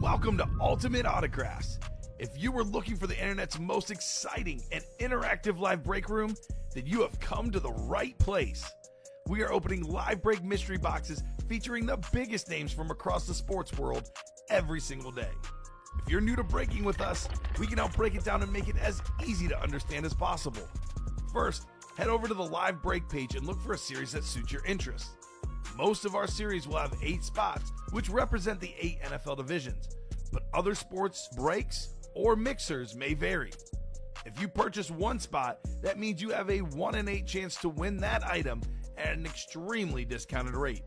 Welcome to Ultimate Autographs. If you were looking for the internet's most exciting and interactive live break room, then you have come to the right place. We are opening live break mystery boxes featuring the biggest names from across the sports world every single day. If you're new to breaking with us, we can help break it down and make it as easy to understand as possible. First, head over to the live break page and look for a series that suits your interests. Most of our series will have 8 spots, which represent the 8 NFL divisions, but other sports breaks or mixers may vary. If you purchase one spot, that means you have a 1 in 8 chance to win that item at an extremely discounted rate.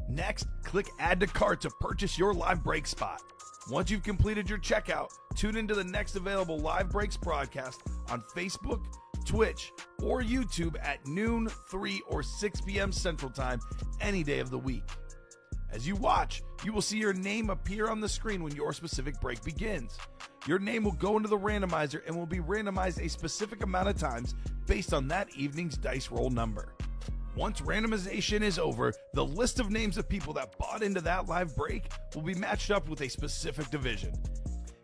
Next, click Add to Cart to purchase your live break spot. Once you've completed your checkout, tune into the next available live breaks broadcast on Facebook, Twitch, or YouTube at noon, 3, or 6 p.m. Central Time any day of the week. As you watch, you will see your name appear on the screen when your specific break begins. Your name will go into the randomizer and will be randomized a specific amount of times based on that evening's dice roll number. Once randomization is over, the list of names of people that bought into that live break will be matched up with a specific division.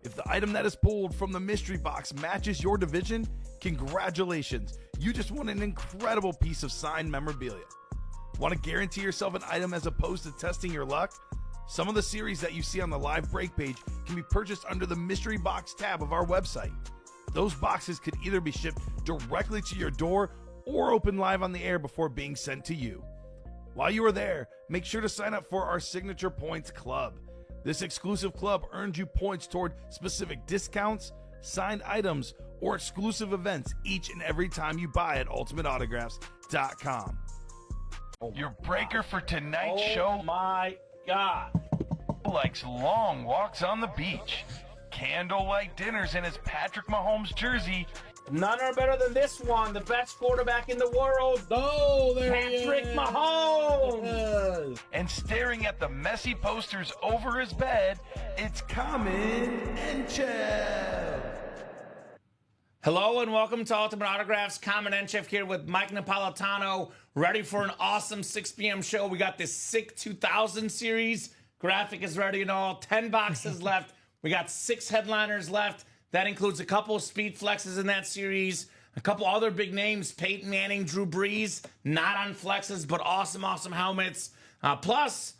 If the item that is pulled from the mystery box matches your division, congratulations, you just won an incredible piece of signed memorabilia. Want to guarantee yourself an item as opposed to testing your luck? Some of the series that you see on the live break page can be purchased under the mystery box tab of our website. Those boxes could either be shipped directly to your door or open live on the air before being sent to you. While you are there, make sure to sign up for our Signature Points Club. This exclusive club earns you points toward specific discounts, signed items, or exclusive events each and every time you buy at ultimateautographs.com. Your breaker for tonight's show, Oh my God, likes long walks on the beach, candlelight dinners in his Patrick Mahomes jersey, none are better than this one, the best quarterback in the world, Oh, there he Patrick is. Mahomes. and staring at the messy posters over his bed, it's Kamen Entchev. Hello and welcome to Ultimate Autographs. Kamen Entchev here with Mike Napolitano, ready for an awesome 6 p.m. show. We got this sick 2000 series. Graphic is ready and all. 10 boxes left. We got 6 headliners left. That includes a couple of speed flexes in that series. A couple other big names, Peyton Manning, Drew Brees, not on flexes, but awesome helmets. Plus,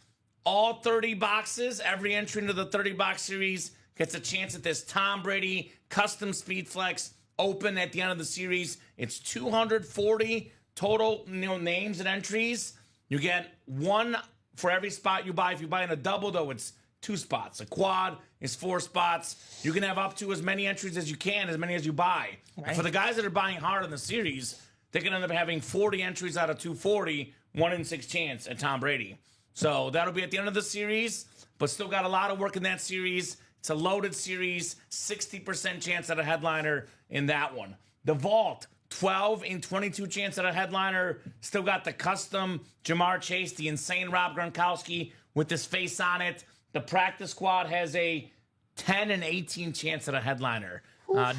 all 30 boxes, every entry into the 30-box series gets a chance at this Tom Brady custom speed flex open at the end of the series. It's 240 total names and entries. You get 1 for every spot you buy. If you buy in a double, though, it's 2 spots. A quad is 4 spots. You can have up to as many entries as you can, as many as you buy. Right. For the guys that are buying hard in the series, they can end up having 40 entries out of 240, 1 in 6 chance at Tom Brady. So that'll be at the end of the series, but still got a lot of work in that series. It's a loaded series, 60% chance at a headliner in that one. The Vault, 12 in 22 chance at a headliner. Still got the custom Jamar Chase, the insane Rob Gronkowski with his face on it. The Practice Squad has a 10 and 18 chance at a headliner.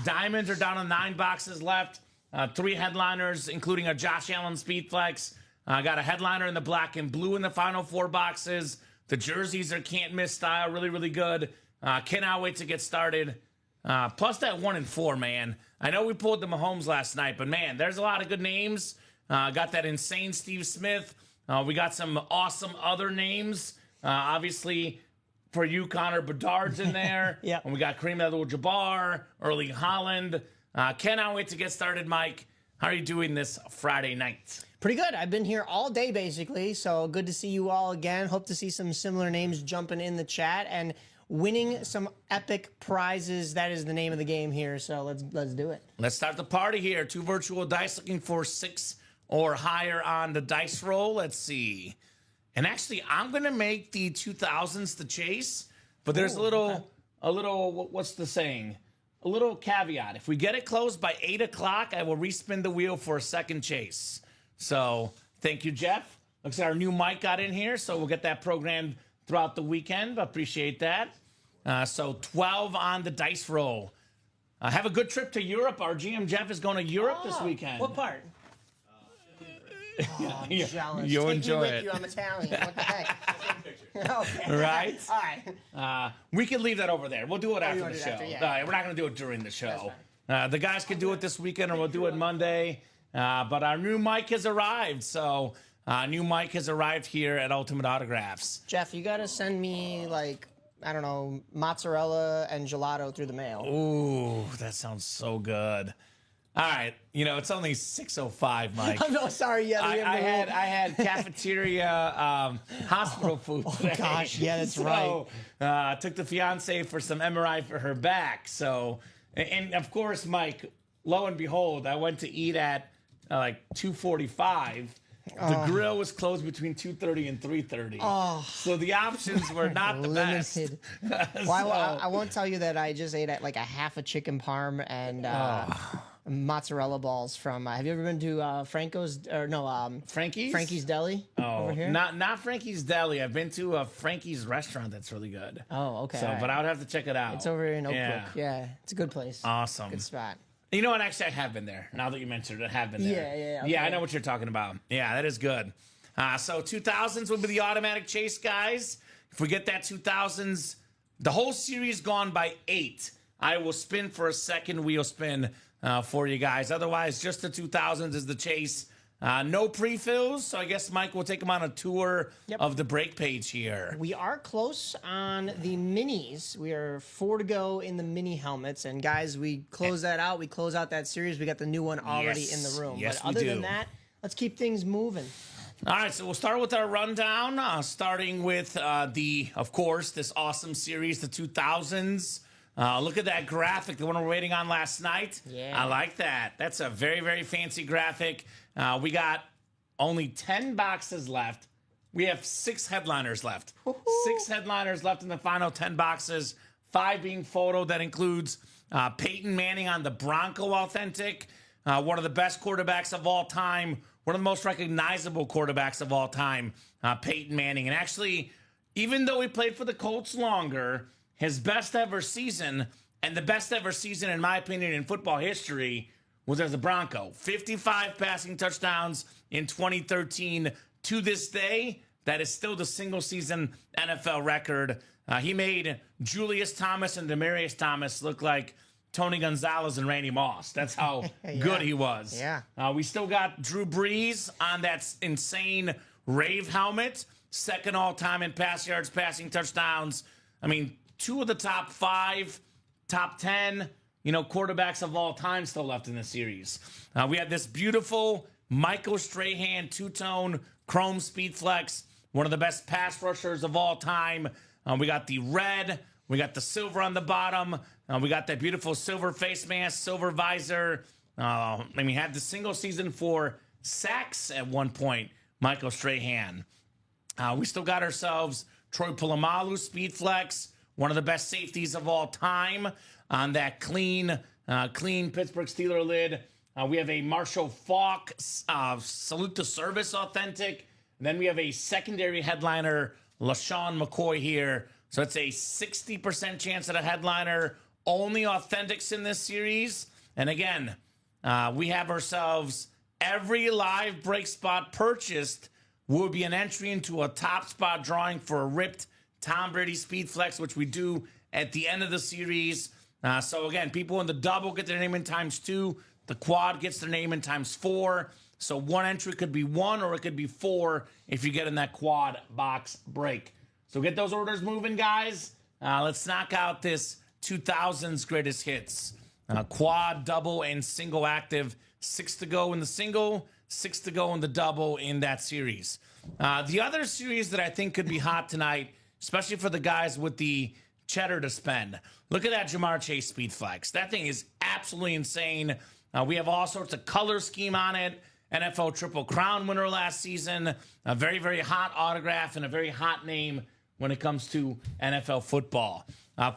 Diamonds are down to 9 boxes left. 3 headliners, including a Josh Allen Speed Flex. Got a headliner in the black and blue in the final 4 boxes. The jerseys are can't miss style, really good. Cannot wait to get started. Plus that 1 and 4, man. I know we pulled the Mahomes last night, but man, there's a lot of good names. Got that insane Steve Smith. We got some awesome other names. Obviously, for you, Connor Bedard's in there. Yeah. And we got Kareem Abdul-Jabbar, Erling Haaland. Cannot wait to get started, Mike. How are you doing this Friday night? Pretty good. I've been here all day, basically, so good to see you all again. Hope to see some similar names jumping in the chat and winning some epic prizes. That is the name of the game here, so let's do it. Let's start the party here. 2 virtual dice, looking for 6 or higher on the dice roll. Let's see. And actually, I'm going to make the 2000s the chase, but there's a little, what's the saying? A little caveat. If we get it closed by 8 o'clock, I will respin the wheel for a second chase. So thank you, Jeff. Looks like our new mic got in here, so we'll get that programmed throughout the weekend. Appreciate that. So 12 on the dice roll. Have a good trip to Europe. Our GM Jeff is going to Europe this weekend. What part? Oh, I'm jealous. You'll Take enjoy me with it. you. I'm Italian. What the heck? Okay. Right? All right. We can leave that over there. We'll do it after wanna the do show. it after, yeah. All right, we're not going to do it during the show. That's The guys can do it this weekend, or we'll do it Monday. But our new mic has arrived. So, new mic has arrived here at Ultimate Autographs. Jeff, you got to send me, like, I don't know, mozzarella and gelato through the mail. Ooh, that sounds so good. All right, it's only 6:05, Mike. I'm no sorry. Yeah, I had cafeteria hospital food today. Oh, gosh, yeah, that's so, took the fiance for some MRI for her back. So, and of course, Mike, lo and behold, I went to eat at like 2:45. The grill was closed between 2:30 and 3:30. Oh. So the options were not the best. Limited. Well, I won't tell you that I just ate at like a half a chicken parm and mozzarella balls from. Have you ever been to Franco's or no? Frankie's? Frankie's Deli over here. Not Frankie's Deli. I've been to a Frankie's restaurant that's really good. Oh, okay. So, all right. but I would have to check it out. It's over in Oak Brook. Yeah, it's a good place. Awesome. Good spot. You know what? Actually, I have been there. Now that you mentioned it, I have been there. Yeah. Yeah, I Okay. know what you're talking about. Yeah, that is good. So 2000s will be the automatic chase, guys. If we get that 2000s, the whole series gone by 8. I will spin for a second wheel spin for you guys. Otherwise, just the 2000s is the chase. No pre-fills, so I guess Mike will take them on a tour of the break page here. We are close on the minis. We are 4 to go in the mini helmets. And guys, we close that out. We close out that series. We got the new one already in the room. Yes, but other than that, let's keep things moving. All right, so we'll start with our rundown, starting with of course, this awesome series, the 2000s. Look at that graphic, the one we were waiting on last night. Yeah. I like that. That's a very, very fancy graphic. We got only 10 boxes left. We have 6 headliners left. Woo-hoo. 6 headliners left in the final 10 boxes, 5 being photo. That includes Peyton Manning on the Bronco Authentic, one of the best quarterbacks of all time, one of the most recognizable quarterbacks of all time, Peyton Manning. And actually, even though he played for the Colts longer, his best ever season, and the best ever season, in my opinion, in football history, was as a Bronco. 55 passing touchdowns in 2013. To this day, that is still the single-season NFL record. He made Julius Thomas and Demaryius Thomas look like Tony Gonzalez and Randy Moss. That's how good he was. Yeah. We still got Drew Brees on that insane Rave helmet. Second all-time in pass yards, passing touchdowns. I mean, 2 of the top 5, top 10, quarterbacks of all time still left in the series. We had this beautiful Michael Strahan two-tone chrome speed flex, one of the best pass rushers of all time. We got the red, we got the silver on the bottom, we got that beautiful silver face mask, silver visor. And we had the single season for sacks at one point, Michael Strahan. We still got ourselves Troy Polamalu speed flex, one of the best safeties of all time on that clean Pittsburgh Steeler lid. We have a Marshall Faulk Salute to Service authentic. And then we have a secondary headliner, LaShawn McCoy here. So it's a 60% chance at a headliner. Only authentics in this series. And again, we have ourselves every live break spot purchased will be an entry into a top spot drawing for a ripped Tom Brady Speed Flex, which we do at the end of the series. So again, people in the double get their name in ×2. The quad gets their name in ×4. So one entry could be 1 or it could be 4 if you get in that quad box break. So get those orders moving, guys. Let's knock out this 2000s greatest hits. Quad, double, and single active. 6 to go in the single, 6 to go in the double in that series. The other series that I think could be hot tonight, especially for the guys with the cheddar to spend. Look at that Jamar Chase Speed Flex. That thing is absolutely insane. We have all sorts of color scheme on it. NFL Triple Crown winner last season. A very, very hot autograph and a very hot name when it comes to NFL football.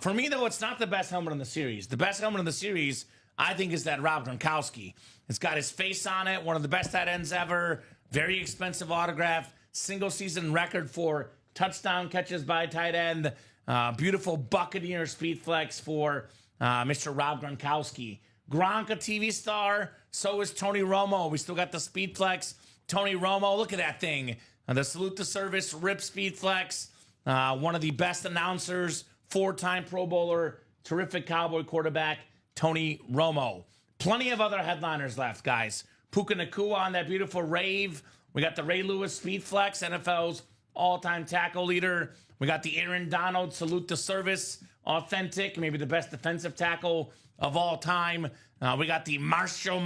For me, though, it's not the best helmet in the series. The best helmet in the series, I think, is that Rob Gronkowski. It's got his face on it, one of the best tight ends ever. Very expensive autograph. Single season record for touchdown catches by a tight end. Beautiful Buccaneer Speed Flex for Mr. Rob Gronkowski. Gronk, a TV star. So is Tony Romo. We still got the Speed Flex Tony Romo. Look at that thing. The salute to service, rip speed flex. One of the best announcers, 4-time Pro Bowler, terrific Cowboy quarterback, Tony Romo. Plenty of other headliners left, guys. Puka Nacua on that beautiful rave. We got the Ray Lewis Speed Flex, NFL's all-time tackle leader. We got the Aaron Donald Salute to Service, authentic, maybe the best defensive tackle of all time. We got the Marshall.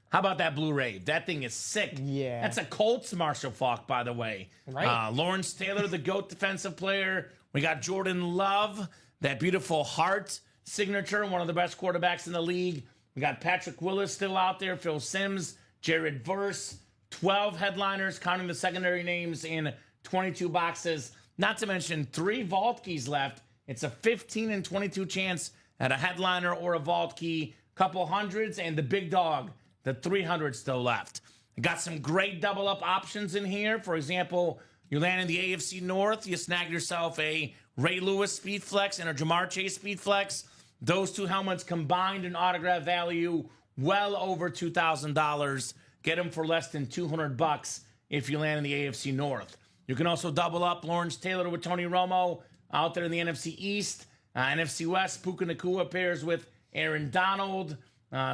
How about that Blue Rave? That thing is sick. Yeah. That's a Colts Marshall Falk, by the way. Right. Lawrence Taylor, the GOAT defensive player. We got Jordan Love, that beautiful heart signature, one of the best quarterbacks in the league. We got Patrick Willis still out there, Phil Simms, Jared Verse, 12 headliners, counting the secondary names in 22 boxes. Not to mention 3 vault keys left. It's a 15 and 22 chance at a headliner or a vault key. Couple hundreds, and the big dog, the 300 still left. Got some great double up options in here. For example, you land in the AFC North, you snag yourself a Ray Lewis Speed Flex and a Jamar Chase Speed Flex. Those 2 helmets combined in autograph value well over $2,000. Get them for less than $200 if you land in the AFC North. You can also double up Lawrence Taylor with Tony Romo out there in the NFC East. NFC West, Puka Nacua pairs with Aaron Donald.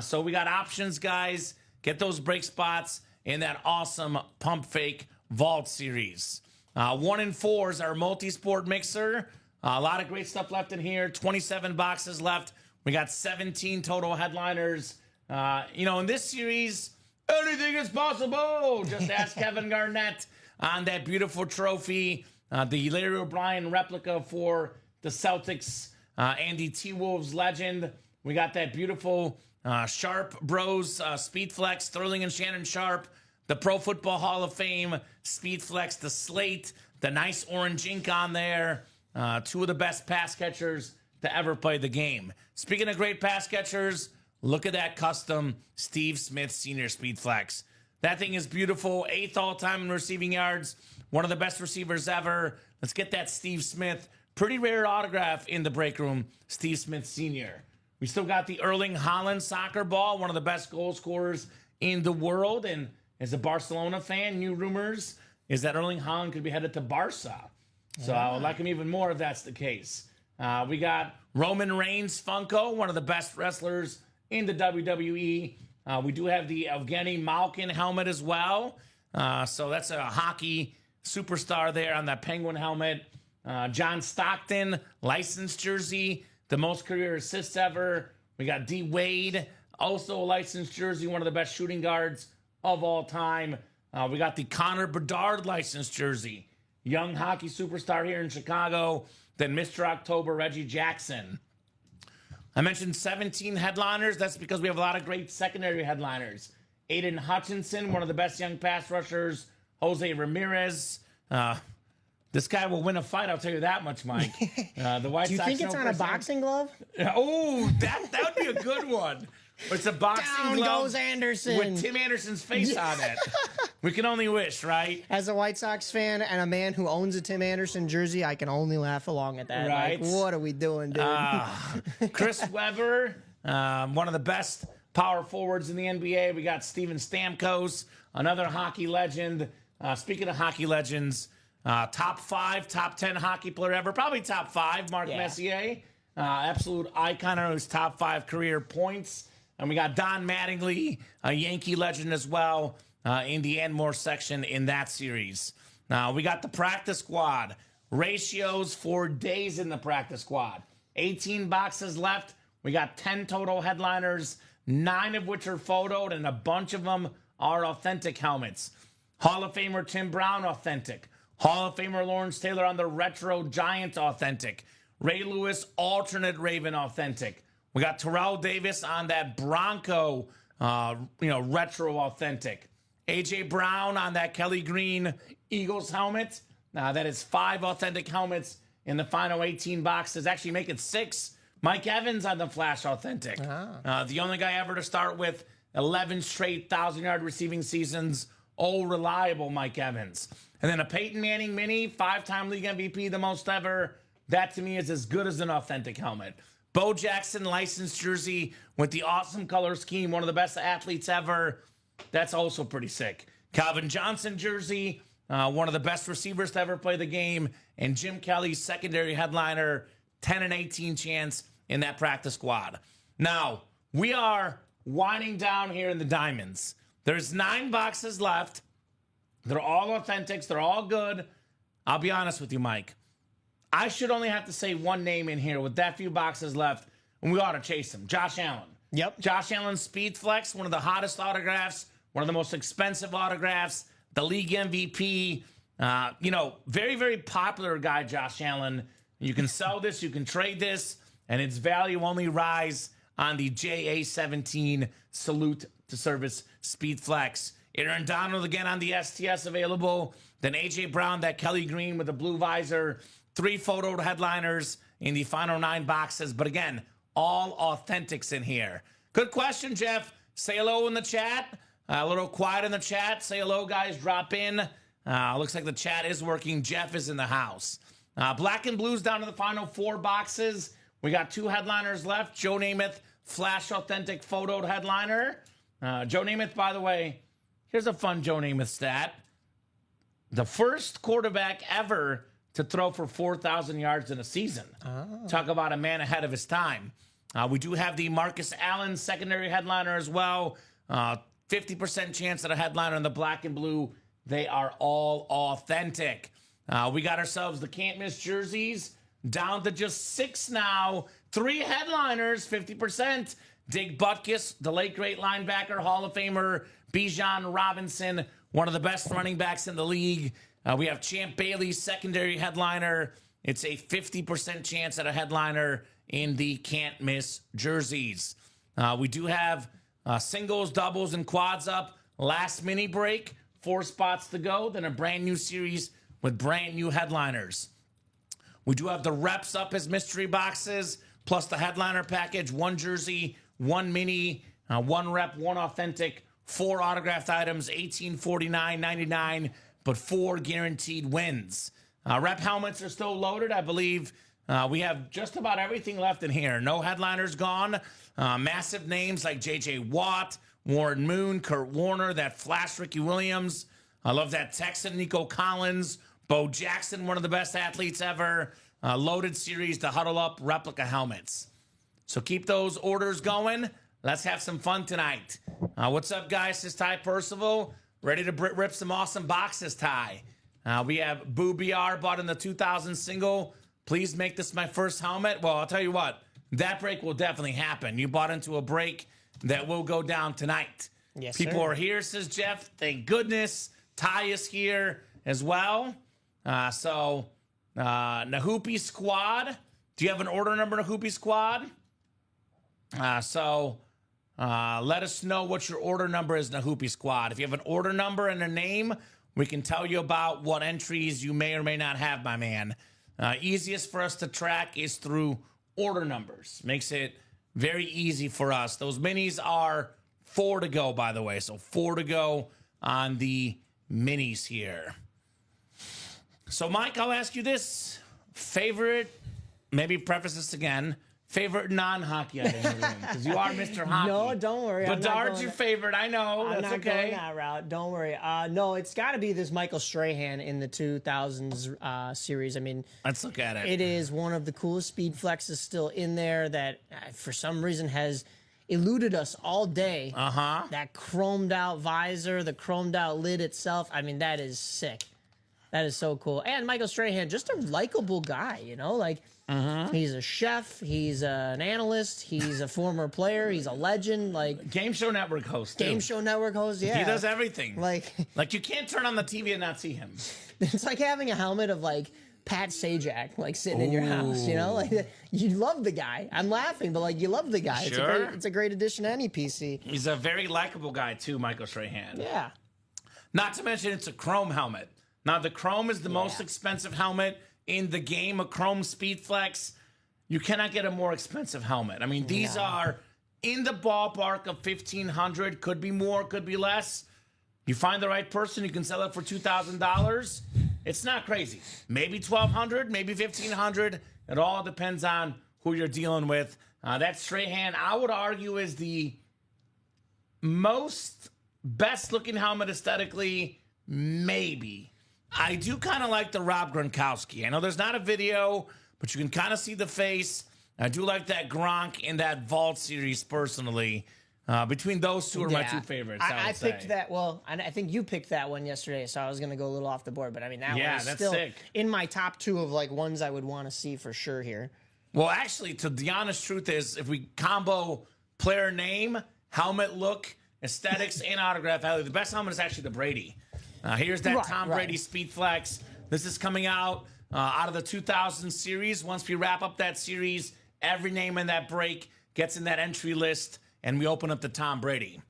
So we got options, guys. Get those break spots in that awesome Pump Fake Vault series. 1 in 4 is our multi-sport mixer. A lot of great stuff left in here. 27 boxes left. We got 17 total headliners. In this series, anything is possible. Just ask Kevin Garnett on that beautiful trophy. The Larry O'Brien replica for the Celtics. Andy T-Wolves legend. We got that beautiful Sharp Bros Speed Flex, Sterling and Shannon Sharp. The Pro Football Hall of Fame Speed Flex, the slate, the nice orange ink on there. 2 of the best pass catchers to ever play the game. Speaking of great pass catchers, look at that custom Steve Smith Sr. Speed Flex. That thing is beautiful. 8th all-time in receiving yards. One of the best receivers ever. Let's get that Steve Smith. Pretty rare autograph in the break room, Steve Smith Sr. We still got the Erling Haaland soccer ball, one of the best goal scorers in the world. And as a Barcelona fan, new rumors is that Erling Haaland could be headed to Barca. So I would like him even more if that's the case. We got Roman Reigns Funko, one of the best wrestlers in the WWE. We do have the Evgeny Malkin helmet as well. So that's a hockey superstar there on that Penguin helmet. John Stockton, licensed jersey, the most career assists ever. We got D. Wade, also a licensed jersey, one of the best shooting guards of all time. We got the Connor Bedard licensed jersey. Young hockey superstar here in Chicago. Then Mr. October, Reggie Jackson. I mentioned 17 headliners. That's because we have a lot of great secondary headliners. Aiden Hutchinson, one of the best young pass rushers. Jose Ramirez. This guy will win a fight, I'll tell you that much, Mike. The White Do you Sox think it's on a boxing glove? Oh, that would be a good one. It's a boxing Down glove goes Anderson. with Tim Anderson's face on it. We can only wish, right? As a White Sox fan and a man who owns a Tim Anderson jersey, I can only laugh along at that. Right. Like, what are we doing, dude? Chris Webber, one of the best power forwards in the NBA. We got Steven Stamkos, another hockey legend. Speaking of hockey legends, top 5, top 10 hockey player ever. Probably top 5, Mark Messier. Absolute icon on his top 5 career points. And we got Don Mattingly, a Yankee legend as well, in the Enmore section in that series. We got the practice squad. Ratios for days in the practice squad. 18 boxes left. We got 10 total headliners, 9 of which are photoed, and a bunch of them are authentic helmets. Hall of Famer Tim Brown, authentic. Hall of Famer Lawrence Taylor on the Retro Giant, authentic. Ray Lewis, alternate Raven, authentic. We got Terrell Davis on that Bronco, retro authentic. A.J. Brown on that Kelly Green Eagles helmet. That is 5 authentic helmets in the final 18 boxes. Actually make it 6. Mike Evans on the Flash authentic. The only guy ever to start with 11 straight 1,000-yard receiving seasons. Oh, reliable Mike Evans. And then a Peyton Manning mini, 5-time league MVP, the most ever. That to me is as good as an authentic helmet. Bo Jackson licensed jersey with the awesome color scheme, one of the best athletes ever. That's also pretty sick. Calvin Johnson jersey, one of the best receivers to ever play the game, and Jim Kelly's secondary headliner, 10 and 18 chance in that practice squad. Now, we are winding down here in the diamonds. There's 9 boxes left. They're all authentics. They're all good. I'll be honest with you, Mike. I should only have to say one name in here with that few boxes left, and we ought to chase him. Josh Allen. Yep. Josh Allen Speed Flex, one of the hottest autographs, one of the most expensive autographs, the league MVP. Very, very popular guy, Josh Allen. You can sell this, you can trade this, and its value only rise on the JA17 Salute to Service Speed Flex. Aaron Donald again on the STS available. Then A.J. Brown, that Kelly Green with the blue visor. 3 photo headliners in the final 9 boxes. But again, all authentics in here. Good question, Jeff. Say hello in the chat. A little quiet in the chat. Say hello, guys. Drop in. Looks like the chat is working. Jeff is in the house. Black and Blues down to the final 4 boxes. We got 2 headliners left. Joe Namath, Flash Authentic photoed headliner. Joe Namath, by the way, here's a fun Joe Namath stat. The first quarterback ever to throw for 4,000 yards in a season. Oh. Talk about a man ahead of his time. We do have the Marcus Allen secondary headliner as well. 50% chance at a headliner in the black and blue. They are all authentic. We got ourselves the can't miss jerseys down to just 6 now. 3 headliners, 50%. Dig Butkus, the late great linebacker, Hall of Famer, Bijan Robinson, one of the best running backs in the league. We have Champ Bailey, secondary headliner. It's a 50% chance at a headliner in the can't miss jerseys. We do have singles, doubles, and quads up. Last mini break, 4 spots to go. Then a brand new series with brand new headliners. We do have the reps up as mystery boxes, plus the headliner package, 1 jersey, 1 mini, 1 rep, 1 authentic, 4 autographed items, $1849.99, but 4 guaranteed wins. Rep helmets are still loaded. I believe we have just about everything left in here. No headliners gone. Massive names like J.J. Watt, Warren Moon, Kurt Warner, that Flash Ricky Williams. I love that Texan Nico Collins, Bo Jackson, one of the best athletes ever. Loaded series to huddle up replica helmets. So keep those orders going. Let's have some fun tonight. What's up, guys? This is Ty Percival. Ready to rip some awesome boxes, Ty. We have Boo BR bought in the 2000 single. Please make this my first helmet. Well, I'll tell you what. That break will definitely happen. You bought into a break that will go down tonight. Yes, People sir. are here, says Jeff. Thank goodness. Ty is here as well. Nahoopy Squad. Do you have an order number, Nahoopy Squad? Let us know what your order number is, Nahoopy Squad. If you have an order number and a name, we can tell you about what entries you may or may not have, my man. Easiest for us to track is through order numbers. Makes it very easy for us. Those minis are 4 to go, by the way. So 4 to go on the minis here. So, Mike, I'll ask you this. Favorite, maybe preface this again, favorite non-hockey item in the room? Because you are Mr. Hockey. No, don't worry. Bedard's your favorite. I know. I'm That's not okay. going that route. Don't worry. No, it's got to be this Michael Strahan in the 2000s series. I mean, Let's look at it. it is one of the coolest speed flexes still in there that for some reason has eluded us all day. Uh-huh. That chromed out visor, the chromed out lid itself. I mean, that is sick. That is so cool. And Michael Strahan, just a likable guy, you know? Like, he's a chef. He's an analyst. He's a former player. He's a legend. Like, Game Show Network host, too. Game Show Network host, yeah. He does everything. Like, you can't turn on the TV and not see him. it's like having a helmet of, like, Pat Sajak, like, sitting in your house, you know? Like, you love the guy. I'm laughing, but, like, you love the guy. Sure. It's a great addition to any PC. He's a very likable guy, too, Michael Strahan. Yeah. Not to mention it's a chrome helmet. Now, the chrome is the most expensive helmet in the game, a chrome Speed Flex. You cannot get a more expensive helmet. I mean, these are in the ballpark of $1,500. Could be more, could be less. You find the right person, you can sell it for $2,000. It's not crazy. Maybe $1,200, maybe $1,500. It all depends on who you're dealing with. That Strahan, I would argue, is the most best looking helmet aesthetically, maybe. I do kind of like the Rob Gronkowski. I know there's not a video, but you can kind of see the face. I do like that Gronk in that Vault series personally. Between those two are my two favorites. I picked that. Well, I think you picked that one yesterday, so I was going to go a little off the board. But I mean, that one is that's still sick. In my top 2 of like ones I would want to see for sure here. Well, actually, the honest truth is, if we combo player name, helmet look, aesthetics, and autograph value, the best helmet is actually the Brady. Here's that Tom Brady Speed Flex. This is coming out of the 2000 series. Once we wrap up that series, every name in that break gets in that entry list, and we open up the Tom Brady.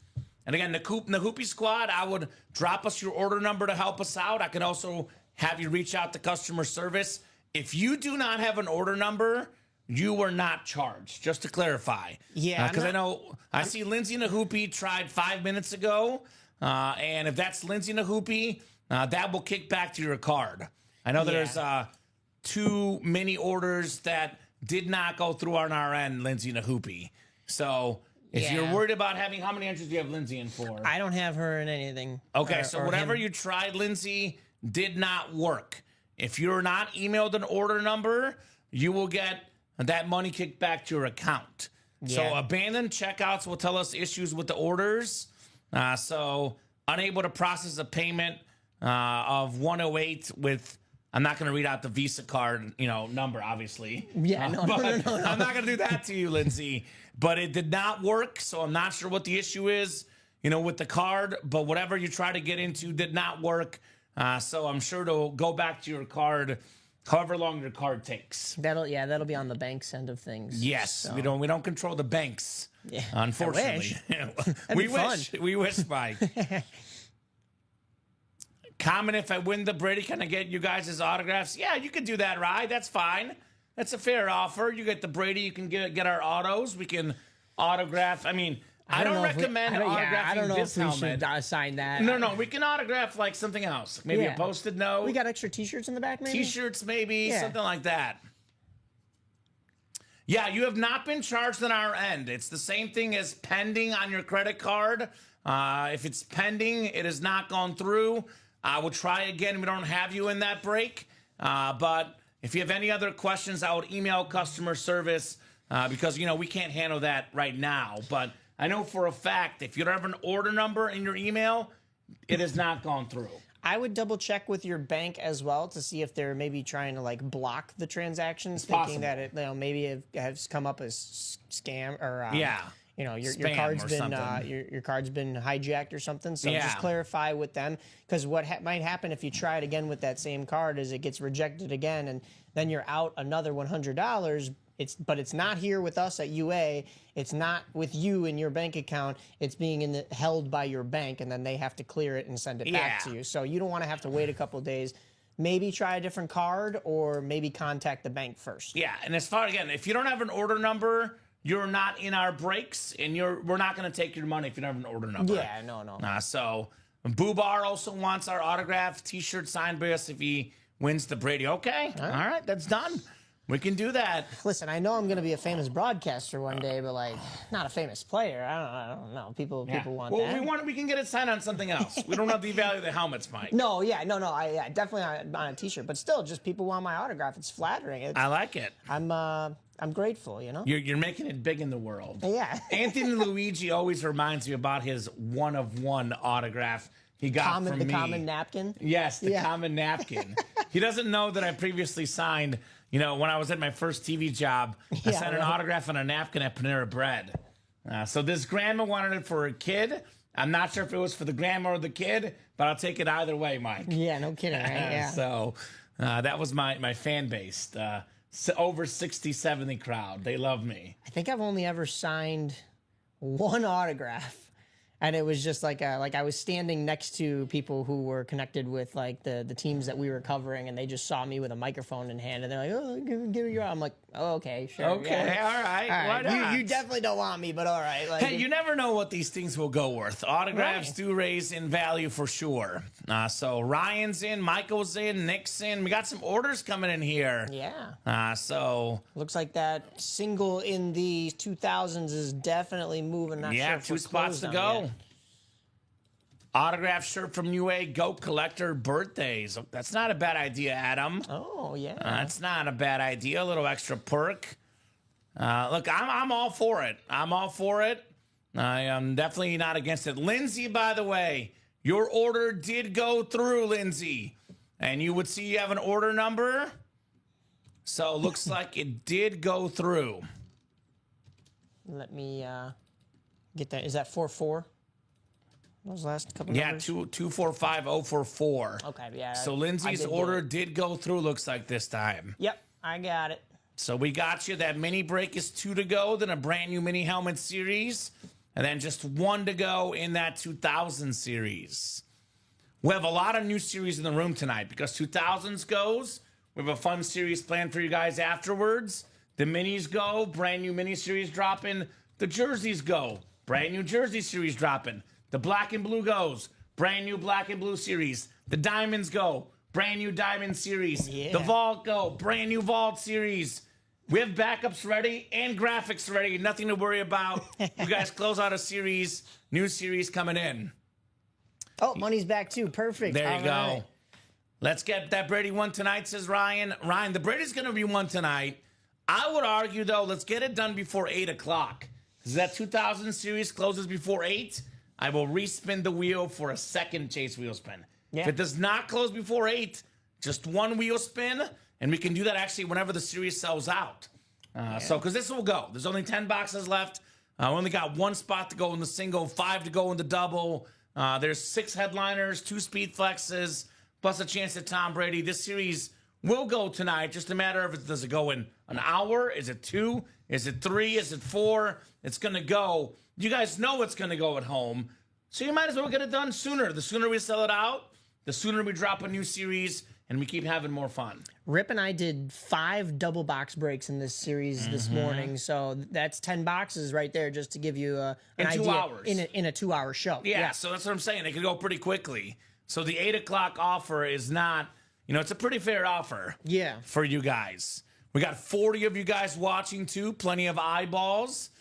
And again, the Hoopy Squad, I would drop us your order number to help us out. I can also have you reach out to customer service. If you do not have an order number, you were not charged, just to clarify. Yeah. Because I know I see Lindsay Nahoopy tried 5 minutes ago. And if that's Lindsay Nahoopy, that will kick back to your card. I know there's too many orders that did not go through on our end, Lindsay Nahoopy. So if you're worried about having, how many entries do you have Lindsay in for? I don't have her in anything. Okay, so whatever you tried, Lindsay, did not work. If you're not emailed an order number, you will get that money kicked back to your account. Yeah. So abandoned checkouts will tell us issues with the orders. So unable to process a payment of 108 with, I'm not going to read out the Visa card, number, obviously. Yeah, no. I'm not going to do that to you, Lindsay. But it did not work, so I'm not sure what the issue is, with the card. But whatever you try to get into did not work. So I'm sure to go back to your card, however long your card takes. That'll be on the bank's end of things. Yes, so. We don't control the banks. Yeah, unfortunately. We wish, Mike. Comment if I win the Brady, can I get you guys' autographs? Yeah, you can do that, right? That's fine. That's a fair offer. You get the Brady, you can get our autos. We can autograph. I mean, I don't recommend autographing I don't know this if we helmet. should sign that. No, we can autograph like something else. Maybe a Post-it note. We got extra T-shirts in the back, maybe? T-shirts, maybe, something like that. Yeah, you have not been charged on our end. It's the same thing as pending on your credit card. If it's pending, it has not gone through. I will try again. We don't have you in that break. But if you have any other questions, I would email customer service because, we can't handle that right now. But I know for a fact, if you don't have an order number in your email, it has not gone through. I would double check with your bank as well to see if they're maybe trying to block the transactions, thinking that it maybe it has come up as scam or your card's been your card's been hijacked or something. So just clarify with them, because what might happen if you try it again with that same card is it gets rejected again, and then you're out another $100. But it's not here with us at UA. It's not with you in your bank account. It's being held by your bank, and then they have to clear it and send it back to you. So you don't want to have to wait a couple of days. Maybe try a different card, or maybe contact the bank first. Yeah, and as far again, if you don't have an order number, you're not in our breaks, and we're not going to take your money if you don't have an order number. Yeah, no. So Boobar also wants our autographed T-shirt signed by us if he wins the Brady. Okay, all right, that's done. We can do that. Listen, I know I'm going to be a famous broadcaster one day, but not a famous player. I don't know. People want that. Well, we can get it signed on something else. We don't have to devalue the helmets, Mike. No. I definitely on a T-shirt, but still, just people want my autograph. It's flattering. I like it. I'm grateful. You're making it big in the world. Yeah. Anthony Luigi always reminds me about his one-of-one autograph he got from me. The common napkin. Yes, the common napkin. He doesn't know that I previously signed. When I was at my first TV job, I sent an autograph on a napkin at Panera Bread. So this grandma wanted it for her kid. I'm not sure if it was for the grandma or the kid, but I'll take it either way, Mike. Yeah, no kidding, right? Yeah. So that was my fan base. Over 60, 70 crowd. They love me. I think I've only ever signed one autograph. And it was just like I was standing next to people who were connected with the teams that we were covering, and they just saw me with a microphone in hand, and they're like, "Oh, give me your." I'm like, "Oh, okay, sure." Okay, all right. Why not? You definitely don't want me, but all right. Hey, you never know what these things will go worth. Autographs do raise in value for sure. So Ryan's in, Michael's in, Nick's in. We got some orders coming in here. Yeah. So looks like that single in the 2000s is definitely moving. Not sure if 2 spots to go. Autograph shirt from UA Goat Collector Birthdays. That's not a bad idea, Adam. Oh, yeah. That's not a bad idea. A little extra perk. Look, I'm all for it. I'm all for it. I am definitely not against it. Lindsay, by the way, your order did go through, Lindsay. And you would see you have an order number. So it looks like it did go through. Let me get that. Is that 4-4? Those last couple Yeah, numbers? 245044. Okay, yeah. So I Lindsay's did get order it. did go through, looks like this time. Yep, I got it. So we got you. That mini break is 2 to go, then a brand new mini helmet series, and then just 1 to go in that 2000 series. We have a lot of new series in the room tonight because 2000s goes. We have a fun series planned for you guys afterwards. The minis go, brand new mini series dropping. The jerseys go, brand new jersey series dropping. The black and blue goes, brand new black and blue series. The diamonds go, brand new diamond series. Yeah. The vault go, brand new vault series. We have backups ready and graphics ready. Nothing to worry about. You guys close out a series, new series coming in. Oh, money's back too. Perfect. There you All go. right. Let's get that Brady one tonight, says Ryan. Ryan, the Brady's going to be one tonight. I would argue, though, let's get it done before 8 o'clock. Because that 2000 series closes before 8. I will respin the wheel for a second chase wheel spin. Yeah. If it does not close before 8, just one wheel spin, and we can do that actually whenever the series sells out. So, because this will go. There's only 10 boxes left. We only got 1 spot to go in the single, 5 to go in the double. There's 6 headliners, 2 speed flexes, plus a chance at Tom Brady. This series will go tonight. Just a matter of does it go in an hour? Is it 2? Is it 3? Is it 4? It's going to go. You guys know it's going to go at home. So you might as well get it done sooner. The sooner we sell it out, the sooner we drop a new series, and we keep having more fun. Rip and I did 5 double box breaks in this series this morning, so that's 10 boxes right there, just to give you an In 2 idea. hours. In a 2-hour show. Yeah, so that's what I'm saying. They could go pretty quickly. So the 8 o'clock offer is not, it's a pretty fair offer. Yeah. For you guys. We got 40 of you guys watching too. Plenty of eyeballs.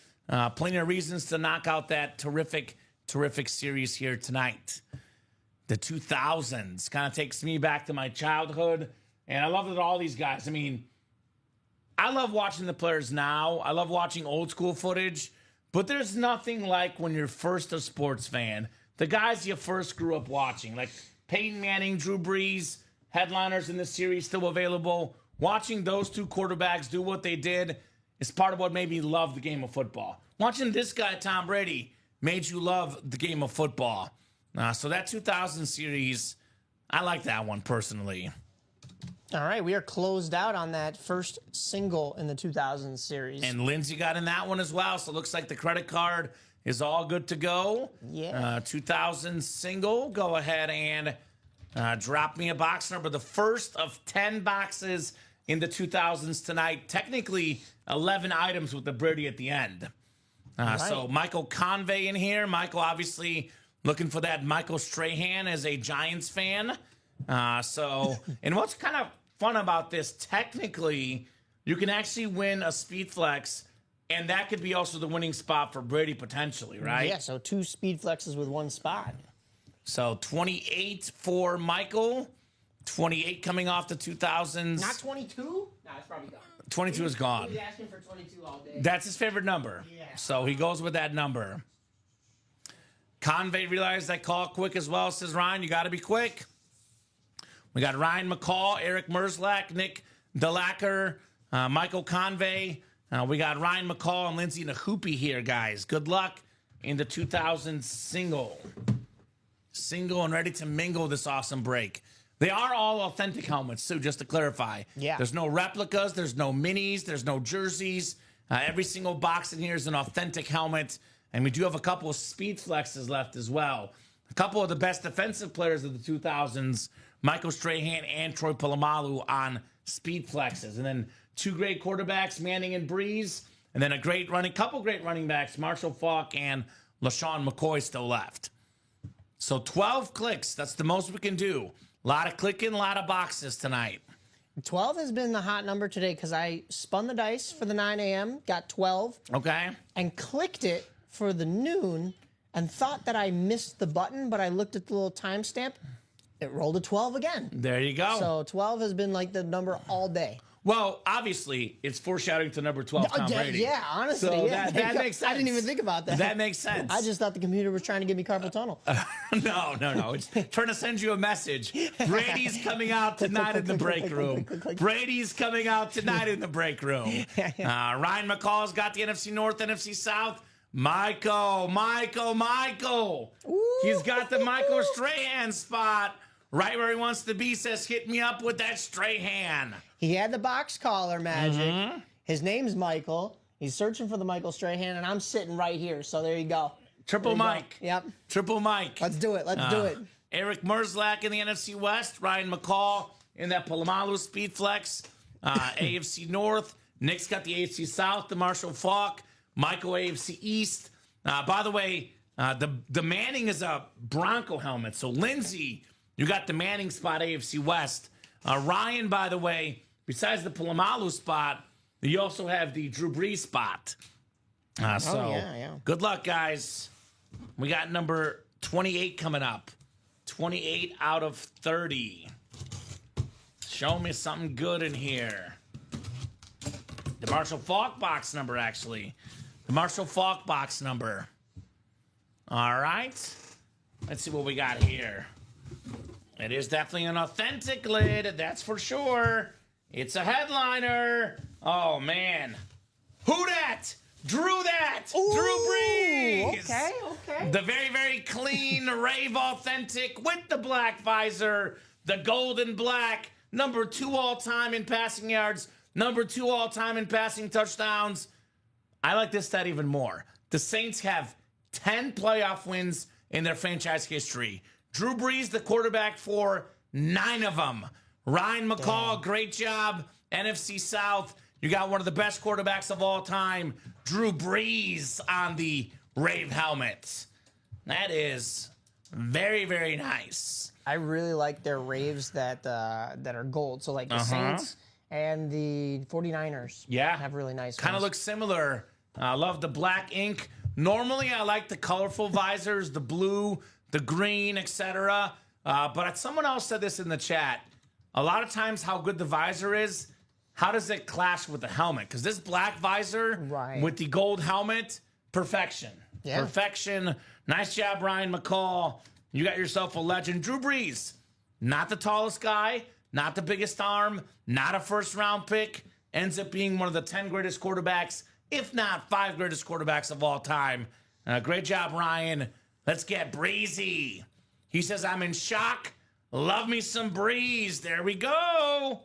Plenty of reasons to knock out that terrific series here tonight. The 2000s kind of takes me back to my childhood. And I love that all these guys, I love watching the players now. I love watching old school footage. But there's nothing like when you're first a sports fan. The guys you first grew up watching, like Peyton Manning, Drew Brees, headliners in this series still available. Watching those 2 quarterbacks do what they did is part of what made me love the game of football. Watching this guy, Tom Brady, made you love the game of football. So that 2000 series, I like that one personally. All right, we are closed out on that first single in the 2000 series. And Lindsay got in that one as well, so it looks like the credit card is all good to go. Yeah. 2000 single, go ahead and drop me a box number. The first of 10 boxes in the 2000s tonight. Technically, 11 items with the Brady at the end. So Michael Convey in here. Michael obviously looking for that Michael Strahan as a Giants fan. And what's kind of fun about this, technically, you can actually win a speed flex, and that could be also the winning spot for Brady potentially, right? Yeah, so 2 speed flexes with 1 spot. So 28 for Michael, 28 coming off the 2000s. Not 22? No, it's probably gone. 22 is gone. He's asking for 22 all day. That's his favorite number. Yeah. So he goes with that number. Convey realized that call quick as well, says Ryan. You got to be quick. We got Ryan McCall, Eric Merzlak, Nick Delacker, Michael Convey. We got Ryan McCall and Lindsay Nahoopy here, guys. Good luck in the 2000 single. Single and ready to mingle this awesome break. They are all authentic helmets, too, just to clarify. Yeah. There's no replicas. There's no minis. There's no jerseys. Every single box in here is an authentic helmet. And we do have a couple of speed flexes left as well. A couple of the best defensive players of the 2000s, Michael Strahan and Troy Polamalu on speed flexes. And then 2 great quarterbacks, Manning and Breeze. And then couple great running backs, Marshall Faulk and LaShawn McCoy still left. So 12 clicks, that's the most we can do. A lot of clicking, a lot of boxes tonight. 12 has been the hot number today because I spun the dice for the 9 a.m., got 12, Okay? and clicked it for the noon, and thought that I missed the button, but I looked at the little timestamp. It rolled a 12 again. There you go. So 12 has been like the number all day. Well, obviously, it's foreshadowing to number 12, Tom Brady. Yeah, honestly, So yeah. that makes sense. I didn't even think about that. That makes sense. I just thought the computer was trying to give me carpal tunnel. No. It's trying to send you a message. Brady's coming out tonight in the break room. Brady's coming out tonight in the break room. Ryan McCall's got the NFC North, NFC South. Michael. He's got the Michael Strahan spot right where he wants to be. Says, hit me up with that Strahan. He had the box collar magic. His name's Michael. He's searching for the Michael Strahan, and I'm sitting right here. So there you go. Triple Mike. Yep. Triple Mike. Let's do it. Let's do it. Eric Merzlak in the NFC West. Ryan McCall in that Palomalu Speed Flex. AFC North. Nick's got the AFC South. The Marshall Falk. Michael AFC East. By the way, the Manning is a Bronco helmet. So Lindsay, you got the Manning spot AFC West. Ryan, by the way, besides the Palomalu spot, you also have the Drew Brees spot. Good luck, guys. We got number 28 coming up. 28 out of 30. Show me something good in here. The Marshall Falk box number, actually. The Marshall Falk box number. All right. Let's see what we got here. It is definitely an authentic lid, that's for sure. It's a headliner. Oh, man. Who dat? Drew that. Ooh, Drew Brees. Okay. The very, very clean Rave Authentic with the black visor, the golden black, number 2 all-time in passing yards, number 2 all-time in passing touchdowns. I like this stat even more. The Saints have 10 playoff wins in their franchise history. Drew Brees, the quarterback for 9 of them. Ryan McCall, great job. NFC South, you got one of the best quarterbacks of all time, Drew Brees, on the Rave helmet. That is very, very nice. I really like their Raves that are gold. So like the Saints and the 49ers have really nice Kind of ones. looks similar. I love the black ink. Normally, I like the colorful visors, the blue, the green, etc. But someone else said this in the chat. A lot of times how good the visor is, how does it clash with the helmet? Because this black visor with the gold helmet, perfection. Yeah. Perfection. Nice job, Ryan McCall. You got yourself a legend. Drew Brees, not the tallest guy, not the biggest arm, not a first-round pick, ends up being one of the 10 greatest quarterbacks, if not 5 greatest quarterbacks of all time. Great job, Ryan. Let's get breezy. He says, I'm in shock. Love me some Breeze. There we go.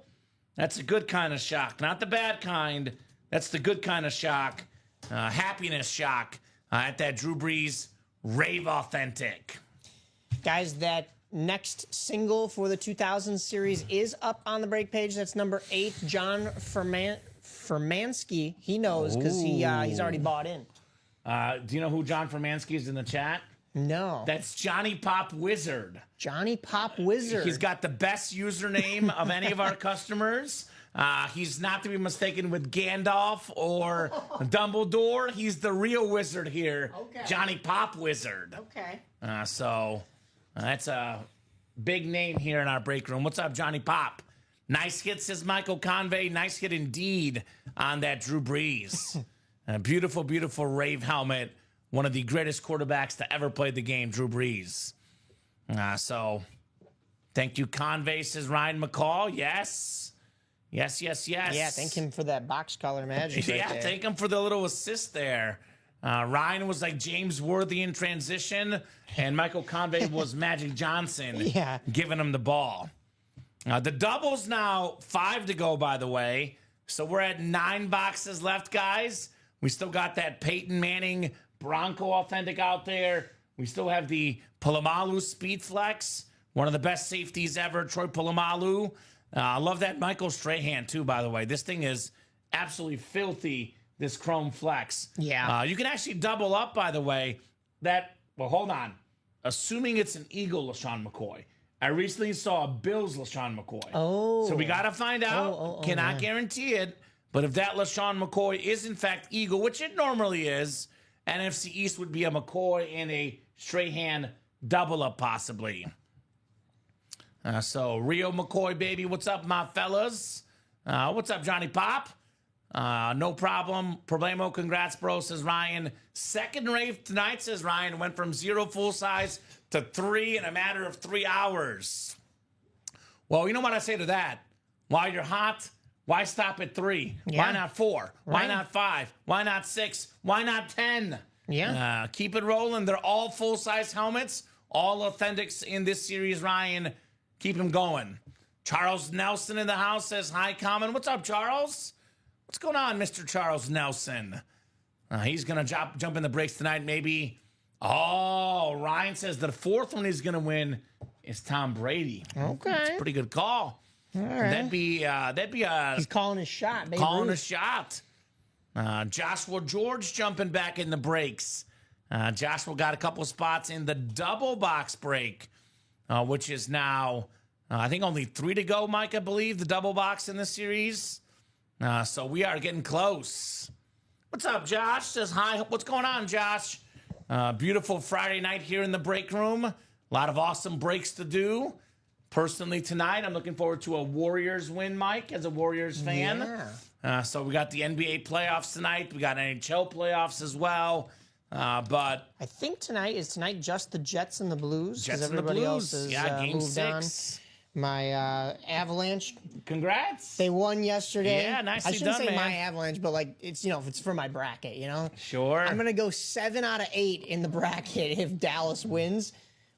That's a good kind of shock, not the bad kind. That's the good kind of shock. Happiness shock at that Drew Brees Rave Authentic. Guys, that next single for the 2000 series is up on the break page. That's number 8, John Furmansky. He knows because he's already bought in. Do you know who John Furmansky is in the chat? No. That's Johnny Pop Wizard. Johnny Pop Wizard. He's got the best username of any of our customers. He's not to be mistaken with Gandalf or Dumbledore. He's the real wizard here. Okay. Johnny Pop Wizard. Okay. So that's a big name here in our break room. What's up, Johnny Pop? Nice hit, says Michael Convey. Nice hit indeed on that Drew Brees. A beautiful, beautiful Rave helmet. One of the greatest quarterbacks to ever play the game, Drew Brees. So thank you, Convey, says Ryan McCall. Yes. Yes. Yeah, thank him for that box color magic. Yeah, thank him for the little assist there. Ryan was like James Worthy in transition, and Michael Convey was Magic Johnson giving him the ball. The double's now 5 to go, by the way. So we're at 9 boxes left, guys. We still got that Peyton Manning Bronco Authentic out there. We still have the Palomalu Speed Flex, one of the best safeties ever, Troy Polamalu. I love that Michael Strahan, too, by the way. This thing is absolutely filthy, this Chrome Flex. Yeah. You can actually double up, by the way, hold on. Assuming it's an Eagle LaShawn McCoy. I recently saw a Bills LaShawn McCoy. Oh. So we got to find out. Cannot guarantee it. But if that LaShawn McCoy is, in fact, Eagle, which it normally is, NFC East would be a McCoy and a Strahan double up possibly. So Rio McCoy, baby, what's up, my fellas? What's up, Johnny Pop? No problem. Problemo, congrats, bro, says Ryan. Second rave tonight, says Ryan. Went from 0 full size to 3 in a matter of 3 hours. Well, you know what I say to that? While you're hot, why stop at 3? Yeah. Why not 4? Right. Why not 5? Why not 6? Why not 10? Yeah. Keep it rolling. They're all full-size helmets, all authentics in this series, Ryan. Keep them going. Charles Nelson in the house says, hi, Kamen. What's up, Charles? What's going on, Mr. Charles Nelson? He's going to jump in the breaks tonight, maybe. Oh, Ryan says the fourth one he's going to win is Tom Brady. Okay. That's a pretty good call. All right. That'd be a He's calling his shot, baby. calling a shot. Joshua George jumping back in the breaks. Joshua got a couple spots in the double box break, which is now, I think, only 3 to go, Mike, I believe, the double box in this series. So we are getting close. What's up, Josh? Says hi. What's going on, Josh? Beautiful Friday night here in the break room. A lot of awesome breaks to do. Personally, tonight, I'm looking forward to a Warriors win, Mike, as a Warriors fan. Yeah. So we got the NBA playoffs tonight. We got NHL playoffs as well. But I think tonight just the Jets and the Blues? Jets and the everybody Blues. else is Game moved 6. on. My Avalanche, Congrats. they won yesterday. Yeah, nicely I shouldn't done, say man. my Avalanche, but like it's it's for my bracket, Sure. I'm gonna go 7 out of 8 in the bracket if Dallas wins,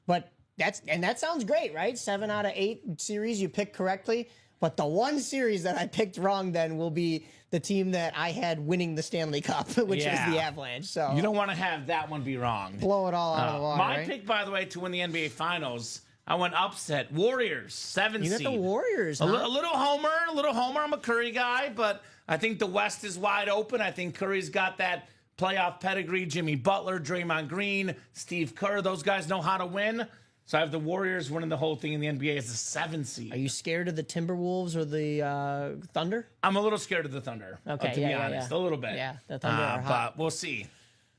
but that sounds great, right? 7 out of 8 series you picked correctly, but the one series that I picked wrong then will be the team that I had winning the Stanley Cup, which is the Avalanche. So You don't want to have that one be wrong. blow it all out of the water. My right? pick, by the way, to win the NBA Finals, I went upset. Warriors, 7 You seed. got the Warriors, huh? A little homer. I'm a Curry guy, but I think the West is wide open. I think Curry's got that playoff pedigree. Jimmy Butler, Draymond Green, Steve Kerr, those guys know how to win. So I have the Warriors winning the whole thing in the NBA as a 7 seed. Are you scared of the Timberwolves or the Thunder? I'm a little scared of the Thunder, Okay, to be honest. A little bit. Yeah, the Thunder are hot. But we'll see.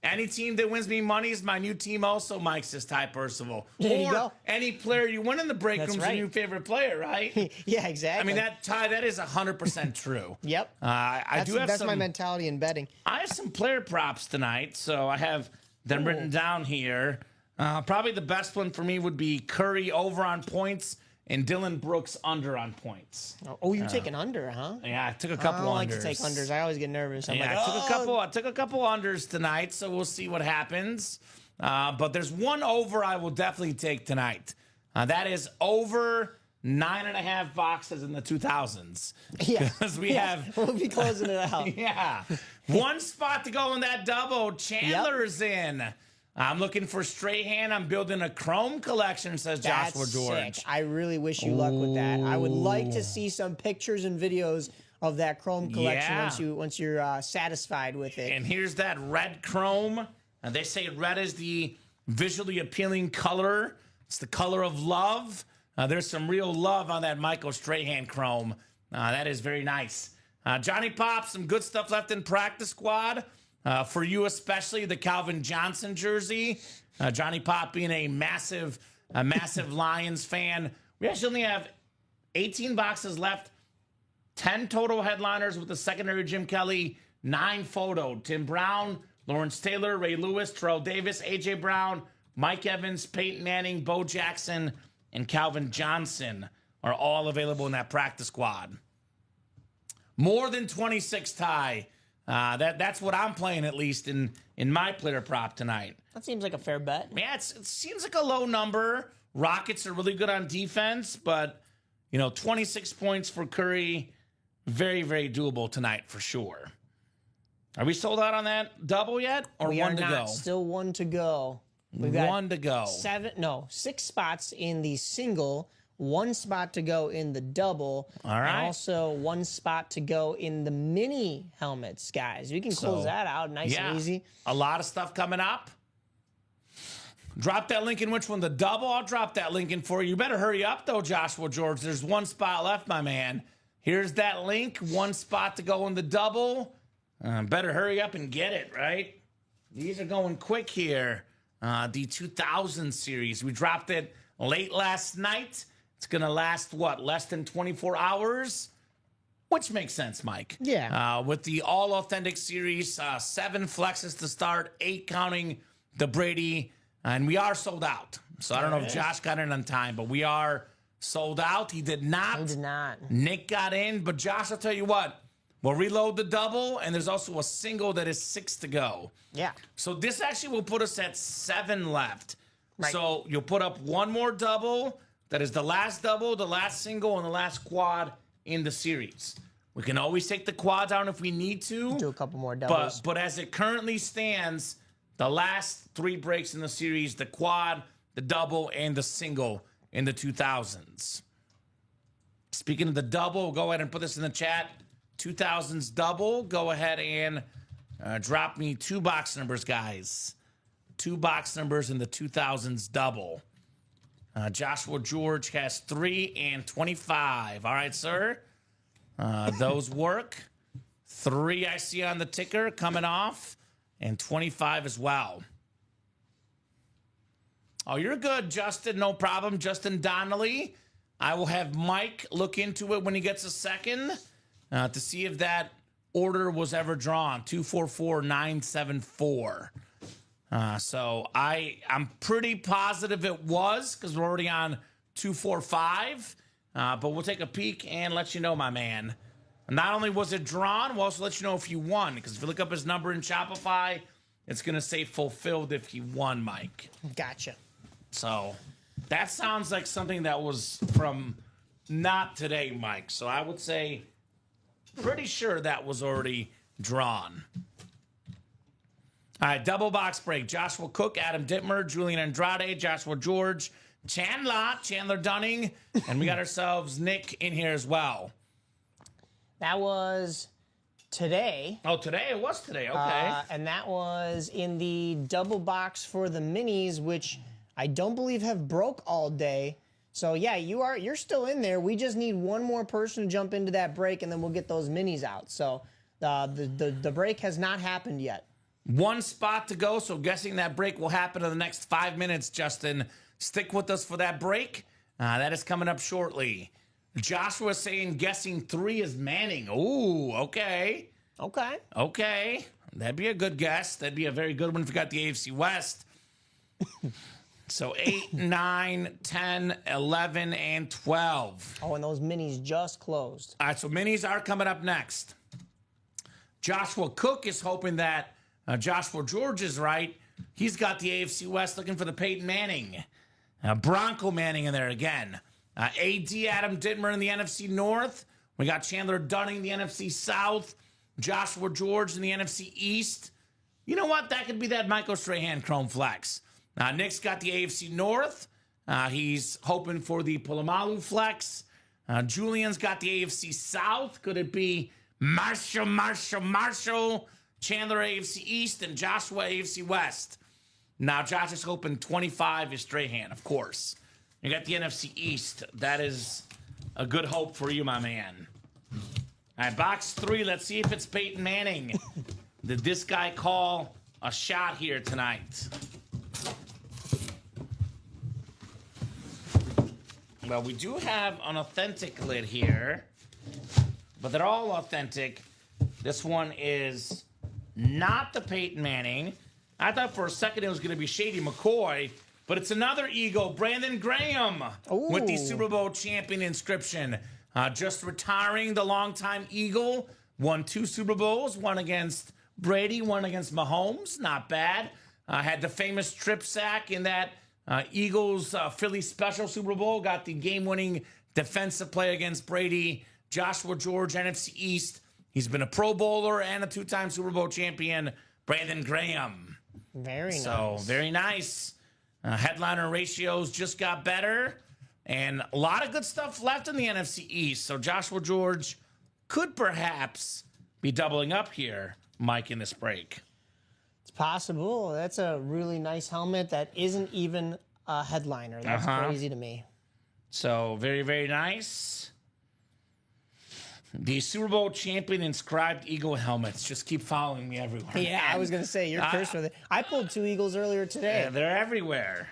Any team that wins me money is my new team also, Mike says Ty Percival. There you Or go. any player you win in the break That's room's right. your new favorite player, right? Yeah, exactly. I mean, Ty, that is 100% true. Yep. That's my mentality in betting. I have some player props tonight, so I have them written down here. Probably the best one for me would be Curry over on points and Dylan Brooks under on points. Oh, you take an under, huh? Yeah, I took a I couple don't unders. like to take unders. I always get nervous. I'm Yeah, like, I took a couple unders tonight, so we'll see what happens. But there's one over I will definitely take tonight. That is over 9.5 boxes in the 2000s. Yeah, Because we have we'll be closing it out. yeah. One spot to go in that double. Chandler's in. I'm looking for Strahan. I'm building a Chrome collection, says That's Joshua George. sick. I really wish you luck with that. I would like to see some pictures and videos of that Chrome collection Yeah. once you're satisfied with it. And here's that red Chrome. They say red is the visually appealing color. It's the color of love. There's some real love on that Michael Strahan Chrome. That is very nice. Johnny Pop, some good stuff left in practice squad. For you especially, the Calvin Johnson jersey. Johnny Pop being a massive Lions fan. We actually only have 18 boxes left. 10 total headliners with the secondary Jim Kelly. 9 photo. Tim Brown, Lawrence Taylor, Ray Lewis, Terrell Davis, A.J. Brown, Mike Evans, Peyton Manning, Bo Jackson, and Calvin Johnson are all available in that practice squad. More than 26 tie. That's what I'm playing, at least in my player prop tonight. That seems like a fair bet. Yeah, it seems like a low number. Rockets are really good on defense, but 26 points for Curry, very, very doable tonight for sure. Are we sold out on that double yet, or We one are to not. go? Still 1 to go. We've One to go. 6 spots in the single, 1 spot to go in the double. All right. And also 1 spot to go in the mini helmets, guys. We can close that out nice and easy. A lot of stuff coming up. Drop that link in which one? The double? I'll drop that link in for you. You better hurry up, though, Joshua George. There's 1 spot left, my man. Here's that link. 1 spot to go in the double. Better hurry up and get it, right? These are going quick here. The 2000 series. We dropped it late last night. It's going to last, what, less than 24 hours? Which makes sense, Mike. Yeah. With the all authentic series, 7 flexes to start, 8 counting the Brady, and we are sold out. So I don't know if Josh got in on time, but we are sold out. He did not. He did not. Nick got in, but Josh, I'll tell you what, we'll reload the double, and there's also a single that is 6 to go. Yeah. So this actually will put us at 7 left. Right. So you'll put up one more double. That is the last double, the last single, and the last quad in the series. We can always take the quad down if we need to. Do a couple more doubles. But as it currently stands, the last 3 breaks in the series, the quad, the double, and the single in the 2000s. Speaking of the double, go ahead and put this in the chat. 2000s double. Go ahead and drop me 2 box numbers, guys. 2 box numbers in the 2000s double. Joshua George has 3 and 25. All right, sir. Those work. 3 I see on the ticker coming off, and 25 as well. Oh, you're good, Justin. No problem. Justin Donnelly. I will have Mike look into it when he gets a second to see if that order was ever drawn. 244974. So I'm pretty positive it was because we're already on 245. But we'll take a peek and let you know, my man. Not only was it drawn, we'll also let you know if you won. Because if you look up his number in Shopify, it's going to say fulfilled if he won, Mike. Gotcha. So that sounds like something that was from not today, Mike. So I would say pretty sure that was already drawn. All right, double box break. Joshua Cook, Adam Dittmer, Julian Andrade, Joshua George, Chandler Dunning, and we got ourselves Nick in here as well. That was today. Oh, today? It was today. Okay. And that was in the double box for the minis, which I don't believe have broke all day. So yeah, you're still in there. We just need one more person to jump into that break, and then we'll get those minis out. So the break has not happened yet. 1 spot to go, so guessing that break will happen in the next 5 minutes, Justin. Stick with us for that break. That is coming up shortly. Joshua saying guessing 3 is Manning. Ooh, okay. Okay. That'd be a good guess. That'd be a very good one if you got the AFC West. So 8, 9, 10, 11, and 12. Oh, and those minis just closed. All right, so minis are coming up next. Joshua Cook is hoping that Joshua George is right. He's got the AFC West looking for the Peyton Manning. Bronco Manning in there again. AD Adam Dittmer in the NFC North. We got Chandler Dunning in the NFC South. Joshua George in the NFC East. You know what? That could be that Michael Strahan Chrome Flex. Nick's got the AFC North. He's hoping for the Polamalu Flex. Julian's got the AFC South. Could it be Marshall, Chandler AFC East, and Joshua AFC West? Now, Josh is hoping 25 is Strahan, of course. You got the NFC East. That is a good hope for you, my man. All right, box 3. Let's see if it's Peyton Manning. Did this guy call a shot here tonight? Well, we do have an authentic lid here, but they're all authentic. This one is not the Peyton Manning. I thought for a second it was going to be Shady McCoy, but it's another Eagle, Brandon Graham, with the Super Bowl champion inscription. Just retiring, the longtime Eagle. Won 2 Super Bowls, one against Brady, one against Mahomes. Not bad. Had the famous trip sack in that Eagles Philly special Super Bowl. Got the game-winning defensive play against Brady. Joshua George, NFC East. He's been a Pro Bowler and a 2-time Super Bowl champion. Brandon Graham. Very nice. So, very nice. Headliner ratios just got better. And a lot of good stuff left in the NFC East. So, Joshua George could perhaps be doubling up here, Mike, in this break. It's possible. That's a really nice helmet that isn't even a headliner. That's crazy to me. So, very, very nice. The Super Bowl champion inscribed eagle helmets just keep following me everywhere. Yeah, I was gonna say you're cursed with it. I pulled 2 eagles earlier today. They're everywhere.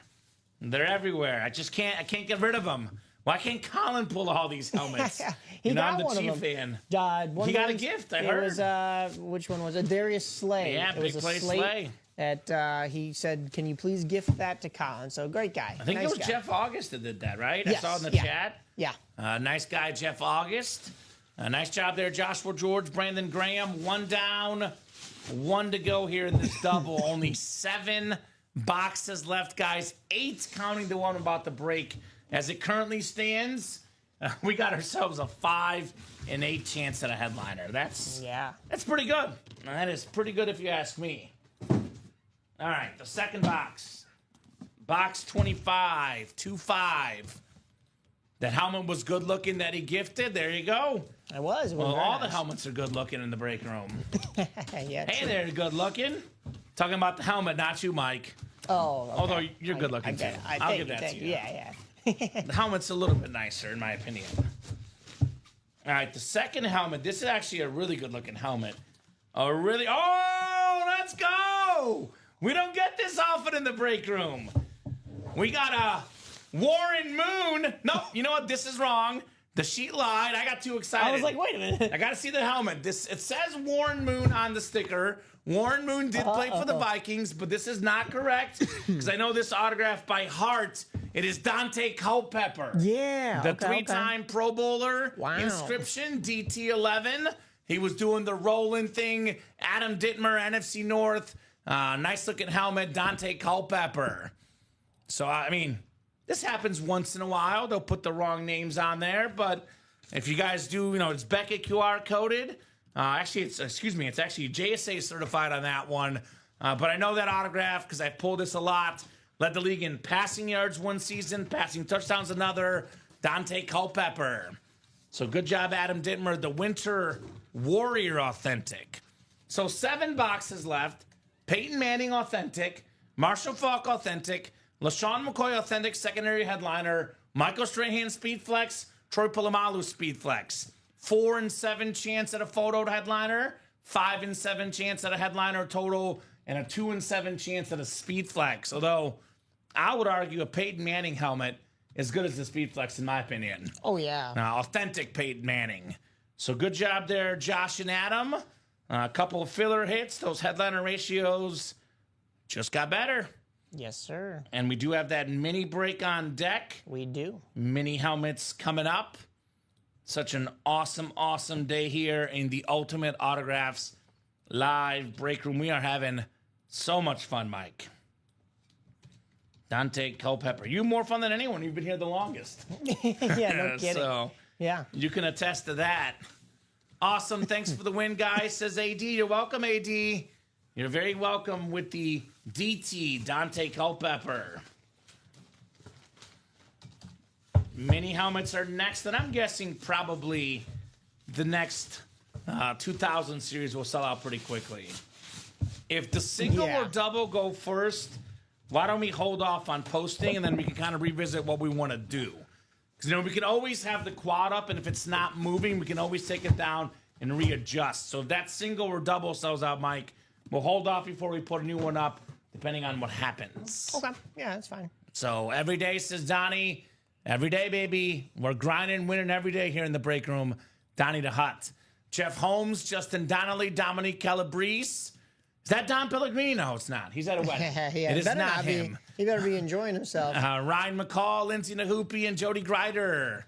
They're everywhere. I can't get rid of them. Why can't Colin pull all these helmets? He got I'm the one of Chief them. fan. One He of got a those- gift, I it heard. was which one was it? Darius Slay. Yeah, it was big a play slate Slay. That he said, "Can you please gift that to Colin?" So great guy. I think nice it was guy. Jeff August that did that, right? Yes, I saw in the yeah. chat. Yeah. Nice guy, Jeff August. Nice job there, Joshua George, Brandon Graham. 1 down, 1 to go here in this double. Only 7 boxes left, guys. 8 counting the one about to break. As it currently stands, we got ourselves a 5 and 8 chance at a headliner. That's pretty good. That is pretty good if you ask me. All right, the second box. Box 25, 2-5. That helmet was good looking that he gifted. There you go. It was. Well, very all nice. the helmets are good looking in the break room. Yeah. Hey true. there, good looking. Talking about the helmet, not you, Mike. Oh. Okay. Although you're good looking too. get it. I'll give that to you. Yeah. The helmet's a little bit nicer, in my opinion. All right, the second helmet. This is actually a really good looking helmet. Oh, let's go! We don't get this often in the break room. We got a Warren Moon. Nope, you know what? This is wrong. The sheet lied. I got too excited. I was like, wait a minute. I got to see the helmet. It says Warren Moon on the sticker. Warren Moon did play for the Vikings, but this is not correct because I know this autograph by heart. It is Dante Culpepper. Yeah. The 3-time Pro Bowler. Wow. Inscription, DT11. He was doing the rolling thing. Adam Dittmer, NFC North. Nice looking helmet, Dante Culpepper. So, I mean, this happens once in a while. They'll put the wrong names on there, but if you guys do, it's Beckett QR coded. It's actually JSA certified on that one. But I know that autograph because I've pulled this a lot. Led the league in passing yards one season, passing touchdowns another. Dante Culpepper. So good job, Adam Dittmer, the Winter Warrior Authentic. So 7 boxes left. Peyton Manning Authentic. Marshall Faulk Authentic. LaShawn McCoy Authentic secondary headliner. Michael Strahan Speed Flex. Troy Polamalu Speed Flex. 4 and 7 chance at a photo headliner. 5 and 7 chance at a headliner total. And a 2 and 7 chance at a Speed Flex. Although I would argue a Peyton Manning helmet as good as the Speed Flex in my opinion. Oh, yeah. Authentic Peyton Manning. So good job there, Josh and Adam. A couple of filler hits. Those headliner ratios just got better. Yes, sir. And we do have that mini break on deck. We do. Mini helmets coming up. Such an awesome, awesome day here in the Ultimate Autographs live break room. We are having so much fun, Mike. Dante Culpepper. You more fun than anyone. You've been here the longest. Yeah, no kidding. So Yeah. you can attest to that. Awesome. Thanks for the win, guys, says AD. You're welcome, AD. You're very welcome with the DT, Dante Culpepper. Mini helmets are next, and I'm guessing probably the next 2000 series will sell out pretty quickly. If the single Yeah. or double go first, why don't we hold off on posting, and then we can kind of revisit what we want to do. Because, we can always have the quad up, and if it's not moving, we can always take it down and readjust. So if that single or double sells out, Mike, we'll hold off before we put a new one up, depending on what happens. Okay. Yeah, that's fine. So every day, says Donnie. Every day, baby. We're grinding, winning every day here in the break room. Donnie the Hut. Jeff Holmes, Justin Donnelly, Dominique Calabrese. Is that Don Pellegrini? No, it's not. He's at a wedding. Yeah, It is better not be. him. He better be enjoying himself. Ryan McCall, Lindsay Nahoopy, and Jody Greider.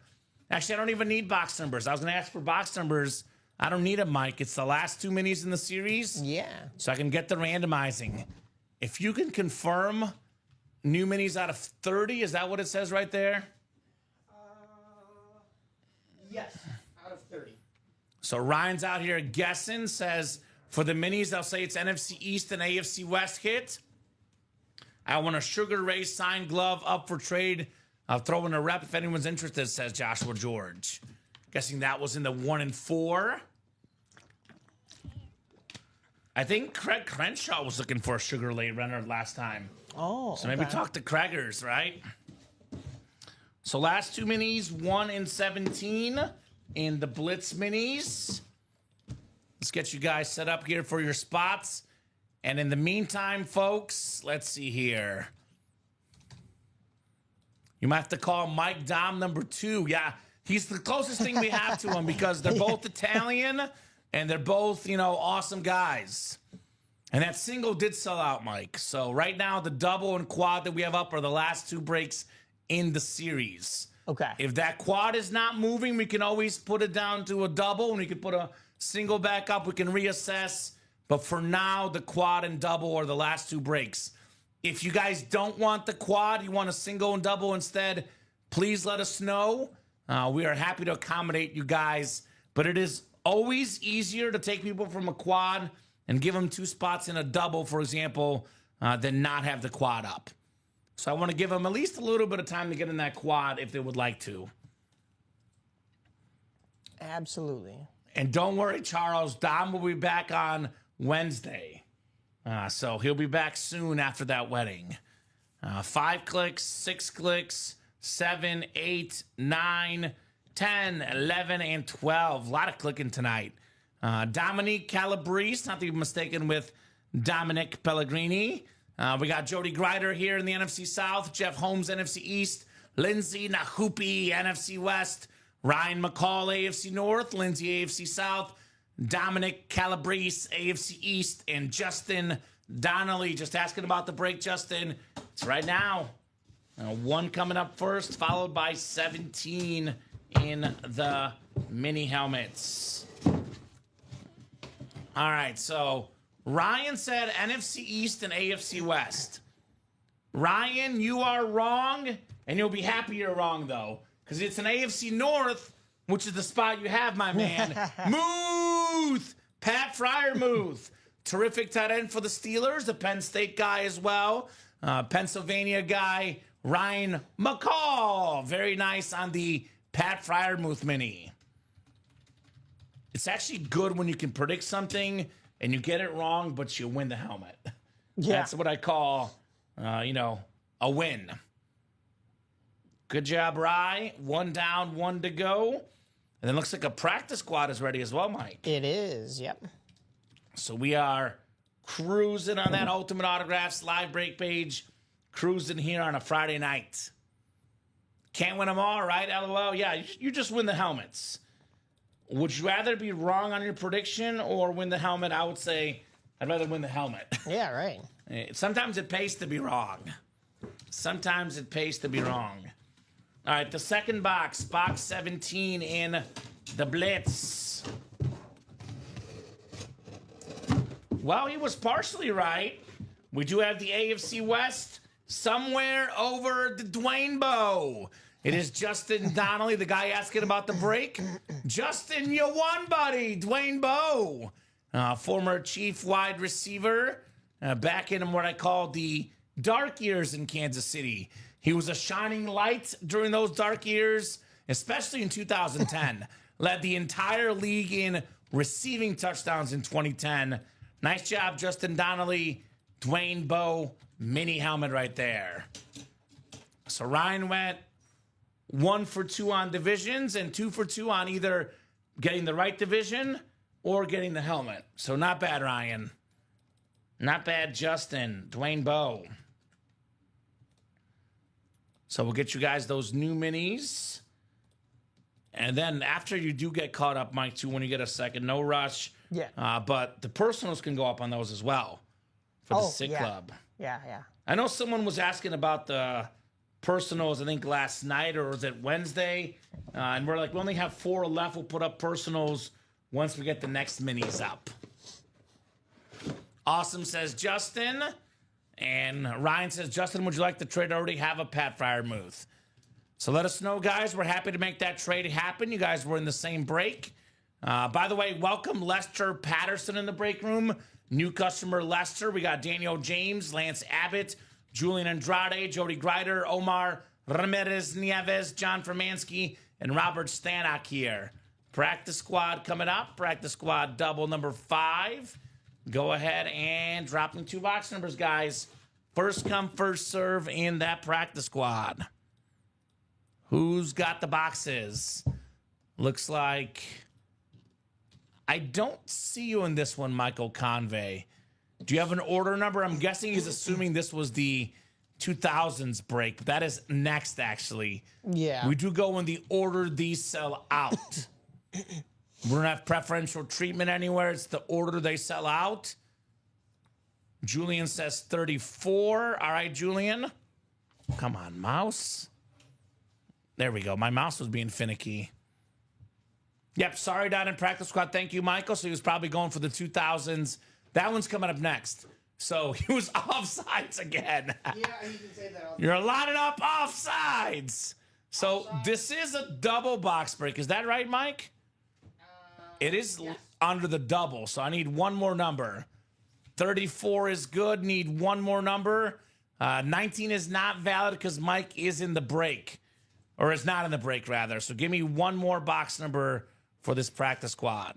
Actually, I don't even need box numbers. I was going to ask for box numbers. I don't need them, Mike. It's the last 2 minis in the series. Yeah. So I can get the randomizing. If you can confirm new minis out of 30, is that what it says right there? Yes, out of 30. So Ryan's out here guessing, says for the minis, they'll say it's NFC East and AFC West hit. I want a Sugar Ray signed glove up for trade. I'll throw in a rep if anyone's interested, says Joshua George. Guessing that was in the 1 and 4. I think Craig Crenshaw was looking for a Sugar Ray runner last time. Oh, So maybe talk to Craigers, right? So last 2 minis, 1 and 17. in the Blitz minis. Let's get you guys set up here for your spots. And in the meantime, folks, let's see here. You might have to call Mike Dom number 2. Yeah, he's the closest thing we have to him because they're both Italian and they're both, awesome guys. And that single did sell out, Mike. So right now, the double and quad that we have up are the last 2 breaks in the series. Okay. If that quad is not moving, we can always put it down to a double, and we can put a single back up. We can reassess. But for now, the quad and double are the last 2 breaks. If you guys don't want the quad, you want a single and double instead, please let us know. We are happy to accommodate you guys. But it is always easier to take people from a quad and give them 2 spots in a double, for example, than not have the quad up. So I want to give them at least a little bit of time to get in that quad if they would like to. Absolutely. And don't worry, Charles. Dom will be back on Wednesday. So he'll be back soon after that wedding. 5 clicks, 6 clicks, 7, 8, 9, 10, 11, and 12. A lot of clicking tonight. Dominique Calabrese, not to be mistaken with Dominic Pellegrini. We got Jody Greider here in the NFC South, Jeff Holmes, NFC East, Lindsay Nahupi, NFC West, Ryan McCall, AFC North, Lindsay, AFC South, Dominic Calabrese, AFC East, and Justin Donnelly. Just asking about the break, Justin. It's right now. 1 coming up first, followed by 17 in the mini helmets. All right, so Ryan said NFC East and AFC West. Ryan, you are wrong, and you'll be happy you're wrong, though, because it's an AFC North, which is the spot you have, my man. Muth! Pat Fryermuth. Terrific tight end for the Steelers, the Penn State guy as well. Pennsylvania guy, Ryan McCall. Very nice on the Pat Fryermuth mini. It's actually good when you can predict something and you get it wrong, but you win the helmet. Yeah. That's what I call, a win. Good job, Rye. 1 down, 1 to go. And it looks like a practice squad is ready as well, Mike. It is, yep. So we are cruising on that Ultimate Autographs live break page. Cruising here on a Friday night. Can't win them all, right? LOL. Yeah, you just win the helmets. Would you rather be wrong on your prediction or win the helmet? I would say I'd rather win the helmet. Yeah, right. Sometimes it pays to be wrong. Sometimes it pays to be wrong. All right, the second box, box 17 in the Blitz. Well, he was partially right. We do have the AFC West somewhere over the Dwayne Bowe. It is Justin Donnelly, the guy asking about the break. Justin, you won, buddy. Dwayne Bowe, former chief wide receiver, back in what I call the dark years in Kansas City. He was a shining light during those dark years, especially in 2010. Led the entire league in receiving touchdowns in 2010. Nice job, Justin Donnelly. Dwayne Bowe, mini helmet right there. So Ryan went 1 for 2 on divisions and 2 for 2 on either getting the right division or getting the helmet. So not bad, Ryan. Not bad, Justin. Dwayne Bowe. So we'll get you guys those new minis. And then after you do get caught up, Mike, too, when you get a second, no rush. Yeah. But the personals can go up on those as well for the Sick Club. Yeah. I know someone was asking about the personals, I think last night, or was it Wednesday? And we're like, we only have 4 left. We'll put up personals once we get the next minis up. Awesome, says Justin. And Ryan says, Justin, would you like the trade? I already have a Pat Fryermuth. So let us know, guys. We're happy to make that trade happen. You guys were in the same break. By the way, welcome Lester Patterson in the break room. New customer Lester. We got Daniel James, Lance Abbott, Julian Andrade, Jody Greider, Omar Ramirez Nieves, John Fermansky, and Robert Stanek here. Practice squad coming up. Practice squad double number 5. Go ahead and drop in 2 box numbers, guys. First come, first serve in that practice squad. Who's got the boxes? Looks like I don't see you in this one, Michael Convey. Do you have an order number? I'm guessing he's assuming this was the 2000s break, but that is next, actually. Yeah. We do go in the order these sell out. We don't have preferential treatment anywhere. It's the order they sell out. Julian says 34. All right, Julian. Come on, mouse. There we go. My mouse was being finicky. Yep, sorry, down in practice squad. Thank you, Michael. So he was probably going for the 2000s. That one's coming up next. So he was offsides again. Yeah, you can say that. You're lining up offsides. So this is a double box break. Is that right, Mike? It is yes. under the double. So I need one more number. 34 is good. Need one more number. 19 is not valid because Mike is in the break. Or is not in the break, rather. So give me one more box number for this practice squad.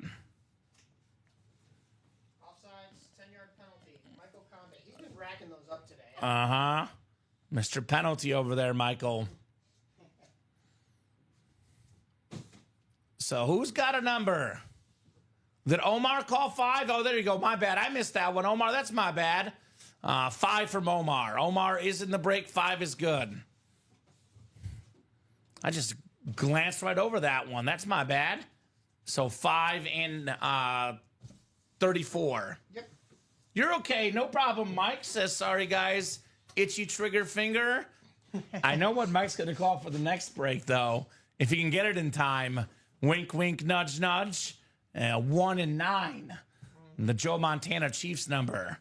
Offsides, 10-yard penalty. Michael Convey. He's been racking those up today. Uh-huh. Mr. Penalty over there, Michael. So who's got a number? Did Omar call 5? Oh, there you go. My bad. I missed that one. Omar, that's my bad. 5 from Omar. Omar is in the break. 5 is good. I just glanced right over that one. That's my bad. So 5 and 34. Yep. You're okay. No problem. Mike says, sorry, guys. Itchy trigger finger. I know what Mike's going to call for the next break, though. If he can get it in time. Wink, wink, nudge, nudge. 1 and 9. The Joe Montana Chiefs number.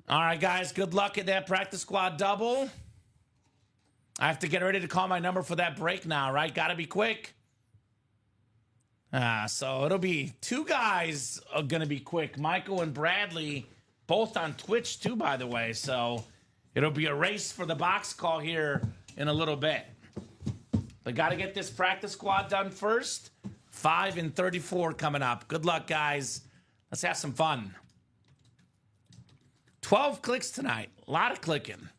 All right, guys. Good luck at that practice squad double. I have to get ready to call my number for that break now, right? Got to be quick. So it'll be 2 guys are going to be quick. Michael and Bradley, both on Twitch, too, by the way. So it'll be a race for the box call here in a little bit. But got to get this practice squad done first. 5 and 34 coming up. Good luck, guys. Let's have some fun. 12 clicks tonight. A lot of clicking.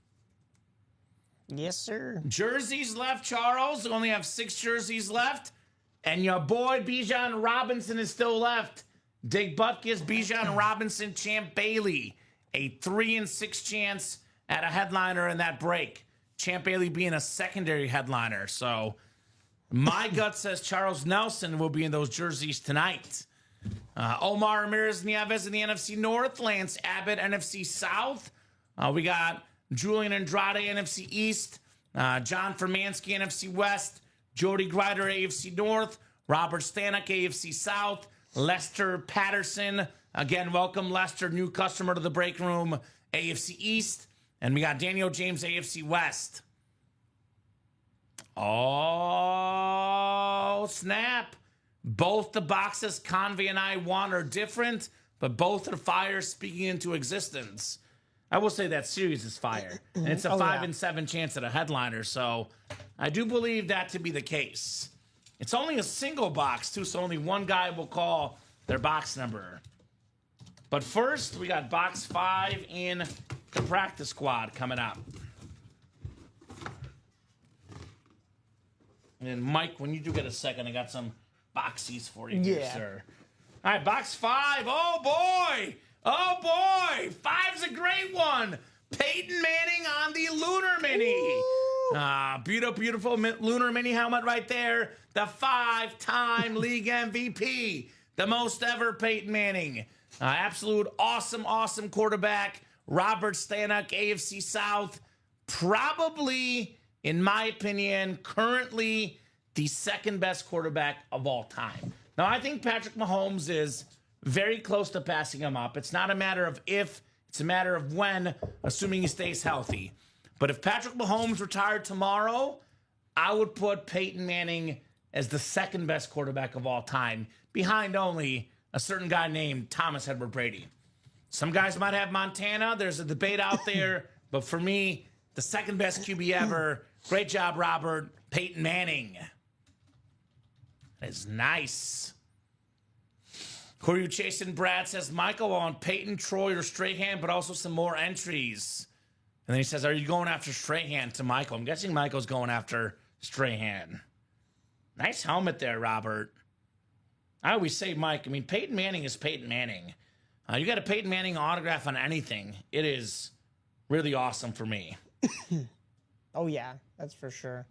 Yes, sir. Jerseys left, Charles. We only have 6 jerseys left. And your boy Bijan Robinson is still left. Dig Butkus, Bijan Robinson, Champ Bailey. A 3 and 6 chance at a headliner in that break. Champ Bailey being a secondary headliner. So my gut says Charles Nelson will be in those jerseys tonight. Omar Ramirez Nieves in the NFC North. Lance Abbott, NFC South. We got Julian Andrade, NFC East. John Fermansky, NFC West. Jody Grider, AFC North. Robert Stanek, AFC South. Lester Patterson. Again, welcome, Lester, new customer to the break room, AFC East. And we got Daniel James, AFC West. Oh, snap. Both the boxes Convey and I want are different, but both are fire speaking into existence. I will say that series is fire. And it's a 5 and 7 chance at a headliner, so I do believe that to be the case. It's only a single box, too, so only one guy will call their box number. But first, we got box 5 in the practice squad coming up. And Mike, when you do get a second, I got some boxies for you here, sir. All right, box 5. Oh, boy. Oh, boy. 5's a great one. Peyton Manning on the Lunar Mini. Beautiful Lunar Mini helmet right there. The 5-time league MVP. The most ever Peyton Manning. Absolute awesome quarterback. Robert Stanek, AFC South. Probably, in my opinion, currently the second best quarterback of all time. Now, I think Patrick Mahomes is very close to passing him up. It's not a matter of if, it's a matter of when, assuming he stays healthy. But if Patrick Mahomes retired tomorrow, I would put Peyton Manning as the second best quarterback of all time, behind only a certain guy named Thomas Edward Brady. Some guys might have Montana. There's a debate out there. But for me, the second best QB ever. Great job, Robert. Peyton Manning. That is nice. Who are you chasing? Brad says, Michael on Peyton, Troy, or Strahan, but also some more entries. And then he says, are you going after Strahan to Michael? I'm guessing Michael's going after Strahan. Nice helmet there, Robert. I always say, Mike, I mean, Peyton Manning is Peyton Manning. You got a Peyton Manning autograph on anything, it is really awesome for me. Oh, yeah, that's for sure.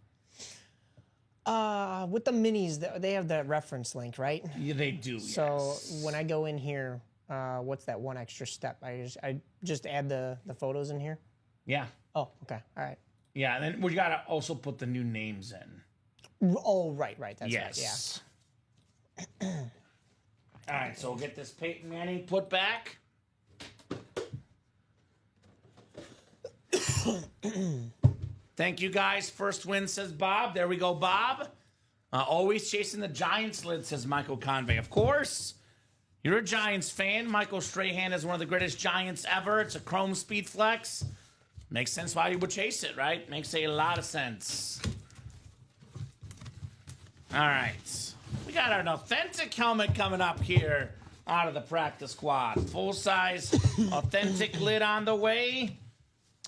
With the minis, they have that reference link, right? Yeah, they do, So yes. when I go in here, what's that one extra step? I just add the photos in here? Yeah. Oh, okay. All right. Yeah, and then we got to also put the new names in. Oh, right. That's Yes. All right, so we'll get this Peyton Manning put back. Thank you, guys. First win, says Bob. There we go, Bob. Always chasing the Giants lid, says Michael Convey. Of course, you're a Giants fan. Michael Strahan is one of the greatest Giants ever. It's a chrome speed flex. Makes sense why you would chase it, right? Makes a lot of sense. All right. We got an authentic helmet coming up here out of the practice squad. Full-size authentic lid on the way.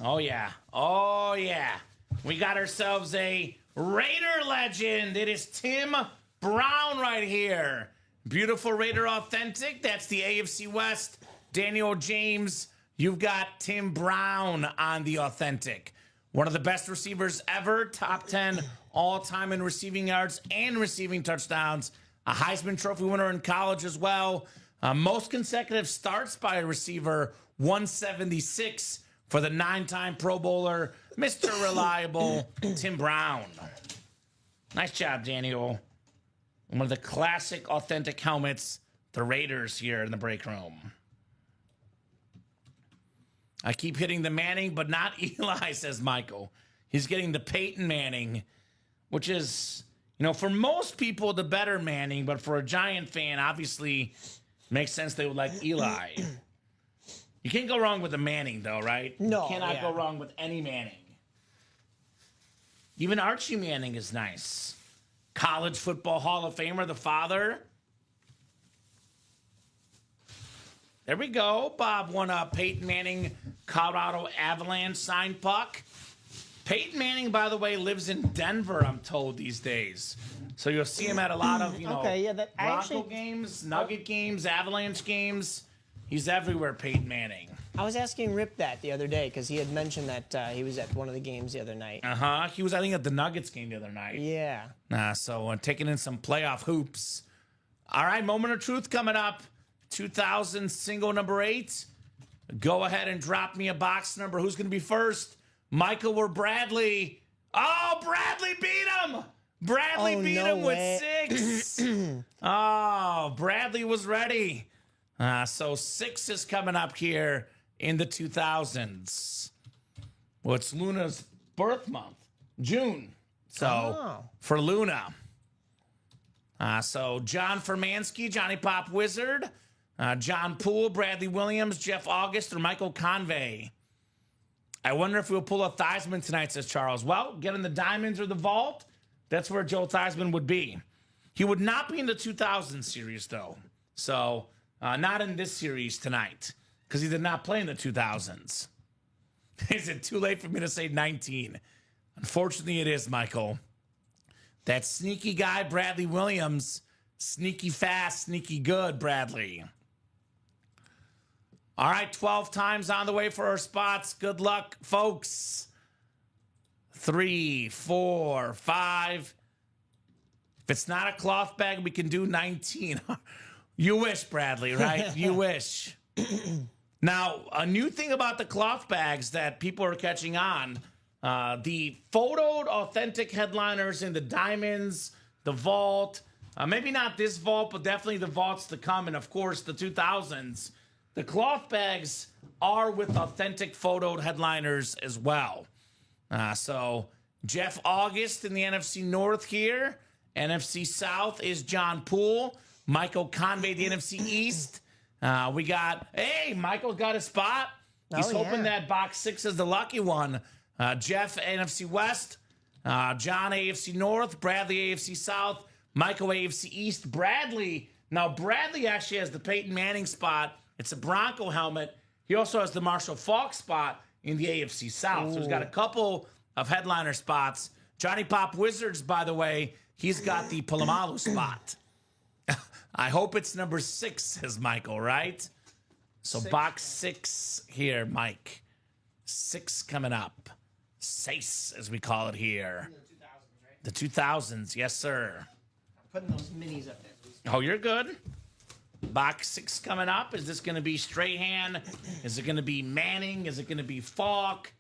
Oh, yeah. Oh, yeah. We got ourselves a Raider legend. It is Tim Brown right here. Beautiful Raider authentic. That's the AFC West. Daniel James, you've got Tim Brown on the authentic. One of the best receivers ever. Top 10 all-time in receiving yards and receiving touchdowns. A Heisman Trophy winner in college as well. Most consecutive starts by a receiver, 176 for the 9-time Pro Bowler, Mr. Reliable, Tim Brown. Nice job, Daniel. One of the classic, authentic helmets, the Raiders here in the break room. I keep hitting the Manning, but not Eli, says Michael. He's getting the Peyton Manning, which is, you know, for most people, the better Manning, but for a Giant fan, obviously, makes sense they would like Eli. You can't go wrong with a Manning, though, right? No, You cannot go wrong with any Manning. Even Archie Manning is nice. College Football Hall of Famer, the father. There we go. Bob won a Peyton Manning Colorado Avalanche signed puck. Peyton Manning, by the way, lives in Denver, I'm told, these days. So you'll see him at a lot of, Bronco games, Nugget games, Avalanche games. He's everywhere, Peyton Manning. I was asking Rip that the other day because he had mentioned that he was at one of the games the other night. He was, I think, at the Nuggets game the other night. Yeah. So taking in some playoff hoops. All right, moment of truth coming up. 2000 single number 8. Go ahead and drop me a box number. Who's going to be first? Michael or Bradley? Oh, Bradley beat him! Bradley beat him with 6. Oh, Bradley was ready. So 6 is coming up here in the 2000s. Well, it's Luna's birth month, June. So for Luna. So John Fermansky, Johnny Pop Wizard, John Poole, Bradley Williams, Jeff August, or Michael Convey. I wonder if we'll pull a Theismann tonight, says Charles. Well, get in the diamonds or the vault. That's where Joe Theismann would be. He would not be in the 2000 series, though. So, not in this series tonight, because he did not play in the 2000s. Is it too late for me to say 19? Unfortunately, it is, Michael. That sneaky guy, Bradley Williams. Sneaky fast, sneaky good, Bradley. All right, 12 times on the way for our spots. Good luck, folks. 3, 4, 5. If it's not a cloth bag, we can do 19. You wish, Bradley, right? You wish. Now, a new thing about the cloth bags that people are catching on, the photoed authentic headliners in the diamonds, the vault, maybe not this vault, but definitely the vaults to come, and of course the 2000s. The cloth bags are with authentic photoed headliners as well. So Jeff August in the NFC North here. NFC South is John Poole. Michael Convey, the NFC East. We got, hey, Michael got a spot. He's hoping that box 6 is the lucky one. Jeff, NFC West. John, AFC North. Bradley, AFC South. Michael, AFC East. Bradley. Now, Bradley actually has the Peyton Manning spot. It's a Bronco helmet. He also has the Marshall Faulk spot in the AFC South. Ooh. So he's got a couple of headliner spots. Johnny Pop Wizards, by the way, he's got the Palomalu spot. I hope it's number 6, says Michael, right? So box 6 here, Mike. 6 coming up. 6, as we call it here. The 2000s, yes, sir. I'm putting those minis up there. Oh, you're good. Box 6 coming up. Is this going to be Strahan? Is it going to be Manning? Is it going to be Falk?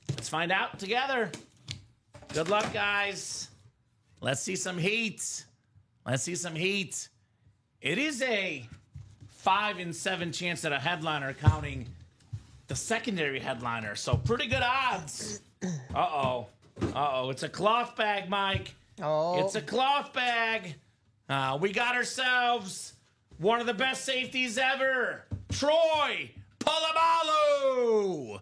Let's find out together. Good luck, guys. Let's see some heat. Let's see some heat. It is a 5 in 7 chance at a headliner, counting the secondary headliner. So pretty good odds. Uh-oh. Uh-oh. It's a cloth bag, Mike. Oh. It's a cloth bag. We got ourselves one of the best safeties ever, Troy Polamalu.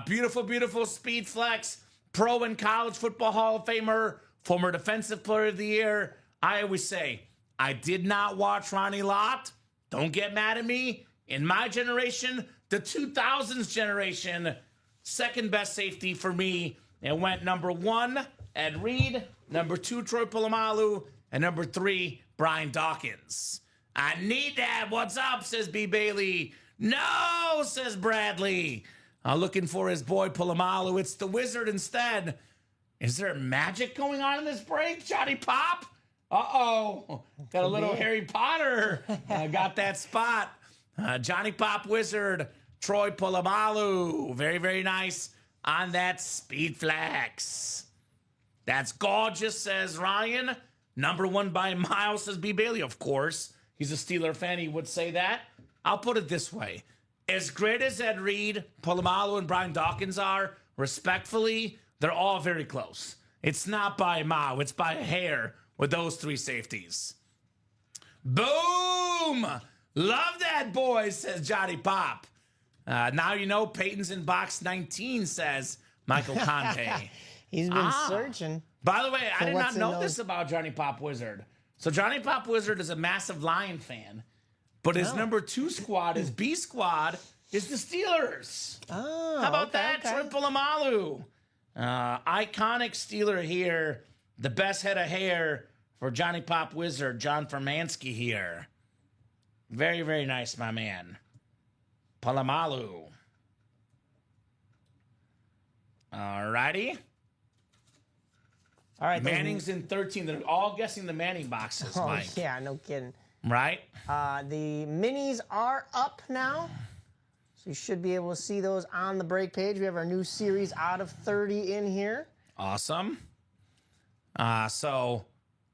Beautiful, beautiful speed flex, pro and college football Hall of Famer, former defensive player of the year. I always say, I did not watch Ronnie Lott. Don't get mad at me. In my generation, the 2000s generation, second best safety for me. It went number 1, Ed Reed, number 2, Troy Polamalu, and number 3, Brian Dawkins. I need that. What's up, says B. Bailey. No, says Bradley. Looking for his boy Polamalu. It's the Wizard instead. Is there magic going on in this break, Johnny Pop? Uh-oh. Got a little Harry Potter. Got that spot. Johnny Pop Wizard, Troy Polamalu. Very, very nice on that speed flex. That's gorgeous, says Ryan. Number 1 by a mile, says B. Bailey. Of course, he's a Steeler fan. He would say that. I'll put it this way. As great as Ed Reed, Polamalu, and Brian Dawkins are, respectfully, they're all very close. It's not by a mile. It's by a hair with those 3 safeties. Boom! Love that, boys, says Johnny Pop. Now you know Peyton's in box 19, says Michael Conte. He's been searching. By the way, I did not what's in know those- this about Johnny Pop Wizard. So Johnny Pop Wizard is a massive Lion fan, but his number 2 squad, his B squad, is the Steelers. Oh, How about okay, that, okay. Troy Polamalu? Iconic Steeler here. The best head of hair for Johnny Pop Wizard, John Fermansky here. Very, very nice, my man. Polamalu. All righty. All right. those- Manning's in 13. They're all guessing the Manning boxes, Oh, Mike. yeah, no kidding. Right? The minis are up now. So you should be able to see those on the break page. We have our new series out of 30 in here. Awesome. So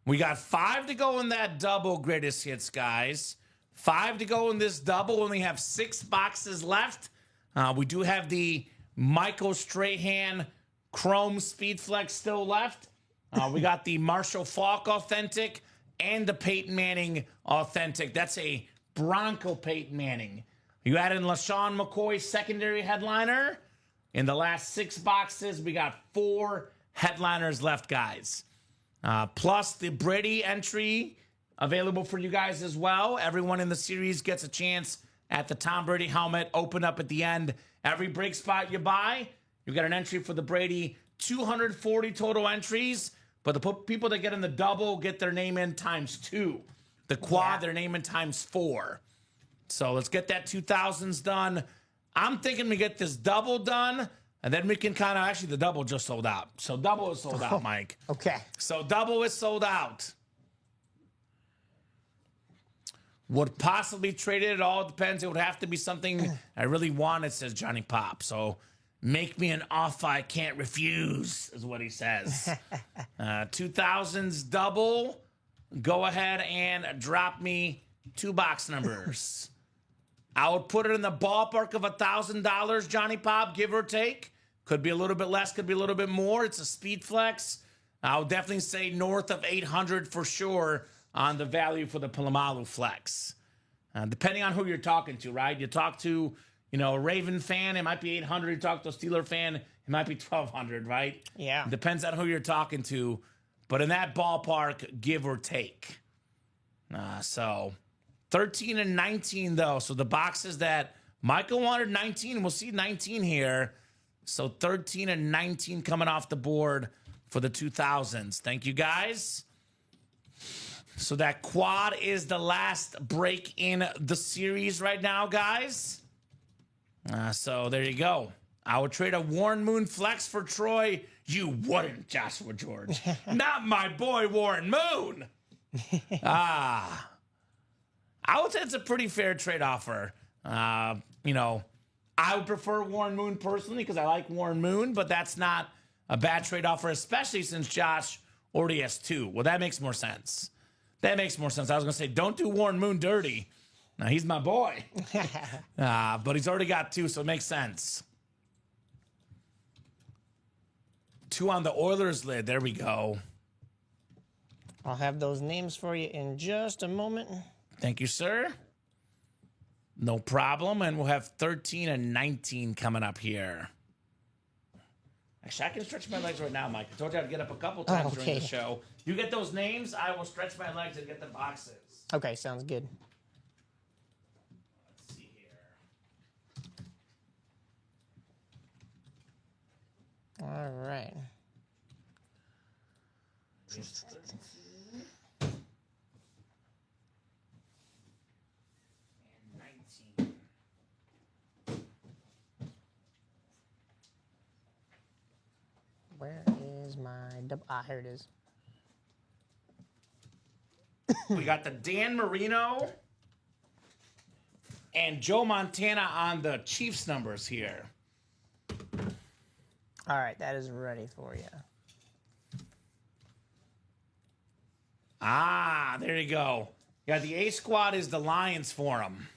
we got 5 to go in that double greatest hits, guys. 5 to go in this double. Only have 6 boxes left. We do have the Michael Strahan Chrome Speed Flex still left. We got the Marshall Faulk Authentic and the Peyton Manning Authentic. That's a Bronco Peyton Manning. You add in LaShawn McCoy's secondary headliner. In the last 6 boxes, we got 4 headliners left, guys. Plus the Brady entry available for you guys as well. Everyone in the series gets a chance at the Tom Brady helmet. Open up at the end. Every break spot you buy, you got an entry for the Brady. 240 total entries. But the people that get in the double get their name in times 2. The quad, their name in times 4. So let's get that 2000s done. I'm thinking we get this double done, and then we can kind of, actually the double just sold out. So double is sold out, Mike. Okay. So double is sold out. Would possibly trade it. It all depends. It would have to be something I really wanted, says Johnny Pop. So make me an offer I can't refuse, is what he says. 2000s double. Go ahead and drop me 2 box numbers. I would put it in the ballpark of $1,000, Johnny Pop, give or take. Could be a little bit less, could be a little bit more. It's a speed flex. I would definitely say north of 800 for sure on the value for the Polamalu flex. Depending on who you're talking to, right? You talk to, a Raven fan, it might be 800. You talk to a Steeler fan, it might be 1,200, right? Yeah. Depends on who you're talking to. But in that ballpark, give or take. So 13 and 19, though. So the boxes that Michael wanted 19, we'll see 19 here. So 13 and 19 coming off the board for the 2000s. Thank you, guys. So that quad is the last break in the series right now, guys. So there you go. I would trade a Warren Moon flex for Troy. You wouldn't, Joshua George. Not my boy Warren Moon. I would say it's a pretty fair trade offer. You know, I would prefer Warren Moon personally because I like Warren Moon, but that's not a bad trade offer, especially since Josh already has 2. Well, that makes more sense. That makes more sense. I was going to say, don't do Warren Moon dirty. Now, he's my boy. But he's already got 2, so it makes sense. 2 on the Oilers lid. There we go. I'll have those names for you in just a moment. Thank you, sir. No problem. And we'll have 13 and 19 coming up here. Actually, I can stretch my legs right now, Mike. I told you I'd get up a couple times during the show. You get those names, I will stretch my legs and get the boxes. Okay, sounds good. Let's see here. All right. Where is my double? Here it is. We got the Dan Marino and Joe Montana on the Chiefs numbers here. All right, that is ready for you. There you go. Yeah, the A squad is the Lions for him.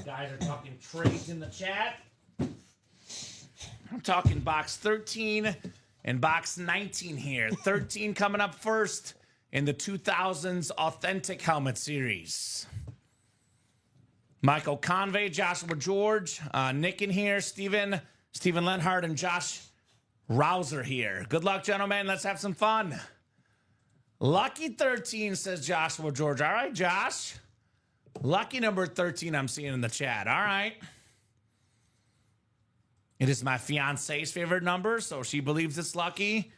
Guys are talking trades in the chat. I'm talking box 13 and box 19 here. 13 coming up first in the 2000s Authentic Helmet Series. Michael Convey, Joshua George, Nick in here, Stephen Lenhart, and Josh Rouser here. Good luck, gentlemen. Let's have some fun. Lucky 13, says Joshua George. All right, Josh. Lucky number 13 I'm seeing in the chat. All right. It is my fiance's favorite number, so she believes it's lucky.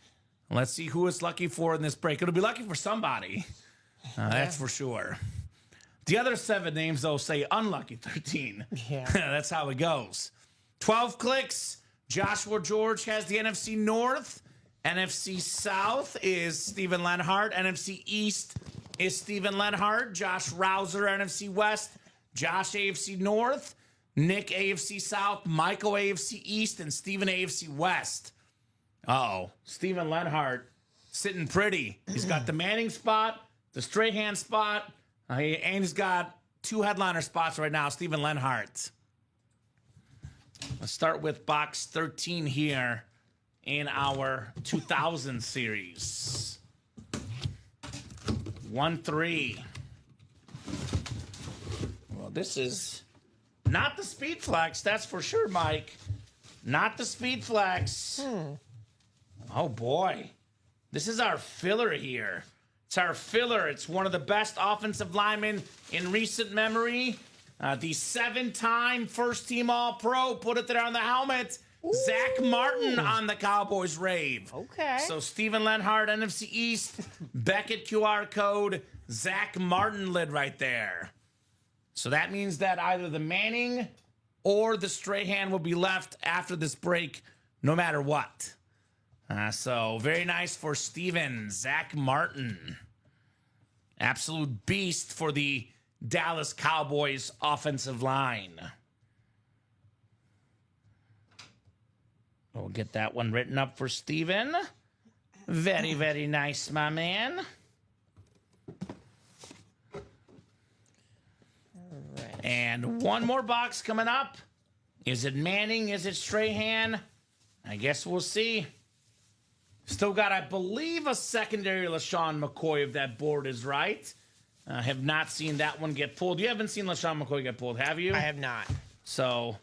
Let's see who it's lucky for in this break. It'll be lucky for somebody. That's for sure. The other 7 names, though, say unlucky 13. Yeah. That's how it goes. 12 clicks. Joshua George has the NFC North. NFC South is Stephen Lenhart. NFC East is Stephen Lenhart. Josh Rouser, NFC West. Josh, AFC North. Nick, AFC South. Michael, AFC East. And Stephen, AFC West. Stephen Lenhart sitting pretty. He's got the Manning spot, the Strahan spot, and he's got 2 headliner spots right now, Stephen Lenhart. Let's start with box 13 here in our 2000 series. 1-3. Well, this is not the Speed Flex, that's for sure, Mike. Not the Speed Flex. Oh, boy. This is our filler here. It's our filler. It's one of the best offensive linemen in recent memory. The 7-time first-team All-Pro. Put it there on the helmet. Ooh. Zach Martin on the Cowboys rave. Okay. So Stephen Lenhart, NFC East. Beckett QR code. Zach Martin lid right there. So that means that either the Manning or the Strahan will be left after this break, no matter what. So very nice for Steven. Zach Martin. Absolute beast for the Dallas Cowboys offensive line. We'll get that one written up for Steven. Very, very nice, my man. Right. And one more box coming up. Is it Manning? Is it Strahan? I guess we'll see. Still got, I believe, a secondary LaShawn McCoy if that board is right. I have not seen that one get pulled. You haven't seen LaShawn McCoy get pulled, have you? I have not. So,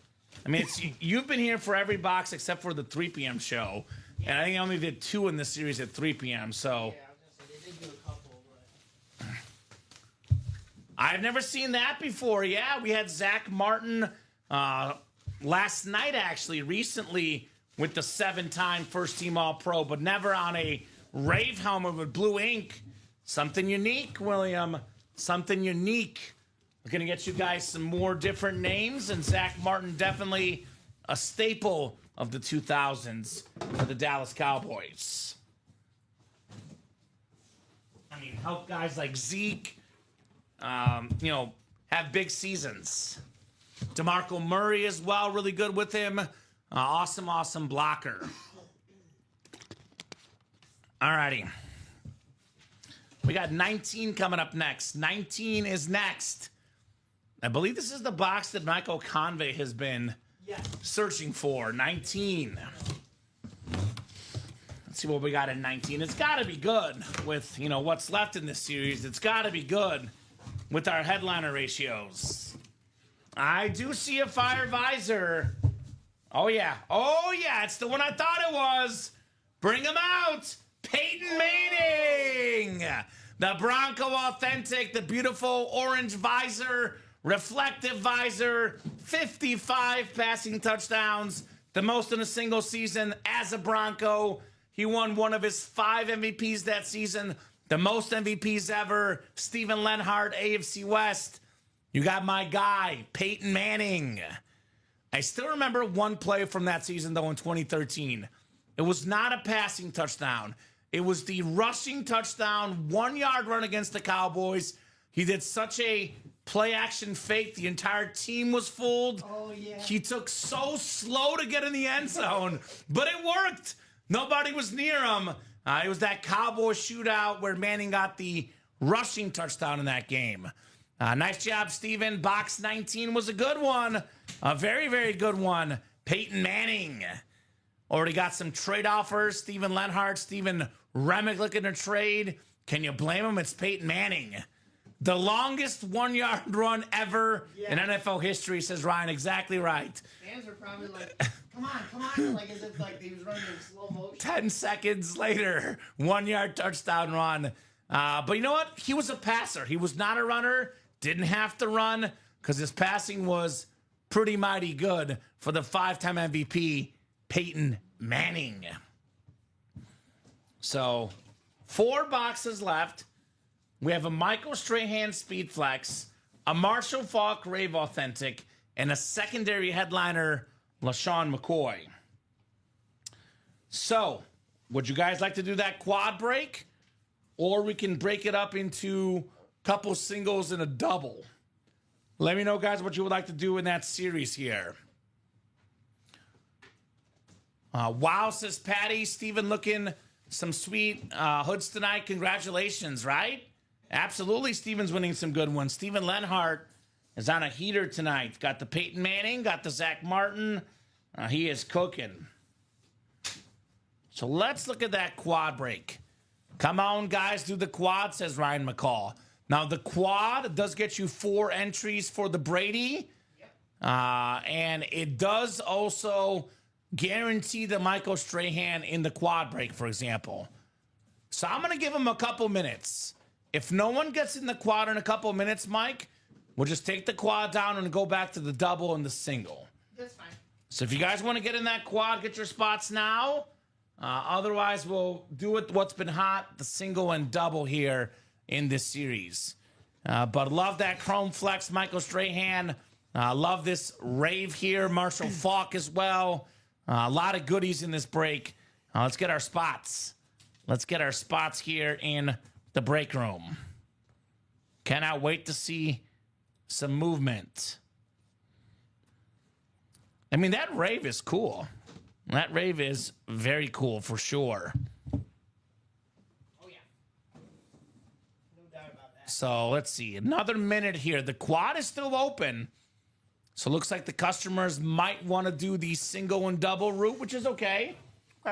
I mean, you've been here for every box except for the 3 p.m. show. And I think I only did 2 in this series at 3 p.m. So, Yeah, I was gonna say they did do a couple, but I've never seen that before. Yeah, we had Zach Martin last night, actually, recently, with the 7-time first-team All-Pro, but never on a Rave helmet with blue ink. Something unique, William. Something unique. We're going to get you guys some more different names, and Zach Martin definitely a staple of the 2000s for the Dallas Cowboys. I mean, help guys like Zeke, have big seasons. DeMarco Murray as well, really good with him. Awesome blocker. Alrighty. We got 19 coming up next. 19 is next. I believe this is the box that Michael Convey has been searching for. 19. Let's see what we got in 19. It's got to be good with, what's left in this series. It's got to be good with our headliner ratios. I do see a fire visor. Oh, yeah. It's the one I thought it was. Bring him out. Peyton Manning. The Bronco Authentic, the beautiful orange visor, reflective visor, 55 passing touchdowns, the most in a single season as a Bronco. He won one of his 5 MVPs that season, the most MVPs ever. Steven Lenhart, AFC West. You got my guy, Peyton Manning. I still remember one play from that season, though, in 2013. It was not a passing touchdown. It was the rushing touchdown, 1-yard run against the Cowboys. He did such a play-action fake. The entire team was fooled. Oh, yeah. He took so slow to get in the end zone, but it worked. Nobody was near him. It was that Cowboy shootout where Manning got the rushing touchdown in that game. Nice job, Steven. Box 19 was a good one. A very, very good one. Peyton Manning. Already got some trade offers. Steven Lenhart, Steven Remick looking to trade. Can you blame him? It's Peyton Manning. The longest 1-yard run ever in NFL history, says Ryan. Exactly right. Fans are probably like, come on, like as if like he was running in slow motion. 10 seconds later, 1-yard touchdown run. But you know what? He was a passer. He was not a runner. Didn't have to run because his passing was pretty mighty good for the 5-time MVP, Peyton Manning. So, 4 boxes left. We have a Michael Strahan Speed Flex, a Marshall Faulk Rave Authentic, and a secondary headliner, LaShawn McCoy. So, would you guys like to do that quad break? Or we can break it up into a couple singles and a double. Let me know, guys, what you would like to do in that series here. Wow, says Patty. Steven looking some sweet hoods tonight. Congratulations, right? Absolutely, Steven's winning some good ones. Steven Lenhart is on a heater tonight. Got the Peyton Manning, got the Zach Martin. He is cooking. So let's look at that quad break. Come on, guys, do the quad, says Ryan McCall. Now, the quad does get you 4 entries for the Brady. And it does also guarantee the Michael Strahan in the quad break, for example. So I'm going to give him a couple minutes. If no one gets in the quad in a couple minutes, Mike, we'll just take the quad down and go back to the double and the single. That's fine. So if you guys want to get in that quad, get your spots now. Otherwise, we'll do it what's been hot, the single and double here in this series. But love that Chrome Flex, Michael Strahan. Love this Rave here, Marshall Faulk as well. A lot of goodies in this break. Let's get our spots. Let's get our spots here in the break room. Cannot wait to see some movement. I mean, that Rave is cool. That Rave is very cool for sure. Oh, yeah. No doubt about that. So let's see. Another minute here. The quad is still open. So it looks like the customers might want to do the single and double route, which is okay.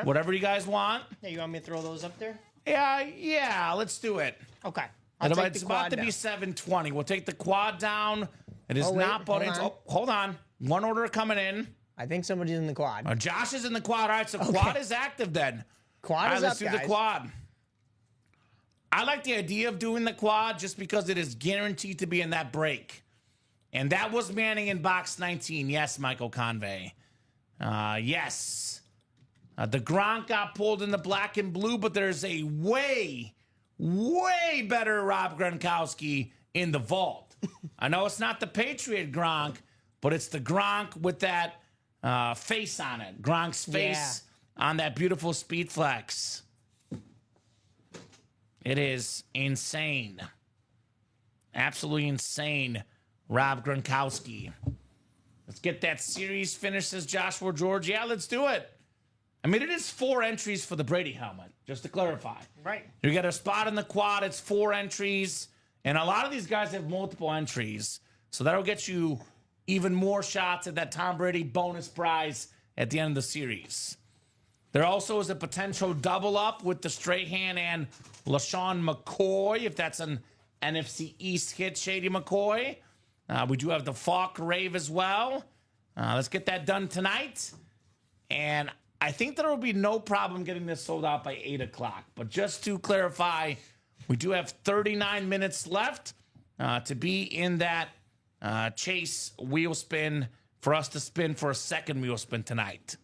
Whatever you guys want. Hey, you want me to throw those up there? Yeah, let's do it. Okay. It's about to be 7:20. We'll take the quad down. It is not button. Hold on. One order coming in. I think somebody's in the quad. Josh is in the quad. All right, so quad is active then. Quad is let's up, do the quad. I like the idea of doing the quad just because it is guaranteed to be in that break. And that was Manning in box 19. Yes, Michael Convey. Yes. The Gronk got pulled in the black and blue, but there's a way way better Rob Gronkowski in the vault. I know it's not the Patriot Gronk, but it's the Gronk with that face on it. Gronk's face on that beautiful speed flex. It is insane. Absolutely insane, Rob Gronkowski. Let's get that series finished, says Joshua George. Yeah, let's do it. I mean, it is 4 entries for the Brady helmet, just to clarify. Right. You get a spot in the quad, it's 4 entries. And a lot of these guys have multiple entries. So that'll get you even more shots at that Tom Brady bonus prize at the end of the series. There also is a potential double up with the Strahan and LaShawn McCoy, if that's an NFC East hit, Shady McCoy. We do have the Falk Rave as well. Let's get that done tonight. And I think there will be no problem getting this sold out by 8 o'clock. But just to clarify, we do have 39 minutes left to be in that chase wheel spin for us to spin for a second wheel spin tonight.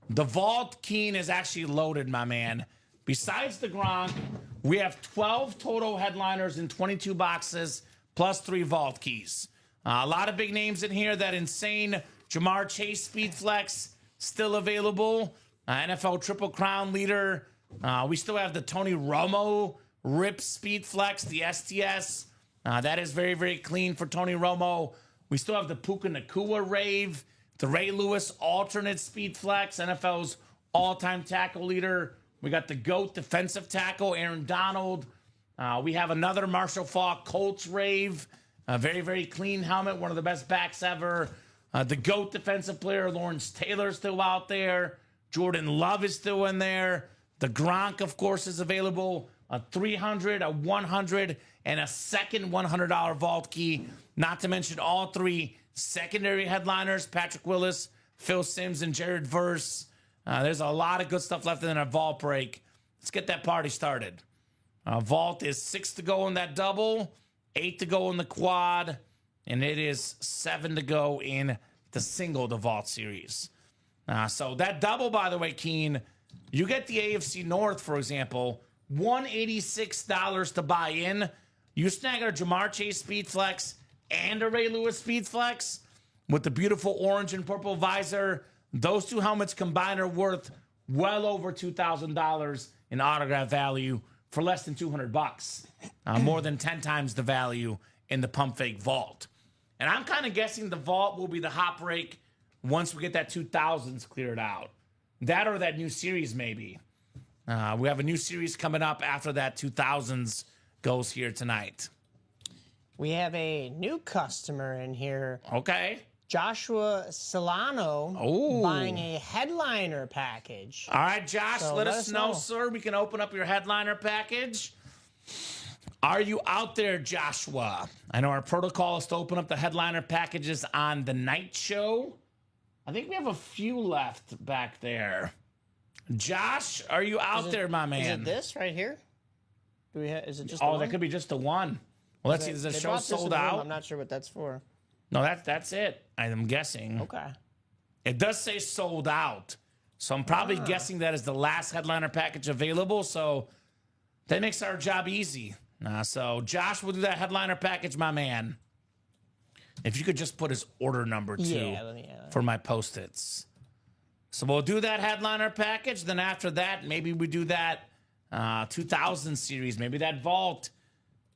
The vault, Keen, is actually loaded, my man. Besides the Gronk, we have 12 total headliners in 22 boxes, plus 3 vault keys. A lot of big names in here. That insane Jamar Chase Speed Flex still available. NFL Triple Crown leader. We still have the Tony Romo Rip Speed Flex, the STS. That is very, very clean for Tony Romo. We still have the Puka Nacua Rave, the Ray Lewis alternate Speed Flex, NFL's all-time tackle leader. We got the GOAT defensive tackle, Aaron Donald. We have another Marshall Faulk Colts Rave. A very, very clean helmet, one of the best backs ever. The GOAT defensive player, Lawrence Taylor, still out there. Jordan Love is still in there. The Gronk, of course, is available. A 300, a 100, and a second $100 vault key. Not to mention all 3 secondary headliners, Patrick Willis, Phil Simms, and Jared Verse. There's a lot of good stuff left in a vault break. Let's get that party started. Vault is 6 to go in that double, 8 to go in the quad, and it is 7 to go in the single, the vault series. So that double, by the way, Keen, you get the AFC North, for example, $186 to buy in. You snag a Jamar Chase Speed Flex and a Ray Lewis Speed Flex with the beautiful orange and purple visor. Those 2 helmets combined are worth well over $2,000 in autograph value for less than $200. More than 10 times the value in the Pump Fake Vault. And I'm kind of guessing the Vault will be the hot break once we get that 2000s cleared out. That or that new series, maybe. We have a new series coming up after that 2000s goes here tonight. We have a new customer in here. Okay. Joshua Solano buying a headliner package. All right, Josh, So let us know, sir. We can open up your headliner package. Are you out there, Joshua? I know our protocol is to open up the headliner packages on the night show. I think we have a few left back there. Josh, are you out there, my man? Is it this right here? Do we is it just the Oh, one? that could be just the one. Well, let's see. Does the They show brought this in sold the room. out? I'm not sure what that's for. No, that's it. I'm guessing. Okay. It does say sold out. So I'm probably guessing that is the last headliner package available. So that makes our job easy. So Josh will do that headliner package, my man. If you could just put his order number too for my Post-its. So we'll do that headliner package. Then after that, maybe we do that 2000 series. Maybe that vault.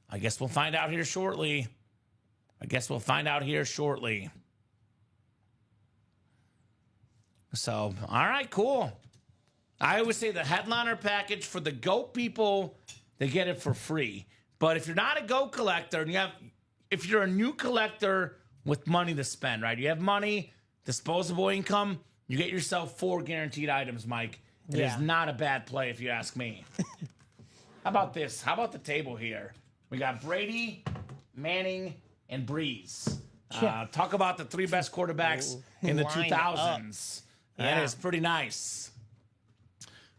I guess we'll find out here shortly. So, all right, cool. I always say the headliner package for the GOAT people, they get it for free. But if you're not a GOAT collector and if you're a new collector with money to spend, right? You have money, disposable income, you get yourself 4 guaranteed items, Mike. It is not a bad play if you ask me. How about this? How about the table here? We got Brady, Manning, and Breeze. Talk about the 3 best quarterbacks in the Lined 2000s. That is pretty nice.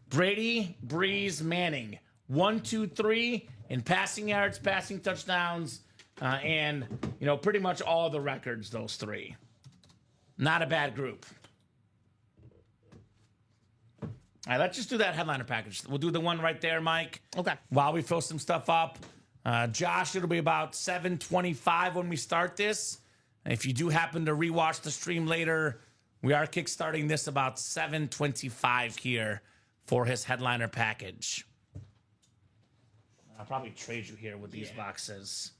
Brady, Breeze, Manning. 1, 2, 3 in passing yards, passing touchdowns, and pretty much all the records. Those 3. Not a bad group. All right, let's just do that headliner package. We'll do the one right there, Mike. Okay. While we fill some stuff up. Josh, it'll be about 7:25 when we start this. And if you do happen to rewatch the stream later, we are kickstarting this about 7:25 here for his headliner package. I'll probably trade you here with these boxes.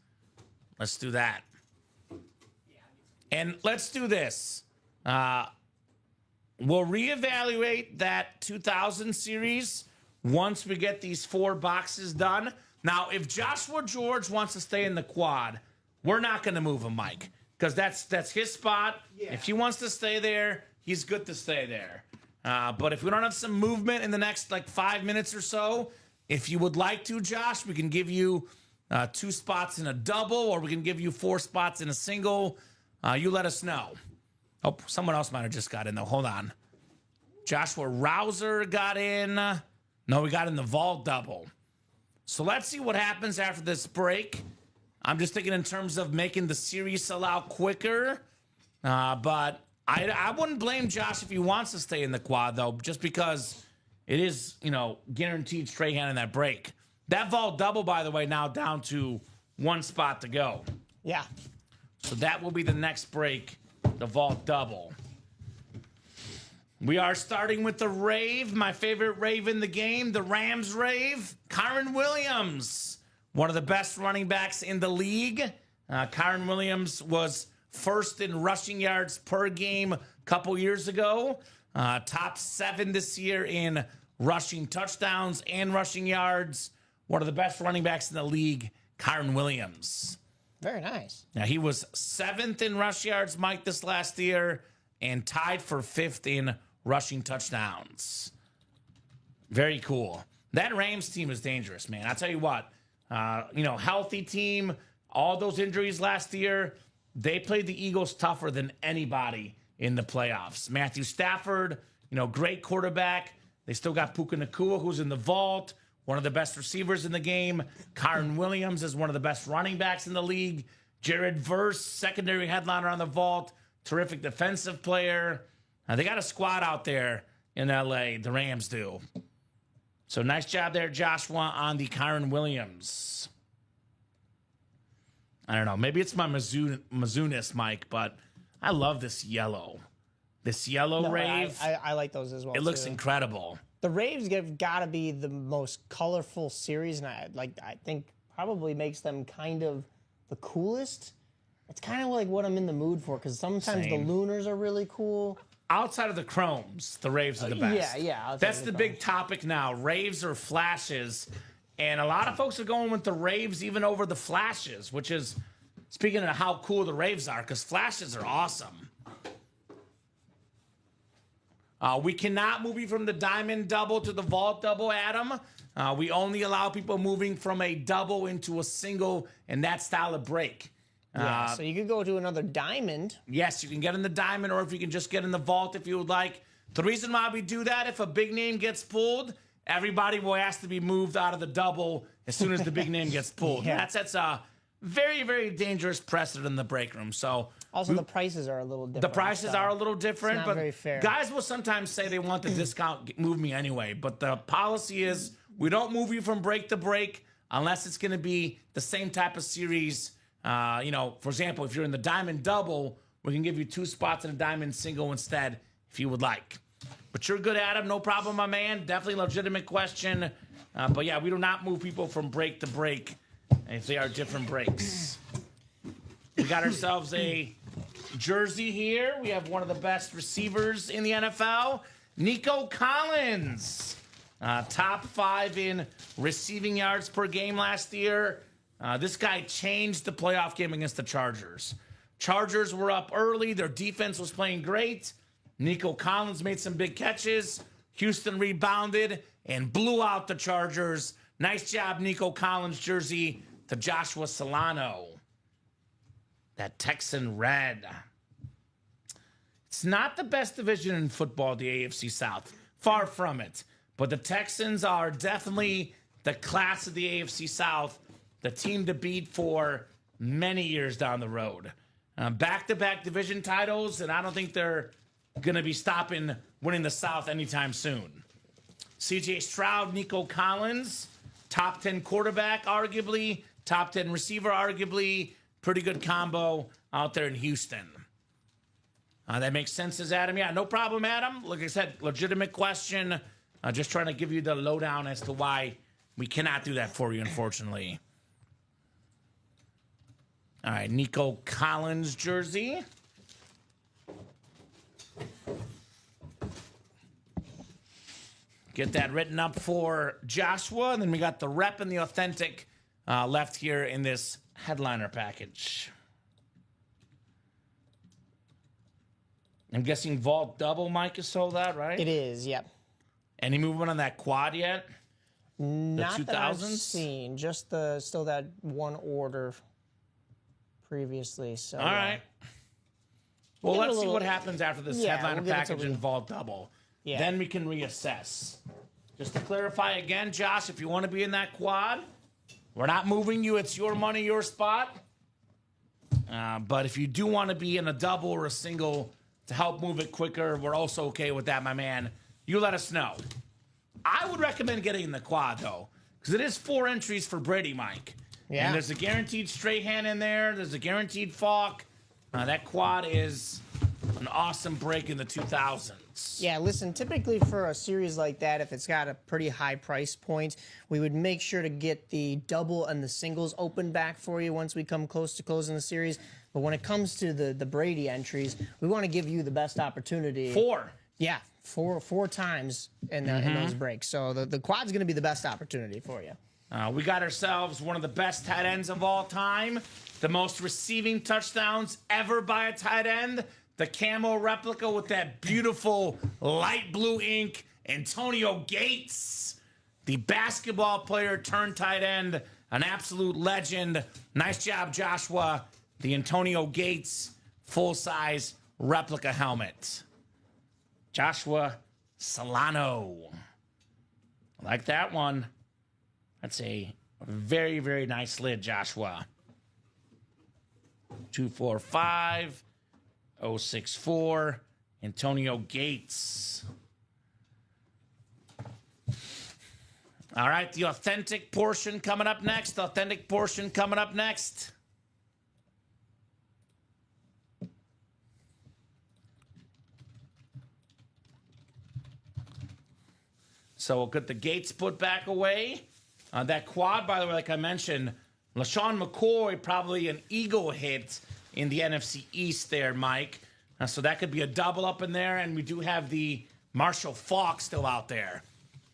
Let's do that. And let's do this. We'll reevaluate that 2000 series once we get these 4 boxes done. Now, if Joshua George wants to stay in the quad, we're not going to move him, Mike, because that's his spot. Yeah. If he wants to stay there, he's good to stay there. But if we don't have some movement in the next 5 minutes or so, if you would like to, Josh, we can give you 2 spots in a double, or we can give you 4 spots in a single. You let us know. Oh, someone else might have just got in, though. Hold on. Joshua Rouser got in. No, we got in the vault double. So let's see what happens after this break. I'm just thinking in terms of making the series sell out quicker. But I wouldn't blame Josh if he wants to stay in the quad, though, just because it is, guaranteed straight hand in that break. That vault double, by the way, now down to 1 spot to go. Yeah. So that will be the next break, the vault double. We are starting with the Rave, my favorite Rave in the game, the Rams Rave. Kyren Williams, one of the best running backs in the league. Kyren Williams was first in rushing yards per game a couple years ago. Top 7 this year in rushing touchdowns and rushing yards. One of the best running backs in the league, Kyren Williams. Very nice. Now, he was 7th in rush yards, Mike, this last year, and tied for 5th in rushing touchdowns. Very cool. That Rams team is dangerous, man. I'll tell you what, healthy team, all those injuries last year, they played the Eagles tougher than anybody in the playoffs. Matthew Stafford, great quarterback. They still got Puka Nacua, who's in the vault, one of the best receivers in the game. Kyren Williams is one of the best running backs in the league. Jared Verse, secondary headliner on the vault, terrific defensive player. They got a squad out there in L.A., the Rams do. So nice job there, Joshua, on the Kyren Williams. I don't know. Maybe it's my Mizunis, Mike, but I love this yellow. This yellow Rave. I like those as well. It looks too. incredible. The Raves have got to be the most colorful series, and I think probably makes them kind of the coolest. It's kind of like what I'm in the mood for, because sometimes Same. the Lunars are really cool. Outside of the chromes, the Raves are the best. Yeah. That's the big topic now. Raves or flashes. And a lot of folks are going with the Raves even over the flashes, which is, speaking of how cool the Raves are, because flashes are awesome. We cannot move you from the diamond double to the vault double, Adam. We only allow people moving from a double into a single and that style of break. So you could go to another diamond. Yes, you can get in the diamond, or if you can just get in the vault if you would like. The reason why we do that, if a big name gets pulled, everybody will ask to be moved out of the double as soon as the big name gets pulled. Yeah. That's a very, very dangerous precedent in the break room. So Also, the prices are a little different. the prices are a little different, not but very fair. guys will sometimes say they want the discount, move me anyway. But the policy is we don't move you from break to break unless it's going to be the same type of series. For example, if you're in the diamond double, we can give you 2 spots in a diamond single instead if you would like. But you're good, Adam. No problem, my man. Definitely a legitimate question. But yeah, we do not move people from break to break if they are different breaks. We got ourselves a jersey here. We have one of the best receivers in the NFL, Nico Collins. Top 5 in receiving yards per game last year. This guy changed the playoff game against the Chargers. Chargers were up early. Their defense was playing great. Nico Collins made some big catches. Houston rebounded and blew out the Chargers. Nice job, Nico Collins jersey to Joshua Solano. That Texan red. It's not the best division in football, the AFC South. Far from it. But the Texans are definitely the class of the AFC South, the team to beat for many years down the road. Back-to-back division titles, and I don't think they're going to be stopping winning the South anytime soon. CJ Stroud, Nico Collins, top 10 quarterback, arguably, top 10 receiver, arguably. Pretty good combo out there in Houston. That makes sense, says Adam. Yeah, no problem, Adam. Like I said, legitimate question. Just trying to give you the lowdown as to why we cannot do that for you, unfortunately. All right, Nico Collins jersey. Get that written up for Joshua. And then we got the rep and the authentic left here in this headliner package. I'm guessing Vault Double, Mike, is sold out, right? It is, yep. Any movement on that quad yet? Not that I've seen. Just still that one order previously. So all right. Well, let's see what happens after this headliner package and Vault Double. Yeah. Then we can reassess. Just to clarify again, Josh, if you want to be in that quad, we're not moving you. It's your money, your spot. But if you do want to be in a double or a single to help move it quicker, we're also okay with that, my man. You let us know. I would recommend getting in the quad, though, because it is 4 entries for Brady, Mike. Yeah. And there's a guaranteed Strahan in there. There's a guaranteed Falk. That quad is an awesome break in the 2000s. Yeah, listen, typically for a series like that, if it's got a pretty high price point, we would make sure to get the double and the singles open back for you once we come close to closing the series. But when it comes to the Brady entries, we want to give you the best opportunity. 4. Yeah, four times in those breaks. So the quad's going to be the best opportunity for you. We got ourselves one of the best tight ends of all time, the most receiving touchdowns ever by a tight end, the camo replica with that beautiful light blue ink, Antonio Gates, the basketball player turned tight end, an absolute legend. Nice job, Joshua. The Antonio Gates full-size replica helmet. Joshua Solano. I like that one. That's a very, very nice lid, Joshua. 245064, Antonio Gates. All right, the authentic portion coming up next. The authentic portion coming up next. So we'll get the Gates put back away. That quad, by the way, like I mentioned, LaShawn McCoy, probably an ego hit in the NFC East there, Mike. So that could be a double up in there. And we do have the Marshall Faulk still out there.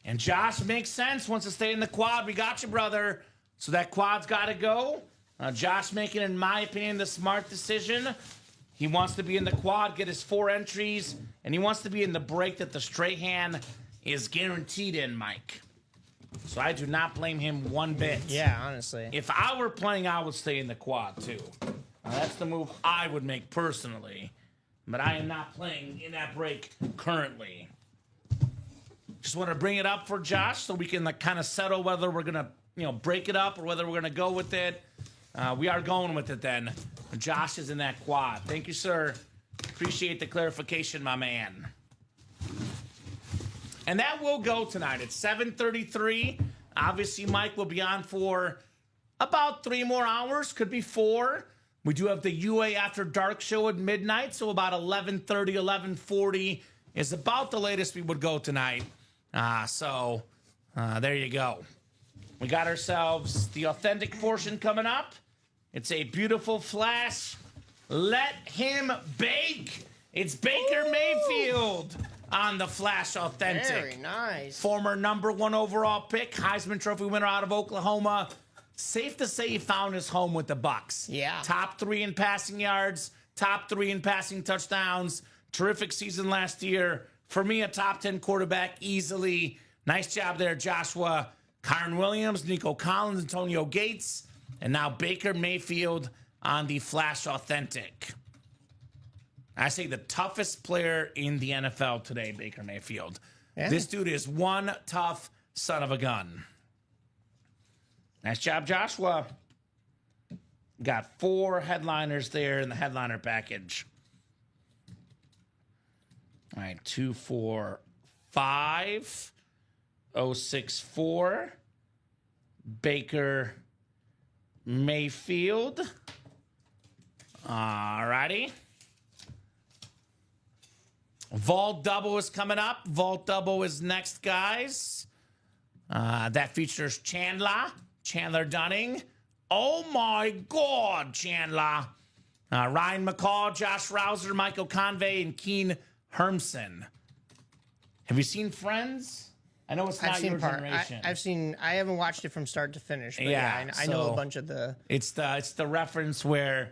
And Josh, makes sense. Wants to stay in the quad. We got you, brother. So that quad's got to go. Josh making, in my opinion, the smart decision. He wants to be in the quad, get his 4 entries, and he wants to be in the break that the Strahan is guaranteed in, Mike. So I do not blame him one bit. Yeah, honestly. If I were playing, I would stay in the quad, too. That's the move I would make personally. But I am not playing in that break currently. Just want to bring it up for Josh so we can kind of settle whether we're going to break it up or whether we're going to go with it. We are going with it then. Josh is in that quad. Thank you, sir. Appreciate the clarification, my man. And that will go tonight. It's 7:33. Obviously, Mike will be on for about 3 more hours. Could be 4. We do have the UA After Dark show at midnight. So about 11:30, 11:40 is about the latest we would go tonight. So there you go. We got ourselves the authentic portion coming up. It's a beautiful flash. Let him bake. It's Baker Mayfield on the Flash Authentic. Very nice. Former #1 overall pick, Heisman Trophy winner out of Oklahoma. Safe to say he found his home with the Bucs. Yeah. Top 3 in passing yards, top 3 in passing touchdowns. Terrific season last year. For me, a top 10 quarterback easily. Nice job there, Joshua. Kyron Williams, Nico Collins, Antonio Gates, and now Baker Mayfield on the Flash Authentic. I say the toughest player in the NFL today, Baker Mayfield. Yeah. This dude is one tough son of a gun. Nice job, Joshua. Got 4 headliners there in the headliner package. All right, 2, 4, 5. 064. Baker Mayfield. All righty. Vault Double is coming up. Vault Double is next, guys. That features Chandler Dunning. Oh my God, Chandler. Ryan McCall, Josh Rouser, Michael Convey, and Keen Hermson. Have you seen Friends? I know it's not your generation. I haven't watched it from start to finish. But yeah, I know a bunch of the. It's the reference where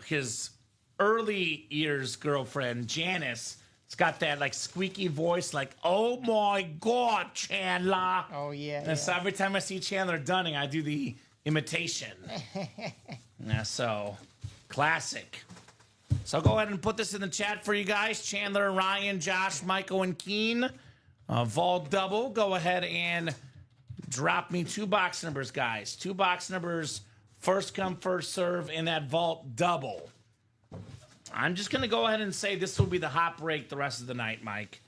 his early years girlfriend Janice. It's got that like squeaky voice, like, oh my God, Chandler. Oh, yeah. And so every time I see Chandler Dunning, I do the imitation. Yeah, so classic. So I'll go ahead and put this in the chat for you guys. Chandler, Ryan, Josh, Michael, and Keen. Vault Double. Go ahead and drop me 2 box numbers, guys. 2 box numbers, first come, first serve in that Vault Double. I'm just going to go ahead and say this will be the hot break the rest of the night, Mike.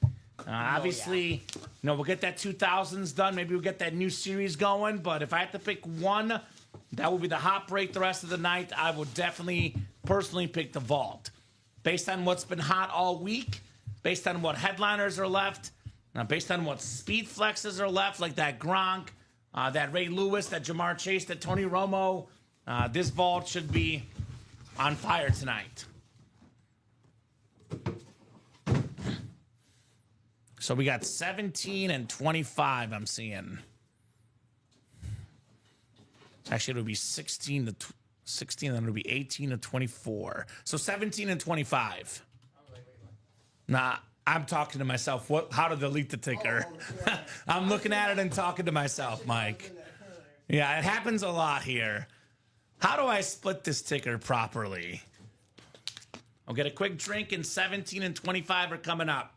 Obviously, we'll get that 2000s done. Maybe we'll get that new series going. But if I have to pick one, that will be the hot break the rest of the night. I will definitely personally pick the Vault. Based on what's been hot all week, based on what headliners are left, based on what speed flexes are left, like that Gronk, that Ray Lewis, that Jamar Chase, that Tony Romo, this Vault should be on fire tonight. So we got 17 and 25, I'm seeing. Actually, it'll be 16 to 16, then it'll be 18 to 24. So 17 and 25. Nah, I'm talking to myself. How to delete the ticker? I'm looking at it and talking to myself, Mike. Yeah, it happens a lot here. How do I split this ticker properly? I'll get a quick drink, and 17 and 25 are coming up.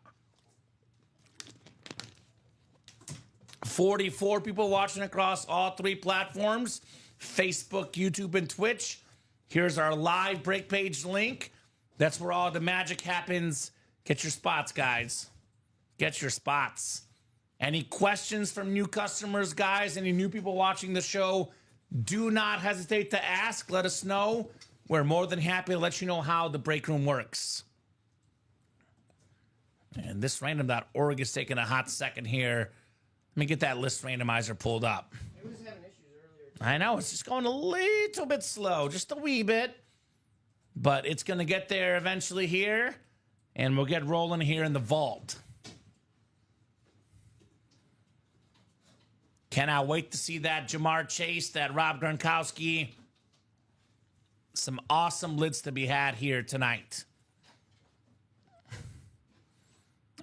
44 people watching across all 3 platforms, Facebook, YouTube, and Twitch. Here's our live break page link. That's where all the magic happens. Get your spots, guys. Get your spots. Any questions from new customers, guys? Any new people watching the show? Do not hesitate to ask. Let us know. We're more than happy to let you know how the break room works. And this random.org is taking a hot second here. Let me get that list randomizer pulled up. It was having issues earlier. I know, it's just going a little bit slow, just a wee bit. But it's going to get there eventually here. And we'll get rolling here in the Vault. Cannot wait to see that Jamar Chase, that Rob Gronkowski. Some awesome lids to be had here tonight.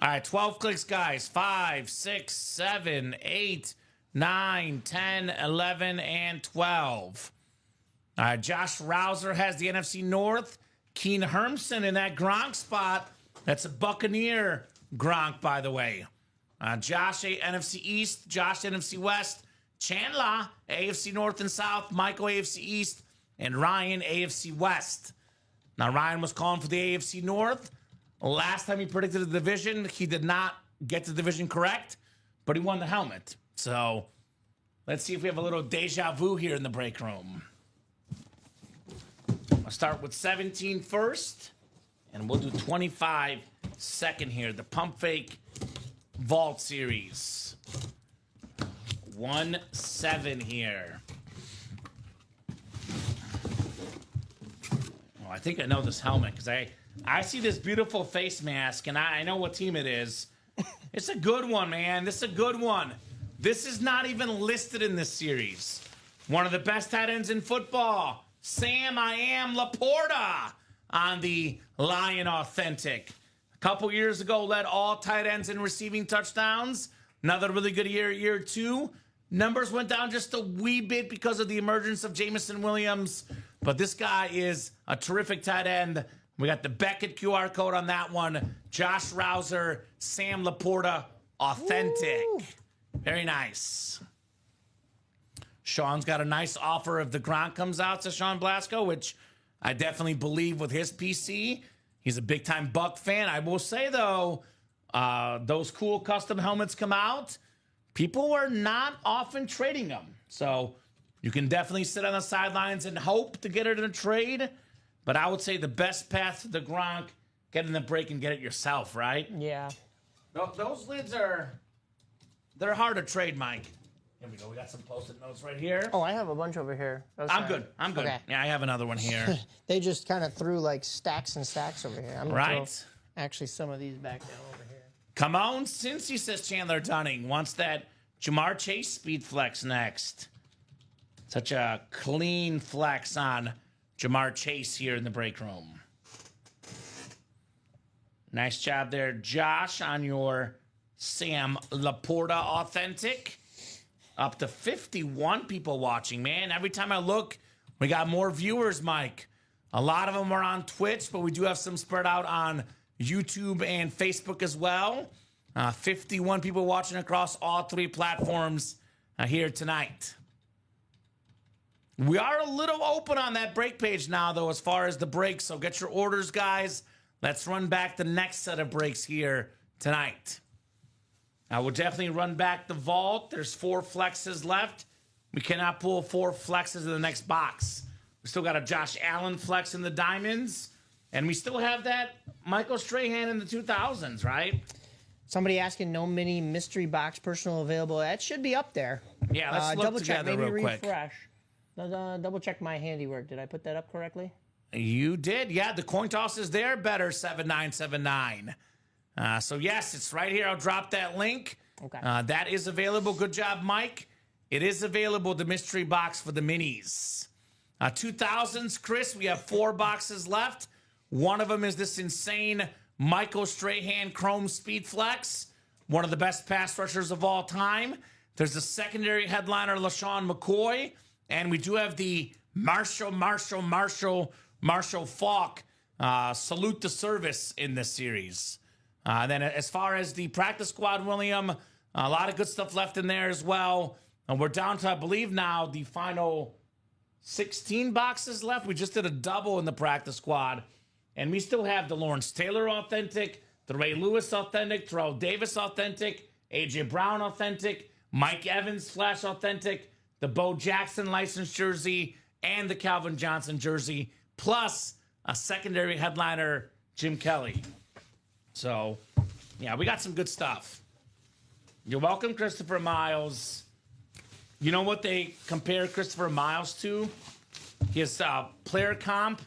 All right, 12 clicks, guys. 5, 6, 7, 8, 9, 10, 11, and 12. All right, Josh Rouser has the NFC North. Keen Hermson in that Gronk spot. That's a Buccaneer Gronk, by the way. Josh, NFC East. Josh, NFC West. Chandler, AFC North and South. Michael, AFC East. And Ryan, AFC West. Now, Ryan was calling for the AFC North. Last time he predicted the division, he did not get the division correct, but he won the helmet. So let's see if we have a little deja vu here in the break room. I'll start with 17 first, and we'll do 25 second here. The Pump Fake Vault Series. 1-7 here. Oh, I think I know this helmet because I see this beautiful face mask, and I know what team it is. It's a good one, man. This is a good one. This is not even listed in this series. One of the best tight ends in football, Sam I Am Laporta, on the Lion Authentic. A couple years ago, led all tight ends in receiving touchdowns. Another really good year 2. Numbers went down just a wee bit because of the emergence of Jameson Williams. But this guy is a terrific tight end. We got the Beckett QR code on that one. Josh Rouser, Sam Laporta, authentic. Woo. Very nice. Sean's got a nice offer if the Gronk comes out to Sean Blasco, which I definitely believe with his PC. He's a big-time Buck fan. I will say, though, those cool custom helmets come out. people are not often trading them. So you can definitely sit on the sidelines and hope to get it in a trade. But I would say the best path to the Gronk, get in the break and get it yourself, right? Yeah. Those lids they're hard to trade, Mike. Here we go. We got some post-it notes right here. Oh, I have a bunch over here. I'm good. Okay. Yeah, I have another one here. They just kind of threw like stacks and stacks over here. I'm gonna Right. throw actually some of these back down over here. Come on, Cincy, says Chandler Dunning. Wants that Jamar Chase speed flex next. Such a clean flex on Jamar Chase here in the break room. Nice job there, Josh, on your Sam Laporta authentic. Up to 51 people watching, man. Every time I look, we got more viewers, Mike. A lot of them are on Twitch, but we do have some spread out on YouTube and Facebook as well. 51 people watching across all three platforms here tonight. We are a little open on that break page now, though, as far as the breaks. So get your orders, guys. Let's run back the next set of breaks here tonight. I will definitely run back the vault. There's 4 flexes left. We cannot pull 4 flexes in the next box. We still got a Josh Allen flex in the diamonds. And we still have that Michael Strahan in the 2000s, right? Somebody asking, no mini mystery box personal available. That should be up there. Yeah, let's look double check, together maybe real quick. refresh. Double check my handiwork. Did I put that up correctly? You did. Yeah, the coin toss is there. Better 7979. So, yes, it's right here. I'll drop that link. Okay. That is available. Good job, Mike. It is available, the mystery box for the minis. 2000s, Chris, we have 4 boxes left. One of them is this insane Michael Strahan Chrome Speed Flex, one of the best pass rushers of all time. There's a secondary headliner, LaShawn McCoy, and we do have the Marshall Faulk salute to service in this series. Then as far as the practice squad, William, a lot of good stuff left in there as well. And we're down to, I believe now, the final 16 boxes left. We just did a double in the practice squad. And we still have the Lawrence Taylor authentic, the Ray Lewis authentic, Terrell Davis authentic, A.J. Brown authentic, Mike Evans Flash authentic, the Bo Jackson licensed jersey, and the Calvin Johnson jersey, plus a secondary headliner, Jim Kelly. So, yeah, we got some good stuff. You're welcome, Christopher Miles. You know what they compare Christopher Miles to? His player comp,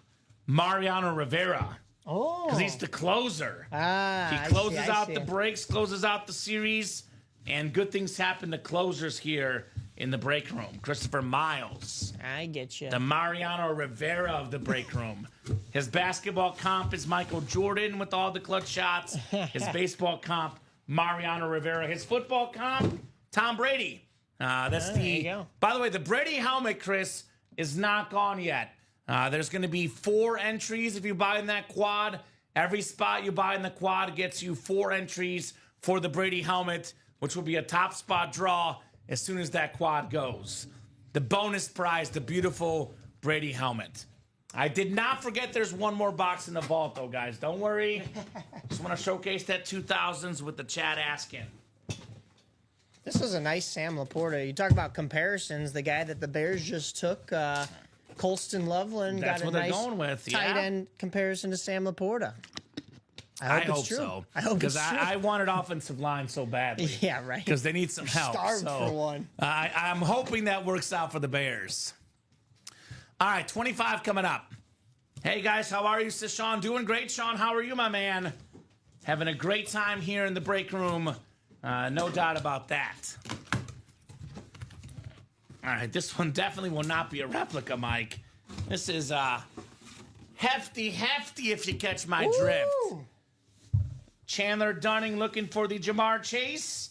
Mariano Rivera. Oh. Because he's the closer. He closes out the breaks, closes out the series, and good things happen to closers here in the break room. Christopher Miles. I get you. The Mariano Rivera of the break room. His basketball comp is Michael Jordan with all the clutch shots. His baseball comp, Mariano Rivera. His football comp, Tom Brady. That's there you go. By the way, the Brady helmet, Chris, is not gone yet. There's going to be 4 entries if you buy in that quad. Every spot you buy in the quad gets you 4 entries for the Brady helmet, which will be a top spot draw as soon as that quad goes. The bonus prize, the beautiful Brady helmet. I did not forget there's one more box in the vault, though, guys. Don't worry. Just want to showcase that 2000s with the chat asking. This is a nice Sam Laporta. You talk about comparisons. The guy that the Bears just took, Colston Loveland, That's got what a they're nice going with, tight yeah. end comparison to Sam Laporta. I it's hope true. so. I hope it's because true. I wanted offensive line so badly. Yeah, right. Because they need some help. Starved for one. I'm hoping that works out for the Bears. All right, 25 coming up. Hey guys, how are you? Says Sean. Doing great, Sean. How are you, my man? Having a great time here in the break room. No doubt about that. All right, this one definitely will not be a replica, Mike. This is hefty if you catch my drift. Woo! Chandler Dunning looking for the Jamar Chase.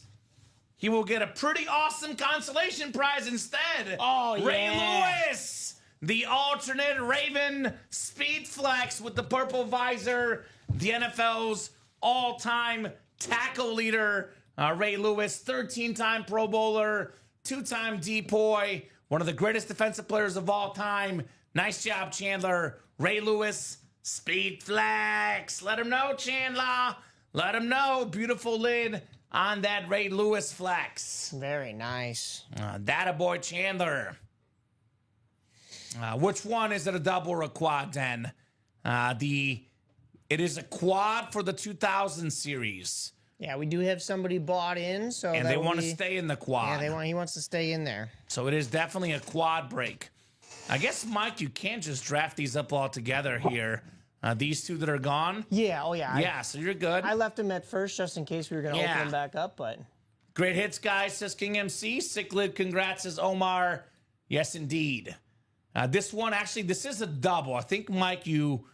He will get a pretty awesome consolation prize instead. Oh, Ray yeah. Lewis, the alternate Raven Speed Flex with the purple visor. The NFL's all-time tackle leader, Ray Lewis, 13-time Pro Bowler, 2-time DPOY, one of the greatest defensive players of all time. Nice job, Chandler. Ray Lewis, Speed Flex. Let him know, Chandler. Let him know. Beautiful lid on that Ray Lewis flex. Very nice. That boy Chandler. Which one is it, a double or a quad then? It is a quad for the 2000 series. Yeah, we do have somebody bought in, so And they want to stay in the quad. Yeah, he wants to stay in there. So it is definitely a quad break. I guess, Mike, you can't just draft these up all together here. These two that are gone. Yeah, oh yeah. Yeah, so you're good. I left them at first just in case we were going to open them back up, but... Great hits, guys, says King MC. Cichlid, congrats, says Omar. Yes, indeed. This one, actually, this is a double. I think, Mike, you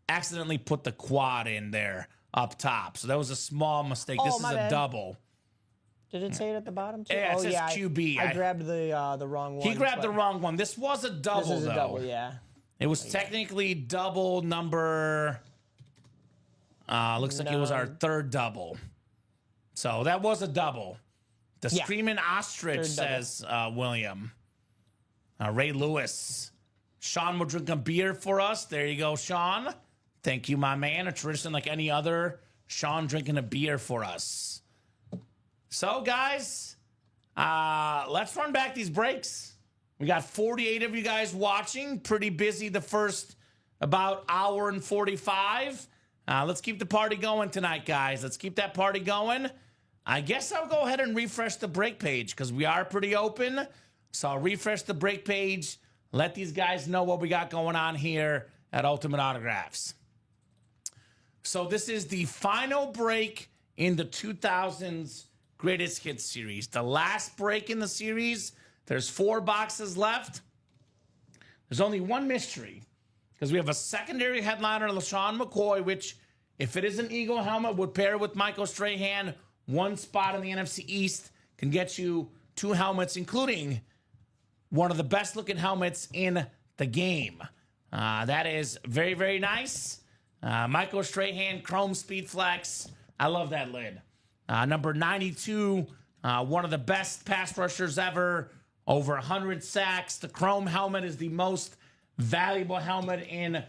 accidentally put the quad in there up top. So that was a small mistake. This is a double. Did it say it at the bottom, too? Yeah, it says QB. I grabbed the wrong one. He grabbed the wrong one. This was a double, This is a though. double, yeah. It was technically double number... looks like it was our third double. So that was a double. The Screaming Ostrich, says William. Ray Lewis. Sean will drink a beer for us. There you go, Sean. Thank you, my man. A tradition like any other. Sean drinking a beer for us. So, guys, let's run back these breaks. We got 48 of you guys watching. Pretty busy the first about hour and 45. Let's keep the party going tonight, guys. Let's keep that party going. I guess I'll go ahead and refresh the break page because we are pretty open. So I'll refresh the break page. Let these guys know what we got going on here at Ultimate Autographs. So this is the final break in the 2000s Greatest Hits series. The last break in the series. There's 4 boxes left. There's only one mystery because we have a secondary headliner, LaShawn McCoy, which, if it is an Eagle helmet, would pair with Michael Strahan. One spot in the NFC East can get you 2 helmets, including one of the best-looking helmets in the game. That is very, very nice. Michael Strahan, Chrome Speed Flex. I love that lid. Number 92, one of the best pass rushers ever. Over 100 sacks. The Chrome helmet is the most valuable helmet in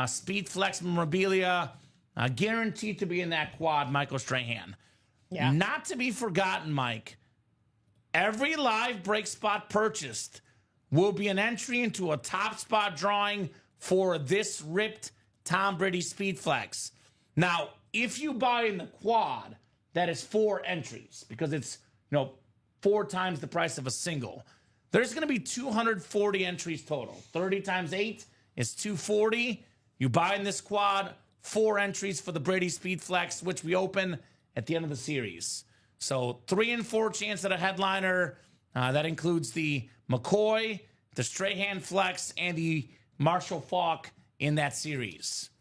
Speed Flex memorabilia. Guaranteed to be in that quad, Michael Strahan. Yeah. Not to be forgotten, Mike, every live break spot purchased will be an entry into a top spot drawing for this ripped Tom Brady Speed Flex. Now, if you buy in the quad, that is 4 entries because it's, 4 times the price of a single. There's going to be 240 entries total. 30 times 8 is 240. You buy in this quad, 4 entries for the Brady Speed Flex, which we open at the end of the series. So 3 and 4 chance at a headliner. That includes the McCoy, the Strahan Flex, and the Marshall Faulk in that series.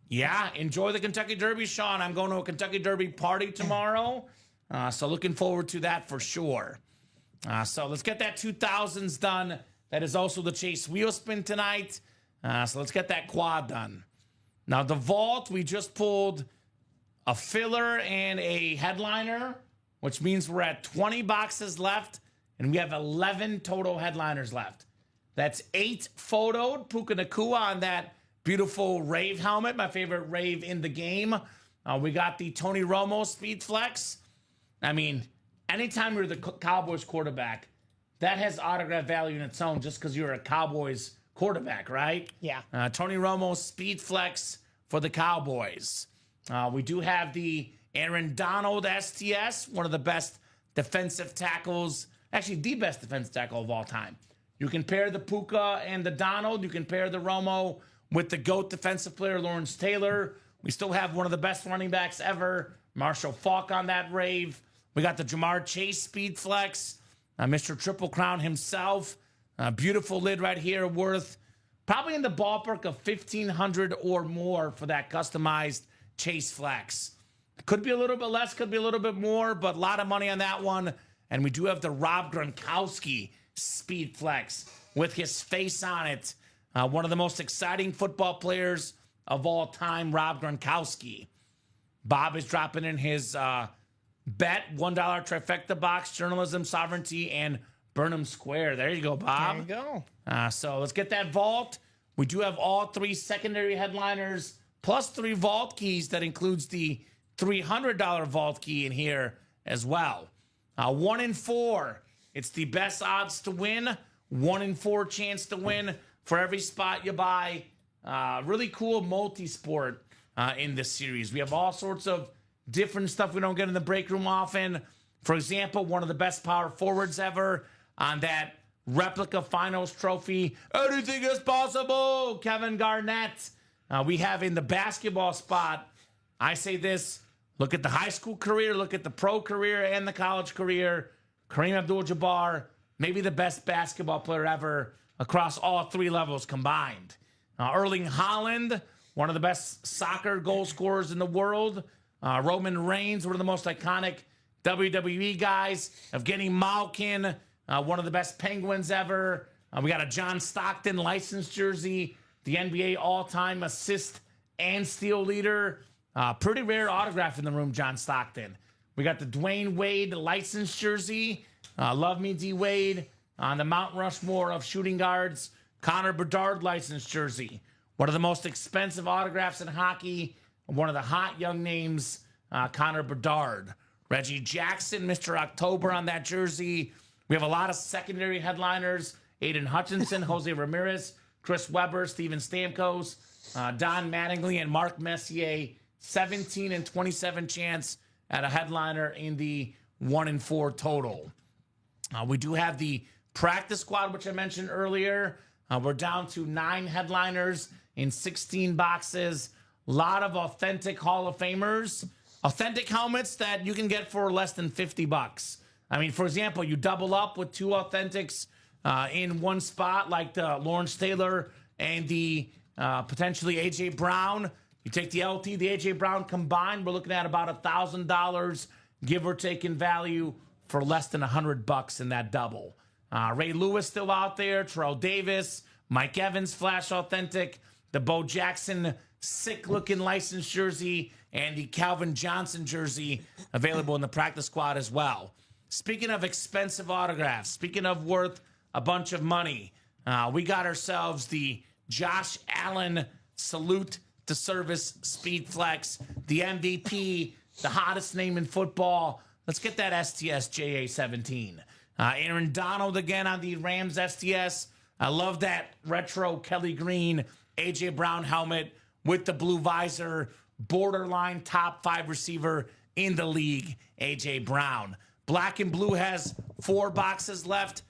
Yeah, enjoy the Kentucky Derby, Sean. I'm going to a Kentucky Derby party tomorrow. So looking forward to that for sure. So let's get that 2000s done. That is also the Chase Wheel Spin tonight. So let's get that quad done. Now, the vault, we just pulled a filler and a headliner, which means we're at 20 boxes left, and we have 11 total headliners left. That's 8 photoed Puka Nakua on that beautiful Rave helmet, my favorite Rave in the game. We got the Tony Romo Speed Flex. I mean, anytime you're the Cowboys quarterback, that has autograph value in its own just because you're a Cowboys quarterback, right? Yeah. Tony Romo Speed Flex for the Cowboys. We do have the Aaron Donald STS, one of the best defensive tackles, actually the best defensive tackle of all time. You can pair the Puka and the Donald. You can pair the Romo with the GOAT defensive player, Lawrence Taylor. We still have one of the best running backs ever, Marshall Faulk on that Rave. We got the Jamar Chase Speed Flex, Mr. Triple Crown himself. Beautiful lid right here, worth probably in the ballpark of $1,500 or more for that customized Chase Flex. Could be a little bit less, could be a little bit more, but a lot of money on that one. And we do have the Rob Gronkowski Speed Flex with his face on it. One of the most exciting football players of all time, Rob Gronkowski. Bob is dropping in his bet, $1 trifecta box, journalism, sovereignty, and Burnham Square. There you go, Bob. There you go. So let's get that vault. We do have all 3 secondary headliners plus 3 vault keys. That includes the $300 vault key in here as well. 1 in 4. It's the best odds to win. 1 in 4 chance to win for every spot you buy. Really cool multi-sport in this series. We have all sorts of different stuff we don't get in the break room often. For example, one of the best power forwards ever on that replica finals trophy. Anything is possible, Kevin Garnett. We have in the basketball spot, I say this, look at the high school career, look at the pro career and the college career. Kareem Abdul-Jabbar, maybe the best basketball player ever across all 3 levels combined. Erling Haaland, one of the best soccer goal scorers in the world. Roman Reigns, one of the most iconic WWE guys. Evgeny Malkin, one of the best Penguins ever. We got a John Stockton licensed jersey, the NBA all-time assist and steal leader. Pretty rare autograph in the room, John Stockton. We got the Dwayne Wade licensed jersey. Love me, D. Wade. On the Mount Rushmore of shooting guards, Connor Bedard licensed jersey. One of the most expensive autographs in hockey. One of the hot young names, Connor Bedard. Reggie Jackson, Mr. October on that jersey. We have a lot of secondary headliners. Aiden Hutchinson, Jose Ramirez, Chris Webber, Steven Stamkos, Don Mattingly, and Mark Messier. 17 and 27 chance at a headliner in the 1 in 4 total. We do have the practice squad, which I mentioned earlier. We're down to 9 headliners in 16 boxes. A lot of authentic Hall of Famers. Authentic helmets that you can get for less than $50. I mean, for example, you double up with 2 authentics in one spot, like the Lawrence Taylor and the potentially A.J. Brown. You take the LT, the A.J. Brown combined, we're looking at about $1,000, give or take in value, for less than $100 in that double. Ray Lewis still out there, Terrell Davis, Mike Evans Flash Authentic, the Bo Jackson sick-looking licensed jersey, and the Calvin Johnson jersey available in the practice squad as well. Speaking of expensive autographs, speaking of worth a bunch of money, we got ourselves the Josh Allen Salute to Service Speed Flex, the MVP, the hottest name in football. Let's get that STS JA17. Aaron Donald again on the Rams STS. I love that retro Kelly Green A.J. Brown helmet with the blue visor. Borderline top 5 receiver in the league, A.J. Brown. Black and blue has 4 boxes left.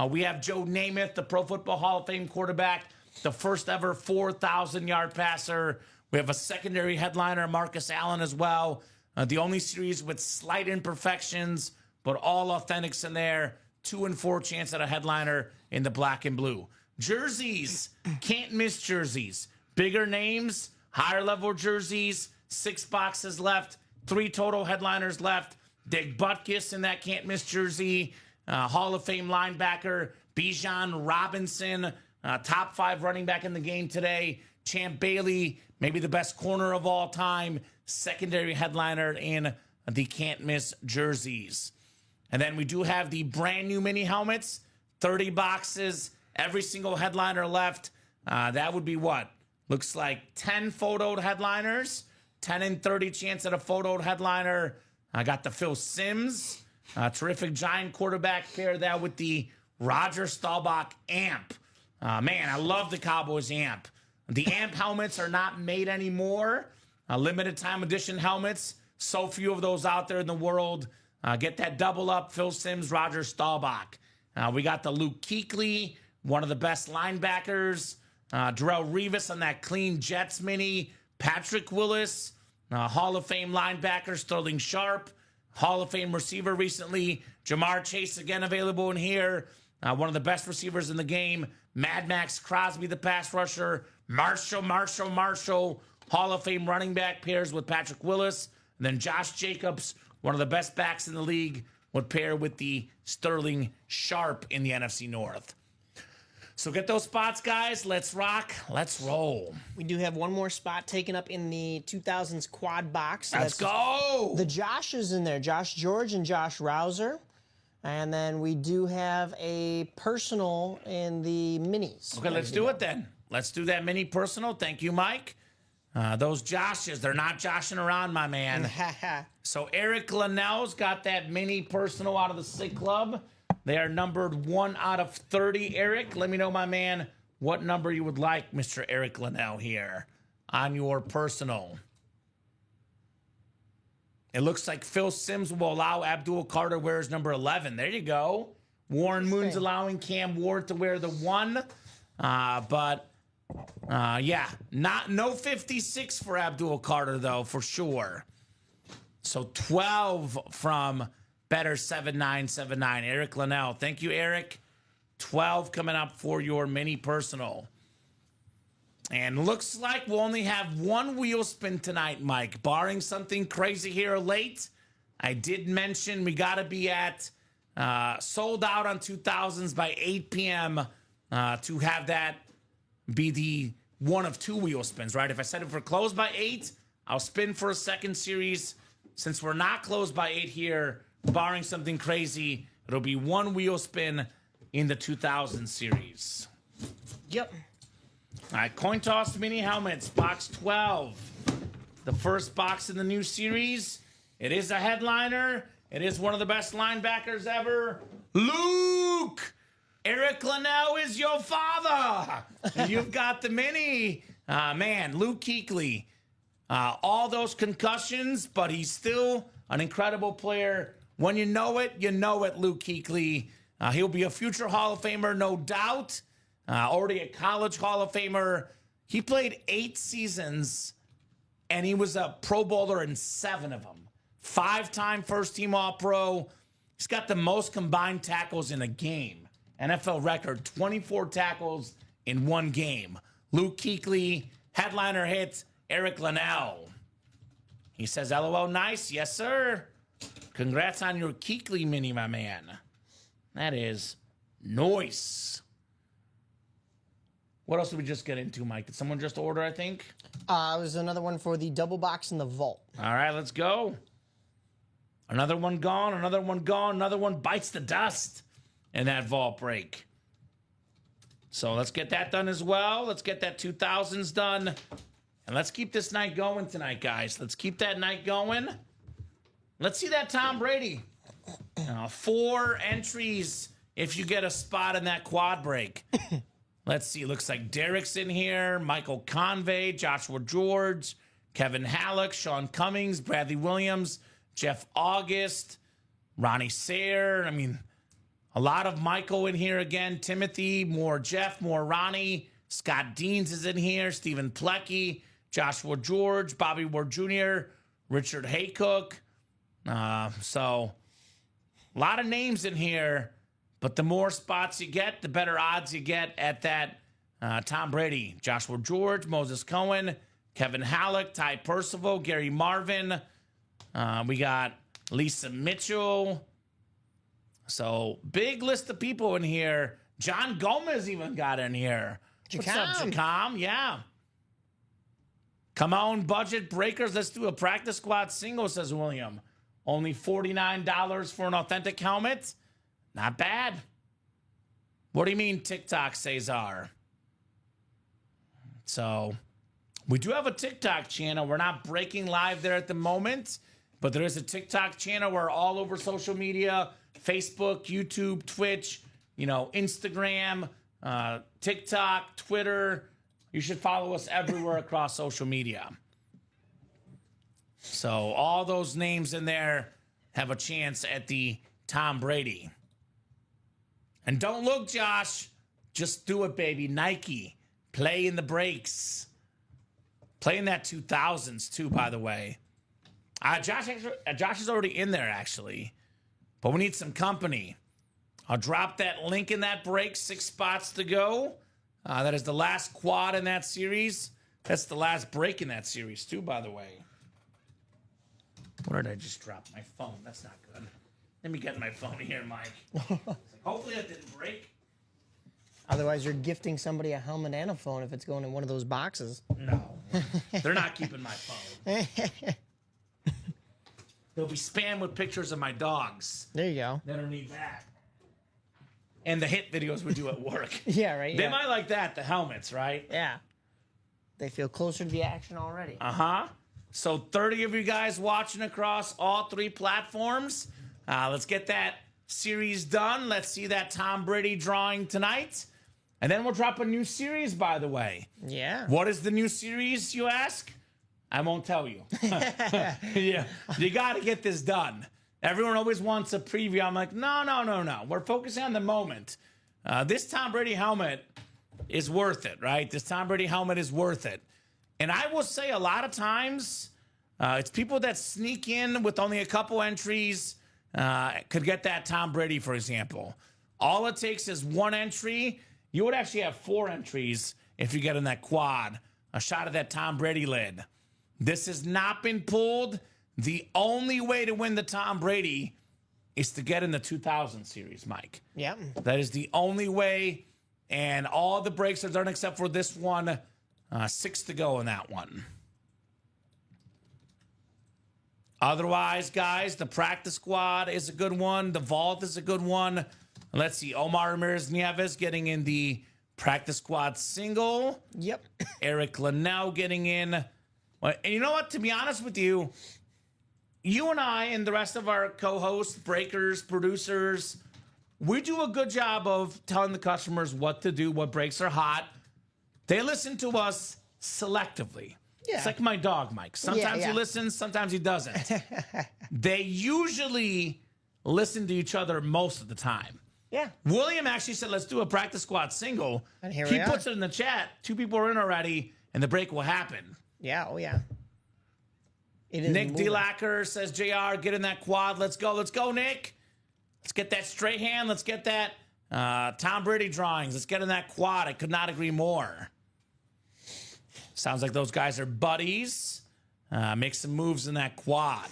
We have Joe Namath, the Pro Football Hall of Fame quarterback, the first ever 4,000-yard passer. We have a secondary headliner, Marcus Allen, as well. The only series with slight imperfections, but all authentics in there. 2 in 4 chance at a headliner in the black and blue. Jerseys, can't miss jerseys. Bigger names, higher level jerseys, 6 boxes left, 3 total headliners left. Dig Butkus in that can't miss jersey. Hall of Fame linebacker, Bijan Robinson, top 5 running back in the game today. Champ Bailey, maybe the best corner of all time, secondary headliner in the can't miss jerseys. And then we do have the brand new mini helmets, 30 boxes, every single headliner left. That would be what? Looks like 10 photoed headliners, 10 and 30 chance at a photoed headliner. I got the Phil Simms, terrific Giant quarterback, pair that with the Roger Staubach amp. Man, I love the Cowboys amp. The amp helmets are not made anymore. Limited time edition helmets. So few of those out there in the world. Get that double up, Phil Simms, Roger Staubach. We got the Luke Kuechly, one of the best linebackers. Darrelle Revis on that clean Jets mini. Patrick Willis, Hall of Fame linebacker, Sterling Sharp. Hall of Fame receiver recently. Jamar Chase again available in here. One of the best receivers in the game. Mad Max Crosby, the pass rusher. Marshall. Hall of Fame running back pairs with Patrick Willis. And then Josh Jacobs, one of the best backs in the league, would pair with the Sterling Sharp in the NFC North. So get those spots, guys. Let's rock. Let's roll. We do have one more spot taken up in the 2000s quad box. Let's go. The Josh is in there. Josh George and Josh Rouser. And then we do have a personal in the minis. Okay, let's do it then. Let's do that mini personal. Thank you, Mike. Those Joshes, they're not joshing around, my man. So Eric Linnell's got that mini personal out of the Sick Club. They are numbered 1 out of 30. Eric, let me know, my man, what number you would like, Mr. Eric Linnell, here on your personal. It looks like Phil Sims will allow Abdul Carter wears number 11. There you go. Warren Moon's allowing Cam Ward to wear the 1. Yeah, no 56 for Abdul Carter, though, for sure. So 12 from Better 7979. Eric Linnell. Thank you, Eric. 12 coming up for your mini personal. And looks like we'll only have 1 wheel spin tonight, Mike. Barring something crazy here late. I did mention we got to be at sold out on 2000s by 8 p.m. To have that be the 1 of 2 wheel spins, right? If I said if we're closed by 8, I'll spin for a second series. Since we're not closed by 8 here, barring something crazy, it'll be 1 wheel spin in the 2000 series. Yep. All right, coin toss mini helmets, box 12. The first box in the new series. It is a headliner. It is one of the best linebackers ever. Luke! Eric Linnell is your father. And you've got the mini. Man, Luke Kuechly. All those concussions, but he's still an incredible player. When you know it, Luke Kuechly. He'll be a future Hall of Famer, no doubt. Already a college Hall of Famer. He played 8 seasons, and he was a Pro Bowler in 7 of them. 5-time first-team All-Pro. He's got the most combined tackles in a game. NFL record, 24 tackles in 1 game. Luke Kuechly, headliner hit, Eric Linnell. He says, LOL, nice. Yes, sir. Congrats on your Kuechly mini, my man. That is nice. What else did we just get into, Mike? Did someone just order, I think? It was another one for the double box in the vault. All right, let's go. Another one gone, another one gone, another one bites the dust in that vault break. So let's get that done as well. Let's get that 2000s done. And let's keep this night going tonight, guys. Let's keep that night going. Let's see that Tom Brady. 4 entries if you get a spot in that quad break. Let's see. Looks like Derek's in here. Michael Convey, Joshua George, Kevin Halleck, Sean Cummings, Bradley Williams, Jeff August, Ronnie Sayre. I mean, a lot of Michael in here again. Timothy, more Jeff, more Ronnie. Scott Deans is in here. Stephen Plecky, Joshua George, Bobby Ward Jr., Richard Haycock. So a lot of names in here. But the more spots you get, the better odds you get at that Tom Brady. Joshua George, Moses Cohen, Kevin Halleck, Ty Percival, Gary Marvin. We got Lisa Mitchell. So big list of people in here. John Gomez even got in here. What's up, Jacom? Yeah. Come on, budget breakers. Let's do a practice squad single, says William. Only $49 for an authentic helmet. Not bad. What do you mean TikTok, Cesar? So we do have a TikTok channel. We're not breaking live there at the moment, but there is a TikTok channel. We're all over social media, Facebook, YouTube, Twitch, Instagram, TikTok, Twitter. You should follow us everywhere across social media. So all those names in there have a chance at the Tom Brady. And don't look, Josh. Just do it, baby. Nike. Play in the breaks. Play in that 2000s, too, by the way. Josh is already in there, actually. But we need some company. I'll drop that link in that break. 6 spots to go. That is the last quad in that series. That's the last break in that series, too, by the way. Where did I just drop my phone? That's not good. Let me get my phone here, Mike. Hopefully that didn't break. Otherwise, you're gifting somebody a helmet and a phone if it's going in one of those boxes. No. They're not keeping my phone. They'll be spammed with pictures of my dogs. There you go. They don't need that. And the hit videos we do at work. Yeah, right. They might like that, the helmets, right? Yeah. They feel closer to the action already. So 30 of you guys watching across all 3 platforms. Let's get that series done. Let's see that Tom Brady drawing tonight. And then we'll drop a new series, by the way. Yeah. What is the new series, you ask? I won't tell you. Yeah, you got to get this done. Everyone always wants a preview. I'm like, no. We're focusing on the moment. This Tom Brady helmet is worth it, right? This Tom Brady helmet is worth it. And I will say a lot of times, it's people that sneak in with only a couple entries could get that Tom Brady, for example. All it takes is 1 entry. You would actually have 4 entries if you get in that quad. A shot of that Tom Brady lid. This has not been pulled. The only way to win the Tom Brady is to get in the 2000 series, Mike. Yep. That is the only way. And all the breaks are done except for this one. 6 to go in that one. Otherwise, guys, the practice squad is a good one. The vault is a good one. Let's see. Omar Ramirez Nieves getting in the practice squad single. Yep. Eric Linnell getting in. And you know what? To be honest with you, you and I and the rest of our co-hosts, breakers, producers, we do a good job of telling the customers what to do, what breaks are hot. They listen to us selectively. Yeah. It's like my dog, Mike. Sometimes he listens, sometimes he doesn't. They usually listen to each other most of the time. Yeah. William actually said, let's do a practice squad single. And here he we are. puts it in the chat. 2 people are in already, and the break will happen. Yeah. Oh, yeah. It is Nick moving. Delacker says, JR, get in that quad. Let's go. Let's go, Nick. Let's get that straight hand. Let's get that Tom Brady drawings. Let's get in that quad. I could not agree more. Sounds like those guys are buddies. Make some moves in that quad.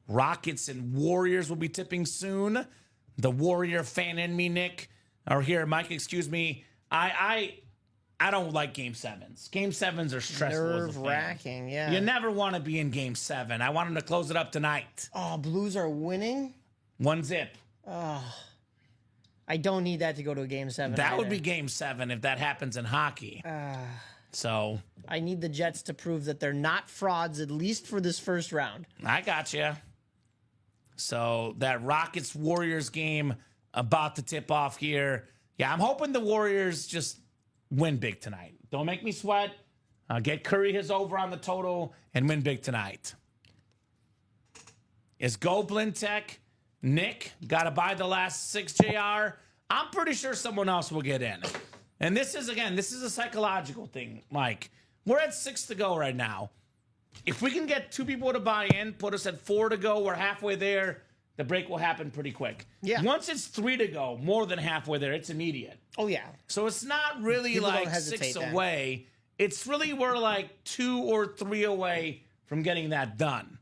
Rockets and Warriors will be tipping soon. The Warrior fan in me, Nick, or here, Mike, excuse me. I don't like Game 7s. Game 7s are stressful. Nerve-wracking, yeah. You never want to be in Game 7. I want them to close it up tonight. Oh, Blues are winning? 1-0. I don't need that to go to a Game 7. That would either. be Game 7 if that happens in hockey. So I need the Jets to prove that they're not frauds, at least for this first round. I got you. So that Rockets Warriors game about to tip off here. Yeah, I'm hoping the Warriors just win big tonight. Don't make me sweat. Get Curry his over on the total and win big tonight. Is Goblin Tech? Nick, got to buy the last 6 JR. I'm pretty sure someone else will get in. And this is a psychological thing, Mike. We're at 6 to go right now. If we can get 2 people to buy in, put us at 4 to go, we're halfway there, the break will happen pretty quick. Yeah. Once it's 3 to go, more than halfway there, it's immediate. Oh, yeah. So it's not really People don't like hesitate 6 then. away. It's really we're like 2 or 3 away from getting that done.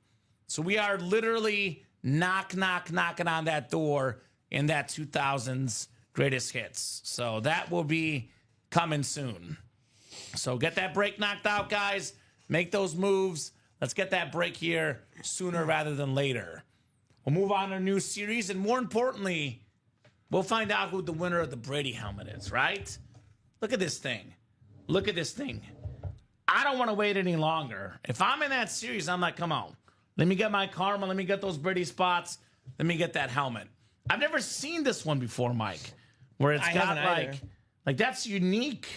So we are literally knocking on that door in that 2000s greatest hits. So that will be coming soon. So get that break knocked out, guys. Make those moves. Let's get that break here sooner rather than later. We'll move on to a new series, and more importantly, we'll find out who the winner of the Brady helmet is, right? Look at this thing. Look at this thing. I don't want to wait any longer. If I'm in that series, I'm like, come on. Let me get my karma. Let me get those Brady spots. Let me get that helmet. I've never seen this one before, Mike, where it's I got haven't either. like that's unique.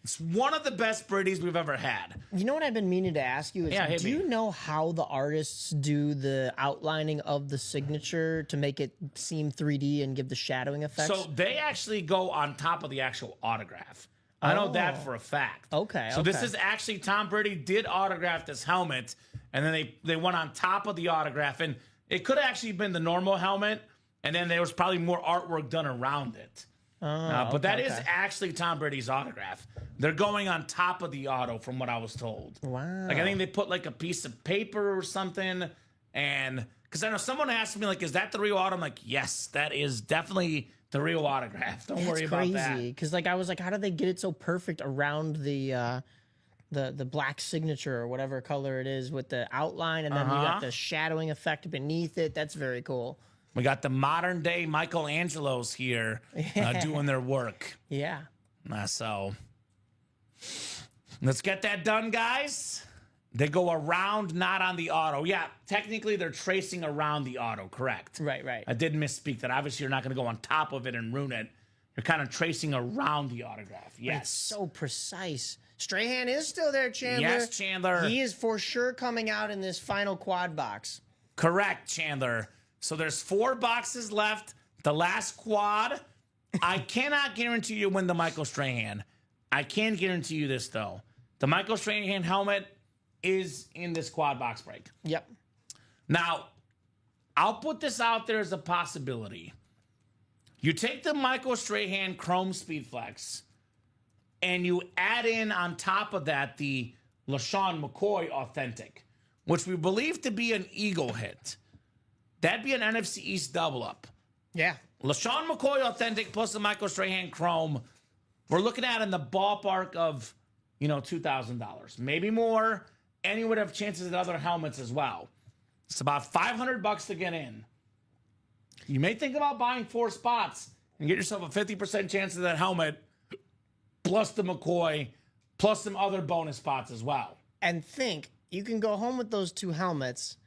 It's one of the best Brady's we've ever had. You know what I've been meaning to ask you is, Yeah, hit do me. you know how the artists do the outlining of the signature to make it seem 3D and give the shadowing effects? So they actually go on top of the actual autograph. I know that for a fact. Okay, So this okay. is actually Tom Brady did autograph this helmet, and then they went on top of the autograph, and it could have actually been the normal helmet, and then there was probably more artwork done around it. But that is actually Tom Brady's autograph. They're going on top of the auto, from what I was told. Wow. Like I think they put like a piece of paper or something, and because I know someone asked me like, "Is that the real auto?" I'm like, "Yes, that is definitely the real autograph. Don't worry about that." Crazy, because like I was like, how did they get it so perfect around the black signature or whatever color it is with the outline, and then you got the shadowing effect beneath it? That's very cool. We got the modern day Michelangelos here doing their work. Yeah. So Let's get that done, guys. They go around, not on the auto. Yeah, technically they're tracing around the auto, correct? Right. I did misspeak that. Obviously, you're not going to go on top of it and ruin it. You're kind of tracing around the autograph. Yes. It's so precise. Strahan is still there, Chandler. Yes, Chandler. He is for sure coming out in this final quad box. Correct, Chandler. So there's 4 boxes left. The last quad. I cannot guarantee you win the Michael Strahan. I can guarantee you this, though. The Michael Strahan helmet is in this quad box break. Yep. Now, I'll put this out there as a possibility. You take the Michael Strahan Chrome Speed Flex, and you add in on top of that the LaShawn McCoy Authentic, which we believe to be an Eagle hit. That'd be an NFC East double up. Yeah. LaShawn McCoy Authentic plus the Michael Strahan Chrome, we're looking at in the ballpark of, $2,000, maybe more. And you would have chances at other helmets as well. It's about $500 to get in. You may think about buying 4 spots and get yourself a 50% chance of that helmet, plus the McCoy, plus some other bonus spots as well. And think, you can go home with those 2 helmets,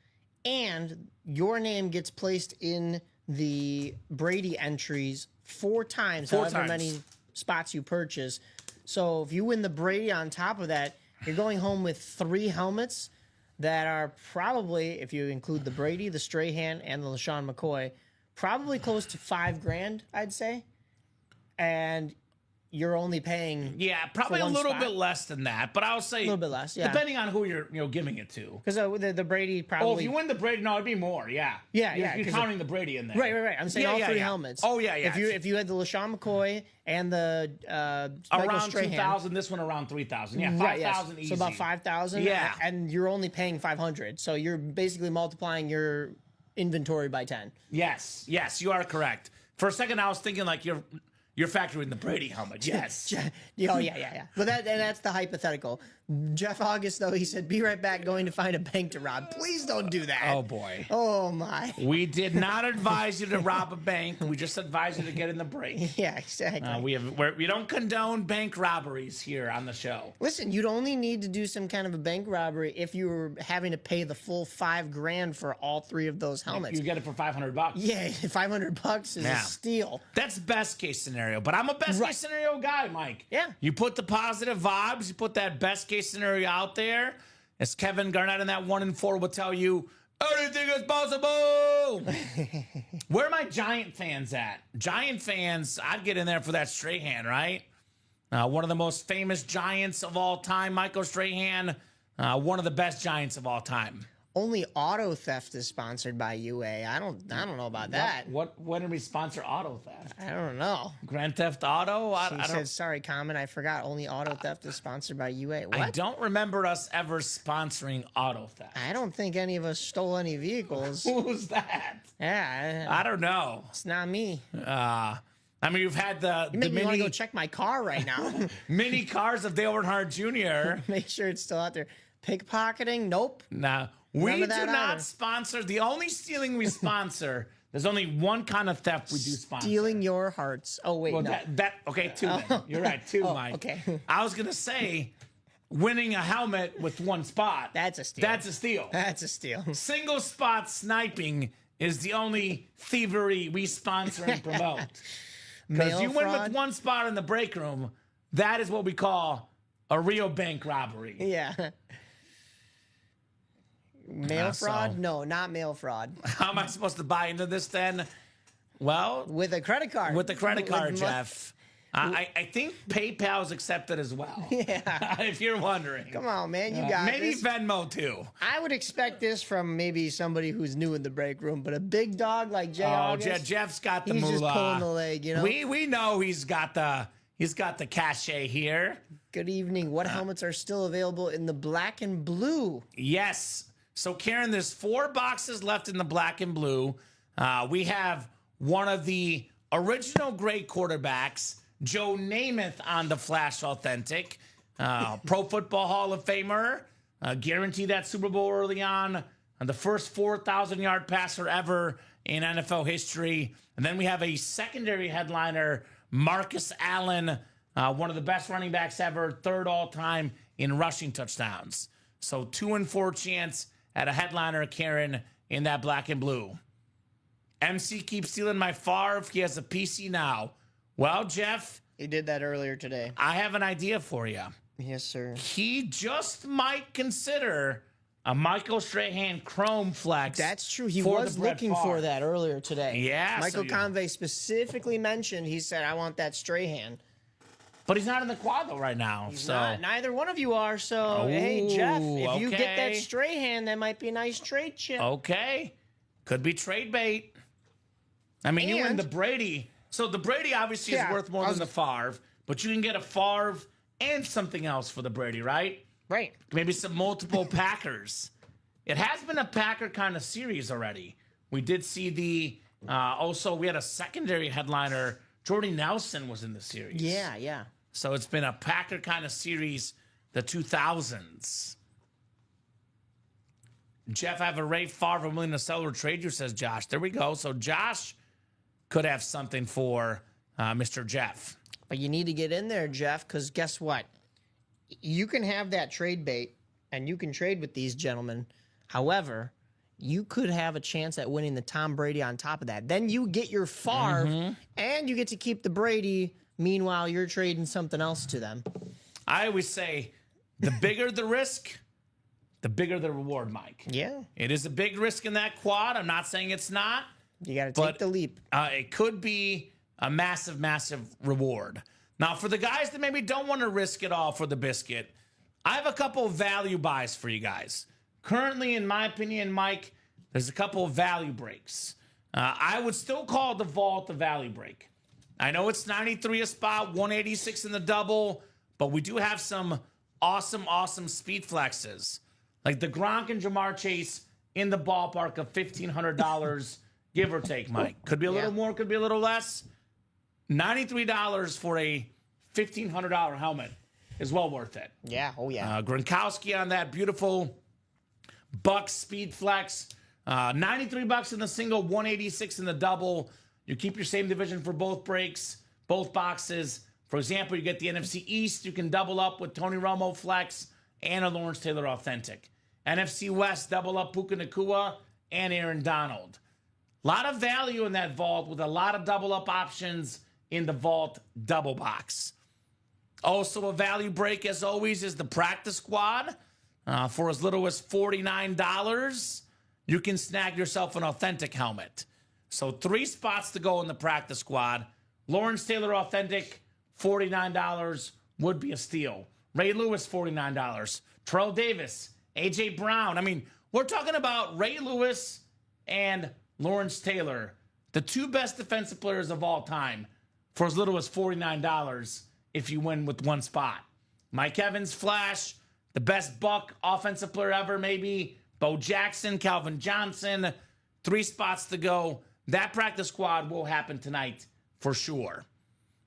and your name gets placed in the Brady entries 4 times, 4 however times. many spots you purchase. So if you win the Brady on top of that, you're going home with 3 helmets that are probably, if you include the Brady, the Strahan, and the LaShawn McCoy, probably close to $5,000, I'd say. And you're only paying Probably for a one little spot. bit less than that, but I'll say A little bit less, yeah. depending on who you're giving it to. Because the Brady probably... Oh, if you win the Brady, no, it'd be more. Yeah, Yeah, You're, yeah, You're 'cause counting the Brady in there. Right. I'm saying all 3 yeah. helmets. Oh, yeah. If you had the LaShawn McCoy and the Michael Around Strahan, 2,000, this one around 3,000. Yeah, right, yes. 5,000 easy. So about 5,000. Yeah. and you're only paying 500. So you're basically multiplying your inventory by 10. Yes, you are correct. For a second, I was thinking like you're factoring the Brady helmet. Yes. Yeah. But that's the hypothetical. Jeff August, though, he said, "Be right back. Going to find a bank to rob." Please don't do that. Oh boy. Oh my. We did not advise you to rob a bank. We just advised you to get in the break. Yeah, exactly. We don't condone bank robberies here on the show. Listen, you'd only need to do some kind of a bank robbery if you were having to pay the full $5,000 for all 3 of those helmets. You get it for $500. Yeah, $500 is a steal. That's best case scenario, but I'm a best case scenario guy, Mike. Yeah. You put the positive vibes, you put that best case scenario out there. As Kevin Garnett in that 1 in 4 will tell you, anything is possible. Where are my Giant fans at? Giant fans, I'd get in there for that Strahan, right? One of the most famous Giants of all time, Michael Strahan. One of the best Giants of all time. Only Auto Theft is sponsored by UA. I don't know about that. When did we sponsor Auto Theft? I don't know. Grand Theft Auto? He said, "Sorry, Kamen, I forgot. Only Auto Theft is sponsored by UA." What? I don't remember us ever sponsoring Auto Theft. I don't think any of us stole any vehicles. Who was that? Yeah, I don't know. it's not me. I mean, you've had the You make me want to mini, go check my car right now. mini cars of Dale Earnhardt Jr. Make sure it's still out there. Pickpocketing? Nope. Now, we None do of that not either. sponsor. The only stealing we sponsor, there's only one kind of theft we do sponsor. Stealing your hearts. Oh wait, Well, no. okay, 2 then. You're right, 2, Mike. okay. I was going to say, winning a helmet with 1 spot. That's a steal. That's a steal. That's a steal. Single spot sniping is the only thievery we sponsor and promote. Because Mail you win fraud? with 1 spot in the break room, that is what we call a real bank robbery. Yeah. Mail So- fraud? No, not mail fraud. How am I supposed to buy into this then? Well, With a credit card. with the credit card, With- Jeff. I think PayPal is accepted as well. Yeah. If you're wondering. Come on, man. You got Maybe this. Venmo too. I would expect this from maybe somebody who's new in the break room, but a big dog like Jay Oh, August, Jeff's got the he's moolah. just pulling the leg, you know? We know he's got the cachet here. Good evening. What helmets are still available in the black and blue? Yes. So, Karen, there's 4 boxes left in the black and blue. We have one of the original great quarterbacks, Joe Namath, on the Flash Authentic. Pro Football Hall of Famer. Guaranteed that Super Bowl early on. The first 4,000-yard passer ever in NFL history. And then we have a secondary headliner, Marcus Allen, One of the best running backs ever, third all-time in rushing touchdowns. So 2 in 4 chance at a headliner, Karen, in that black and blue. MC keeps stealing my Favre. He has a PC now. Well, Jeff. He did that earlier today. I have an idea for you. Yes, sir. He just might consider a Michael Strahan Chrome Flex. That's true. He for was the Brett looking for Favre. that earlier today. Yeah. Michael so Convey specifically mentioned, he said, I want that Strahan. But he's not in the quad, though, right now. He's so not. Neither one of you are. So, hey, Jeff, if you get that okay. Strahan, that might be a nice trade chip. Okay. Could be trade bait. I mean, you win And- the Brady. So the Brady obviously is Yeah, worth more than the Favre, but you can get a Favre and something else for the Brady, right? Right. Maybe some multiple Packers. It has been a Packer kind of series already. We did see the, also we had a secondary headliner. Jordy Nelson was in the series. Yeah, yeah. So it's been a Packer kind of series, the 2000s. Jeff, I have a Ray Favre I'm willing to sell or trade you, says Josh. There we go. So Josh could have something for Mr. Jeff. But you need to get in there, Jeff, because guess what? You can have that trade bait, and you can trade with these gentlemen. However, you could have a chance at winning the Tom Brady on top of that. Then you get your Favre, and you get to keep the Brady. Meanwhile, you're trading something else to them. I always say the bigger the risk, the bigger the reward, Mike. Yeah. It is a big risk in that quad. I'm not saying it's not. You got to But- take the leap. It could be a massive, massive reward. Now, for the guys that maybe don't want to risk it all for the biscuit, I have a couple of value buys for you guys. Currently, in my opinion, Mike, there's a couple of value breaks. I would still call the vault a value break. I know it's 93 a spot, 186 in the double, but we do have some awesome, awesome speed flexes. Like the Gronk and Jamar Chase in the ballpark of $1,500, give or take, Mike. Could be a little more, could be a little less. $93 for a $1,500 helmet is well worth it. Yeah. Oh, yeah. Gronkowski on that beautiful Bucks speed flex. $93 in the single, 186 in the double. You keep your same division for both breaks, both boxes. For example, you get the NFC East. You can double up with Tony Romo flex and a Lawrence Taylor authentic. NFC West, double up Puka Nacua and Aaron Donald. A lot of value in that vault with a lot of double up options in the vault double box. Also a value break, as always, is the practice squad. For as little as $49, you can snag yourself an authentic helmet. So 3 spots to go in the practice squad. Lawrence Taylor authentic, $49 would be a steal. Ray Lewis, $49. Terrell Davis, A.J. Brown. I mean, we're talking about Ray Lewis and Lawrence Taylor, the 2 best defensive players of all time, for as little as $49 if you win with 1 spot. Mike Evans, Flash, the best Buck offensive player ever, maybe. Bo Jackson, Calvin Johnson, 3 spots to go. That practice squad will happen tonight for sure.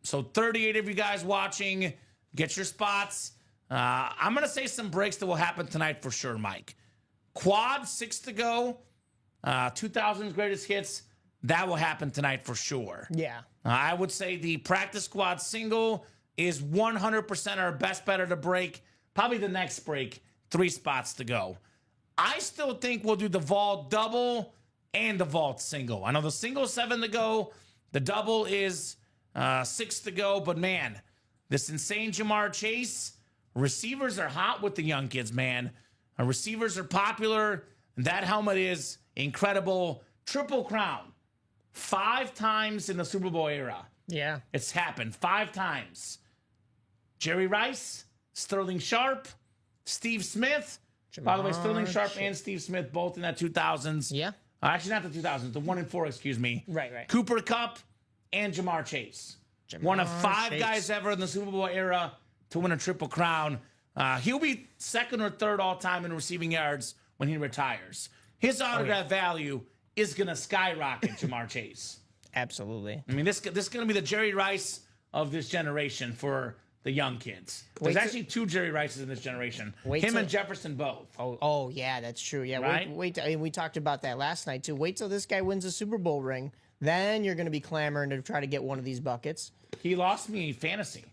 So 38 of you guys watching, get your spots. I'm going to say some breaks that will happen tonight for sure, Mike. Quad, 6 to go. 2000's greatest hits, that will happen tonight for sure. Yeah. I would say the practice squad single is 100% our best better to break. Probably the next break, 3 spots to go. I still think we'll do the vault double and the vault single. I know the single 7 to go. The double is 6 to go. But, man, this insane Jamar Chase, receivers are hot with the young kids, man. Receivers are popular. That helmet is incredible. Triple crown. 5 times in the Super Bowl era. Yeah. It's happened 5 times. Jerry Rice, Sterling Sharp, Steve Smith. By the way, Sterling Sharp and Steve Smith both in that 2000s. Yeah. Actually, not the 2000s, the 1 and 4, excuse me. Right. Cooper Kupp and Jamar Chase. One of 5 Chase. guys ever in the Super Bowl era to win a triple crown. He'll be 2nd or 3rd all time in receiving yards when he retires. His autograph value is going to skyrocket, Jamar Chase. Absolutely. I mean, this is going to be the Jerry Rice of this generation for the young kids. There's actually 2 Jerry Rices in this generation. Him and Jefferson both. Oh, yeah, that's true. Yeah, Right? wait. I mean, we talked about that last night too. Wait till this guy wins a Super Bowl ring, then you're going to be clamoring to try to get one of these buckets. He lost me fantasy.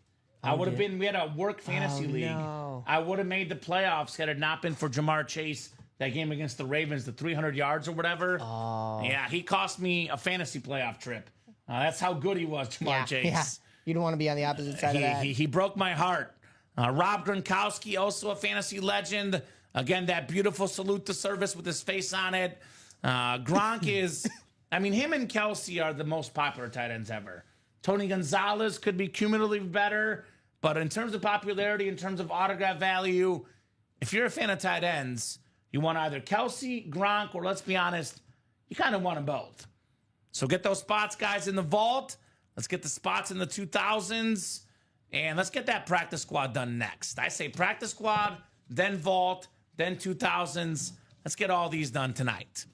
I would have been. We had a work fantasy league. No. I would have made the playoffs had it not been for Jamar Chase. That game against the Ravens, the 300 yards or whatever. Oh. Yeah, he cost me a fantasy playoff trip. That's how good he was, Jamar Chase. Yeah. You don't want to be on the opposite side of that. He broke my heart. Rob Gronkowski, also a fantasy legend. Again, that beautiful salute to service with his face on it. Gronk is, I mean, him and Kelsey are the most popular tight ends ever. Tony Gonzalez could be cumulatively better, but in terms of popularity, in terms of autograph value, if you're a fan of tight ends, you want either Kelsey, Gronk, or let's be honest, you kind of want them both. So get those spots, guys, in the vault. Let's get the spots in the 2000s. And let's get that practice squad done next. I say practice squad, then vault, then 2000s. Let's get all these done tonight.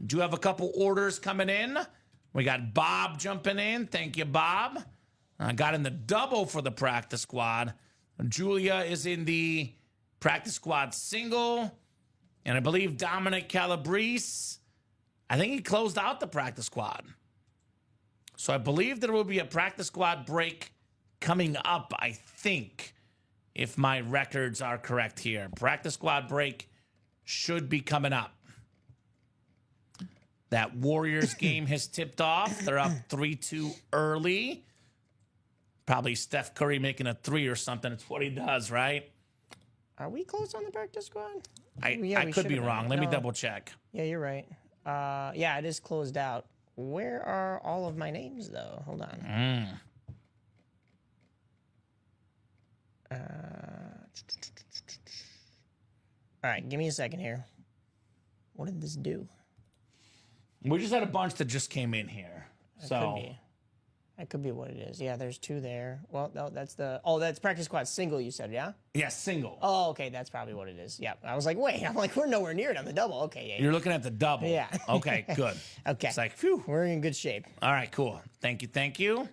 Do have a couple orders coming in. We got Bob jumping in. Thank you, Bob. I got in the double for the practice squad. Julia is in the practice squad single. And I believe Dominic Calabrese, I think he closed out the practice squad. So I believe there will be a practice squad break coming up, I think, if my records are correct here. Practice squad break should be coming up. That Warriors game has tipped off. They're up 3-2 early. Probably Steph Curry making a three or something. It's what he does, right? Are we close on the practice squad? I we could be should've wrong. been. Let me No. double check. Yeah, you're right. Yeah, it is closed out. Where are all of my names, though? Hold on. All right, give me a second here. What did this do? We just had a bunch that just came in here. That could be what it is. Yeah, there's two there. Well, no, that's practice squad single, you said, yeah? Yeah, single. Oh, okay, that's probably what it is. Yeah, I was like, wait, we're nowhere near it on the double. Okay, yeah. You're looking at the double. Yeah. Okay, good. Okay. It's like, phew. We're in good shape. All right, cool. Thank you, thank you.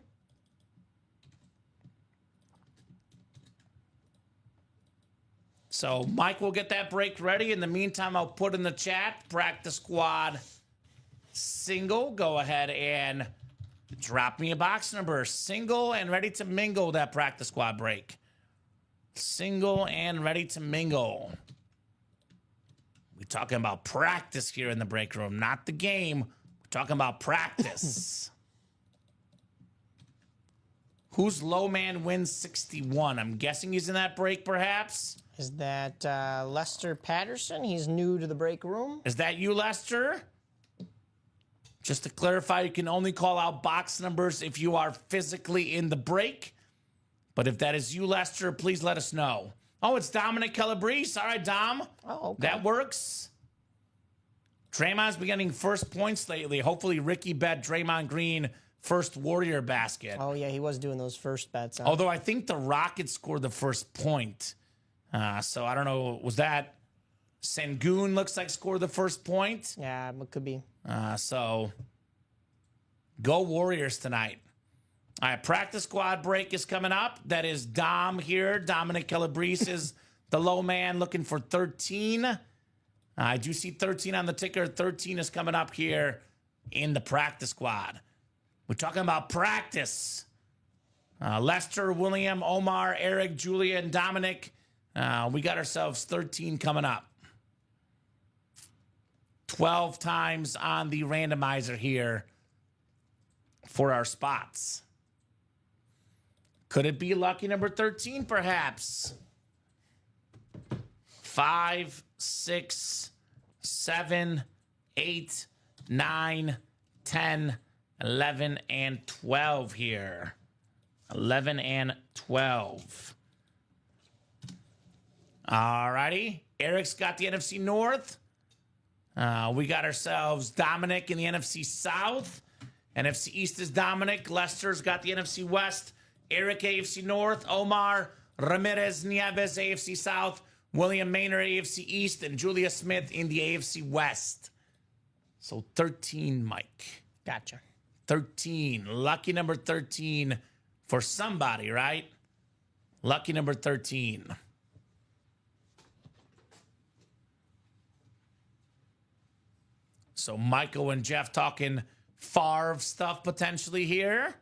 So Mike will get that break ready. In the meantime, I'll put in the chat, practice squad single. Go ahead and drop me a box number. Single and ready to mingle that practice squad break. Single and ready to mingle. We're talking about practice here in the break room, not the game. We're talking about practice. Who's low man wins 61? I'm guessing he's in that break, perhaps. Is that Lester Patterson? He's new to the break room. Is that you, Lester? Just to clarify, you can only call out box numbers if you are physically in the break. But if that is you, Lester, please let us know. Oh, it's Dominic Calabrese. All right, Dom. Oh, okay. That works. Draymond's been getting first points lately. Hopefully, Ricky bet Draymond Green first Warrior basket. Oh, yeah, he was doing those first bets. Huh? Although I think the Rockets scored the first point. So I don't know. Was that Sengun looks like scored the first point? Yeah, it could be. So go Warriors tonight. All right, practice squad break is coming up. That is Dom here. Dominic Calabrese is the low man looking for 13. I do see 13 on the ticker. 13 is coming up here in the practice squad. We're talking about practice. Lester, William, Omar, Eric, Julia, and Dominic. We got ourselves 13 coming up. 12 times on the randomizer here for our spots. Could it be lucky number 13, perhaps? 5, 6, 7, 8, 9, 10, 11, and 12 here. 11 and 12. All righty. Eric's got the NFC North. We got ourselves Dominic in the NFC South. NFC East is Dominic. Lester's got the NFC West. Eric, AFC North. Omar Ramirez Nieves, AFC South. William Maynard, AFC East. And Julia Smith in the AFC West. So 13, Mike. Gotcha. 13. Lucky number 13 for somebody, right? Lucky number 13. So Michael and Jeff talking Favre stuff potentially here.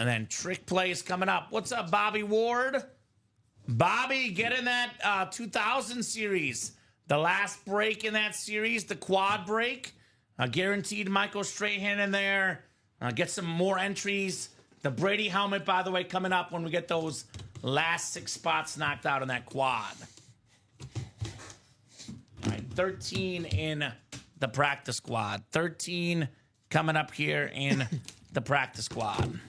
And then trick plays coming up. What's up, Bobby Ward? Bobby, get in that 2000 series. The last break in that series, the quad break. Guaranteed Michael Strahan in there. Get some more entries. The Brady helmet, by the way, coming up when we get those last 6 spots knocked out in that quad. All right, 13 in the practice squad. 13 coming up here in the practice squad.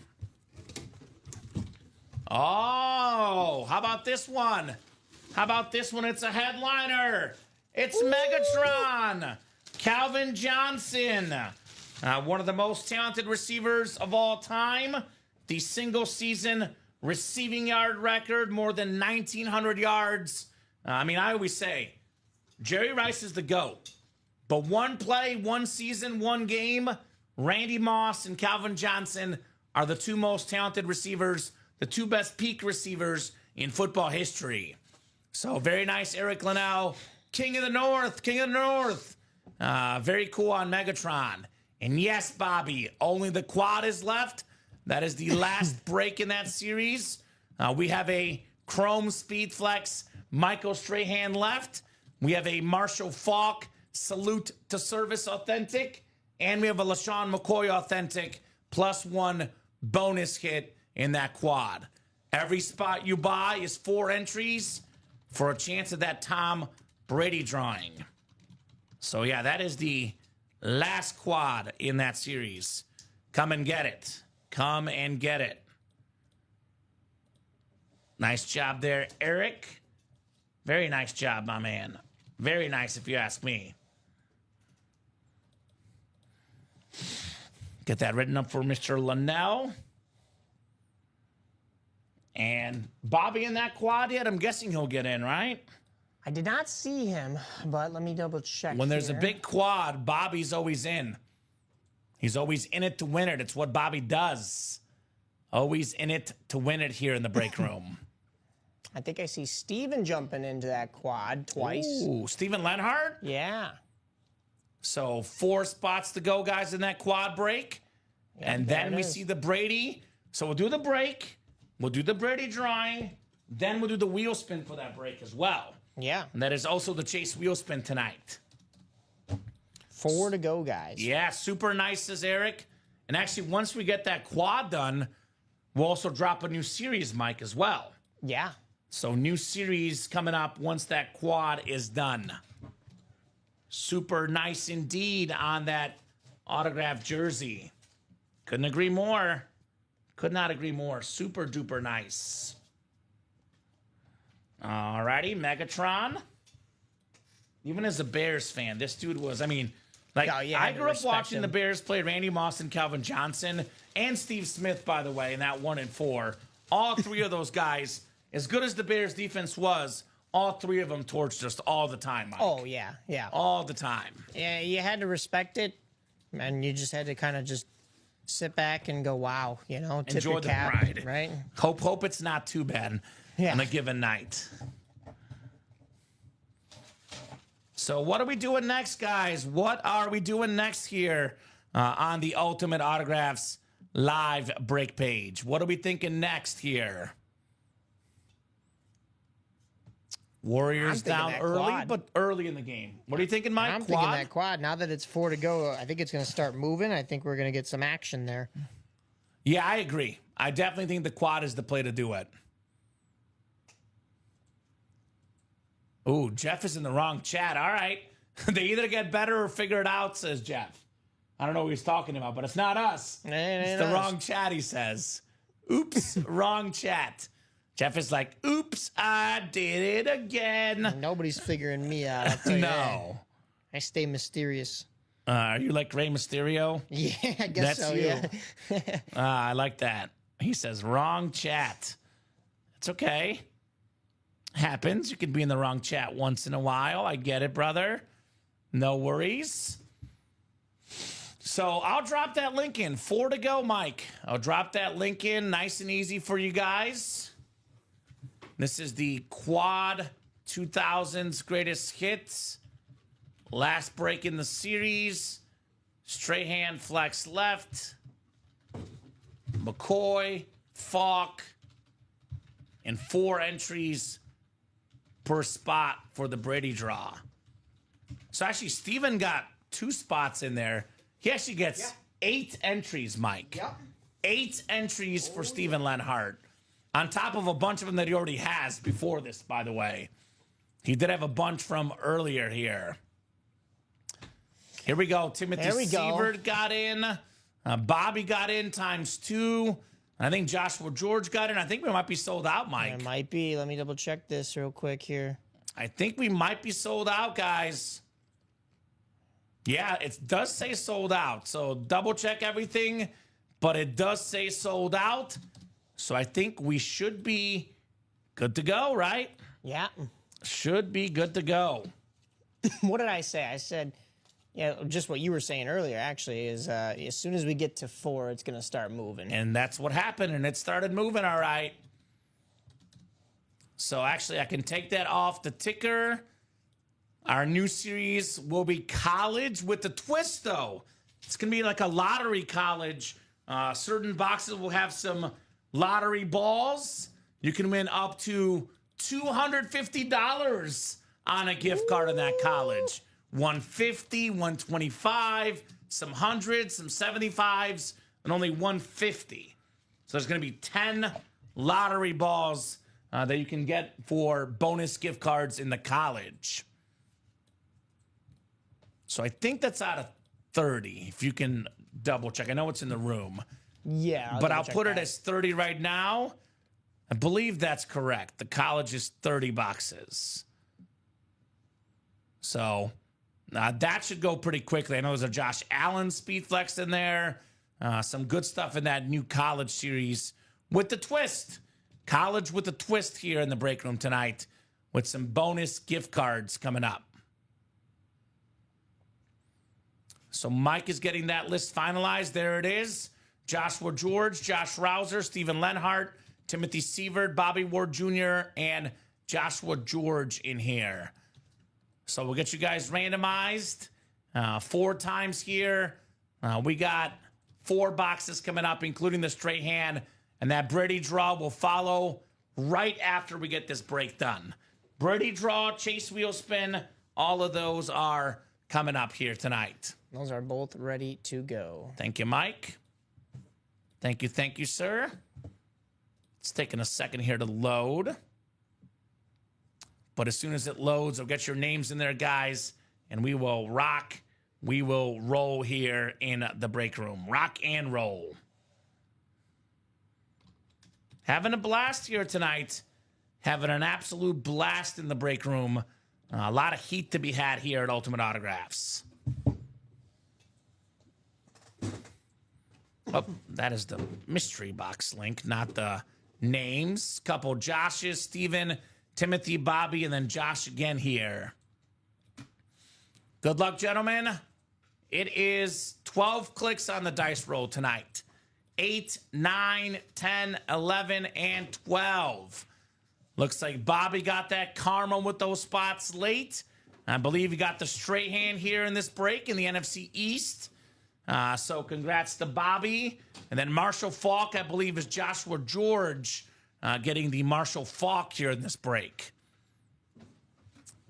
Oh, how about this one? How about this one? It's a headliner. It's Megatron. Calvin Johnson. One of the most talented receivers of all time. The single season receiving yard record, more than 1,900 yards. I always say, Jerry Rice is the GOAT. But one play, one season, one game, Randy Moss and Calvin Johnson are the 2 most talented receivers, the 2 best peak receivers in football history. So very nice, Eric Linnell. King of the North, King of the North. Very cool on Megatron. And yes, Bobby, only the quad is left. That is the last break in that series. We have a Chrome Speed Flex Michael Strahan left. We have a Marshall Faulk Salute to Service Authentic. And we have a LaShawn McCoy Authentic +1 bonus hit in that quad. Every spot you buy is 4 entries for a chance at that Tom Brady drawing. So yeah, that is the last quad in that series. Come and get it. Come and get it. Nice job there, Eric. Very nice job, my man. Very nice, if you ask me. Get that written up for Mr. Linnell. And Bobby in that quad yet? I'm guessing he'll get in, right? I did not see him, but let me double check. When there's here. a big quad, Bobby's always in. He's always in it to win it. It's what Bobby does. Always in it to win it here in the break room. I think I see Steven jumping into that quad twice. Ooh, Steven Lenhart? Yeah. So 4 spots to go, guys, in that quad break. Yeah, and there then it we is. see the Brady. So we'll do the break. We'll do the Brady drawing. Then we'll do the wheel spin for that break as well. Yeah. And that is also the Chase wheel spin tonight. 4 to go, guys. Yeah, super nice, says Eric. And actually, once we get that quad done, we'll also drop a new series, Mike, as well. Yeah. So new series coming up once that quad is done. Super nice indeed on that autographed jersey. Couldn't agree more. Could not agree more. Super duper nice. Alrighty, Megatron. Even as a Bears fan, this dude was, Oh, yeah, I grew up respect watching him. the Bears play Randy Moss and Calvin Johnson and Steve Smith, by the way, in that 1 and 4. All 3 of those guys, as good as the Bears defense was, all 3 of them torched us all the time, Mike. Oh, yeah. Yeah. All the time. Yeah, you had to respect it, and you just had to kind of just sit back and go, wow, tip Enjoy your the cap, pride. right? Hope it's not too bad Yeah. on a given night. So what are we doing next, guys? What are we doing next here on the Ultimate Autographs live break page? What are we thinking next here? Warriors I'm thinking down that early, quad. but early in the game. What are you thinking, Mike? I'm thinking that quad. Now that it's 4 to go, I think it's going to start moving. I think we're going to get some action there. Yeah, I agree. I definitely think the quad is the play to do it. Ooh, Jeff is in the wrong chat. All right. They either get better or figure it out, says Jeff. I don't know what he's talking about, but it's not us. It's the wrong chat, he says. Oops, wrong chat. Jeff is like, oops, I did it again. Nobody's figuring me out. I'll tell you that. No. I stay mysterious. Are you like Rey Mysterio? Yeah, I guess That's so, you. yeah. I like that. He says, wrong chat. It's okay. Happens. You can be in the wrong chat once in a while. I get it, brother. No worries. So I'll drop that link in. 4 to go, Mike. I'll drop that link in nice and easy for you guys. This is the Quad 2000's greatest hits. Last break in the series. Strahan flex left. McCoy, Falk, and 4 entries per spot for the Brady draw. So actually, Steven got 2 spots in there. He actually gets 8 entries, Mike. Yep. 8 entries for Steven Lenhart. On top of a bunch of them that he already has before this, by the way. He did have a bunch from earlier here. Here we go. Timothy Sievert got in. Bobby got in ×2. I think Joshua George got in. I think we might be sold out, Mike. It might be. Let me double check this real quick here. I think we might be sold out, guys. Yeah, it does say sold out. So double check everything, but it does say sold out. So I think we should be good to go, right? Yeah. Should be good to go. What did I say? I said, yeah, just what you were saying earlier, actually, is as soon as we get to 4, it's going to start moving. And that's what happened, and it started moving all right. So actually, I can take that off the ticker. Our new series will be college with the twist, though. It's going to be like a lottery college. Certain boxes will have some lottery balls. You can win up to $250 on a gift card in that college. 150, 125, some hundreds, some 75s, and only 150. So there's going to be 10 lottery balls that you can get for bonus gift cards in the college. So I think that's out of 30, if you can double check. I know it's in the room. Yeah. But I'll put it as 30 right now. I believe that's correct. The college is 30 boxes. So that should go pretty quickly. I know there's a Josh Allen Speed Flex in there. Some good stuff in that new college series with the twist. College with a twist here in the break room tonight with some bonus gift cards coming up. So Mike is getting that list finalized. There it is. Joshua George, Josh Rouser, Steven Lenhart, Timothy Sievert, Bobby Ward Jr., and Joshua George in here. So we'll get you guys randomized 4 times here. We got 4 boxes coming up, including the straight hand. And that Brady draw will follow right after we get this break done. Brady draw, chase wheel spin, all of those are coming up here tonight. Those are both ready to go. Thank you, Mike. Thank you, sir. It's taking a second here to load. But as soon as it loads, I'll get your names in there, guys, and we will rock. We will roll here in the break room. Rock and roll. Having a blast here tonight. Having an absolute blast in the break room. A lot of heat to be had here at Ultimate Autographs. Oh, that is the mystery box link, not the names. Couple Joshes, Steven, Timothy, Bobby, and then Josh again here. Good luck, gentlemen. It is 12 clicks on the dice roll tonight. 8, 9, 10, 11, and 12. Looks like Bobby got that karma with those spots late. I believe he got the straight hand here in this break in the NFC East. So congrats to Bobby. And then Marshall Falk, I believe, is Joshua George getting the Marshall Falk here in this break.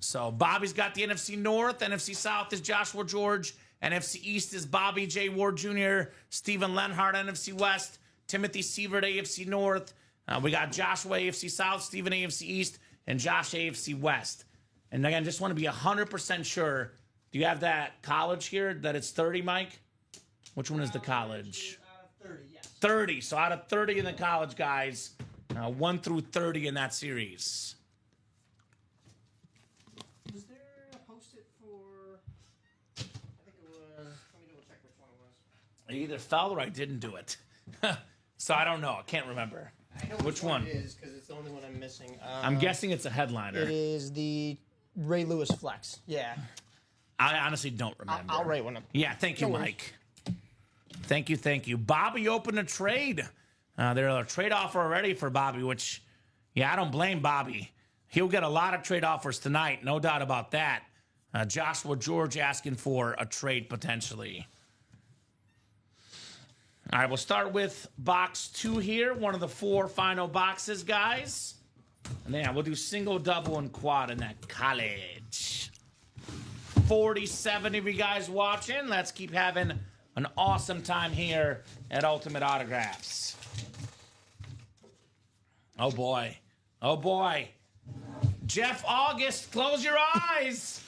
So Bobby's got the NFC North. NFC South is Joshua George. NFC East is Bobby J. Ward Jr., Steven Lenhart, NFC West, Timothy Sievert, AFC North. We got Joshua, AFC South, Steven, AFC East, and Josh, AFC West. And again, just want to be 100% sure. Do you have that college here that it's 30, Mike? Which one is the college? Out of 30, yes. 30. So out of 30 in the college, guys, 1 through 30 in that series. Was there a post-it for... I think it was... Let me double check which one it was. I either fell or I didn't do it. So I don't know. I can't remember. I know Which one? it is, because it's the only one I'm missing. I'm guessing it's a headliner. It is the Ray Lewis Flex. Yeah. I honestly don't remember. I'll write one up. Yeah, thank you, No worries. Mike. Thank you. Bobby opened a trade. There's a trade offer already for Bobby, which, yeah, I don't blame Bobby. He'll get a lot of trade offers tonight, no doubt about that. Joshua George asking for a trade potentially. All right, we'll start with box 2 here, one of the 4 final boxes, guys. And then we'll do single, double, and quad in that college. 47 of you guys watching. Let's keep having an awesome time here at Ultimate Autographs. Oh, boy. Oh, boy. Jeff August, close your eyes.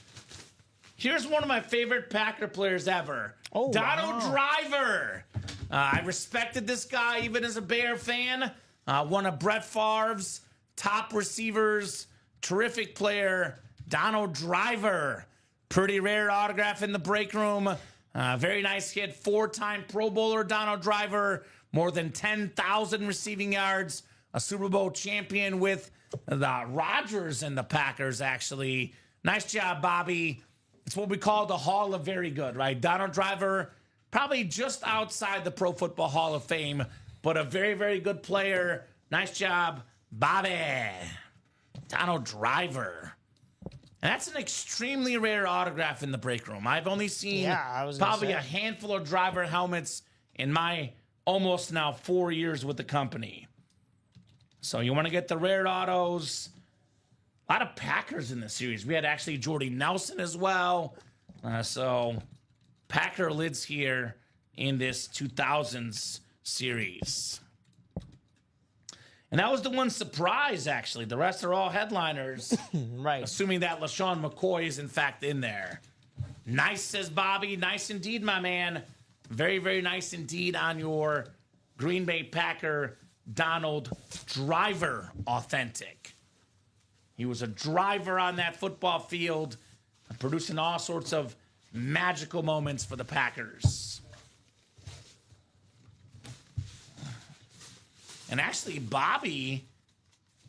Here's one of my favorite Packer players ever. Oh, Donald wow. Driver. I respected this guy even as a Bear fan. One of Brett Favre's top receivers. Terrific player. Donald Driver. Pretty rare autograph in the break room. Very nice hit. 4-time Pro Bowler Donald Driver. More than 10,000 receiving yards. A Super Bowl champion with the Rodgers and the Packers, actually. Nice job, Bobby. It's what we call the Hall of Very Good, right? Donald Driver, probably just outside the Pro Football Hall of Fame, but a very, very good player. Nice job, Bobby. Donald Driver. And that's an extremely rare autograph in the break room. I've only seen probably a handful of Driver helmets in my almost now 4 years with the company. So you want to get the rare autos. A lot of Packers in the series. We had actually Jordy Nelson as well. So Packer lids here in this 2000s series. And that was the one surprise, actually. The rest are all headliners. Right. Assuming that LaShawn McCoy is, in fact, in there. Nice, says Bobby. Nice indeed, my man. Very, very nice indeed on your Green Bay Packer Donald Driver authentic. He was a driver on that football field, producing all sorts of magical moments for the Packers. And actually, Bobby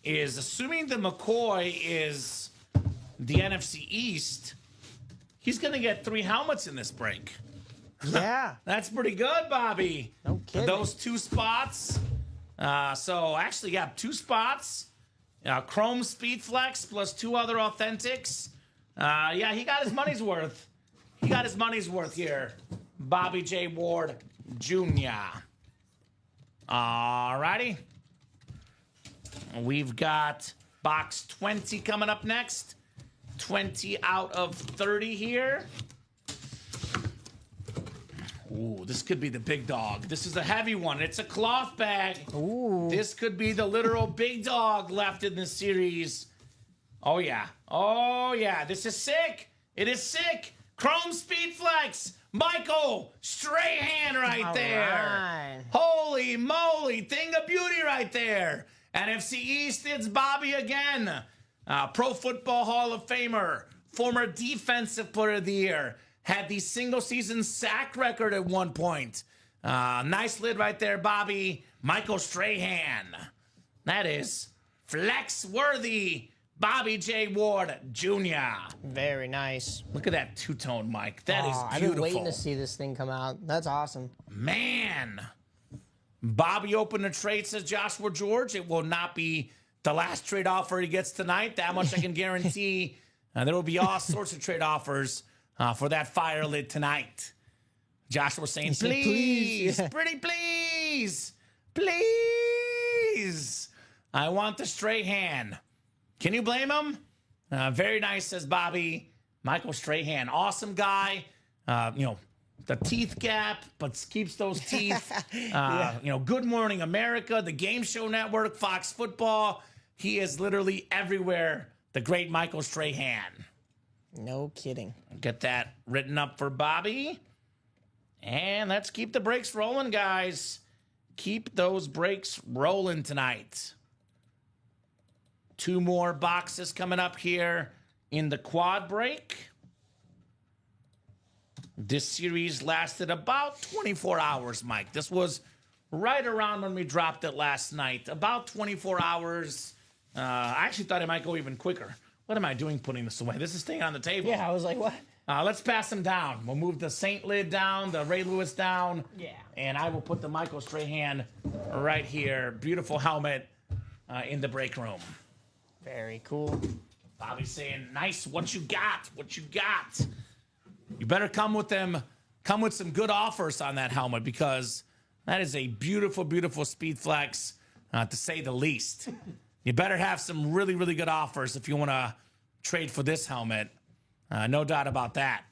is, assuming the McCoy is the NFC East, he's going to get 3 helmets in this break. Yeah. That's pretty good, Bobby. No kidding. Those 2 spots. So actually, yeah, 2 spots. Chrome Speed Flex plus 2 other authentics. Yeah, he got his money's worth. He got his money's worth here. Bobby J. Ward Jr. All righty. We've got box 20 coming up next. 20 out of 30 here. Ooh, this could be the big dog. This is a heavy one. It's a cloth bag. Ooh. This could be the literal big dog left in the series. Oh, yeah. Oh, yeah. This is sick. It is sick. Chrome Speed Flex. Michael Strahan right there. Right. Holy moly. Thing of beauty right there. NFC East, it's Bobby again. Pro Football Hall of Famer. Former Defensive Player of the Year. Had the single-season sack record at one point. Nice lid right there, Bobby. Michael Strahan. That is flex-worthy Bobby J. Ward Jr. Very nice. Look at that two-tone, Mike. That is beautiful. I've been waiting to see this thing come out. That's awesome. Man. Bobby opened a trade, says Joshua George. It will not be the last trade offer he gets tonight. That much I can guarantee. There will be all sorts of trade offers for that fire lid tonight. Joshua saying, please, pretty please, please. I want the Strahan. Can you blame him? Very nice, says Bobby. Michael Strahan, awesome guy. The teeth gap, but keeps those teeth. Good Morning America, the Game Show Network, Fox Football. He is literally everywhere. The great Michael Strahan. No kidding. Get that written up for Bobby. And let's keep the breaks rolling, guys. Keep those breaks rolling tonight. 2 more boxes coming up here in the quad break. This series lasted about 24 hours, Mike. This was right around when we dropped it last night. About 24 hours. I actually thought it might go even quicker. What am I doing putting this away? This is staying on the table. Yeah, I was like, what? Let's pass them down. We'll move the Saint lid down, the Ray Lewis down. Yeah. And I will put the Michael Strahan right here. Beautiful helmet in the break room. Very cool. Bobby's saying, nice, what you got? What you got? You better come with some good offers on that helmet because That is a beautiful, beautiful speed flex, to say the least. You better have some really, really good offers if you want to trade for this helmet. No doubt about that.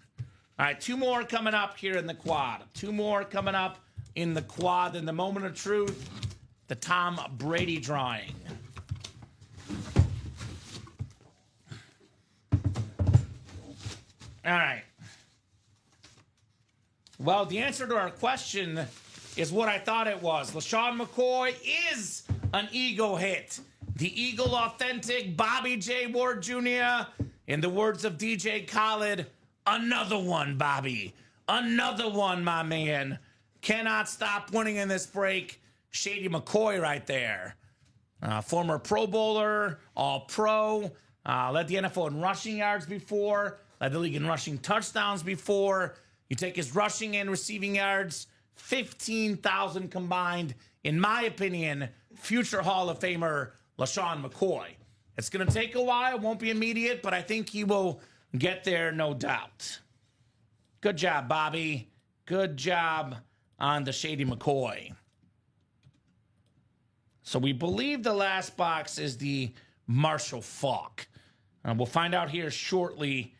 All right, 2 more coming up here in the quad. 2 more coming up in the quad. In the moment of truth, the Tom Brady drawing. All right. Well, the answer to our question is what I thought it was. LaShawn McCoy is an Eagle hit. The Eagle authentic Bobby J. Ward Jr. In the words of DJ Khaled, another one, Bobby. Another one, my man. Cannot stop winning in this break. Shady McCoy right there. Former Pro Bowler, All-Pro. Led the NFL in rushing yards before. Led the league in rushing touchdowns before. You take his rushing and receiving yards, 15,000 combined. In my opinion, future Hall of Famer LaShawn McCoy. It's going to take a while. It won't be immediate, but I think he will get there, no doubt. Good job, Bobby. Good job on the Shady McCoy. So we believe the last box is the Marshall Faulk. We'll find out here shortly.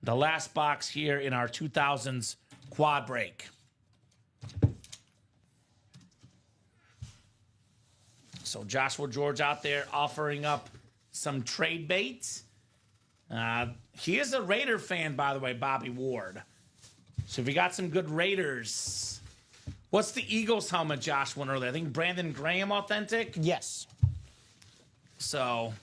The last box here in our 2000s quad break. So Joshua George out there offering up some trade baits. He is a Raider fan, by the way, Bobby Ward. So if you got some good Raiders. What's the Eagles helmet Josh won earlier? I think Brandon Graham authentic? Yes. So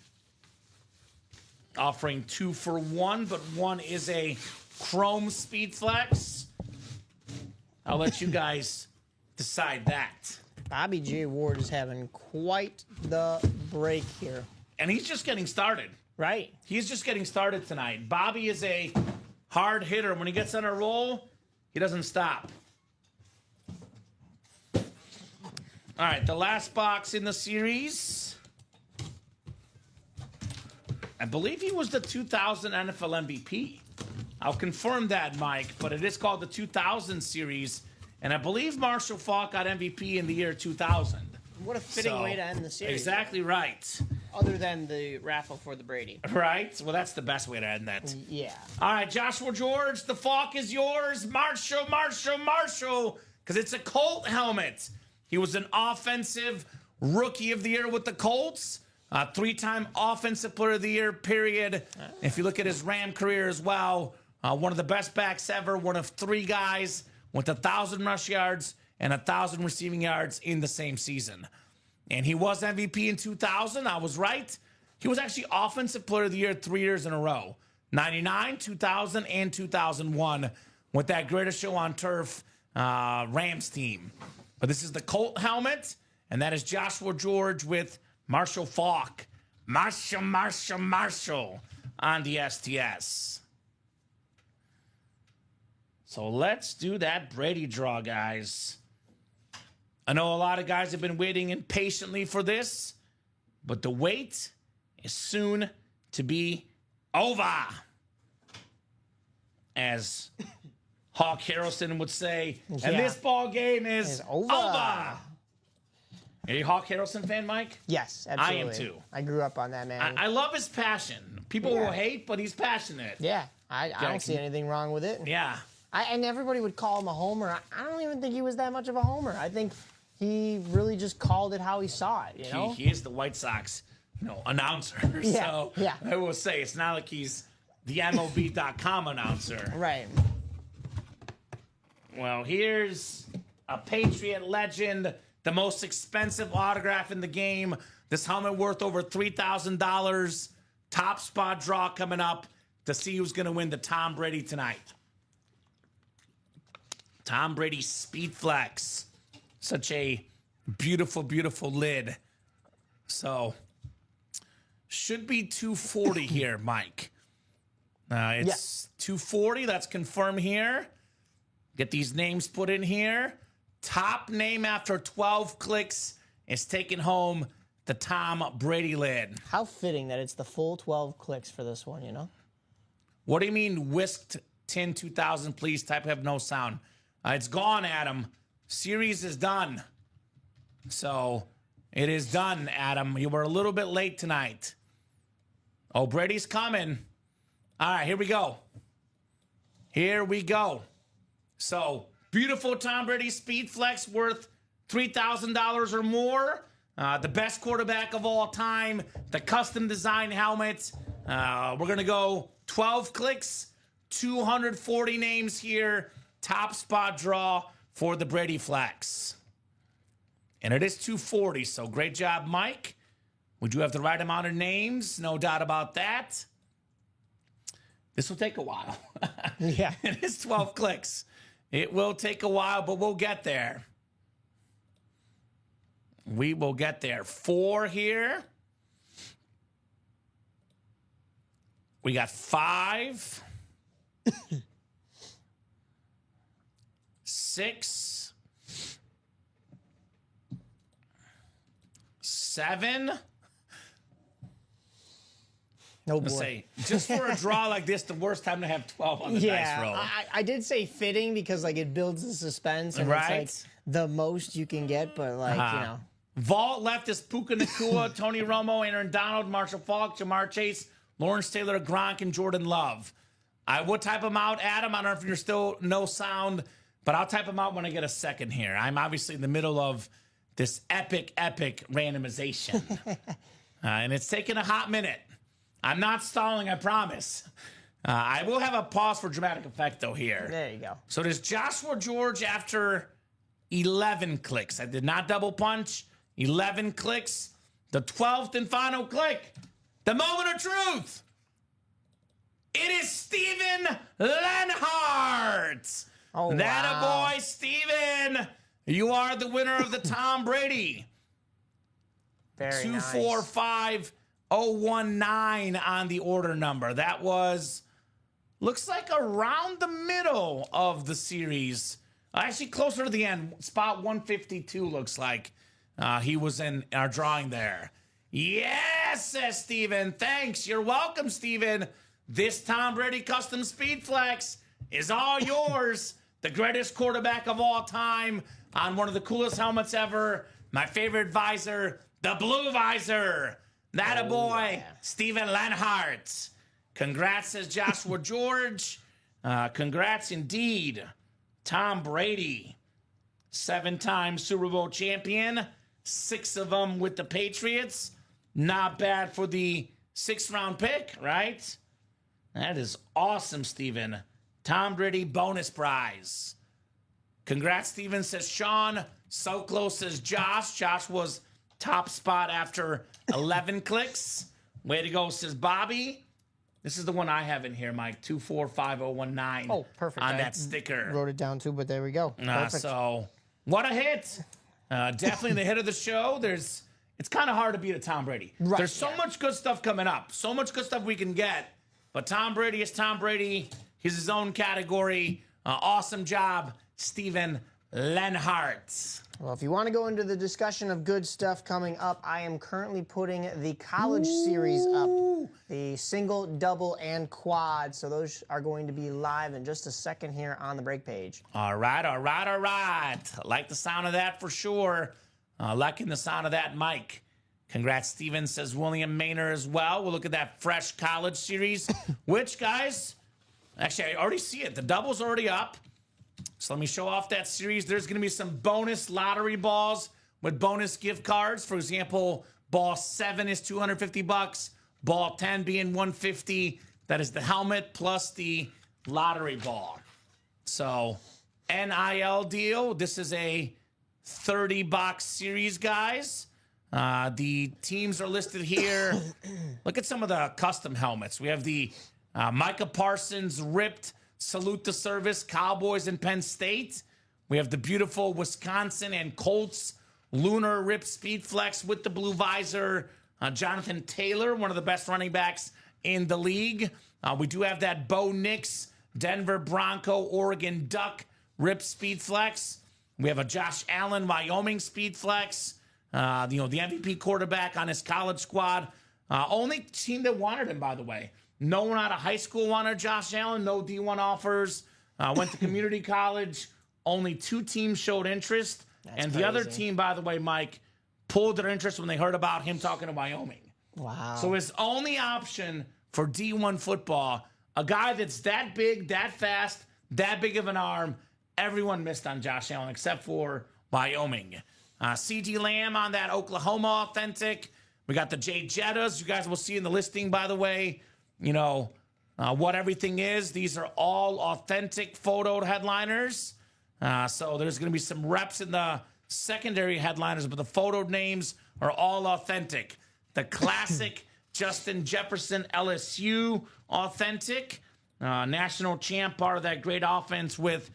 offering 2 for 1, but 1 is a chrome speed flex. I'll let you guys decide that. Bobby J. Ward is having quite the break here. And he's just getting started. Right. He's just getting started tonight. Bobby is a hard hitter. When he gets on a roll, he doesn't stop. All right, the last box in the series. I believe he was the 2000 NFL MVP. I'll confirm that, Mike, but it is called the 2000 series. And I believe Marshall Faulk got MVP in the year 2000. What a fitting way to end the series. Exactly right. Other than the raffle for the Brady. Right? Well, that's the best way to end that. Yeah. All right, Joshua George, the Faulk is yours. Marshall, because it's a Colt helmet. He was an offensive rookie of the year with the Colts. 3-time offensive player of the year, period. If you look at his Ram career as well, one of the best backs ever, one of 3 guys with 1,000 rush yards and 1,000 receiving yards in the same season. And he was MVP in 2000. I was right. He was actually Offensive Player of the Year 3 years in a row. 99, 2000, and 2001 with that Greatest Show on Turf Rams team. But this is the Colt helmet, and that is Joshua George with Marshall Faulk. Marshall on the STS. So let's do that Brady draw, guys. I know a lot of guys have been waiting impatiently for this, but the wait is soon to be over. As Hawk Harrelson would say, and this ball game is over. Are you a Hawk Harrelson fan, Mike? Yes, absolutely. I am too. I grew up on that man. I love his passion. People will hate, but he's passionate. Yeah, I don't see anything wrong with it. Yeah. And everybody would call him a homer. I don't even think he was that much of a homer. I think he really just called it how he saw it, you know? He is the White Sox, announcer. So I will say, it's not like he's the MLB.com announcer. Right. Well, here's a Patriot legend, the most expensive autograph in the game. This helmet worth over $3,000. Top spot draw coming up to see who's going to win the Tom Brady tonight. Tom Brady Speed Flex. Such a beautiful, beautiful lid. So, should be 240 here, Mike. It's 240. That's confirmed here. Get these names put in here. Top name after 12 clicks is taking home the Tom Brady lid. How fitting that it's the full 12 clicks for this one, you know? What do you mean, whisked tin 2000, please? Type have no sound. It's gone, Adam. Series is done. So it is done, Adam. You were a little bit late tonight. Oh, Brady's coming. All right, here we go. Here we go. So, beautiful Tom Brady Speed Flex worth $3,000 or more. The best quarterback of all time. The custom design helmet. We're going to go 12 clicks, 240 names here. Top spot draw for the Brady Flex. And it is 240, so great job, Mike. We do have the right amount of names, no doubt about that. This will take a while. Yeah. It is 12 clicks. It will take a while, but we'll get there. We will get there. 4 here. We got 5. 6. 7. No boy. Let's say, just for a draw like this, the worst time to have 12 on the dice roll. I did say fitting because like it builds the suspense and Right. it's like the most you can get, but like you know. Vault left is Puka Nacua, Tony Romo, Aaron Donald, Marshall Faulk, Jamar Chase, Lawrence Taylor, Gronk, and Jordan Love. I would type them out, Adam. I don't know if you're still no sound, but I'll type them out when I get a second here. I'm obviously in the middle of this epic randomization. And it's taken a hot minute. I'm not stalling, I promise. I will have a pause for dramatic effect, though, here. There you go. So there's Joshua George after 11 clicks. I did not double punch. 11 clicks. The 12th and final click. The moment of truth. It is Steven Lenhart. Oh, that wow. a boy, Steven. You are the winner of the Tom Brady. Very nice. 245019 on the order number. That was, looks like around the middle of the series. Actually, closer to the end. Spot 152 looks like he was in our drawing there. Yes, says Steven. Thanks. You're welcome, Steven. This Tom Brady Custom Speed Flex is all yours. The greatest quarterback of all time on one of the coolest helmets ever. My favorite visor, the blue visor. That a boy, yeah. Steven Lenhart. Congrats, says Joshua George. Congrats indeed. Tom Brady, 7-time Super Bowl champion, 6 of them with the Patriots. Not bad for the 6th-round pick, right? That is awesome, Steven. Tom Brady bonus prize. Congrats, Steven, says Sean. So close, says Josh. Josh was top spot after 11 clicks. Way to go, says Bobby. This is the one I have in here, Mike. 245019. Oh, perfect. On I that sticker. Wrote it down too, but there we go. Perfect. So, what a hit. Definitely the hit of the show. It's kind of hard to beat a Tom Brady. Right, There's so yeah. much good stuff coming up. So much good stuff we can get. But Tom Brady is Tom Brady. He's his own category. Awesome job, Steven Lenhart. Well, if you want to go into the discussion of good stuff coming up, I am currently putting the college series up. The single, double, and quad. So those are going to be live in just a second here on the break page. All right. I like the sound of that for sure. Liking the sound of that, Mike. Congrats, Steven, says William Maynard as well. We'll look at that fresh college series, which, guys, actually, I already see it. The double's already up. So let me show off that series. There's going to be some bonus lottery balls with bonus gift cards. For example, ball 7 is $250. Ball 10 being $150. That is the helmet plus the lottery ball. So, NIL deal. This is a 30-box series, guys. The teams are listed here. Look at some of the custom helmets. We have the Micah Parsons ripped Salute the Service Cowboys and Penn State. We have the beautiful Wisconsin and Colts Lunar Ripped Speed Flex with the blue visor. Jonathan Taylor, one of the best running backs in the league. We do have that Bo Nix Denver Bronco Oregon Duck Ripped Speed Flex. We have a Josh Allen Wyoming Speed Flex. The MVP quarterback on his college squad. Only team that wanted him, by the way. No one out of high school wanted Josh Allen. No D1 offers. Went to community college. Only 2 teams showed interest. and the other crazy. team, by the way, Mike, pulled their interest when they heard about him talking to Wyoming. Wow. So his only option for D1 football, a guy that's that big, that fast, that big of an arm, everyone missed on Josh Allen except for Wyoming. C.D. Lamb on that Oklahoma authentic. We got the Jay Jettas. You guys will see in the listing, by the way, what everything is. These are all authentic photoed headliners. So there's going to be some reps in the secondary headliners, but the photoed names are all authentic. The classic Justin Jefferson LSU authentic. National champ, part of that great offense with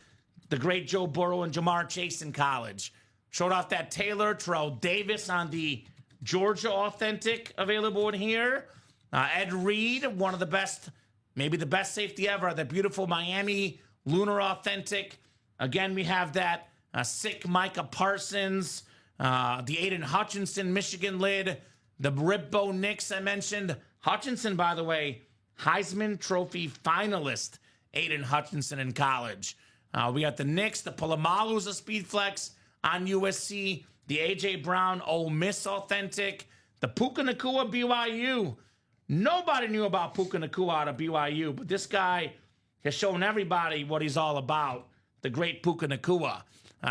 the great Joe Burrow and Jamar Chase in college. Showed off that Taylor, Terrell Davis on the Georgia authentic available in here. Ed Reed, one of the best, maybe the best safety ever, the beautiful Miami Lunar authentic. Again, we have that sick Micah Parsons, the Aiden Hutchinson Michigan lid, the Ripbo Knicks I mentioned. Hutchinson, by the way, Heisman Trophy finalist, Aiden Hutchinson in college. We got the Knicks, the Polamalu's a speed flex on USC, the A.J. Brown Ole Miss authentic, the Puka Nacua BYU. Nobody knew about Puka Nacua out of BYU, but this guy has shown everybody what he's all about, the great Puka Nacua.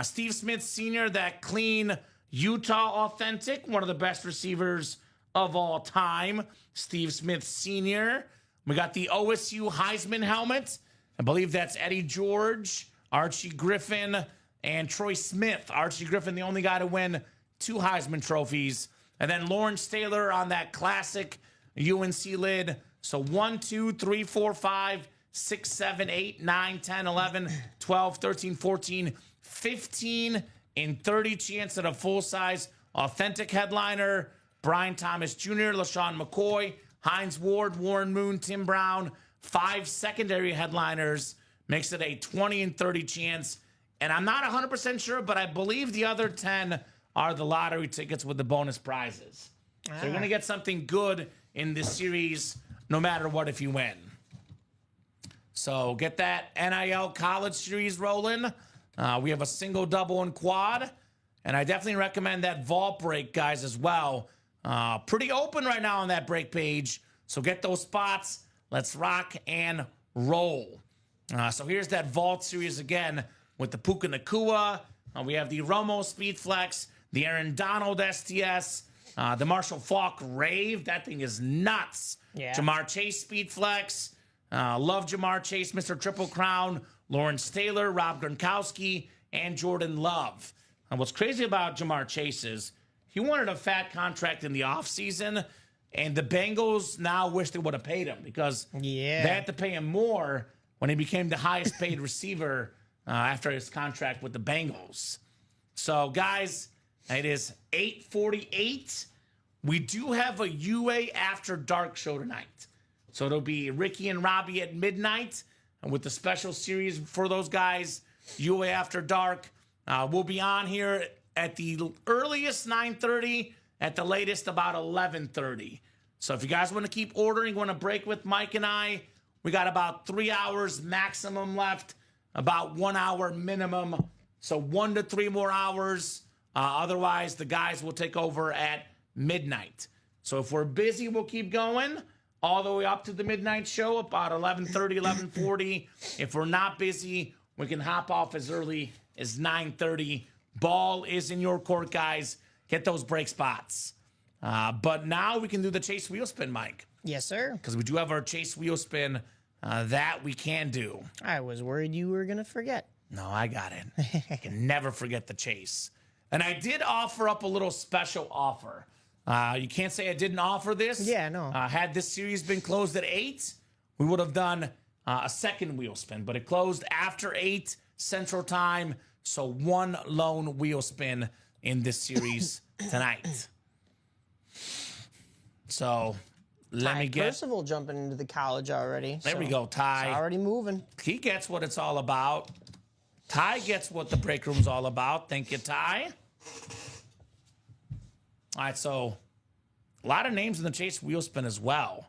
Steve Smith Sr., that clean Utah authentic, one of the best receivers of all time, Steve Smith Sr. We got the OSU Heisman helmet. I believe that's Eddie George, Archie Griffin, and Troy Smith. Archie Griffin, the only guy to win 2 Heisman trophies. And then Lawrence Taylor on that classic UNC lid. So 1, 2, 3, 4, 5, 6, 7, 8, 9, 10, 11, 12, 13, 14, 15 in 30 chance at a full-size authentic headliner. Brian Thomas Jr., LaShawn McCoy, Hines Ward, Warren Moon, Tim Brown. 5 secondary headliners makes it a 20 and 30 chance. And I'm not 100% sure, but I believe the other 10 are the lottery tickets with the bonus prizes. So you're going to get something good in this series no matter what if you win. So get that NIL college series rolling. We have a single, double, and quad. And I definitely recommend that vault break, guys, as well. Pretty open right now on that break page. So get those spots. Let's rock and roll. So here's that vault series again with the Puka Nacua. We have the Romo Speed Flex, the Aaron Donald STS, the Marshall Faulk Rave. That thing is nuts. Yeah. Jamar Chase Speed Flex. Love Jamar Chase, Mr. Triple Crown, Lawrence Taylor, Rob Gronkowski, and Jordan Love. And what's crazy about Jamar Chase is he wanted a fat contract in the offseason, and the Bengals now wish they would have paid him because they had to pay him more when he became the highest paid receiver after his contract with the Bengals. So, guys, it is 8:48. We do have a UA After Dark show tonight. So it'll be Ricky and Robbie at midnight, and with the special series for those guys, UA After Dark. We'll be on here at the earliest 9:30, at the latest about 11:30. So if you guys want to keep ordering, want to break with Mike and I, we got about 3 hours maximum left, about 1 hour minimum. So 1 to 3 more hours. Otherwise, the guys will take over at midnight. So if we're busy, we'll keep going all the way up to the midnight show, about 11:30, 11:40. If we're not busy, we can hop off as early as 9:30. Ball is in your court, guys. Get those break spots. But now we can do the Chase Wheel Spin, Mike. Yes, sir. Because we do have our Chase Wheel Spin that we can do. I was worried you were going to forget. No, I got it. I can never forget the Chase. And I did offer up a little special offer. You can't say I didn't offer this. Yeah, no. Had this series been closed at 8, we would have done a second wheel spin. But it closed after 8 Central Time. So 1 lone wheel spin in this series tonight. So let me get... Percival jumping into the college already. There we go, Ty. It's already moving. He gets what it's all about. Ty gets what the break room's all about. Thank you, Ty. All right, so a lot of names in the Chase Wheel Spin as well.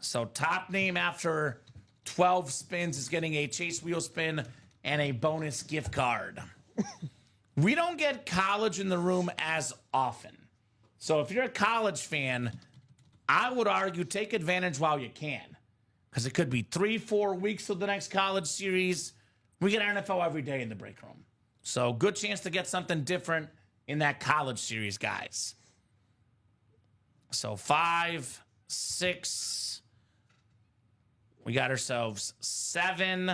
So top name after 12 spins is getting a Chase Wheel Spin and a bonus gift card. we don't get college in the room as often. So if you're a college fan, I would argue take advantage while you can, because it could be 3-4 weeks of the next college series. We get NFL every day in the break room. So good chance to get something different in that college series, guys. So 5, 6, we got ourselves 7,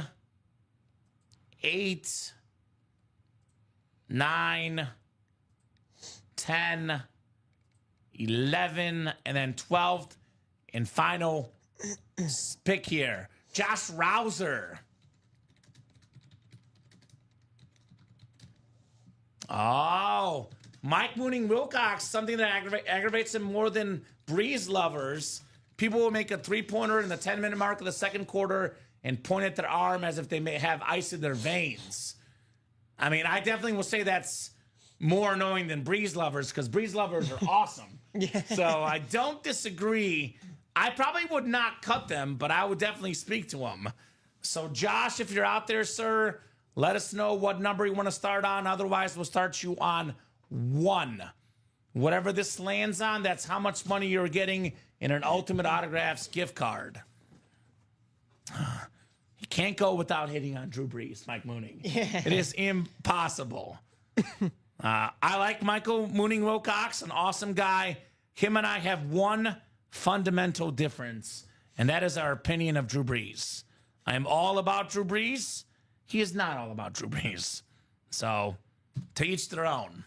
8, 9, 10, 11, and then 12th and final pick here. Josh Rouser. Oh, Mike Mooning Wilcox, something that aggravates him more than Breeze lovers. People will make a three-pointer in the 10-minute mark of the second quarter and point at their arm as if they may have ice in their veins. I mean, I definitely will say that's more annoying than Breeze lovers, because Breeze lovers are awesome. So I don't disagree. I probably would not cut them, but I would definitely speak to them. So Josh, if you're out there, sir, let us know what number you want to start on. Otherwise, we'll start you on 1. Whatever this lands on, that's how much money you're getting in an Ultimate Autographs gift card. You can't go without hitting on Drew Brees, Mike Mooning. It is impossible. I like Michael Mooning Wilcox, an awesome guy. Him and I have one fundamental difference, and that is our opinion of Drew Brees. I am all about Drew Brees. He is not all about Drew Brees. So, to each their own.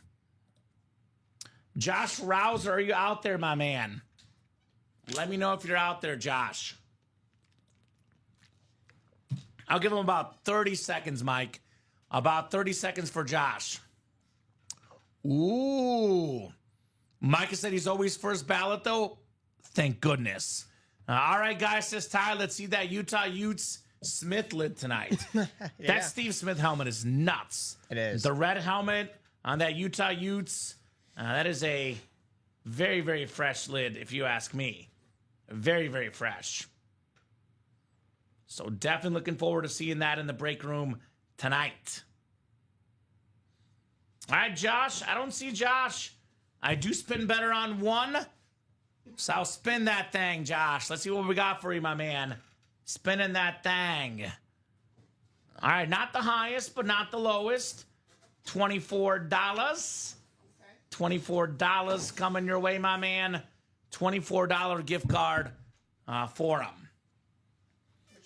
Josh Rouser, are you out there, my man? Let me know if you're out there, Josh. I'll give him about 30 seconds, Mike. About 30 seconds for Josh. Ooh. Micah said he's always first ballot, though. Thank goodness. All right, guys, says Ty. Let's see that Utah Utes Smith lid tonight. That Steve Smith helmet is nuts. It is. The red helmet on that Utah Utes, that is a very, very fresh lid, if you ask me. Very, very fresh. So definitely looking forward to seeing that in the break room tonight. All right, Josh. I don't see Josh. I do spin better on 1. So I'll spin that thing, Josh. Let's see what we got for you, my man. Spinning that thing. All right, not the highest, but not the lowest. $24. $24 coming your way, my man. $24 gift card for him.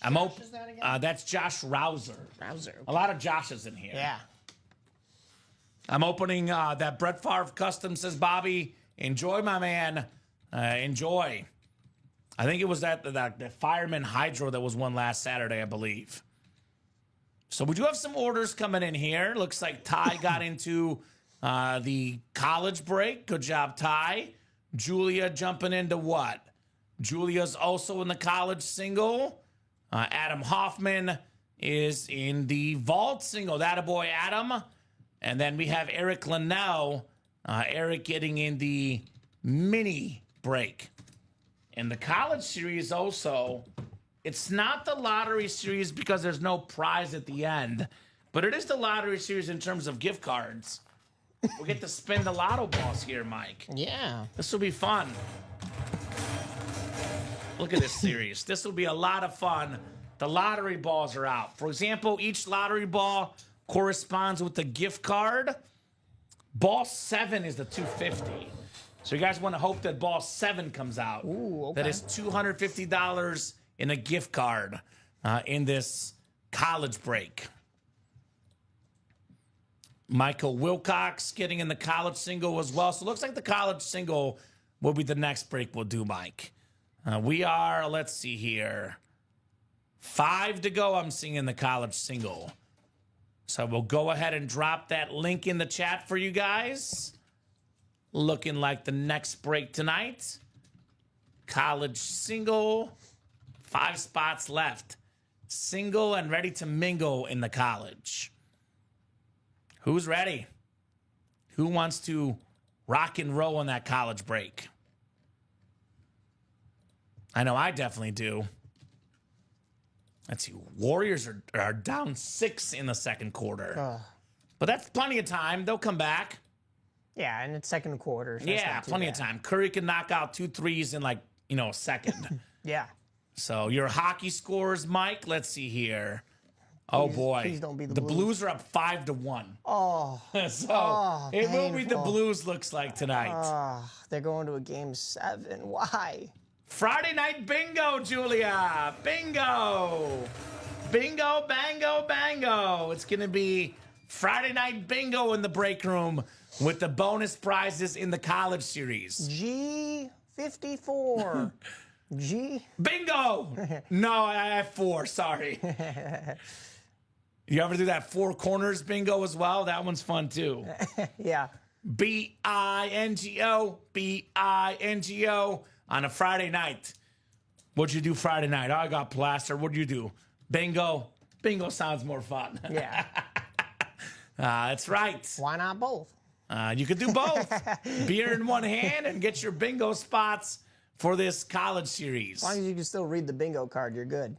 I'm open. That's Josh Rouser. Rouser. A lot of Joshes in here. Yeah. I'm opening that Brett Favre custom, says Bobby. Enjoy, my man. Enjoy. I think it was the Fireman Hydro that was won last Saturday, I believe. So we do have some orders coming in here. Looks like Ty got into the college break. Good job, Ty. Julia jumping into what? Julia's also in the college single. Adam Hoffman is in the vault single. Attaboy, Adam. And then we have Eric Linnell. Eric getting in the mini break. In the college series also, it's not the lottery series because there's no prize at the end, but it is the lottery series in terms of gift cards. We'll get to spin the lotto balls here, Mike. Yeah. This will be fun. Look at this series. This will be a lot of fun. The lottery balls are out. For example, each lottery ball corresponds with the gift card. Ball 7 is the 250. So you guys want to hope that ball 7 comes out. Ooh, okay. That is $250 in a gift card in this college break. Michael Wilcox getting in the college single as well. So it looks like the college single will be the next break we'll do, Mike. We are, let's see here, 5 to go. I'm seeing in the college single. So we'll go ahead and drop that link in the chat for you guys. Looking like the next break tonight. College single. 5 spots left. Single and ready to mingle in the college. Who's ready? Who wants to rock and roll on that college break? I know I definitely do. Let's see. Warriors are down 6 in the second quarter. But that's plenty of time. They'll come back. Yeah, and it's second quarter. So it's Yeah, not too plenty bad. of time. Curry can knock out 2 threes in like, a second. Yeah. So your hockey scores, Mike, let's see here. Oh boy. please don't be the Blues. Blues. Are up 5-1. Oh, So it will be the painful. Blues looks like tonight. they're going to a game 7. Why? Friday night bingo, Julia. Bingo. Bingo, bango, bango. It's going to be Friday night bingo in the break room with the bonus prizes in the college series. G54. G. Bingo! No, I have 4. Sorry. You ever do that 4 corners bingo as well? That one's fun too. Yeah. bingo, bingo on a Friday night. What'd you do Friday night? Oh, I got plaster. What'd you do? Bingo. Bingo sounds more fun. Yeah. That's right. Why not both? You could do both. Beer in one hand and get your bingo spots for this college series. As long as you can still read the bingo card, you're good.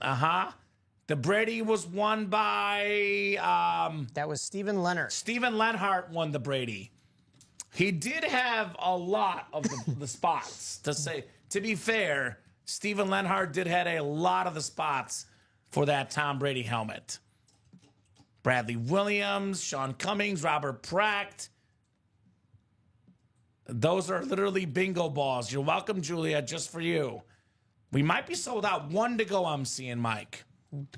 The Brady was won by That was Steven Leonard. Steven Lenhart won the Brady. He did have a lot of the spots. To be fair, Steven Lenhart did have a lot of the spots for that Tom Brady helmet. Bradley Williams, Sean Cummings, Robert Pratt. Those are literally bingo balls. You're welcome, Julia, just for you. We might be sold out. 1 to go, I'm seeing, Mike.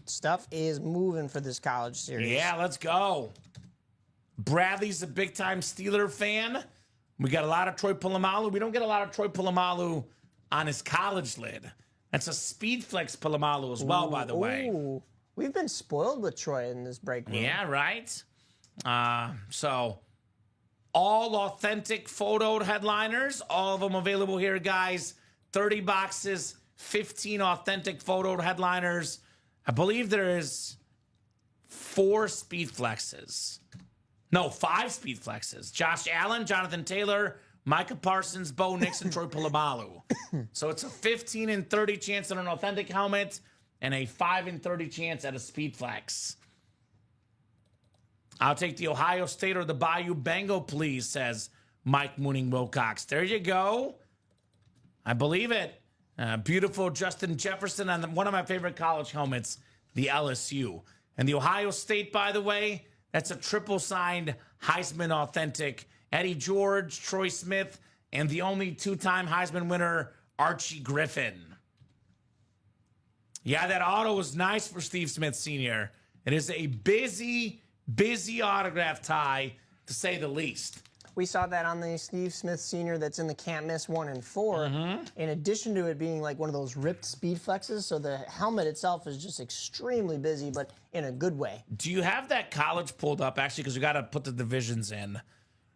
Stuff is moving for this college series. Yeah, let's go. Bradley's a big-time Steeler fan. We got a lot of Troy Polamalu. We don't get a lot of Troy Polamalu on his college lid. That's a Speed Flex Polamalu as well, by the way. Ooh. We've been spoiled with Troy in this break room. Yeah, right? So, all authentic photoed headliners. All of them available here, guys. 30 boxes, 15 authentic photoed headliners. I believe there is 4 Speed Flexes. No, 5 Speed Flexes. Josh Allen, Jonathan Taylor, Micah Parsons, Bo Nix, and Troy Polamalu. So it's a 15 and 30 chance at an authentic helmet and a 5 and 30 chance at a Speed Flex. I'll take the Ohio State or the Bayou Bengal, please, says Mike Mooning Wilcox. There you go. I believe it. Beautiful Justin Jefferson on one of my favorite college helmets, the LSU. And the Ohio State, by the way, that's a triple signed Heisman authentic. Eddie George, Troy Smith, and the only 2-time Heisman winner, Archie Griffin. Yeah, that auto was nice for Steve Smith Sr. It is a busy autograph tie, to say the least. We saw that on the Steve Smith Sr. that's in the Can't Miss 1 and 4. In addition to it being like one of those ripped Speed Flexes, so the helmet itself is just extremely busy, but in a good way. Do you have that college pulled up, actually? Because we got to put the divisions in.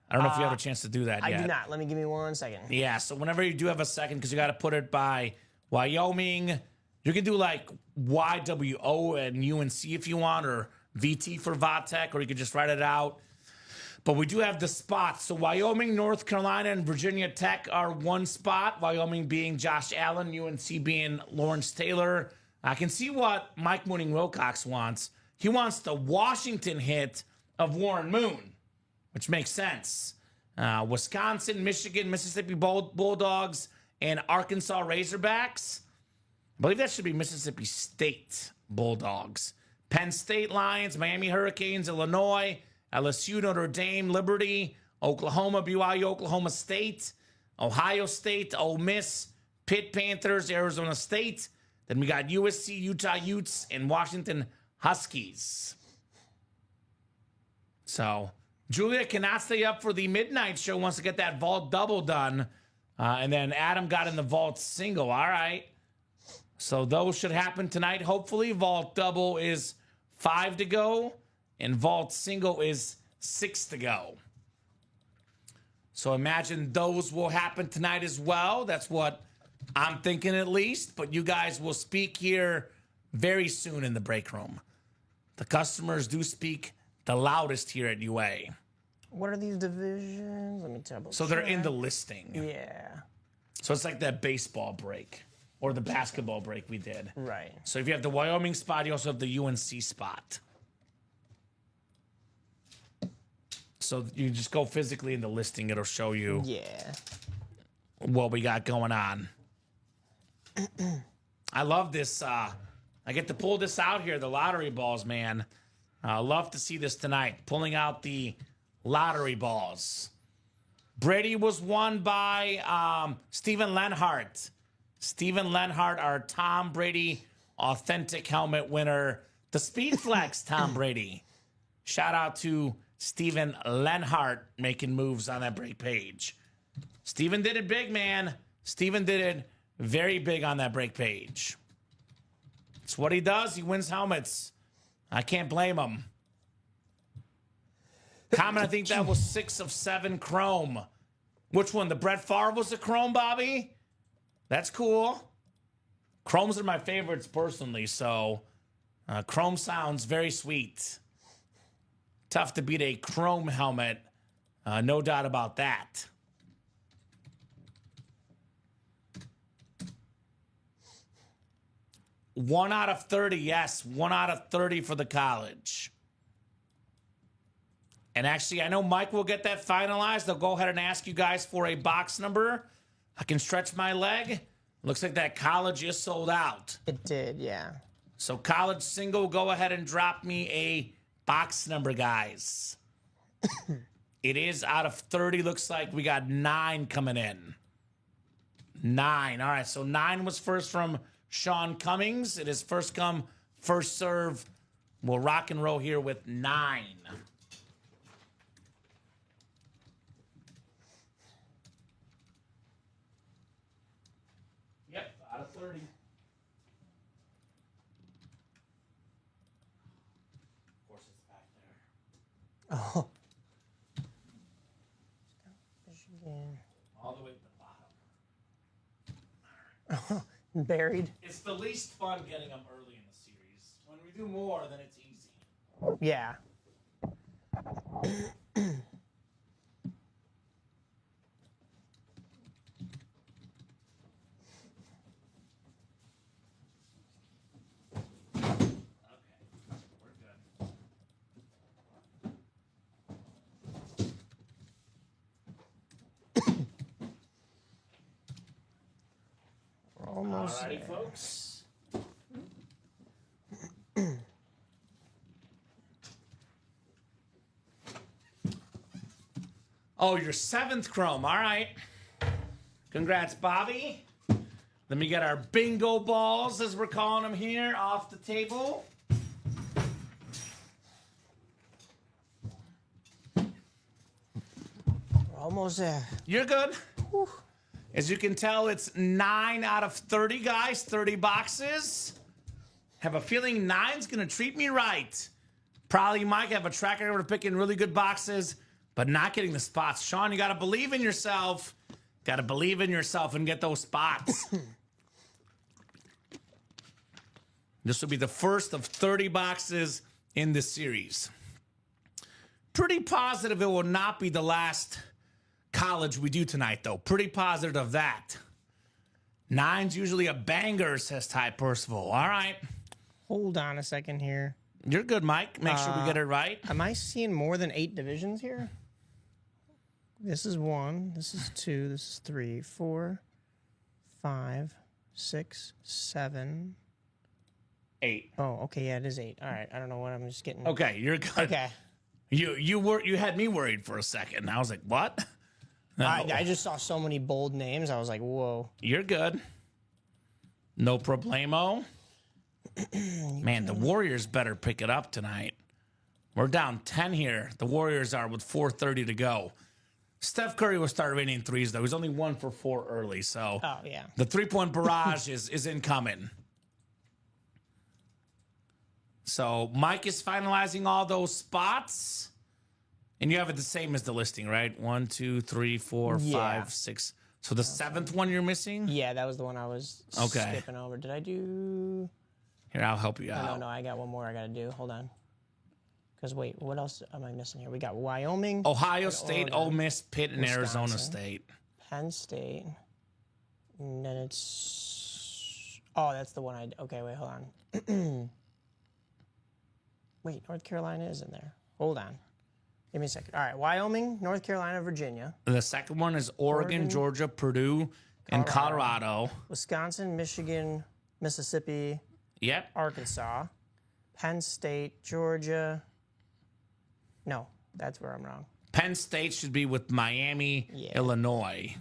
I don't know if you have a chance to do that yet. I do not. Give me 1 second. Yeah, so whenever you do have a second, because you got to put it by Wyoming, you can do like YWO and UNC if you want, or VT for Vatech, or you could just write it out. But we do have the spots. So Wyoming, North Carolina, and Virginia Tech are 1 spot. Wyoming being Josh Allen, UNC being Lawrence Taylor. I can see what Mike Mooning Wilcox wants. He wants the Washington hit of Warren Moon, which makes sense. Wisconsin, Michigan, Mississippi Bulldogs, and Arkansas Razorbacks. I believe that should be Mississippi State Bulldogs. Penn State Lions, Miami Hurricanes, Illinois, LSU, Notre Dame, Liberty, Oklahoma, BYU, Oklahoma State, Ohio State, Ole Miss, Pitt Panthers, Arizona State. Then we got USC, Utah Utes, and Washington Huskies. So Julia cannot stay up for the midnight show, wants to get that vault double done. And then Adam got in the vault single. All right. So those should happen tonight. Hopefully, vault double is 5 to go. And vault single is 6 to go. So imagine those will happen tonight as well. That's what I'm thinking at least. But you guys will speak here very soon in the break room. The customers do speak the loudest here at UA. What are these divisions? Let me double So they're in the listing. Yeah. So it's like that baseball break or the basketball break we did. Right. So if you have the Wyoming spot, you also have the UNC spot. So you just go physically in the listing. It'll show you Yeah. what we got going on. I love this. I get to pull this out here, the lottery balls, man. I love to see this tonight. Pulling out the lottery balls. Brady was won by Steven Lenhart. Steven Lenhart, our Tom Brady authentic helmet winner. The Speed Flex Tom Brady. Shout out to Steven Lenhart making moves on that break page. Steven did it big, man. Steven did it very big on that break page. It's what he does. He wins helmets. I can't blame him. Kamen, I think that was 6 of 7 chrome. Which one? The Brett Favre was a chrome, Bobby? That's cool. Chromes are my favorites personally, so chrome sounds very sweet. Tough to beat a chrome helmet. No doubt about that. One out of 30, yes. 1 out of 30 for the college. And actually, I know Mike will get that finalized. They'll go ahead and ask you guys for a box number. I can stretch my leg. Looks like that college is sold out. It did, yeah. So college single, go ahead and drop me a box number, guys. It is out of 30. Looks like we got 9 coming in. 9. All right, so 9 was first from Sean Cummings. It is first come, first serve. We'll rock and roll here with 9. Yep, out of 30. Of course, it's back there. Oh. Michigan. All the way to the bottom. Buried. It's the least fun getting them early in the series. When we do more, then it's easy. Yeah. Almost Alrighty, there. folks. Oh, your 7th chrome. All right. Congrats, Bobby. Let me get our bingo balls, as we're calling them here, off the table. Almost there. You're good. Whew. As you can tell, it's 9 out of 30, guys. 30 boxes. Have a feeling 9's going to treat me right. Probably Mike have a track record of picking really good boxes, but not getting the spots. Sean, you got to believe in yourself. Got to believe in yourself and get those spots. This will be the first of 30 boxes in this series. Pretty positive it will not be the last college we do tonight, though. Pretty positive of that. 9's usually a banger, says Ty Percival. All right. Hold on a second here. You're good, Mike. Make sure we get it right. Am I seeing more than 8 divisions here? This is 1. This is 2. This is 3, 4, 5, 6, 7. 8. Oh, okay. Yeah, it is 8. All right. I don't know what I'm just getting. Okay, you're good. Okay. You had me worried for a second. I was like, what? No. I just saw so many bold names. I was like, whoa. You're good. No problemo. Man, the Warriors better pick it up tonight. We're down 10 here. The Warriors are with 4:30 to go. Steph Curry will start raining threes, though. He's only 1 for 4 early, so Oh, yeah. the 3-point barrage is incoming. So Mike is finalizing all those spots. And you have it the same as the listing, right? 1, 2, 3, 4, Yeah. 5, 6. So the 7th one you're missing? Yeah, that was the one I was Okay. skipping over. Did I do... Here, I'll help you Oh, out. no, I got one more I got to do. Hold on. Because, wait, what else am I missing here? We got Wyoming. Ohio State, Oregon, Ole Miss, Pitt, and Arizona Wisconsin. State. Penn State. And then it's... Oh, that's the one I... Okay, wait, hold on. Wait, North Carolina is in there. Hold on. Give me a second. All right, Wyoming, North Carolina, Virginia, And the second one is Oregon, Oregon, Georgia, Purdue, and Colorado. Wisconsin, Michigan, Mississippi, Yep. Arkansas, Penn State, Georgia. No, that's where I'm wrong. Penn State should be with Miami, Yeah. Illinois.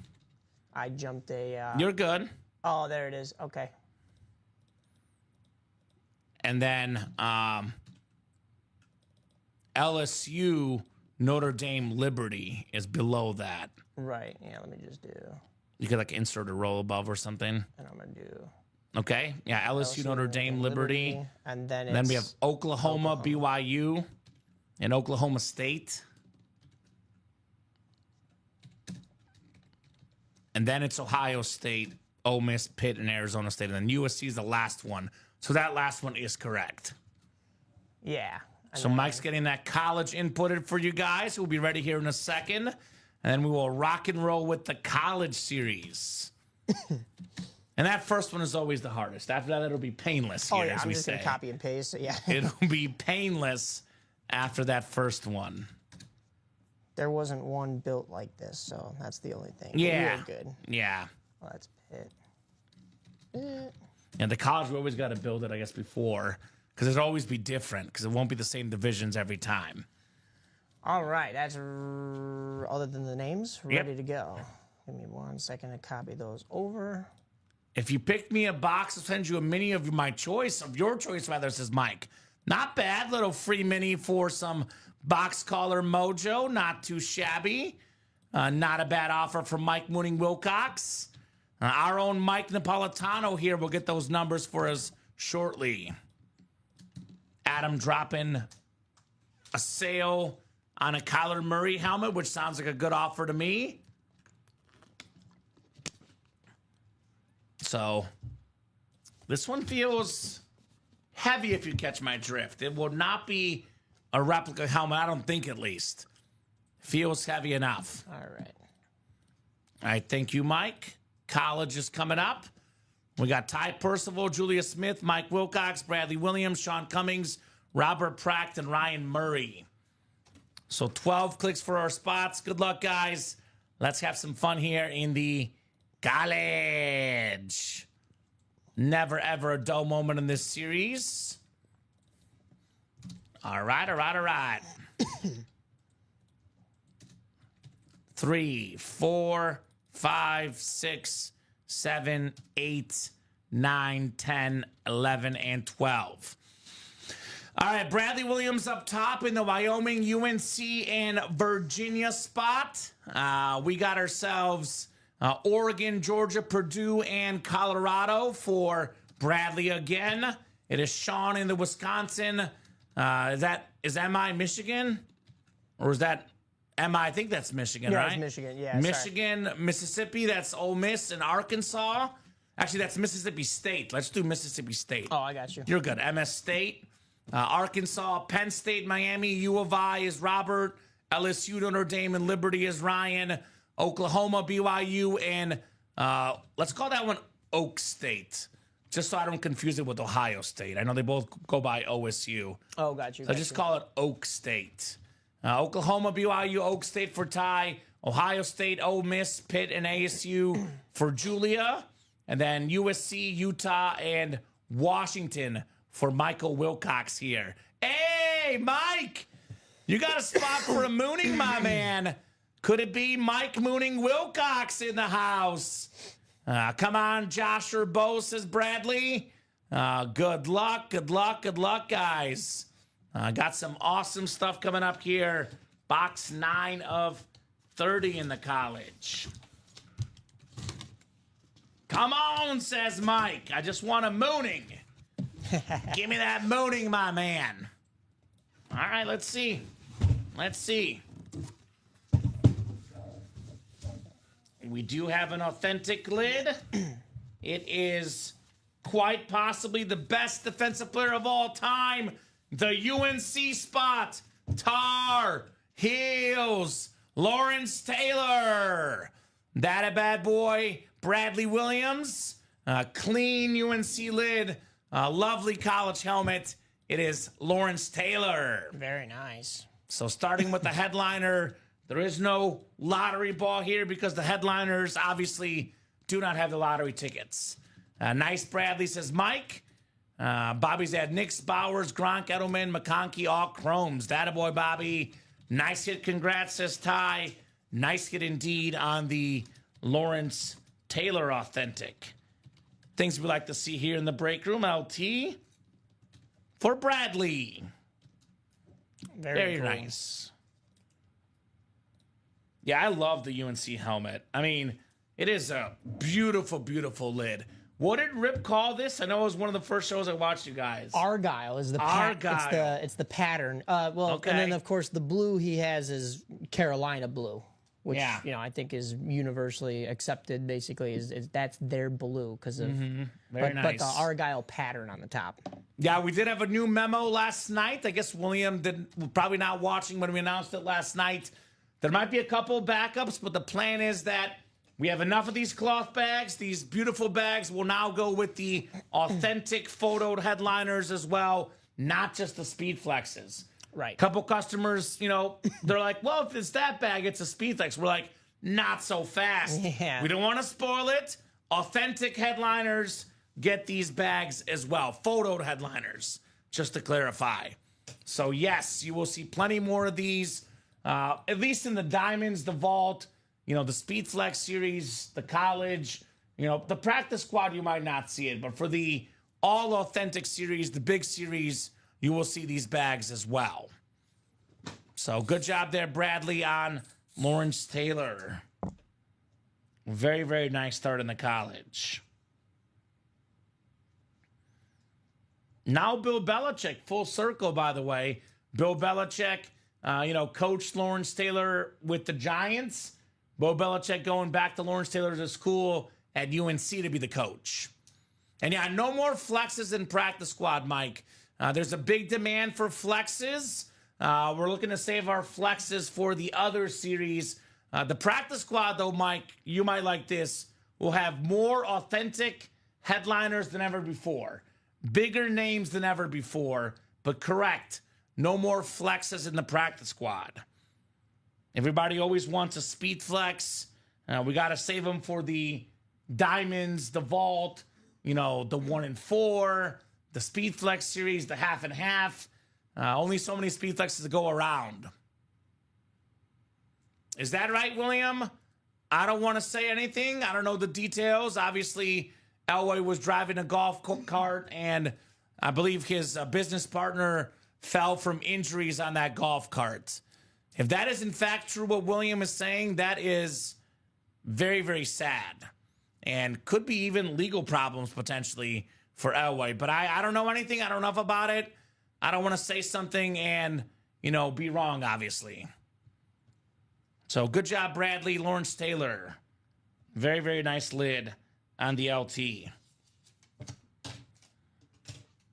I jumped a. You're good. Oh, there it is. Okay. And then LSU, Notre Dame, Liberty is below that. Right. Yeah. Let me just do. You could like insert a row above or something. And I'm gonna do. Okay. Yeah. LSU, Notre Dame, Liberty. And then Then we have Oklahoma, BYU, and Oklahoma State. And then it's Ohio State, Ole Miss, Pitt, and Arizona State. And then USC is the last one. So that last one is correct. Yeah. And So then- Mike's getting that college inputted for you guys. We'll be ready here in a second. And then we will rock and roll with the college series. And that first one is always the hardest. After that, it'll be painless here, Oh yeah. as I'm we just say. gonna copy and paste. So, yeah. It'll be painless after that first one. There wasn't one built like this, so that's the only thing. But Yeah. You're good. Yeah. Oh, that's Pitt. And the college, we always got to build it, I guess, before. Because it'll always be different. Because it won't be the same divisions every time. All right. That's other than the names, ready to go. Give me 1 second to copy those over. If you pick me a box, I'll send you a mini of my choice, of your choice, rather, says Mike. Not bad. Little free mini for some box caller mojo. Not too shabby. Not a bad offer from Mike Mooning Wilcox. Our own Mike Napolitano here will get those numbers for us shortly. Adam dropping a sale on a Kyler Murray helmet, which sounds like a good offer to me. So this one feels heavy, if you catch my drift. It will not be a replica helmet, I don't think, at least. Feels heavy enough. All right. All right, thank you, Mike. College is coming up. We got Ty Percival, Julia Smith, Mike Wilcox, Bradley Williams, Sean Cummings, Robert Pratt, and Ryan Murray. So 12 clicks for our spots. Good luck, guys. Let's have some fun here in the college. Never, ever a dull moment in this series. All right, all right, all right. 3, 4, 5, 6, 7, 8, 9, 10, 11, and 12. All right, Bradley Williams up top in the Wyoming, UNC, and Virginia spot. We got ourselves Oregon, Georgia, Purdue, and Colorado for Bradley again. It is Sean in the Wisconsin. Is MI Michigan? Or is that MI? I think that's Michigan, Yeah, right? it's Michigan. Yeah, Michigan, Mississippi, that's Ole Miss, and Arkansas. Actually, that's Mississippi State. Let's do Mississippi State. Oh, I got you. You're good. MS State, Arkansas, Penn State, Miami, U of I is Robert, LSU, Notre Dame, and Liberty is Ryan, Oklahoma, BYU, and let's call that one Oak State, just so I don't confuse it with Ohio State. I know they both go by OSU. Oh, got you. So got just you. call it Oak State. Oklahoma, BYU, Oak State for Ty. Ohio State, Ole Miss, Pitt, and ASU for Julia. And then USC, Utah, and Washington for Michael Wilcox here. Hey, Mike! You got a spot for a mooning, my man. Could it be Mike Mooning Wilcox in the house? Come on, Josh or Bo, says Bradley. Good luck, good luck, good luck, guys. Got some awesome stuff coming up here. Box 9 of 30 in the college. Come on, says Mike. I just want a mooning. Give me that mooning, my man. All right, let's see. Let's see. We do have an authentic lid. It is quite possibly the best defensive player of all time. The UNC spot. Tar Heels. Lawrence Taylor. That a bad boy. Bradley Williams. Clean UNC lid. Lovely college helmet. It is Lawrence Taylor. Very nice. So starting with the headliner, there is no lottery ball here because the headliners obviously do not have the lottery tickets. Nice Bradley says, Mike. Bobby's had Knicks, Bowers, Gronk, Edelman, McConkey, all chromes. Dattaboy, Bobby. Nice hit. Congrats, says Ty. Nice hit indeed on the Lawrence Taylor authentic. Things we like to see here in the break room. LT for Bradley. Very cool. nice. Yeah, I love the UNC helmet. I mean, it is a beautiful, beautiful lid. What did Rip call this? I know it was one of the first shows I watched you guys. Argyle is the Argyle. It's the pattern. And then of course the blue he has is Carolina blue, which I think is universally accepted. Basically, is that's their blue because of Very nice. But the Argyle pattern on the top. Yeah, we did have a new memo last night. I guess William probably not watching when we announced it last night. There might be a couple backups, but the plan is that we have enough of these cloth bags. These beautiful bags will now go with the authentic photoed headliners as well, not just the Speed Flexes. Right. Couple customers, they're like, well, if it's that bag, it's a Speed Flex. We're like, not so fast. Yeah. We don't want to spoil it. Authentic headliners get these bags as well. Photoed headliners, just to clarify. So, yes, you will see plenty more of these, at least in the Diamonds, the Vault, the Speed Flex series, the college, the practice squad, you might not see it. But for the all authentic series, the big series, you will see these bags as well. So good job there, Bradley, on Lawrence Taylor. Very, very nice start in the college. Now Bill Belichick, full circle, by the way. Bill Belichick, coached Lawrence Taylor with the Giants. Bo Belichick going back to Lawrence Taylor's school at UNC to be the coach. And yeah, no more flexes in practice squad, Mike. There's a big demand for flexes. We're looking to save our flexes for the other series. The practice squad, though, Mike, you might like this, will have more authentic headliners than ever before. Bigger names than ever before. But correct, no more flexes in the practice squad. Everybody always wants a Speed Flex. We got to save them for the Diamonds, the Vault, the 1 and 4, the Speed Flex series, the half and half. Only so many Speed Flexes to go around. Is that right, William? I don't want to say anything. I don't know the details. Obviously, Elway was driving a golf cart, and I believe his business partner fell from injuries on that golf cart. If that is in fact true, what William is saying, that is very, very sad. And could be even legal problems potentially for Elway. But I don't know anything. I don't know enough about it. I don't want to say something and, be wrong, obviously. So good job, Bradley. Lawrence Taylor. Very, very nice lid on the LT.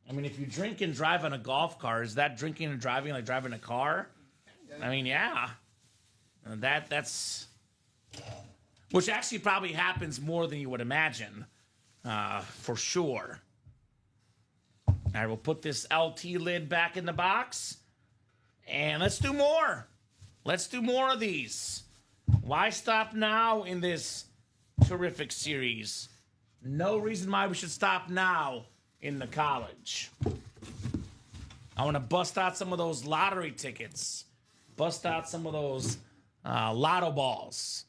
I mean, if you drink and drive on a golf car, is that drinking and driving like driving a car? I mean, yeah. That's... Which actually probably happens more than you would imagine, for sure. All right, we'll put this LT lid back in the box. And let's do more. Let's do more of these. Why stop now in this terrific series? No reason why we should stop now in the college. I want to bust out some of those lottery tickets. Bust out some of those lotto balls.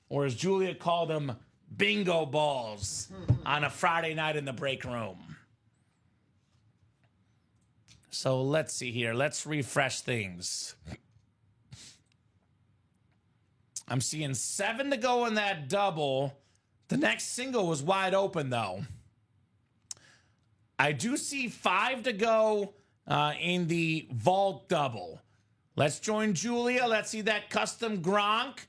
Or as Julia called them, bingo balls on a Friday night in the break room. So let's see here. Let's refresh things. I'm seeing 7 to go in that double. The next single was wide open, though. I do see 5 to go in the vault double. Let's join Julia. Let's see that custom Gronk.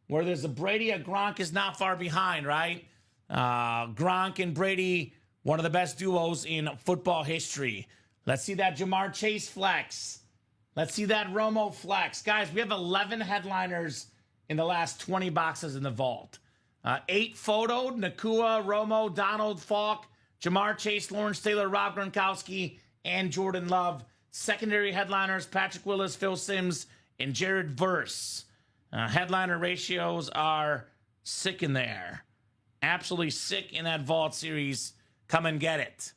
Where there's a Brady, a Gronk is not far behind, right? Gronk and Brady, one of the best duos in football history. Let's see that Jamar Chase flex. Let's see that Romo flex. Guys, we have 11 headliners in the last 20 boxes in the vault. 8 photoed, Nakua, Romo, Donald, Falk, Jamar Chase, Lawrence Taylor, Rob Gronkowski, and Jordan Love. Secondary headliners, Patrick Willis, Phil Simms, and Jared Verse. Headliner ratios are sick in there. Absolutely sick in that vault series. Come and get it.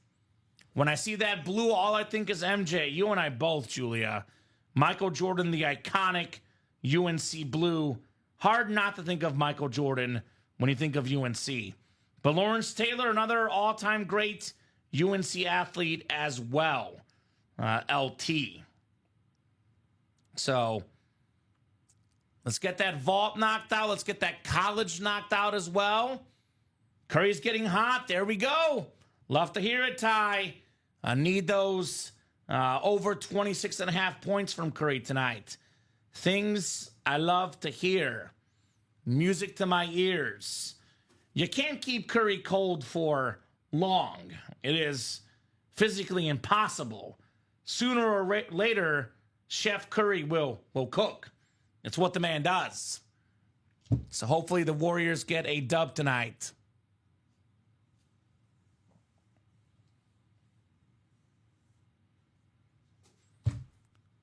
When I see that blue, all I think is MJ. You and I both, Julia. Michael Jordan, the iconic UNC blue. Hard not to think of Michael Jordan when you think of UNC. But Lawrence Taylor, another all-time great UNC athlete as well. LT. So let's get that vault knocked out. Let's get that college knocked out as well. Curry's getting hot. There we go. Love to hear it, Ty. I need those over 26.5 points from Curry tonight. Things I love to hear. Music to my ears. You can't keep Curry cold for long. It is physically impossible. Sooner or later, Chef Curry will cook. It's what the man does. So hopefully the Warriors get a dub tonight.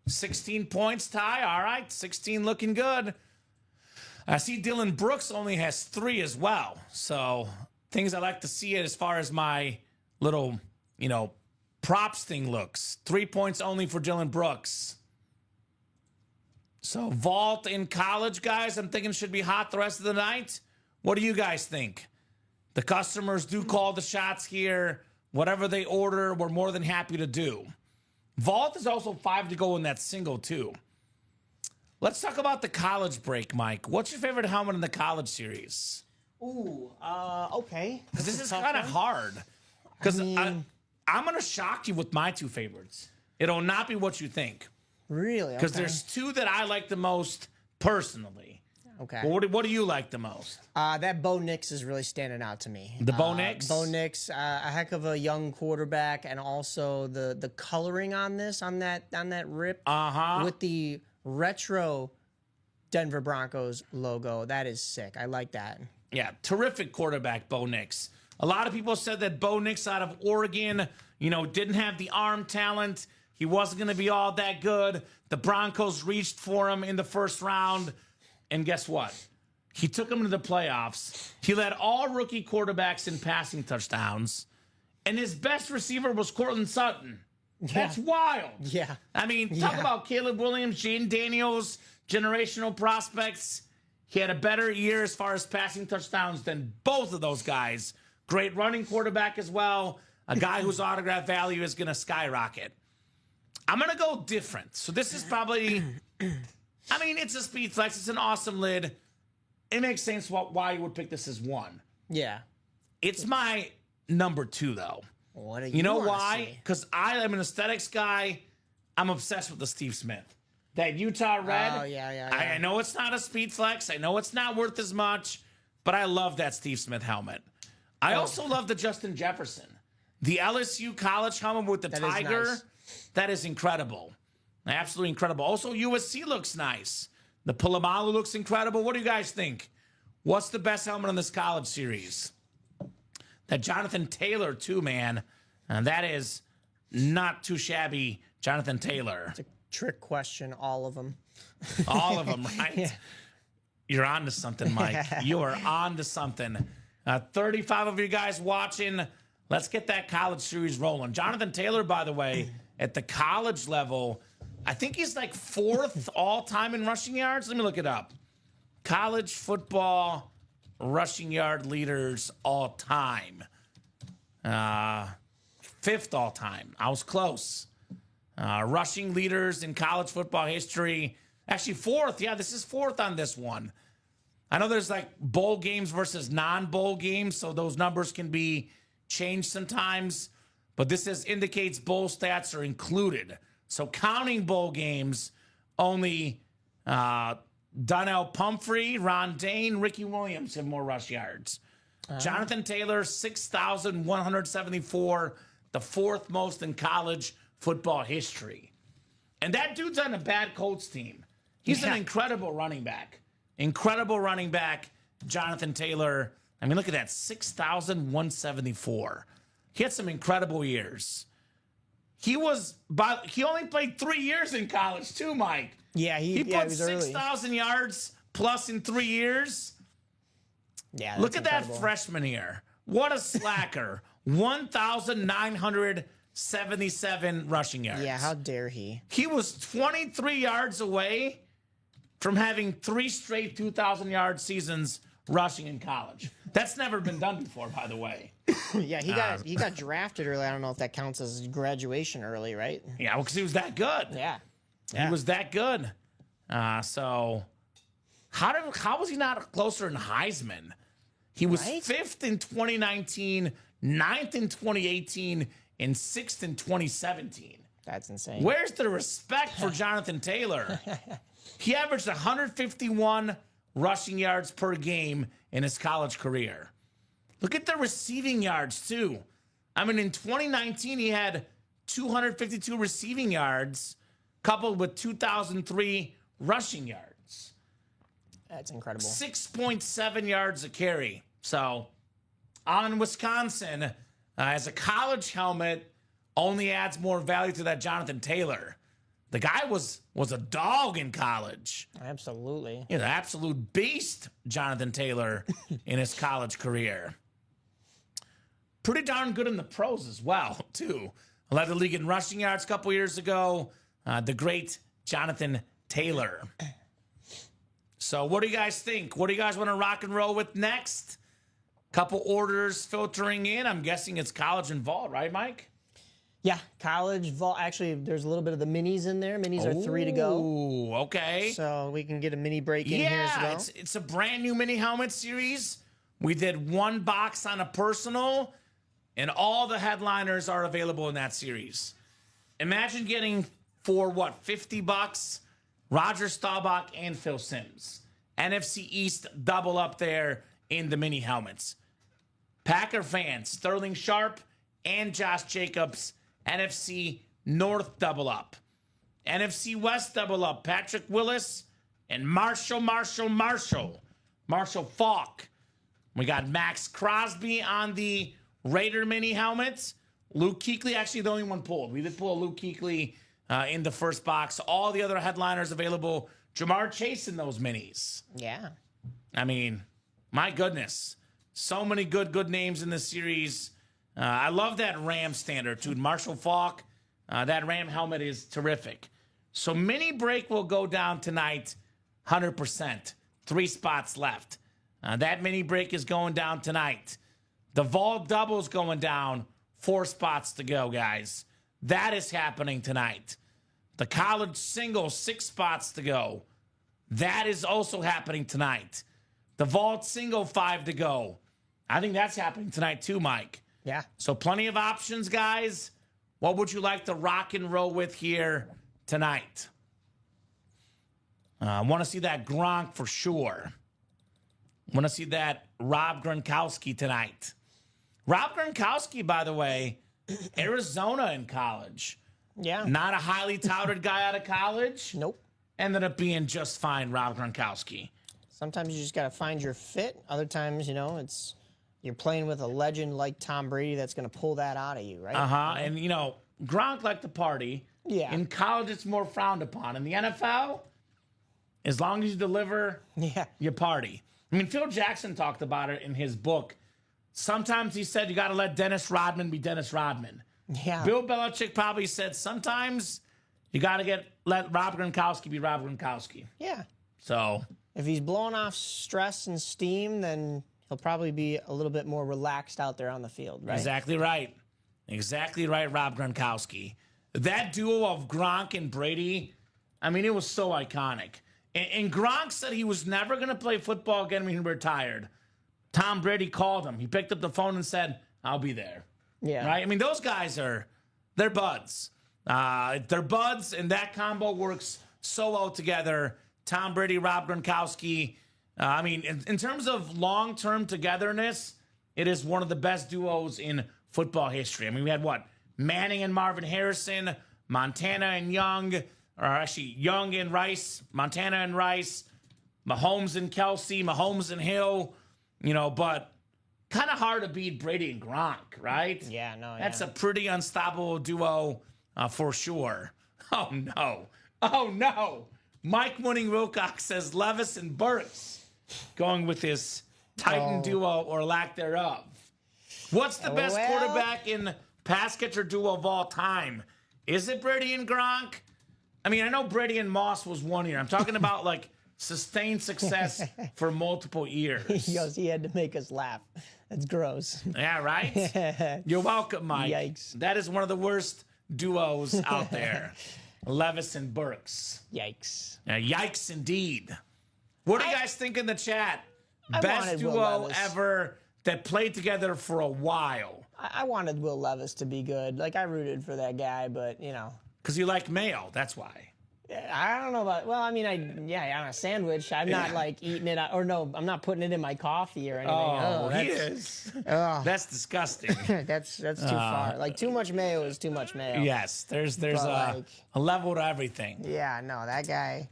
$16 points, Ty. All right, 16 looking good. I see Dylan Brooks only has 3 as well. So things I like to see it as far as my little, props thing looks. 3 points only for Dylan Brooks. So vault in college, guys, I'm thinking should be hot the rest of the night. What do you guys think? The customers do call the shots here. Whatever they order, we're more than happy to do. Vault is also 5 to go in that single, too. Let's talk about the college break, Mike. What's your favorite helmet in the college series? Ooh, okay. Because this is kind of hard. Because I'm going to shock you with my 2 favorites. It'll not be what you think. Really? Because there's 2 that I like the most personally. Okay. But what do you like the most? That Bo Nix is really standing out to me. The Bo Nix? Bo Nix, a heck of a young quarterback, and also the coloring on that rip with the retro Denver Broncos logo. That is sick. I like that. Yeah, terrific quarterback, Bo Nix. A lot of people said that Bo Nix out of Oregon, didn't have the arm talent. He wasn't going to be all that good. The Broncos reached for him in the first round. And guess what? He took him to the playoffs. He led all rookie quarterbacks in passing touchdowns. And his best receiver was Cortland Sutton. Yeah. That's wild. Yeah. I mean, talk about Caleb Williams, Jaden Daniels, generational prospects. He had a better year as far as passing touchdowns than both of those guys. Great running quarterback as well. A guy whose autograph value is going to skyrocket. I'm going to go different. So this is probably... it's a speed flex. It's an awesome lid. It makes sense why you would pick this as 1. Yeah. It's my number 2, though. What do you know why? Because I am an aesthetics guy. I'm obsessed with the Steve Smith. That Utah red. Oh, yeah. I know it's not a speed flex. I know it's not worth as much. But I love that Steve Smith helmet. I also love the Justin Jefferson. The LSU college helmet with the tiger. Nice. That is incredible. Absolutely incredible. Also, USC looks nice. The Palomalu looks incredible. What do you guys think? What's the best helmet in this college series? That Jonathan Taylor, too, man. And that is not too shabby, Jonathan Taylor. It's a trick question, all of them. All of them, right? Yeah. You're on to something, Mike. You are on to something. 35 of you guys watching. Let's get that college series rolling. Jonathan Taylor, by the way, at the college level... I think he's like 4th all-time in rushing yards. Let me look it up. College football rushing yard leaders all-time. 5th all-time. I was close. Rushing leaders in college football history. Actually, 4th. Yeah, this is 4th on this one. I know there's like bowl games versus non-bowl games, so those numbers can be changed sometimes. But this indicates bowl stats are included. So counting bowl games, only Donnell Pumphrey, Ron Dane, Ricky Williams have more rush yards. Jonathan Taylor, 6,174, the 4th most in college football history. And that dude's on a bad Colts team. He's an incredible running back. Incredible running back, Jonathan Taylor. I mean, look at that, 6,174. He had some incredible years. he only played 3 years in college too, Mike. Yeah, He yeah, put was early. 6,000 yards plus in 3 years. Yeah, Look that's at incredible. that freshman here. What a slacker. 1,977 rushing yards. Yeah, how dare he? He was 23 yards away from having 3 straight 2,000-yard seasons rushing in college. That's never been done before, by the way. Yeah, he got drafted early. I don't know if that counts as graduation early, right? Yeah, because he was that good. Yeah. He was that good. So how was he not closer in Heisman? He was Right? 5th in 2019, 9th in 2018, and 6th in 2017. That's insane. Where's the respect for Jonathan Taylor? He averaged 151 rushing yards per game in his college career. Look at the receiving yards, too. I mean, in 2019, he had 252 receiving yards, coupled with 2,003 rushing yards. That's incredible. 6.7 yards a carry. So, on Wisconsin, as a college helmet, only adds more value to that Jonathan Taylor. The guy was a dog in college. Absolutely. He's an absolute beast, Jonathan Taylor, in his college career. Pretty darn good in the pros as well, too. Led the league in rushing yards a couple years ago. The great Jonathan Taylor. So what do you guys think? What do you guys want to rock and roll with next? Couple orders filtering in. I'm guessing it's college involved, right, Mike? Yeah, college vault. Actually, there's a little bit of the minis in there. Minis are 3 to go. Ooh, okay. So we can get a mini break in here as Yeah, well. it's a brand new mini helmet series. We did 1 box on a personal, and all the headliners are available in that series. Imagine getting for what, $50? Roger Staubach and Phil Simms. NFC East double up there in the mini helmets. Packer fans, Sterling Sharp and Josh Jacobs. NFC North double up. NFC West double up. Patrick Willis and Marshall Falk. We got Max Crosby on the Raider mini helmets. Luke Kuechly, actually the only one pulled. We did pull a Luke Kuechly in the first box. All the other headliners available. Jamar Chase in those minis. Yeah. I mean, my goodness. So many good names in this series. I love that Ram standard, too. Marshall Falk, that Ram helmet is terrific. So mini break will go down tonight, 100%. 3 spots left. That mini break is going down tonight. The vault double's going down, 4 spots to go, guys. That is happening tonight. The college single, 6 spots to go. That is also happening tonight. The vault single, 5 to go. I think that's happening tonight too, Mike. Yeah. So plenty of options, guys. What would you like to rock and roll with here tonight? I want to see that Gronk for sure. Want to see that Rob Gronkowski tonight. Rob Gronkowski, by the way, Arizona in college. Yeah. Not a highly touted guy out of college. Nope. Ended up being just fine, Rob Gronkowski. Sometimes you just got to find your fit. Other times, it's you're playing with a legend like Tom Brady that's going to pull that out of you, right? And, Gronk liked to party. Yeah. In college, it's more frowned upon. In the NFL, as long as you deliver, Yeah. you party. I mean, Phil Jackson talked about it in his book. Sometimes he said you got to let Dennis Rodman be Dennis Rodman. Yeah. Bill Belichick probably said sometimes you got to let Rob Gronkowski be Rob Gronkowski. Yeah. So If he's blowing off stress and steam, then he'll probably be a little bit more relaxed out there on the field, right? Exactly right. Exactly right, Rob Gronkowski. That duo of Gronk and Brady, I mean, it was so iconic. And Gronk said he was never going to play football again when he retired. Tom Brady called him. He picked up the phone and said, I'll be there. Yeah. Right? I mean, those guys they're buds. They're buds, and that combo works so well together. Tom Brady, Rob Gronkowski. I mean, in terms of long-term togetherness, it is one of the best duos in football history. I mean, we had Manning and Marvin Harrison, Montana and Young, or actually Young and Rice, Montana and Rice, Mahomes and Kelsey, Mahomes and Hill, but kind of hard to beat Brady and Gronk, right? Yeah, no, That's yeah. a pretty unstoppable duo for sure. Oh, no. Oh, no. Mike Winning Wilcox says Levis and Burks going with this Titan duo or lack thereof. What's the best quarterback in pass catcher duo of all time? Is it Brady and Gronk? I mean, I know Brady and Moss was 1 year. I'm talking about like sustained success for multiple years. He goes, he had to make us laugh. That's gross. Yeah, right? You're welcome, Mike. Yikes. That is one of the worst duos out there. Levis and Burks. Yikes. Yikes indeed. What do you guys think in the chat? I Best wanted Will duo Levis. ever that played together for a while. I wanted Will Levis to be good. Like, I rooted for that guy, but, you know. Because you like mayo, that's why. I don't know about, well, I mean, on a sandwich, I'm not like eating it, or no, I'm not putting it in my coffee or anything. Oh, he that's, is. Oh, That's disgusting. that's too far. Like, too much mayo is too much mayo. Yes, there's But, like, a level to everything. Yeah, no, that guy.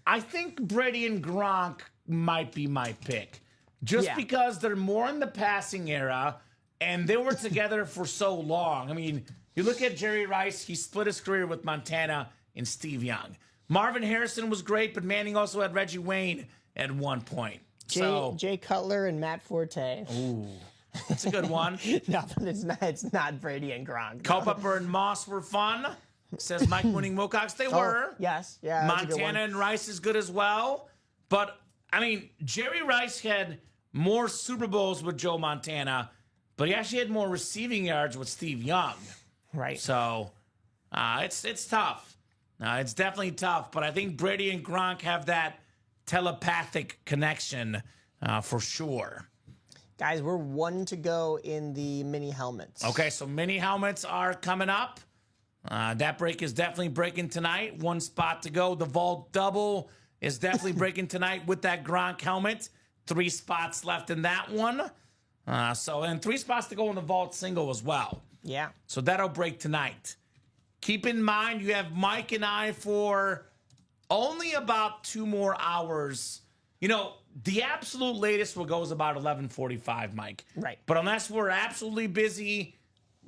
I think Brady and Gronk might be my pick. Just Yeah. because they're more in the passing era and they were together for so long. I mean, you look at Jerry Rice, he split his career with Montana and Steve Young. Marvin Harrison was great, but Manning also had Reggie Wayne at one point. Jay Cutler and Matt Forte. Ooh, that's a good one. No, but it's not Brady and Gronk. Culpepper and Moss were fun, says Mike Winning Wilcox. They were. Yes, yeah. That's a good one. Montana and Rice is good as well. But, I mean, Jerry Rice had more Super Bowls with Joe Montana, but he actually had more receiving yards with Steve Young. Right. So, it's tough. It's definitely tough, but I think Brady and Gronk have that telepathic connection for sure. Guys, we're 1 to go in the mini helmets. Okay, so mini helmets are coming up. That break is definitely breaking tonight. 1 spot to go. The Vault Double is definitely breaking tonight with that Gronk helmet. 3 spots left in that one. And 3 spots to go in the Vault Single as well. Yeah. So that'll break tonight. Keep in mind, you have Mike and I for only about 2 more hours. You know, the absolute latest will go is about 11:45, Mike. Right. But unless we're absolutely busy,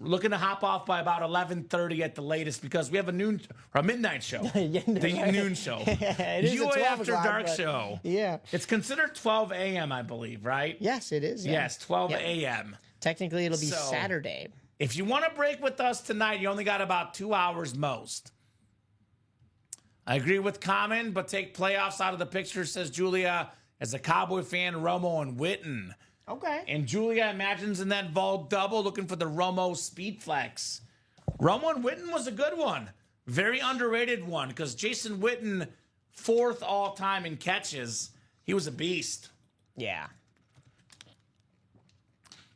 we're looking to hop off by about 11:30 at the latest because we have a midnight show. The noon show. It is a UA 12 After o'clock, Dark but- show. Yeah. It's considered 12 a.m., I believe, right? Yes, it is. Yeah. Yes, 12 Yep. a.m. Technically, it'll be So- Saturday. If you want to break with us tonight, you only got about 2 hours most. I agree with Kamen, but take playoffs out of the picture, says Julia, as a Cowboy fan, Romo and Witten. Okay. And Julia imagines in that Vault Double looking for the Romo Speed Flex. Romo and Witten was a good one. Very underrated one because Jason Witten, 4th all-time in catches. He was a beast. Yeah.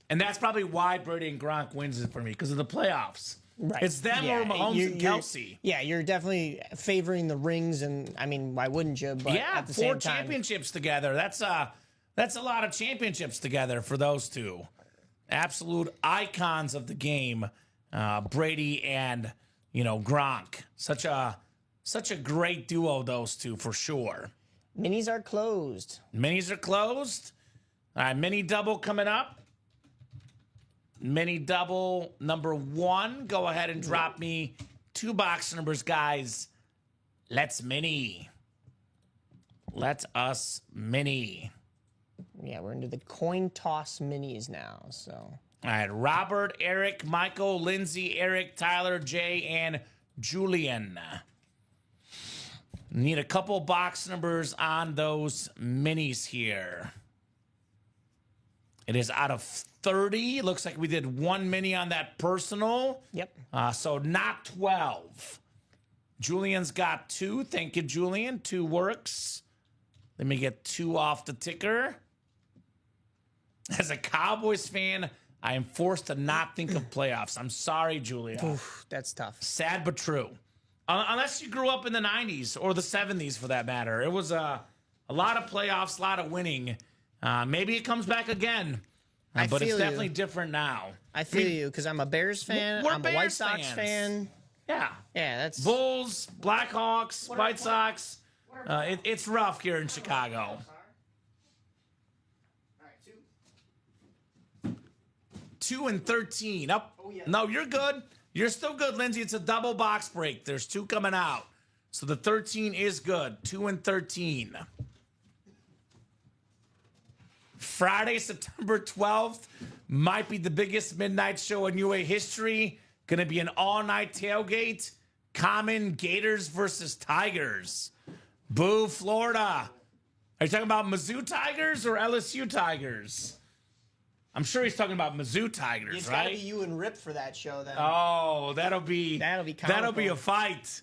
And that's probably why Brady and Gronk wins it for me, because of the playoffs. Right. It's them or Mahomes and Kelsey. Yeah, you're definitely favoring the rings, and I mean, why wouldn't you? But Yeah, at the 4 same time, championships together. That's a lot of championships together for those two. Absolute icons of the game, Brady and Gronk. Such a great duo, those two for sure. minis are closed. Minis are closed. All right, mini double coming up. Mini double number 1. Go ahead and drop me 2 box numbers, guys. Let's mini. Let us mini. Yeah, we're into the coin toss minis now. So. All right, Robert, Eric, Michael, Lindsay, Eric, Tyler, Jay, and Julian. Need a couple box numbers on those minis here. It is out of 30. Looks like we did 1 mini on that personal. Yep. So not 12. Julian's got 2. Thank you, Julian. 2 works. Let me get 2 off the ticker. As a Cowboys fan, I am forced to not think of playoffs. I'm sorry, Julia. Oof, that's tough. Sad but true. Unless you grew up in the 90s or the 70s for that matter. It was a lot of playoffs, a lot of winning. Maybe it comes back again. But it's feel definitely you. different now. I feel you because I'm a Bears fan. we're I'm a White Bears Sox fans. fan. Yeah. Yeah, that's Bulls, Blackhawks, White Sox. It's rough here in Chicago. All right, 2. 2 and 13. Up. Oh, yeah. No, you're good. You're still good, Lindsay. It's a double box break. There's 2 coming out. So the 13 is good. 2 and 13. Friday, September 12th might be the biggest midnight show in UA history. Going to be an all-night tailgate. Kamen Gators versus Tigers. Boo, Florida. Are you talking about Mizzou Tigers or LSU Tigers? I'm sure he's talking about Mizzou Tigers, It's right? gotta be you and Rip for that show then. Oh, that'll be comical. a fight.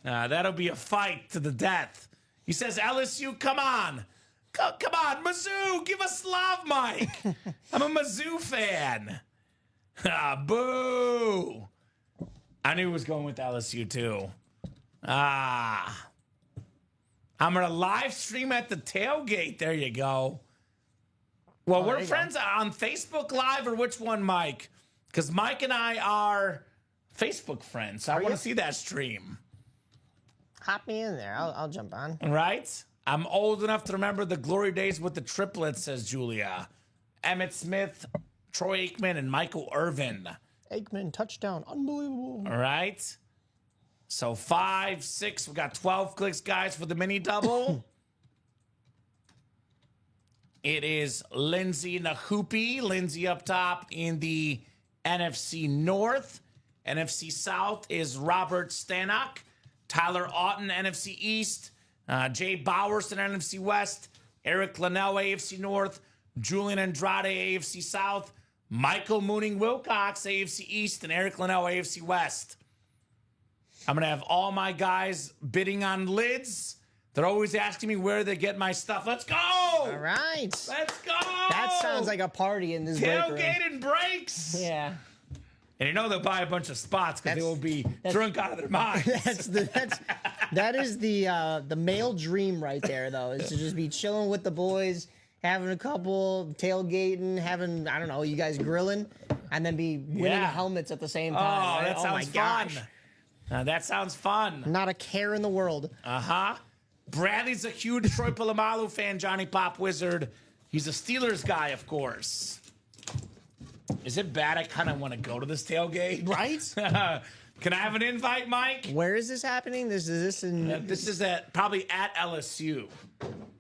That'll be a fight to the death. He says, LSU, come on. Come on, Mizzou, give us love, Mike. I'm a Mizzou fan. Boo. I knew he was going with LSU, too. I'm going to live stream at the tailgate. There you go. Well, we're friends on Facebook Live, or which one, Mike? Because Mike and I are Facebook friends. So I want to see that stream. Hop me in there. I'll jump on. Right? I'm old enough to remember the glory days with the triplets, says Julia. Emmett Smith, Troy Aikman, and Michael Irvin. Aikman, touchdown. Unbelievable. All right. So 5, 6. We got 12 clicks, guys, for the mini double. It is Lindsay Nahupi. Lindsay up top in the NFC North. NFC South is Robert Stanek. Tyler Auten, NFC East. Jay Bowerson, NFC West. Eric Linnell, AFC North. Julian Andrade, AFC South. Michael Mooning Wilcox, AFC East. And Eric Linnell, AFC West. I'm going to have all my guys bidding on lids. They're always asking me where they get my stuff. Let's go! All right. Let's go! That sounds like a party in this break room. Tailgate and breaks. Yeah. And you know they'll buy a bunch of spots because they will be drunk out of their minds. That is the male dream right there, though, is to just be chilling with the boys, having a couple, tailgating, having, I don't know, you guys grilling, and then be winning helmets at the same time. Oh, that sounds fun. That sounds fun. Not a care in the world. Uh-huh. Bradley's a huge Troy Polamalu fan, Johnny Pop Wizard. He's a Steelers guy, of course. Is it bad I kind of want to go to this tailgate? Right? Can I have an invite, Mike? Where is this happening? This is probably at LSU.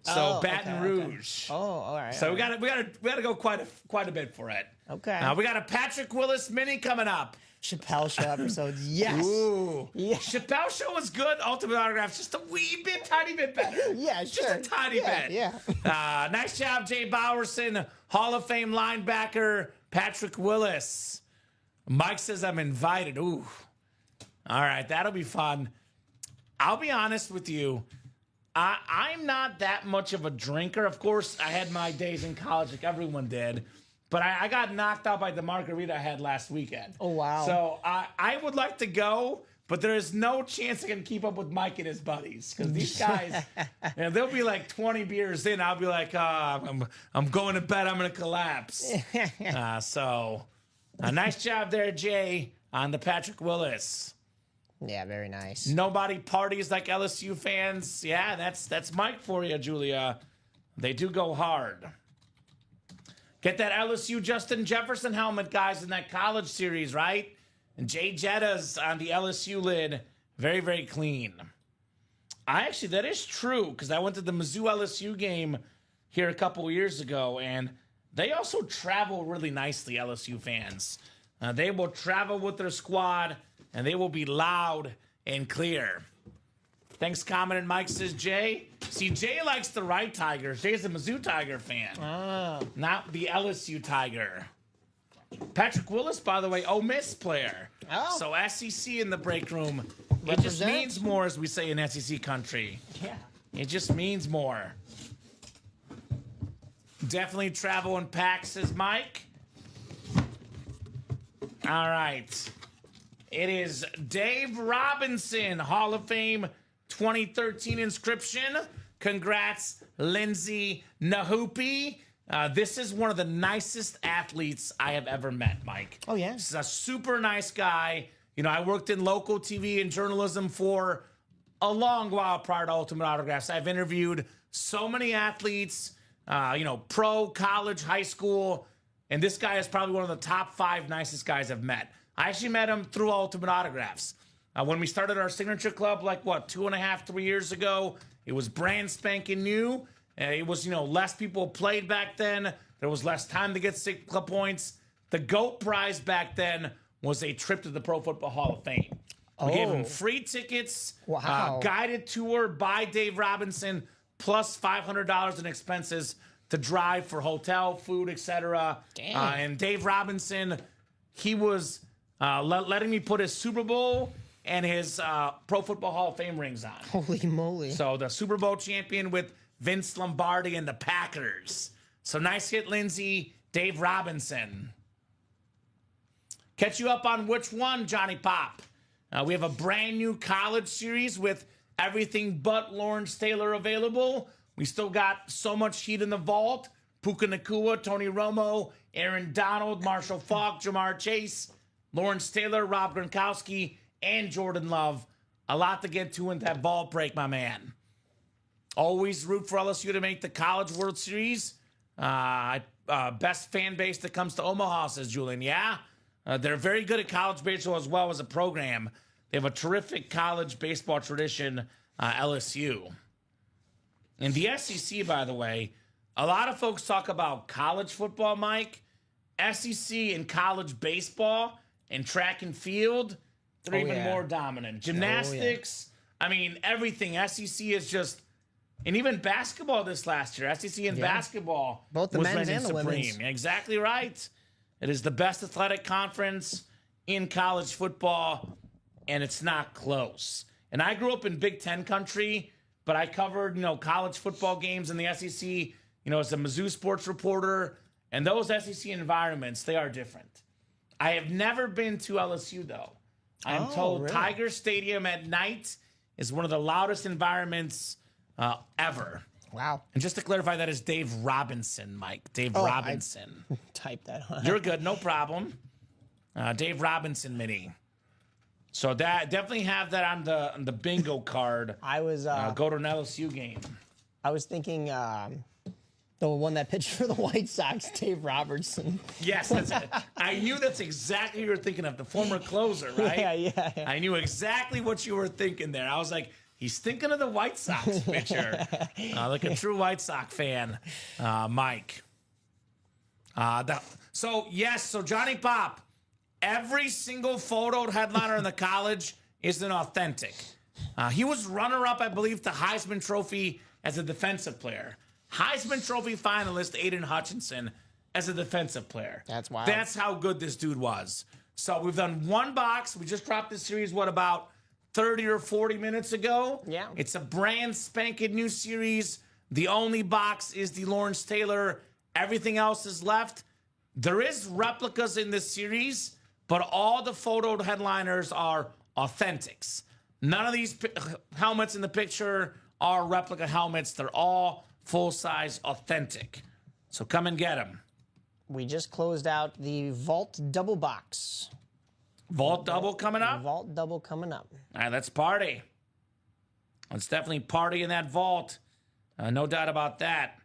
So Baton Rouge. Oh, all right. So we got to go quite a bit for it. Okay. We got a Patrick Willis mini coming up. Chappelle Show episodes. Yes. Ooh. Yeah. Chappelle Show was good. Ultimate Autographs just a wee bit, tiny bit better. Yeah, just sure. a tiny bit. Yeah. Nice job, Jay Bowerson, Hall of Fame linebacker Patrick Willis. Mike says I'm invited. Ooh. All right, that'll be fun. I'll be honest with you. I'm not that much of a drinker. Of course, I had my days in college like everyone did. But I got knocked out by the margarita I had last weekend. Oh, wow. So I would like to go, but there is no chance I can keep up with Mike and his buddies. Because these guys, they'll be like 20 beers in. I'll be like, I'm going to bed. I'm going to collapse. Nice job there, Jay, on the Patrick Willis. Yeah, very nice. Nobody parties like LSU fans. Yeah, that's Mike for you, Julia. They do go hard. Get that LSU Justin Jefferson helmet, guys, in that college series, right? And Jay Jetta's on the LSU lid. Very, very clean. That is true, because I went to the Mizzou LSU game here a couple years ago, and they also travel really nicely, LSU fans. They will travel with their squad, and they will be loud and clear. Thanks, Kamen and Mike, says Jay. See, Jay likes the right Tigers. Jay's a Mizzou Tiger fan, not the LSU Tiger. Patrick Willis, by the way, Ole Miss player. Oh. So SEC in the break room. It just means more, as we say in SEC country. Yeah. It just means more. Definitely travel in packs, says Mike. All right. It is Dave Robinson, Hall of Fame 2013 inscription. Congrats, Lindsay Nahupi. This is one of the nicest athletes I have ever met, Mike. Oh, yeah? This is a super nice guy. You know, I worked in local TV and journalism for a long while prior to Ultimate Autographs. I've interviewed so many athletes, pro, college, high school, and this guy is probably one of the top 5 nicest guys I've met. I actually met him through Ultimate Autographs. When we started our signature club, like, 2.5, 3 years ago, it was brand spanking new. It was, less people played back then. There was less time to get Sig Club points. The GOAT prize back then was a trip to the Pro Football Hall of Fame. We gave him free tickets, Wow. Guided tour by Dave Robinson, plus $500 in expenses to drive for hotel, food, etc. And Dave Robinson, he was letting me put his Super Bowl and his Pro Football Hall of Fame rings on. Holy moly. So the Super Bowl champion with Vince Lombardi and the Packers. So nice hit, Lindsay. Dave Robinson. Catch you up on which one, Johnny Pop. We have a brand new college series with everything but Lawrence Taylor available. We still got so much heat in the vault. Puka Nacua, Tony Romo, Aaron Donald, Marshall Faulk, Jamar Chase, Lawrence Taylor, Rob Gronkowski, and Jordan Love. A lot to get to in that vault break, my man. Always root for LSU to make the College World Series. Best fan base that comes to Omaha, says Julian. Yeah, they're very good at college baseball as well as a program. They have a terrific college baseball tradition, LSU. In the SEC, by the way, a lot of folks talk about college football, Mike. SEC and college baseball and track and field, they're even more dominant. Gymnastics, I mean, everything. SEC is just, and even basketball this last year. SEC and basketball Both the was men's reigning and the women's. supreme. Exactly right. It is the best athletic conference in college football, and it's not close. And I grew up in Big Ten country, but I covered, college football games in the SEC, as a Mizzou sports reporter. And those SEC environments, they are different. I have never been to LSU, though. I am told really? Tiger Stadium at night is one of the loudest environments ever. Wow. And just to clarify, that is Dave Robinson, Mike. Dave Robinson. Type that on. You're good, no problem. Dave Robinson mini. So that definitely have that on the bingo card. I was Go to an LSU game. I was thinking the one that pitched for the White Sox, Dave Robertson. Yes, that's it. I knew that's exactly what you were thinking of, the former closer, right? Yeah. I knew exactly what you were thinking there. I was like, he's thinking of the White Sox pitcher. Like a true White Sox fan, Mike. So Johnny Pop, every single photo headliner in the college is an authentic. He was runner-up, I believe, to Heisman Trophy as a defensive player. Heisman Trophy finalist Aiden Hutchinson as a defensive player. That's wild. That's how good this dude was. So we've done one box. We just dropped this series, about 30 or 40 minutes ago? Yeah. It's a brand spanking new series. The only box is the Lawrence Taylor. Everything else is left. There is replicas in this series, but all the photo headliners are authentics. None of these helmets in the picture are replica helmets. They're all full-size authentic. So come and get them. We just closed out the Vault Double Box. Vault double coming up. Vault Double coming up. All right, let's party. Let's definitely party in that vault. No doubt about that.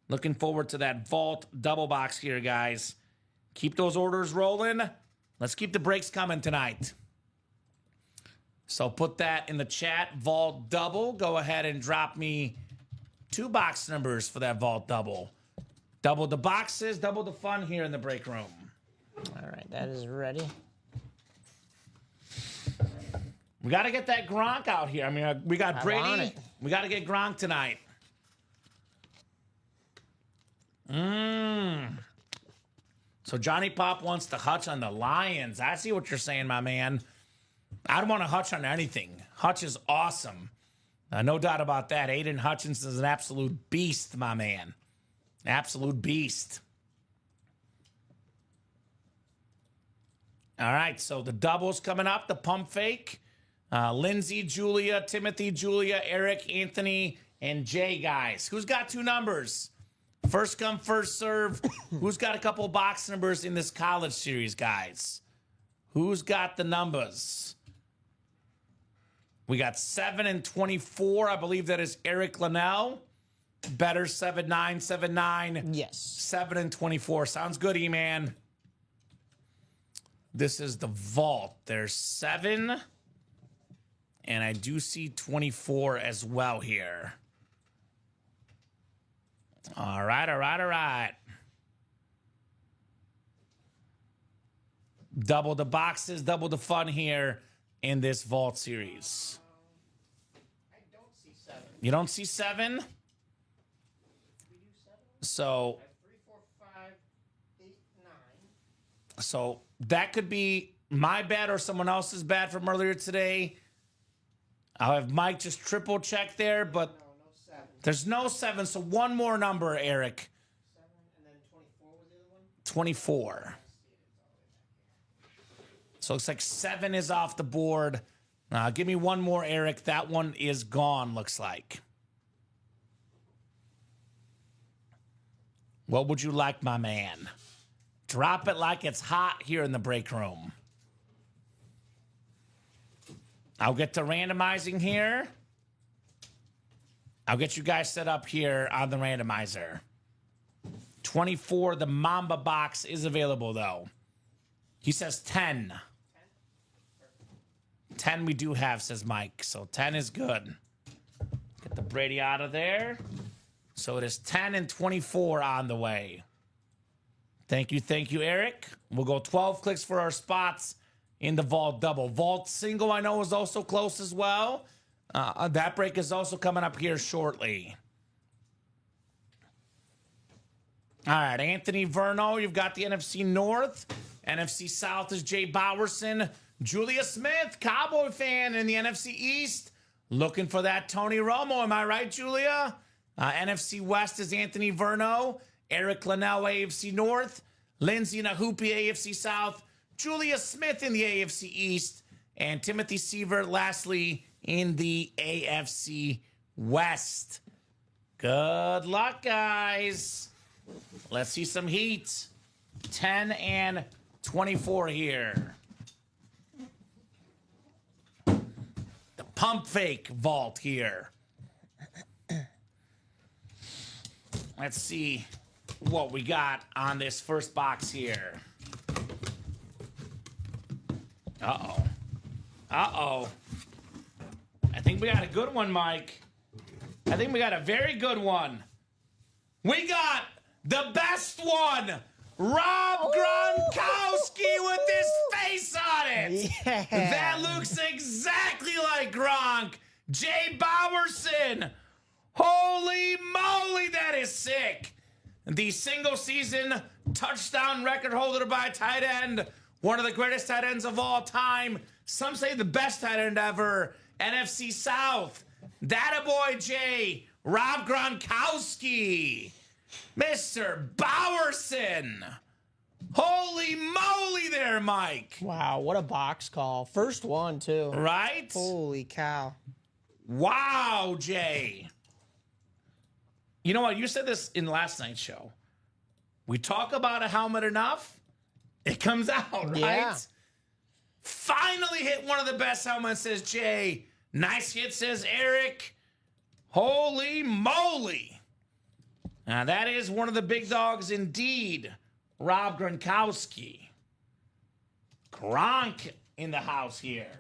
Looking forward to that Vault double box here, guys. Keep those orders rolling. Let's keep the breaks coming tonight. So put that in the chat. Vault double. Go ahead and drop me 2 box numbers for that Vault double. Double the boxes, double the fun here in the break room. All right, that is ready. We got to get that Gronk out here. I mean, we got want Brady. it. We got to get Gronk tonight. So Johnny Pop wants to hutch on the Lions. I see what you're saying, my man. I don't want to hutch on anything. Hutch is awesome. No doubt about that. Aiden Hutchinson is an absolute beast, my man. Absolute beast. All right, so the doubles coming up, the pump fake. Lindsay, Julia, Timothy, Julia, Eric, Anthony, and Jay, guys. Who's got 2 numbers? First come, first serve. Who's got a couple box numbers in this college series, guys? Who's got the numbers? We got 7 and 24. I believe that is Eric Linnell. Better 7979. Yes. 7 and 24. Sounds good, E-Man. This is the vault. There's 7. And I do see 24 as well here. All right. Double the boxes, double the fun here in this vault series. I don't see 7. You don't see 7? We do 7? So, 3, 4, 5, 8, 9. so that could be my bad or someone else's bad from earlier today. I'll have Mike just triple check there, but No 7. there's no 7. So one more number, Eric. 7, and then 24 was the other one? 24. So it looks like 7 is off the board. Give me one more, Eric. That one is gone, looks like. What would you like, my man? Drop it like it's hot here in the break room. I'll get to randomizing here. I'll get you guys set up here on the randomizer. 24, the Mamba box is available, though. He says 10. 10 we do have, says Mike. So 10 is good. Get the Brady out of there. So it is 10 and 24 on the way. Thank you, Eric. We'll go 12 clicks for our spots in the vault double. Vault single, I know, is also close as well. That break is also coming up here shortly. All right, Anthony Verno, you've got the NFC North. NFC South is Jay Bowerson. Julia Smith, Cowboy fan in the NFC East. Looking for that Tony Romo. Am I right, Julia? NFC West is Anthony Verno. Eric Linnell, AFC North. Lindsay Nahupi, AFC South. Julia Smith in the AFC East. And Timothy Sievert, lastly, in the AFC West. Good luck, guys. Let's see some heat. 10 and 24 here. The pump fake vault here. Let's see what we got on this first box here. Uh-oh. Uh-oh. I think we got a good one, Mike. I think we got a very good one. We got the best one. Rob Gronkowski with his face on it. Yeah. That looks exactly like Gronk. Jay Bowerson. Holy moly, that is sick. The single season touchdown record holder by tight end. One of the greatest tight ends of all time. Some say the best tight end ever. NFC South. That boy Jay. Rob Gronkowski. Mr. Bowerson. Holy moly there, Mike. Wow, what a box call. First one, too. Right? Holy cow. Wow, Jay. You know what? You said this in last night's show. We talk about a helmet enough, it comes out, right? Yeah. Finally hit one of the best helmets, says Jay. Nice hit, says Eric. Holy moly. Now, that is one of the big dogs indeed. Rob Gronkowski. Gronk in the house here.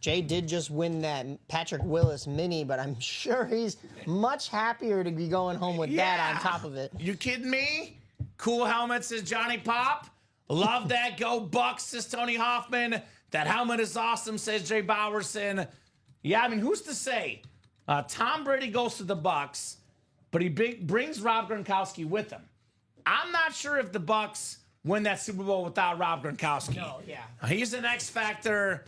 Jay did just win that Patrick Willis mini, but I'm sure he's much happier to be going home with that on top of it. You kidding me? Cool helmet, says Johnny Pop. Love that. Go Bucks, says Tony Hoffman. That helmet is awesome, says Jay Bowerson. Yeah, I mean, who's to say? Tom Brady goes to the Bucks, but he brings Rob Gronkowski with him. I'm not sure if the Bucks win that Super Bowl without Rob Gronkowski. No, yeah. He's an X factor.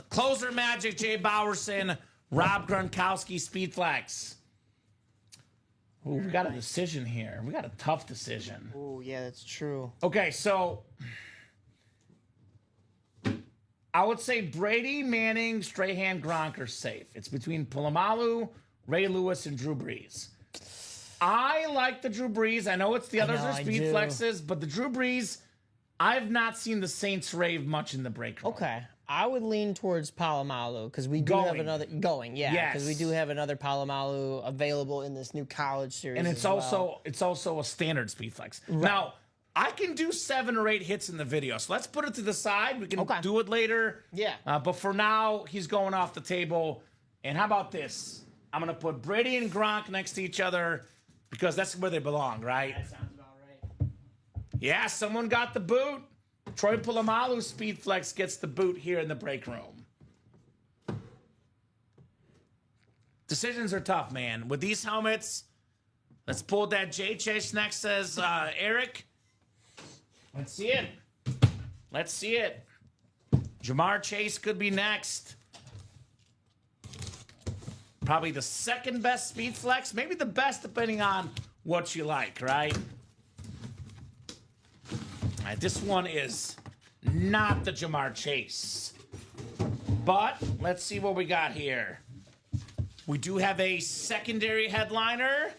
Closer magic, Jay Bowerson. Rob Gronkowski, speed flex. Ooh, we got a decision here. We got a tough decision. Oh, yeah, that's true. Okay, so I would say Brady, Manning, Strahan, Gronk are safe. It's between Polamalu, Ray Lewis, and Drew Brees. I like the Drew Brees. I know it's the others are speed flexes, but the Drew Brees, I've not seen the Saints rave much in the break room. Okay. I would lean towards Palomalu because we do have another because we do have another Palomalu available in this new college series. And it's also a standard speed flex. Right. Now, I can do 7 or 8 hits in the video. So let's put it to the side. We can do it later. Yeah. But for now, he's going off the table. And how about this? I'm going to put Brady and Gronk next to each other because that's where they belong, right? That sounds about right. Yeah, someone got the boot. Troy Polamalu Speed Flex gets the boot here in the break room. Decisions are tough, man. With these helmets, let's pull that J Chase next, says Eric. Let's see it. Let's see it. Jamar Chase could be next. Probably the second best Speed Flex. Maybe the best, depending on what you like, right? All right, this one is not the Jamar Chase. But let's see what we got here. We do have a secondary headliner.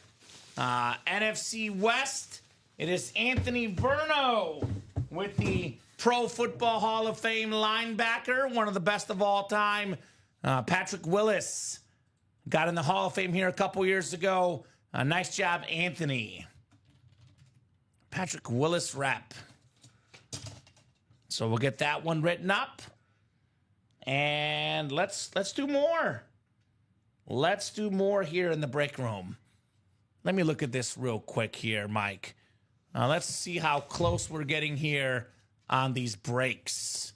NFC West. It is Anthony Verno with the Pro Football Hall of Fame linebacker, one of the best of all time. Patrick Willis got in the Hall of Fame here a couple years ago. Nice job, Anthony. Patrick Willis rep. So we'll get that one written up. And let's do more. Let's do more here in the break room. Let me look at this real quick here, Mike. Let's see how close we're getting here on these breaks.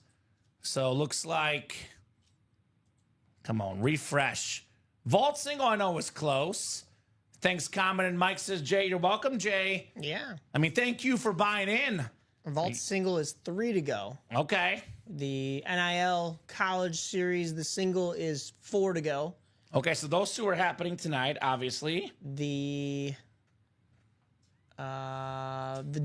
So looks like, come on, refresh. Vault single I know is close. Thanks, Kamen. And Mike says, Jay, you're welcome, Jay. Yeah. I mean, thank you for buying in. Vault single is 3 to go. Okay. The NIL College Series, the single is 4 to go. Okay, so those 2 are happening tonight, obviously. The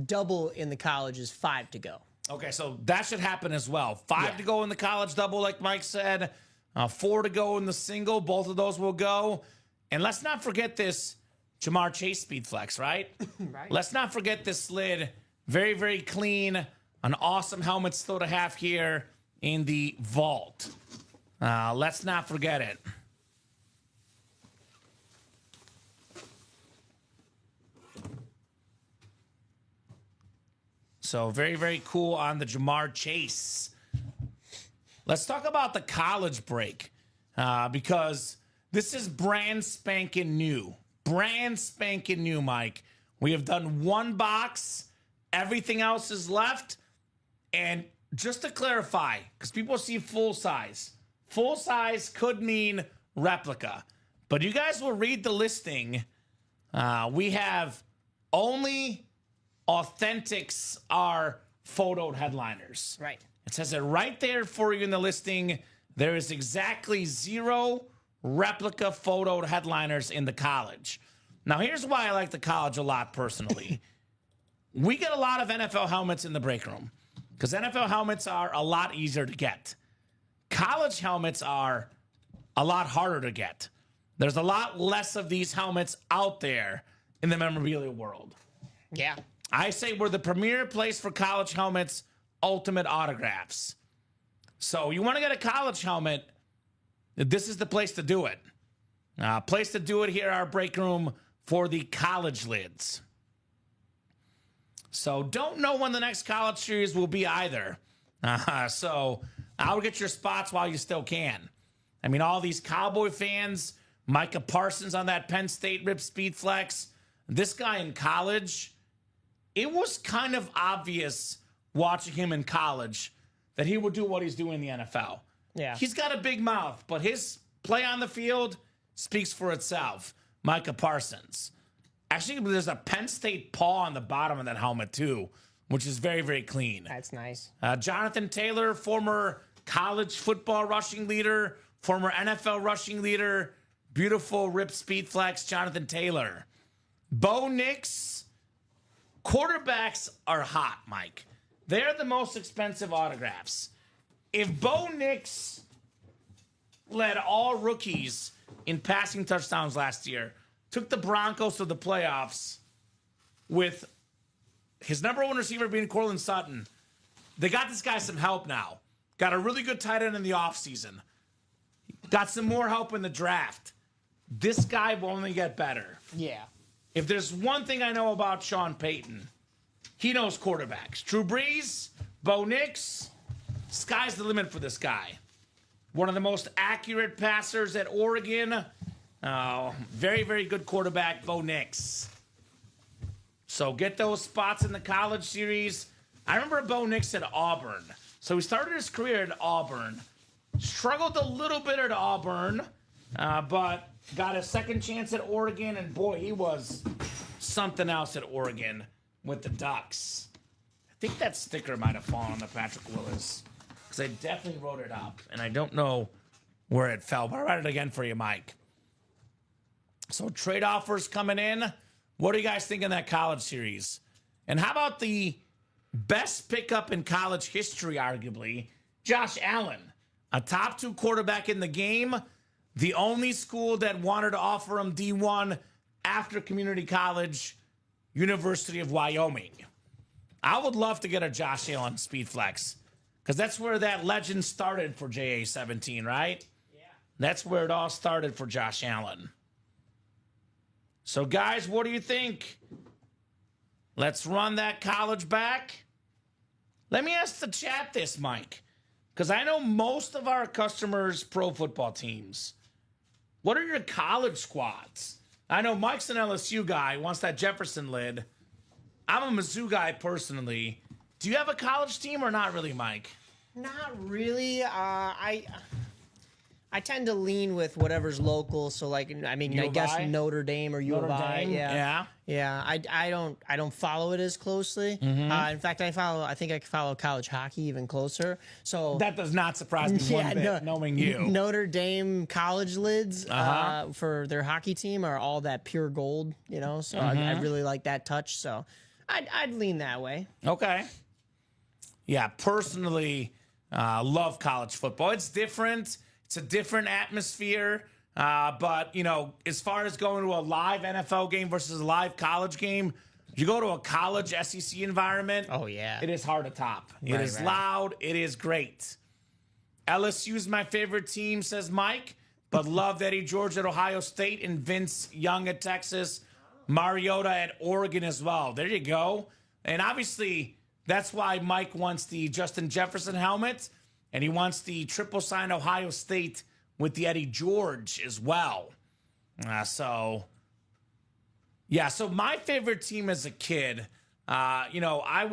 double in the college is 5 to go. Okay, so that should happen as well. 5 to go in the college double, like Mike said. 4 to go in the single. Both of those will go. And let's not forget this Jamar Chase Speed Flex, right? Right. Let's not forget this slid. Very, very clean. An awesome helmet still to have here in the vault. Let's not forget it. So very, very cool on the Jamar Chase. Let's talk about the college break because this is brand spanking new. Brand spanking new, Mike. We have done 1 box. Everything else is left. And just to clarify, because people see full size. Full size could mean replica. But you guys will read the listing. We have only authentics are photoed headliners. Right. It says it right there for you in the listing. There is exactly 0 replica photoed headliners in the college. Now, here's why I like the college a lot personally. We get a lot of NFL helmets in the break room because NFL helmets are a lot easier to get. College helmets are a lot harder to get. There's a lot less of these helmets out there in the memorabilia world. Yeah. I say we're the premier place for college helmets, ultimate autographs. So you want to get a college helmet, this is the place to do it. Place to do it here, our break room for the college lids. So don't know when the next college series will be either. So I'll get your spots while you still can. I mean, all these Cowboy fans, Micah Parsons on that Penn State Rip Speed Flex, this guy in college, it was kind of obvious watching him in college that he would do what he's doing in the NFL. Yeah. He's got a big mouth, but his play on the field speaks for itself. Micah Parsons. Actually, there's a Penn State paw on the bottom of that helmet, too, which is very, very clean. That's nice. Jonathan Taylor, former college football rushing leader, former NFL rushing leader. Beautiful Rip Speed Flex, Jonathan Taylor. Bo Nix. Quarterbacks are hot, Mike. They're the most expensive autographs. If Bo Nix led all rookies in passing touchdowns last year, took the Broncos to the playoffs with his number 1 receiver being Courtland Sutton, they got this guy some help now. Got a really good tight end in the offseason. Got some more help in the draft. This guy will only get better. Yeah. If there's one thing I know about Sean Payton, he knows quarterbacks. Drew Brees, Bo Nix, sky's the limit for this guy. One of the most accurate passers at Oregon. Very, very good quarterback, Bo Nix. So get those spots in the college series. I remember Bo Nix at Auburn. So he started his career at Auburn. Struggled a little bit at Auburn, but got a second chance at Oregon. And boy, he was something else at Oregon with the Ducks. I think that sticker might have fallen on the Patrick Willis, because I definitely wrote it up. And I don't know where it fell, but I'll write it again for you, Mike. So trade offers coming in. What do you guys think in that college series? And how about the best pickup in college history, arguably, Josh Allen, a top 2 quarterback in the game, the only school that wanted to offer him D1 after community college, University of Wyoming. I would love to get a Josh Allen speed flex, because that's where that legend started for JA17, right? Yeah. That's where it all started for Josh Allen. So, guys, what do you think? Let's run that college back. Let me ask the chat this, Mike, because I know most of our customers' pro football teams. What are your college squads? I know Mike's an LSU guy, wants that Jefferson lid. I'm a Mizzou guy personally. Do you have a college team or not really, Mike? Not really. I tend to lean with whatever's local. So, like, I mean, I guess Notre Dame or U of I. Yeah. I don't follow it as closely. In fact, I think I follow college hockey even closer. So that does not surprise me one bit, knowing you. Notre Dame college lids for their hockey team are all that pure gold, you know. So I really like that touch. So I'd lean that way. Okay. Yeah, personally, love college football. It's different. It's a different atmosphere, but, you know, as far as going to a live NFL game versus a live college game, you go to a college SEC environment. Oh, yeah. It is hard to top. It is loud. It is great. LSU's my favorite team, says Mike, but love Eddie George at Ohio State and Vince Young at Texas, Mariota at Oregon as well. There you go. And obviously, that's why Mike wants the Justin Jefferson helmet. And he wants the triple sign Ohio State with the Eddie George as well. So my favorite team as a kid, you know, I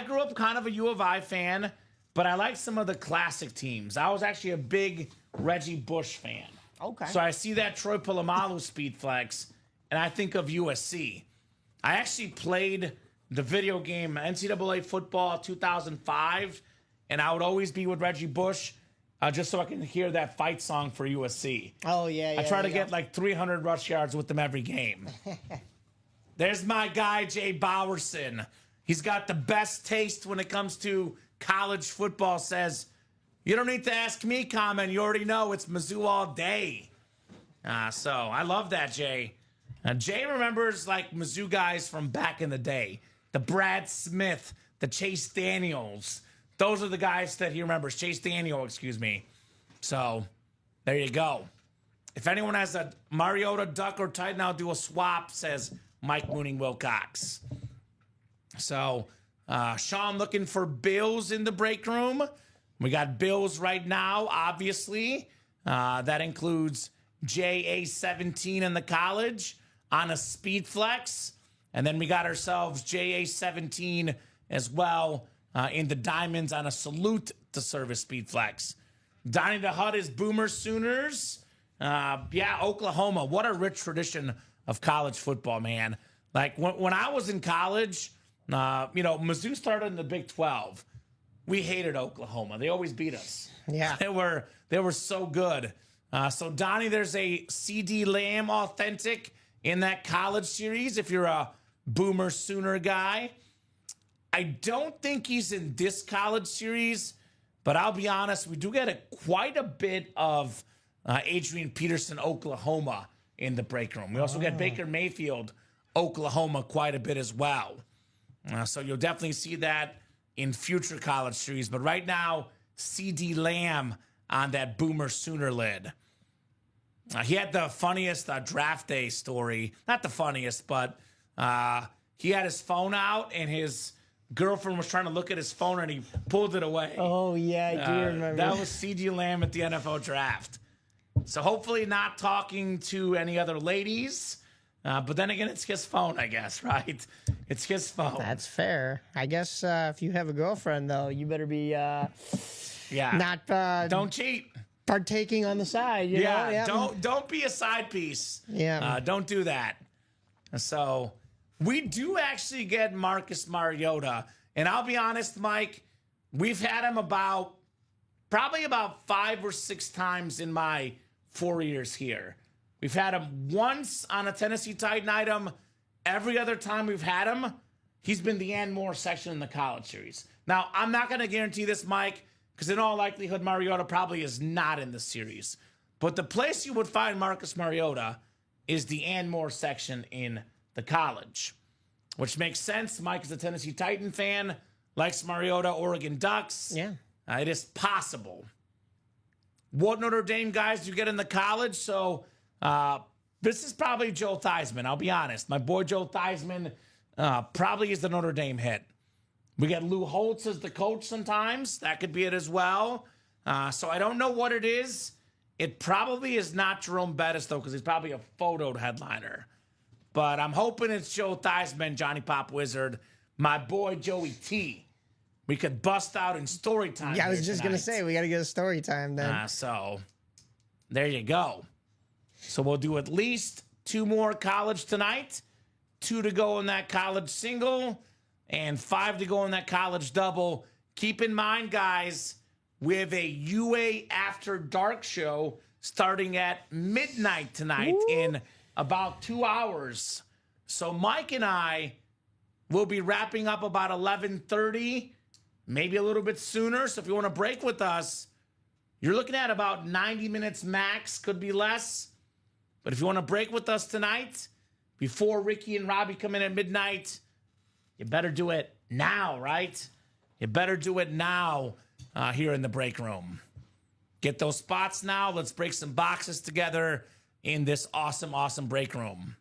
grew up kind of a U of I fan, but I liked some of the classic teams. I was actually a big Reggie Bush fan. Okay. So I see that Troy Polamalu speed flex, and I think of USC. I actually played the video game NCAA Football 2005, and I would always be with Reggie Bush just so I can hear that fight song for USC. Oh, yeah. I try to get like 300 rush yards with them every game. There's my guy, Jay Bowerson. He's got the best taste when it comes to college football, says, you don't need to ask me, Kamen. You already know it's Mizzou all day. So I love that, Jay. Jay remembers like Mizzou guys from back in the day. The Brad Smith, the Chase Daniels. Those are the guys that he remembers. Chase Daniel, excuse me. So, there you go. If anyone has a Mariota, Duck, or Titan, I'll do a swap, says Mike Mooning Wilcox. So, Sean looking for Bills in the break room. We got Bills right now, obviously. That includes JA17 in the college on a speed flex. And then we got ourselves JA17 as well. In the diamonds on a salute to service speed flex. Donnie the Hut is Boomer Sooners. Oklahoma. What a rich tradition of college football, man. Like when I was in college, Mizzou started in the Big 12. We hated Oklahoma. They always beat us. Yeah. They were so good. So Donnie, there's a CD Lamb authentic in that college series if you're a Boomer Sooner guy. I don't think he's in this college series, but I'll be honest, we do get quite a bit of Adrian Peterson, Oklahoma in the break room. We also get Baker Mayfield, Oklahoma, quite a bit as well. So you'll definitely see that in future college series. But right now, CD Lamb on that Boomer Sooner lid. He had the funniest draft day story. Not the funniest, but he had his phone out and his girlfriend was trying to look at his phone and he pulled it away. Oh, yeah, I do remember. That was CeeDee Lamb at the NFL draft. So hopefully not talking to any other ladies. But then again, it's his phone, I guess, right? It's his phone. That's fair. I guess if you have a girlfriend, though, you better be not don't cheat. partaking on the side. You know? Yeah. Don't be a side piece. Yeah. Don't do that. So we do actually get Marcus Mariota. And I'll be honest, Mike, we've had him probably about 5 or 6 times in my 4 years here. We've had him once on a Tennessee Titan item. Every other time we've had him, he's been the and more section in the college series. Now, I'm not going to guarantee this, Mike, because in all likelihood, Mariota probably is not in the series. But the place you would find Marcus Mariota is the and more section in the college, which makes sense. Mike is a Tennessee Titan fan, likes Mariota, Oregon Ducks. Yeah. It is possible. What Notre Dame guys do you get in the college? So this is probably Joe Theismann. I'll be honest. My boy Joe Theismann probably is the Notre Dame hit. We get Lou Holtz as the coach sometimes. That could be it as well. So I don't know what it is. It probably is not Jerome Bettis, though, because he's probably a photoed headliner. But I'm hoping it's Joe Theismann, Johnny Pop Wizard, my boy Joey T. We could bust out in story time. Yeah, I was just going to say, we got to get a story time then. So there you go. So we'll do at least 2 more college tonight, 2 to go in that college single, and 5 to go in that college double. Keep in mind, guys, we have a UA After Dark show starting at midnight tonight in about 2 hours. So Mike and I will be wrapping up about 11:30, maybe a little bit sooner. So if you want to break with us, you're looking at about 90 minutes max, could be less. But if you want to break with us tonight, before Ricky and Robbie come in at midnight, you better do it now, right? You better do it now here in the break room. Get those spots now. Let's break some boxes together in this awesome, awesome break room.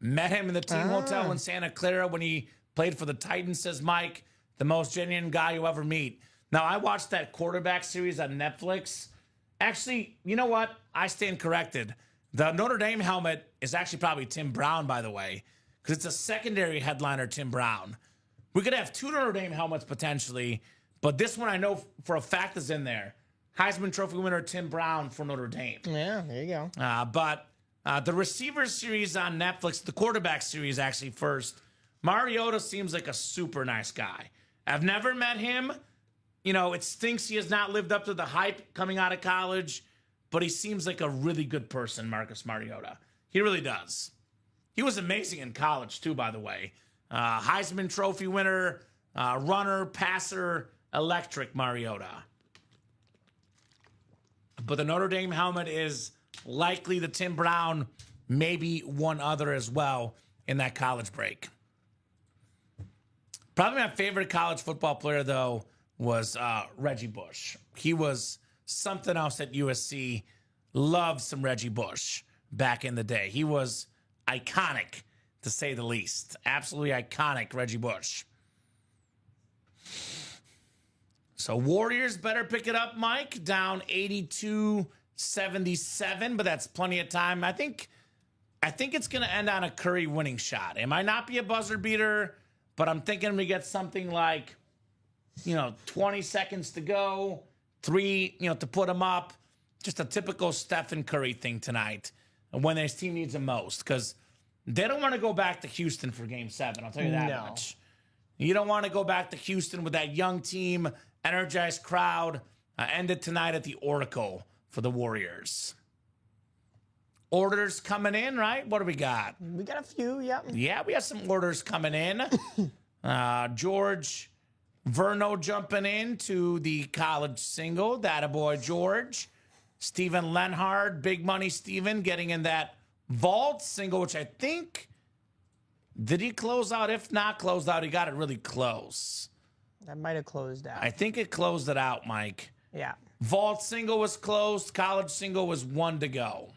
Met him in the team hotel in Santa Clara when he played for the Titans, says Mike. The most genuine guy you'll ever meet. Now, I watched that quarterback series on Netflix. Actually, you know what? I stand corrected. The Notre Dame helmet is actually probably Tim Brown, by the way, because it's a secondary headliner, Tim Brown. We could have 2 Notre Dame helmets potentially, but this one I know for a fact is in there. Heisman Trophy winner Tim Brown for Notre Dame. Yeah, there you go. But the receivers series on Netflix, the quarterback series actually first, Mariota seems like a super nice guy. I've never met him. You know, it stinks he has not lived up to the hype coming out of college, but he seems like a really good person, Marcus Mariota. He really does. He was amazing in college, too, by the way. Heisman Trophy winner, runner, passer, electric Mariota. But the Notre Dame helmet is likely the Tim Brown, maybe one other as well in that college break. Probably my favorite college football player, though, was Reggie Bush. He was something else at USC. Loved some Reggie Bush back in the day. He was iconic, to say the least. Absolutely iconic, Reggie Bush. So Warriors better pick it up, Mike. Down 82-77, but that's plenty of time. I think it's going to end on a Curry winning shot. It might not be a buzzer beater, but I'm thinking we get something like, 20 seconds to go, 3, to put them up. Just a typical Stephen Curry thing tonight when his team needs him most, because they don't want to go back to Houston for Game 7. I'll tell you that much. You don't want to go back to Houston with that young team, energized crowd. End it tonight at the Oracle for the Warriors. Orders coming in, right? What do we got? We got a few, yep. Yeah, we have some orders coming in. George Verno jumping into the college single. That-a-boy, George. Steven Lenhard, Big Money Steven, getting in that vault single, which I think, did he close out? If not closed out, he got it really close. That might have closed out. I think it closed it out, Mike. Yeah. Vault single was closed. College single was 1 to go.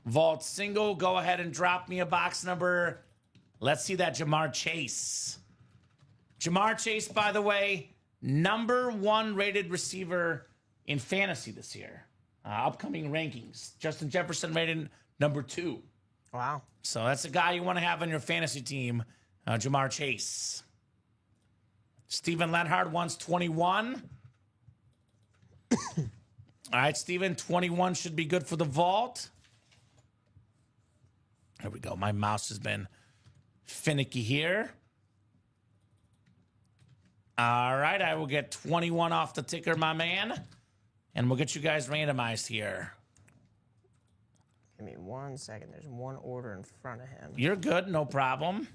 Vault single. Go ahead and drop me a box number. Let's see that Jamar Chase. Jamar Chase, by the way, #1 rated receiver in fantasy this year. Upcoming rankings. Justin Jefferson rated #2. Wow. So that's a guy you want to have on your fantasy team, Jamar Chase. Steven Lenhard wants 21. All right, Steven, 21 should be good for the vault. There we go. My mouse has been finicky here. All right, I will get 21 off the ticker, my man. And we'll get you guys randomized here. Give me 1 second. There's one order in front of him. You're good, no problem.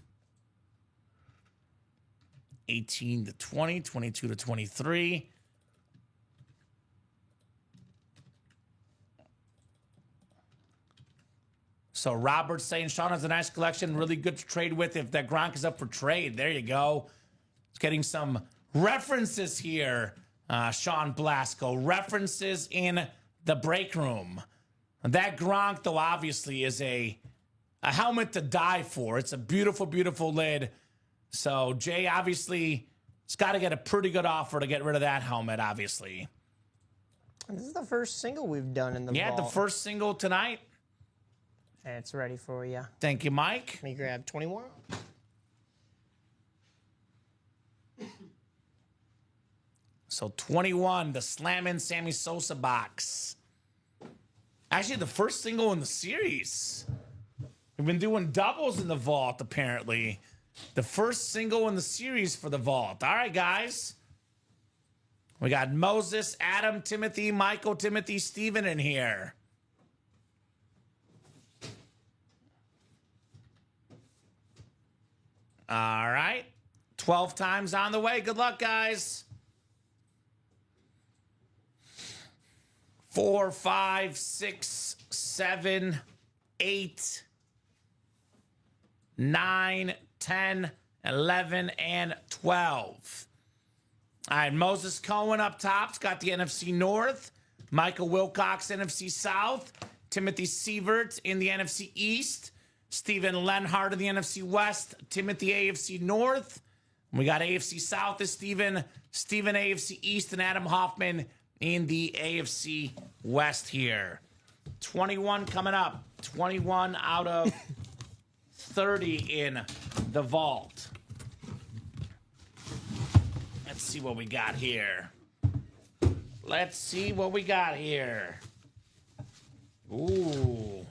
18 to 20, 22 to 23. So Robert's saying Sean has a nice collection, really good to trade with if that Gronk is up for trade. There you go. It's getting some references here, Sean Blasco. References in the break room. That Gronk, though, obviously is a helmet to die for. It's a beautiful, beautiful lid. So Jay obviously has got to get a pretty good offer to get rid of that helmet, obviously. This is the first single we've done in the Yeah, vault. the first single tonight. And it's ready for you. Thank you, Mike. Let me grab 21. So 21, the Slammin' Sammy Sosa box. Actually, the first single in the series. We've been doing doubles in the vault, apparently. The first single in the series for the vault. All right, guys. We got Moses, Adam, Timothy, Michael, Timothy, Steven in here. All right. 12 times on the way. Good luck, guys. 4, 5, 6, 7, 8, 9, 10, 11, and 12. All right, Moses Cohen up top's got the NFC North. Michael Wilcox, NFC South. Timothy Sievert in the NFC East. Steven Lenhard in the NFC West. Timothy AFC North. We got AFC South is Steven AFC East, and Adam Hoffman in the AFC West here. 21 coming up. 21 out of 30 in the vault. Let's see what we got here. Let's see what we got here. Ooh.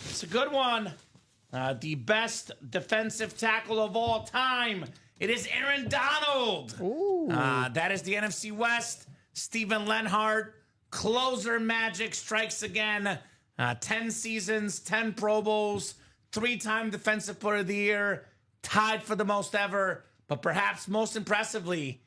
It's a good one. The best defensive tackle of all time. It is Aaron Donald. Ooh. That is the NFC West. Steven Lenhart. Closer magic strikes again. 10 seasons, 10 Pro Bowls, 3-time Defensive Player of the Year, tied for the most ever, but perhaps most impressively,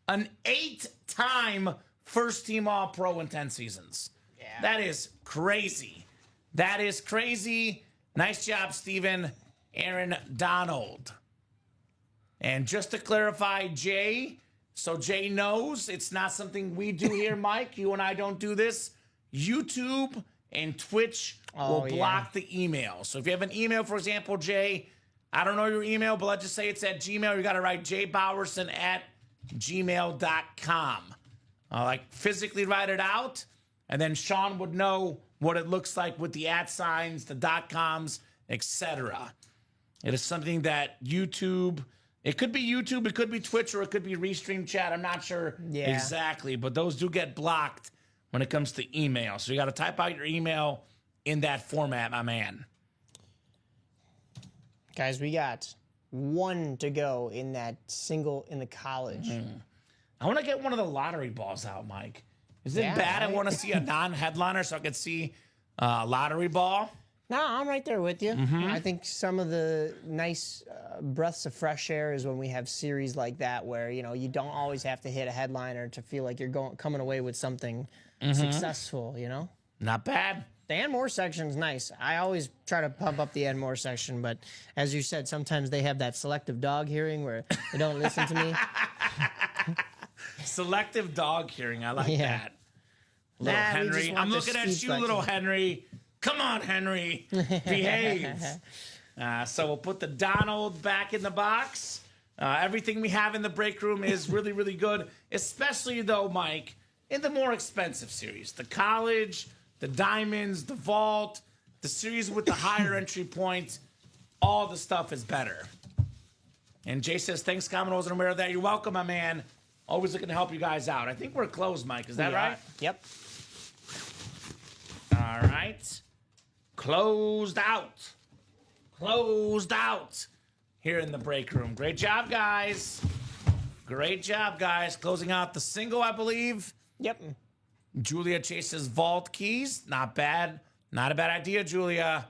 an 8-time first-team All-Pro in 10 seasons. Yeah. That is crazy. That is crazy. Nice job, Steven. Aaron Donald. And just to clarify, Jay, so Jay knows it's not something we do here, Mike. You and I don't do this. YouTube and Twitch will block the email. So if you have an email, for example, Jay, I don't know your email, but let's just say it's at Gmail. You got to write jbowerson@gmail.com. Like physically write it out, and then Sean would know what it looks like with the @ the .coms, etc. It is something that YouTube, it could be YouTube, it could be Twitch, or it could be Restream Chat. I'm not sure exactly, but those do get blocked when it comes to email. So you got to type out your email in that format, my man. Guys, we got 1 to go in that single in the college. I want to get one of the lottery balls out, Mike. Is it bad? Right? I want to see a non-headliner so I can see a lottery ball. No, I'm right there with you. I think some of the nice breaths of fresh air is when we have series like that where, you know, you don't always have to hit a headliner to feel like you're coming away with something successful, you know? Not bad. The and more section's nice. I always try to pump up the and more section, but as you said, sometimes they have that selective dog hearing where they don't listen to me. Selective dog hearing. I like that. Little Nah, we Henry. just want I'm the looking at speech you, button. little Henry. Come on, Henry. Behave. So we'll put the Donald back in the box. Everything we have in the break room is really, really good, especially, though, Mike, in the more expensive series. The College, the Diamonds, the Vault, the series with the higher entry points, all the stuff is better. And Jay says, thanks, Kamen. I wasn't aware of that. You're welcome, my man. Always looking to help you guys out. I think we're closed, Mike. Is that right? Yep. All right. Closed out. Closed out here in the break room. Great job, guys. Great job, guys. Closing out the single, I believe. Yep. Julia chases vault keys. Not bad. Not a bad idea, Julia.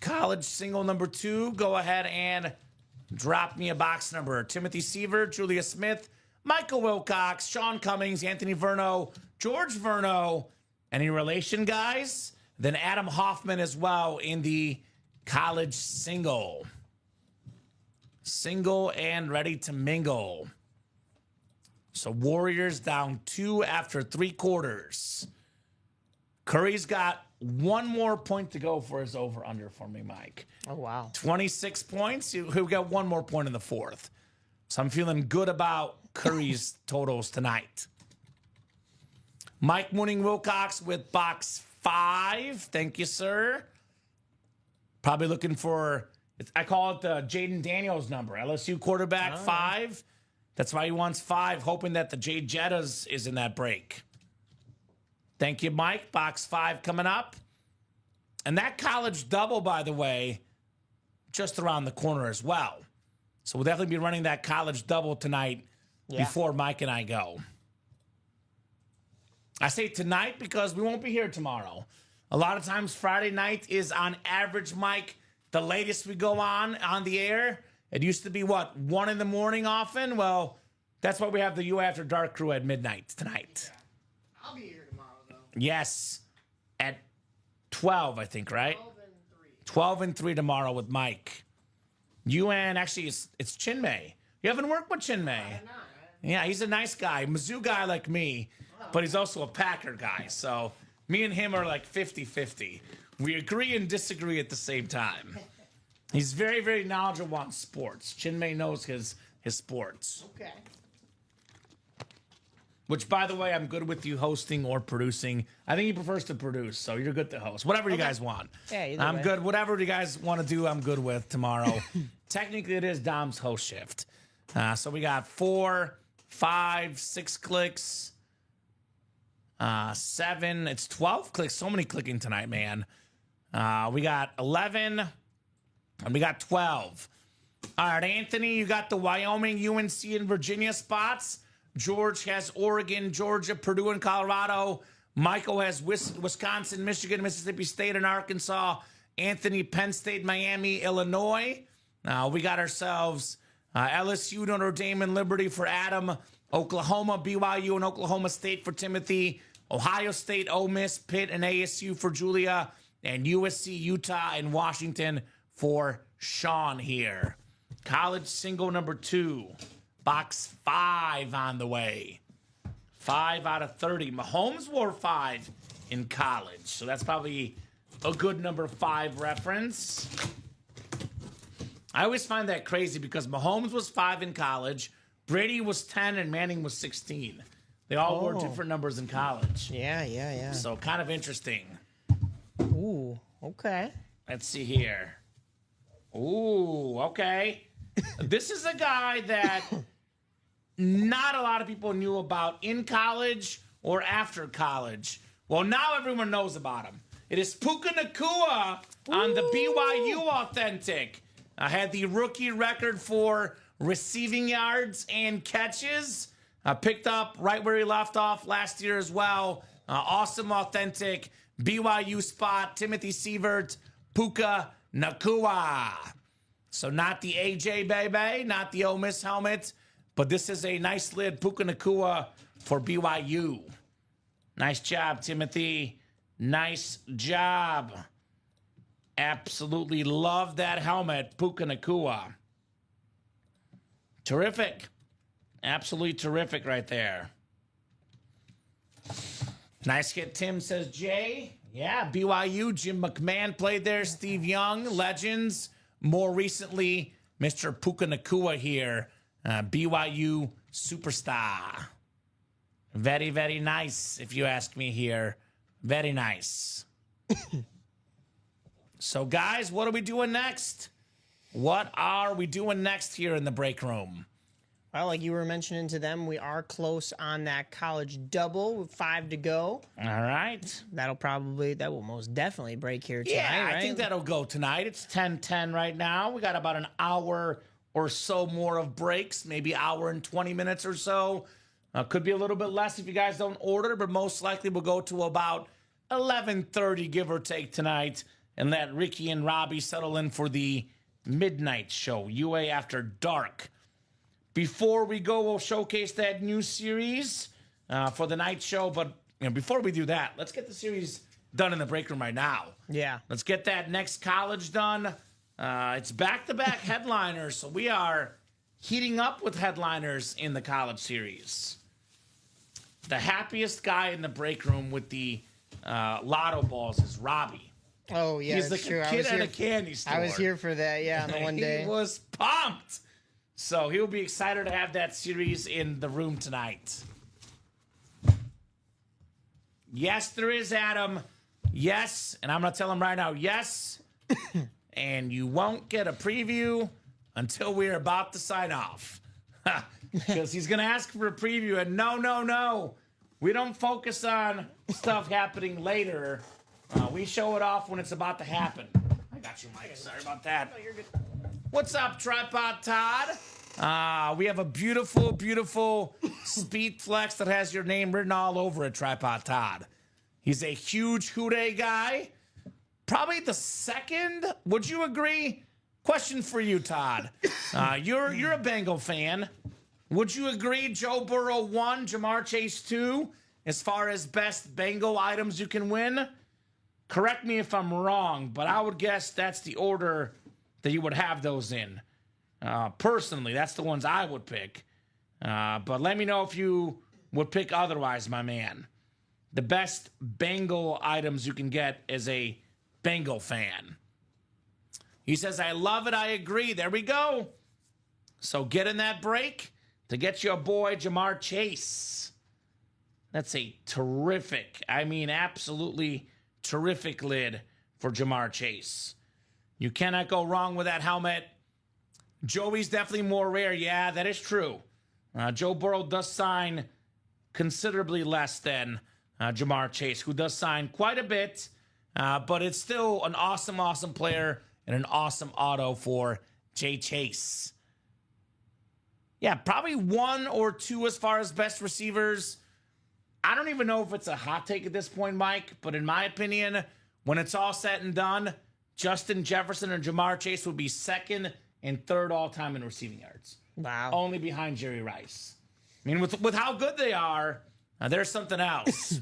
College single number 2. Go ahead and drop me a box number. Timothy Seaver, Julia Smith, Michael Wilcox, Sean Cummings, Anthony Verno, George Verno. Any relation, guys? Then Adam Hoffman as well in the college single. Single and ready to mingle. So Warriors down 2 after 3 quarters. Curry's got 1 more point to go for his over-under for me, Mike. Oh, wow. 26 points. He'll get 1 more point in the 4th. So I'm feeling good about Curry's totals tonight. Mike Mooning Wilcox with box 5. Thank you, sir. Probably looking for, I call it the Jaden Daniels number. LSU quarterback 5. That's why he wants 5, hoping that the Jay Jettas is in that break. Thank you, Mike. Box 5 coming up. And that college double, by the way, just around the corner as well. So we'll definitely be running that college double tonight before Mike and I go. I say tonight because we won't be here tomorrow. A lot of times Friday night is on average, Mike, the latest we go on the air. It used to be, 1 in the morning often? Well, that's why we have the U After Dark crew at midnight tonight. Yeah. I'll be here tomorrow, though. Yes, at 12, I think, right? 12 and 3. 12 and 3 tomorrow with Mike. You and actually, it's Chinmay. You haven't worked with Chinmay. Yeah, he's a nice guy. Mizzou guy like me, but he's also a Packer guy. So me and him are like 50-50. We agree and disagree at the same time. He's very, very knowledgeable on sports. Chinmay knows his sports. Okay. Which, by the way, I'm good with you hosting or producing. I think he prefers to produce, so you're good to host. Whatever you guys want. Yeah, either I'm way. good. Whatever you guys want to do, I'm good with tomorrow. Technically, it is Dom's host shift. So we got 4, 5, 6 clicks, 7. It's 12 clicks. So many clicking tonight, man. We got 11, and we got 12. All right, Anthony, you got the Wyoming, UNC, and Virginia spots. George has Oregon, Georgia, Purdue, and Colorado. Michael has Wisconsin, Michigan, Mississippi State, and Arkansas. Anthony, Penn State, Miami, Illinois. We got ourselves LSU, Notre Dame, and Liberty for Adam. Oklahoma, BYU, and Oklahoma State for Timothy. Ohio State, Ole Miss, Pitt, and ASU for Julia. And USC, Utah, and Washington for Sean here. College single number 2. Box 5 on the way. 5 out of 30. Mahomes wore 5 in college, so that's probably a good number 5 reference. I always find that crazy because Mahomes was 5 in college, Brady was 10, and Manning was 16. They all wore different numbers in college. Yeah. So kind of interesting. Ooh, okay. Let's see here. Ooh, okay. This is a guy that not a lot of people knew about in college or after college. Well, now everyone knows about him. It is Puka Nacua on the BYU Authentic. I had the rookie record for receiving yards and catches. Picked up right where he left off last year as well. Awesome Authentic BYU spot. Timothy Sievert, Puka Nacua. So not the AJ baby, not the Ole Miss helmet, but this is a nice lid Puka Nacua for BYU. Nice job, Timothy. Nice job. Absolutely love that helmet, Puka Nacua. Terrific. Absolutely terrific right there. Nice hit, Tim, says Jay. Yeah, BYU, Jim McMahon played there, Steve Young, legends. More recently, Mr. Puka Nakua here, BYU superstar. Very, very nice, if you ask me here. Very nice. So, guys, what are we doing next? What are we doing next here in the break room? Well, like you were mentioning to them, we are close on that college double with 5 to go. All right. That will most definitely break here tonight, Yeah, I right? think that'll go tonight. It's 10:10 right now. We got about an hour or so more of breaks, maybe hour and 20 minutes or so. Could be a little bit less if you guys don't order, but most likely we'll go to about 11:30, give or take, tonight, and let Ricky and Robbie settle in for the midnight show, UA After Dark. Before we go, we'll showcase that new series for the night show. But before we do that, let's get the series done in the break room right now. Yeah. Let's get that next college done. It's back-to-back headliners, so we are heating up with headliners in the college series. The happiest guy in the break room with the lotto balls is Robbie. Oh, yeah, He's that's like true. a kid at a candy store. I was here for that, yeah, on the one day. He was pumped. So he'll be excited to have that series in the room tonight. Yes, there is, Adam. Yes, and I'm going to tell him right now, yes. And you won't get a preview until we're about to sign off. Because he's going to ask for a preview, and no. We don't focus on stuff happening later. We show it off when it's about to happen. I got you, Mike. Sorry about that. Oh, you're good. What's up, Tripod Todd? We have a beautiful, beautiful Speed Flex that has your name written all over it, Tripod Todd. He's a huge Houday guy. Probably the second. Would you agree? Question for you, Todd. You're a Bengal fan. Would you agree Joe Burrow 1, Jamar Chase 2, as far as best Bengal items you can win? Correct me if I'm wrong, but I would guess that's the order that you would have those in. Personally, that's the ones I would pick. But let me know if you would pick otherwise, my man. The best Bengal items you can get as a Bengal fan. He says, I love it, I agree. There we go. So get in that break to get your boy Jamar Chase. That's a terrific, absolutely terrific lid for Jamar Chase. You cannot go wrong with that helmet. Joey's definitely more rare. Yeah, that is true. Joe Burrow does sign considerably less than Jamar Chase, who does sign quite a bit, but it's still an awesome, awesome player and an awesome auto for Jay Chase. Yeah, probably 1 or 2 as far as best receivers. I don't even know if it's a hot take at this point, Mike, but in my opinion, when it's all said and done, Justin Jefferson and Jamar Chase would be 2nd and 3rd all-time in receiving yards. Wow. Only behind Jerry Rice. With how good they are, there's something else.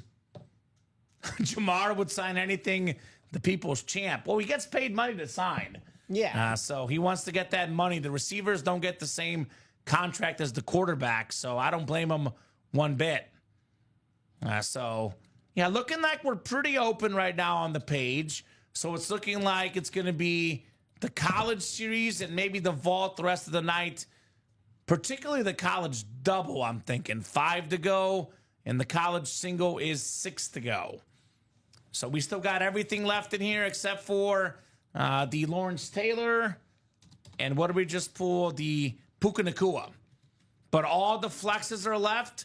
Jamar would sign anything the people's champ. Well, he gets paid money to sign. Yeah. So he wants to get that money. The receivers don't get the same contract as the quarterback, so I don't blame him one bit. Looking like we're pretty open right now on the page. So it's looking like it's going to be the college series and maybe the vault the rest of the night, particularly the college double, I'm thinking. 5 to go, and the college single is 6 to go. So we still got everything left in here except for the Lawrence Taylor, and what did we just pull? The Puka Nakua. But all the flexes are left.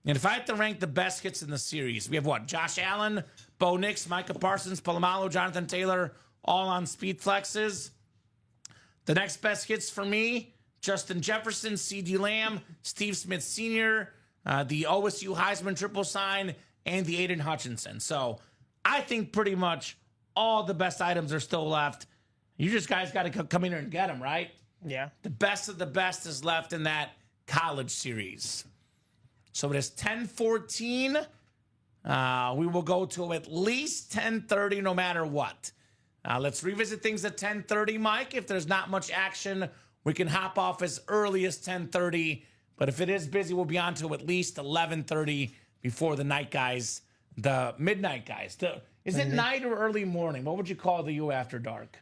And if I had to rank the best hits in the series, we have what? Josh Allen, Bo Nix, Micah Parsons, Polamalu, Jonathan Taylor, all on speed flexes. The next best hits for me, Justin Jefferson, CeeDee Lamb, Steve Smith Sr., the OSU Heisman triple sign, and the Aiden Hutchinson. So I think pretty much all the best items are still left. You just guys got to come in here and get them, right? Yeah. The best of the best is left in that college series. So it is 10:14. We will go to at least 10:30 no matter what. Let's revisit things at 10:30, Mike. If there's not much action, we can hop off as early as 10:30. But if it is busy, we'll be on to at least 11:30 before the night guys, the midnight guys. Is it night or early morning? What would you call the U after dark?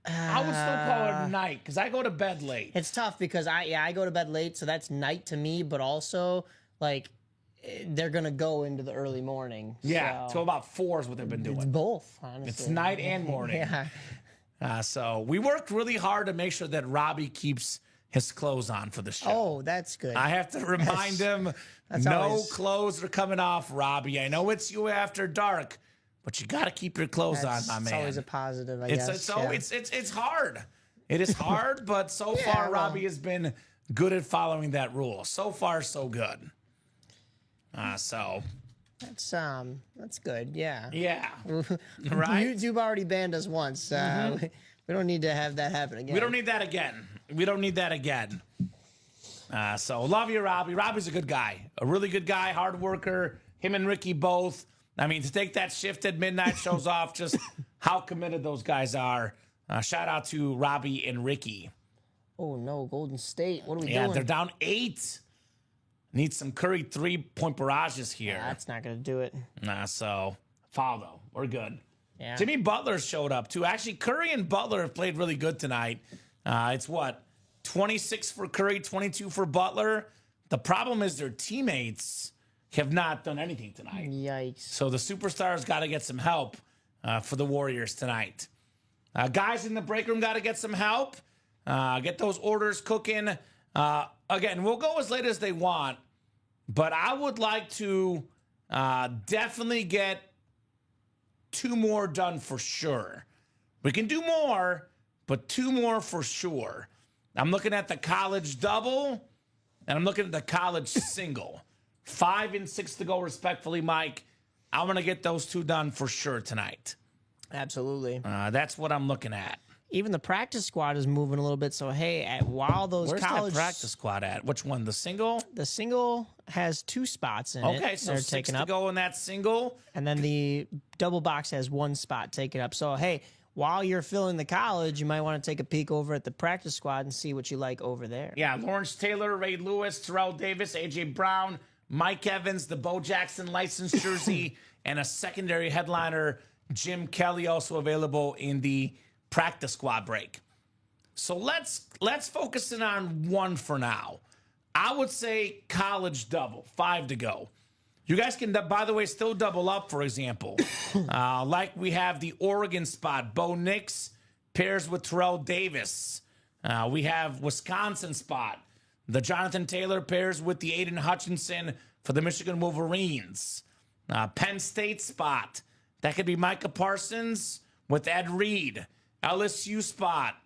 I would still call it night because I go to bed late. It's tough because I go to bed late, so that's night to me. But also, like, they're gonna go into the early morning. Yeah, so till about 4 is what they've been it's doing. both. Honestly, It's night and morning. Yeah. So we worked really hard to make sure that Robbie keeps his clothes on for the show. Oh, that's good. I have to remind him, no always- clothes are coming off, Robbie. I know it's you after dark, but you got to keep your clothes on, my man. It's always a positive, I It's guess. so yeah. it's hard. It is hard, but so Yeah, far well. Robbie has been good at following that rule. So far, so good. So that's good. Yeah. yeah, right. YouTube's already banned us once. We don't need to have that happen again. We don't need that again. We don't need that again. So love you, Robbie. Robbie's a good guy, a really good guy, hard worker. Him and Ricky both. I mean, to take that shift at midnight shows off just how committed those guys are. Shout out to Robbie and Ricky. Oh no, Golden State. What are we Yeah, doing? they're down 8. Need some Curry 3-point barrages here. That's not gonna do it. So foul though. We're good. Yeah. Jimmy Butler showed up too. Actually, Curry and Butler have played really good tonight. It's what? 26 for Curry, 22 for Butler. The problem is their teammates have not done anything tonight. Yikes. So the superstars got to get some help for the Warriors tonight. Guys in the break room got to get some help. Get those orders cooking. Again, we'll go as late as they want, but I would like to definitely get 2 more done for sure. We can do more, but 2 more for sure. I'm looking at the college double, and I'm looking at the college single. 5 and 6 to go, respectfully, Mike. I'm going to get those 2 done for sure tonight. Absolutely. That's what I'm looking at. Even the practice squad is moving a little bit. So hey, while those Where's college that practice squad at? Which one? The single? the single has 2 spots in it. Okay, so they're 6 taken to up, go in that single. and then the double box has 1 spot taken up. So hey, while you're filling the college, you might want to take a peek over at the practice squad and see what you like over there. Yeah, Lawrence Taylor, Ray Lewis, Terrell Davis, A.J. Brown, Mike Evans, the Bo Jackson licensed jersey, and a secondary headliner, Jim Kelly, also available in the practice squad break. So let's focus in on 1 for now. I would say college double, 5 to go. You guys can, by the way, still double up, for example. Like we have the Oregon spot. Bo Nix pairs with Terrell Davis. We have Wisconsin spot. The Jonathan Taylor pairs with the Aiden Hutchinson for the Michigan Wolverines. Penn State spot. That could be Micah Parsons with Ed Reed. LSU spot.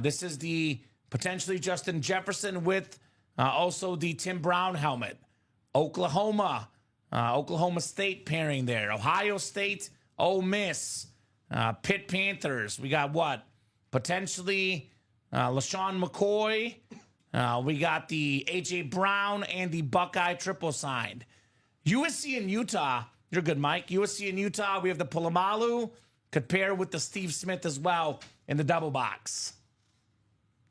This is the potentially Justin Jefferson with also the Tim Brown helmet. Oklahoma State pairing there. Ohio State, Ole Miss, Pitt Panthers. We got what? Potentially LaShawn McCoy. We got the A.J. Brown and the Buckeye triple signed. USC and Utah. You're good, Mike. USC and Utah. We have the Polamalu. Could pair with the Steve Smith as well in the double box.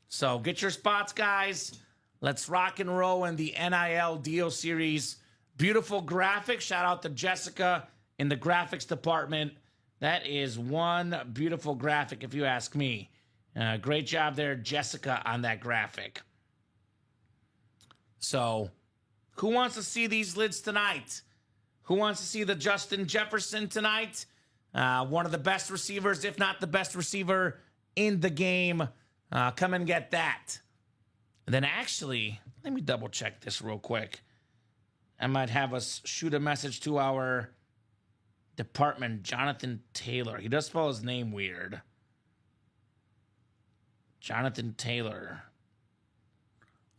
So get your spots, guys. Let's rock and roll in the NIL Dio series. Beautiful graphic. Shout out to Jessica in the graphics department. That is one beautiful graphic, if you ask me. Great job there, Jessica, on that graphic. So, who wants to see these lids tonight? Who wants to see the Justin Jefferson tonight? One of the best receivers, if not the best receiver in the game. Come and get that. And then actually, let me double check this real quick. I might have us shoot a message to our department, Jonathan Taylor. He does spell his name weird. Jonathan Taylor.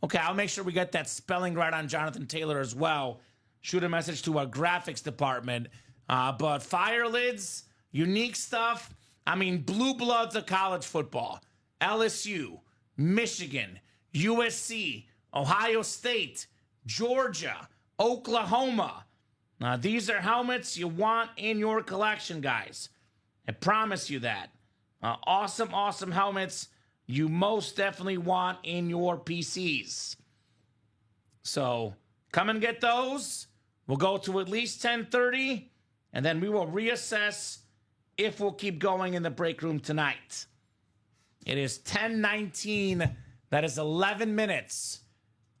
Okay, I'll make sure we get that spelling right on Jonathan Taylor as well. Shoot a message to our graphics department. But fire lids, unique stuff. I mean, blue bloods of college football. LSU, Michigan, USC, Ohio State, Georgia, Oklahoma. These are helmets you want in your collection, guys. I promise you that. Awesome, awesome helmets you most definitely want in your PCs. So come and get those. We'll go to at least 10:30, and then we will reassess if we'll keep going in the break room tonight. It is 10:19. That is 11 minutes.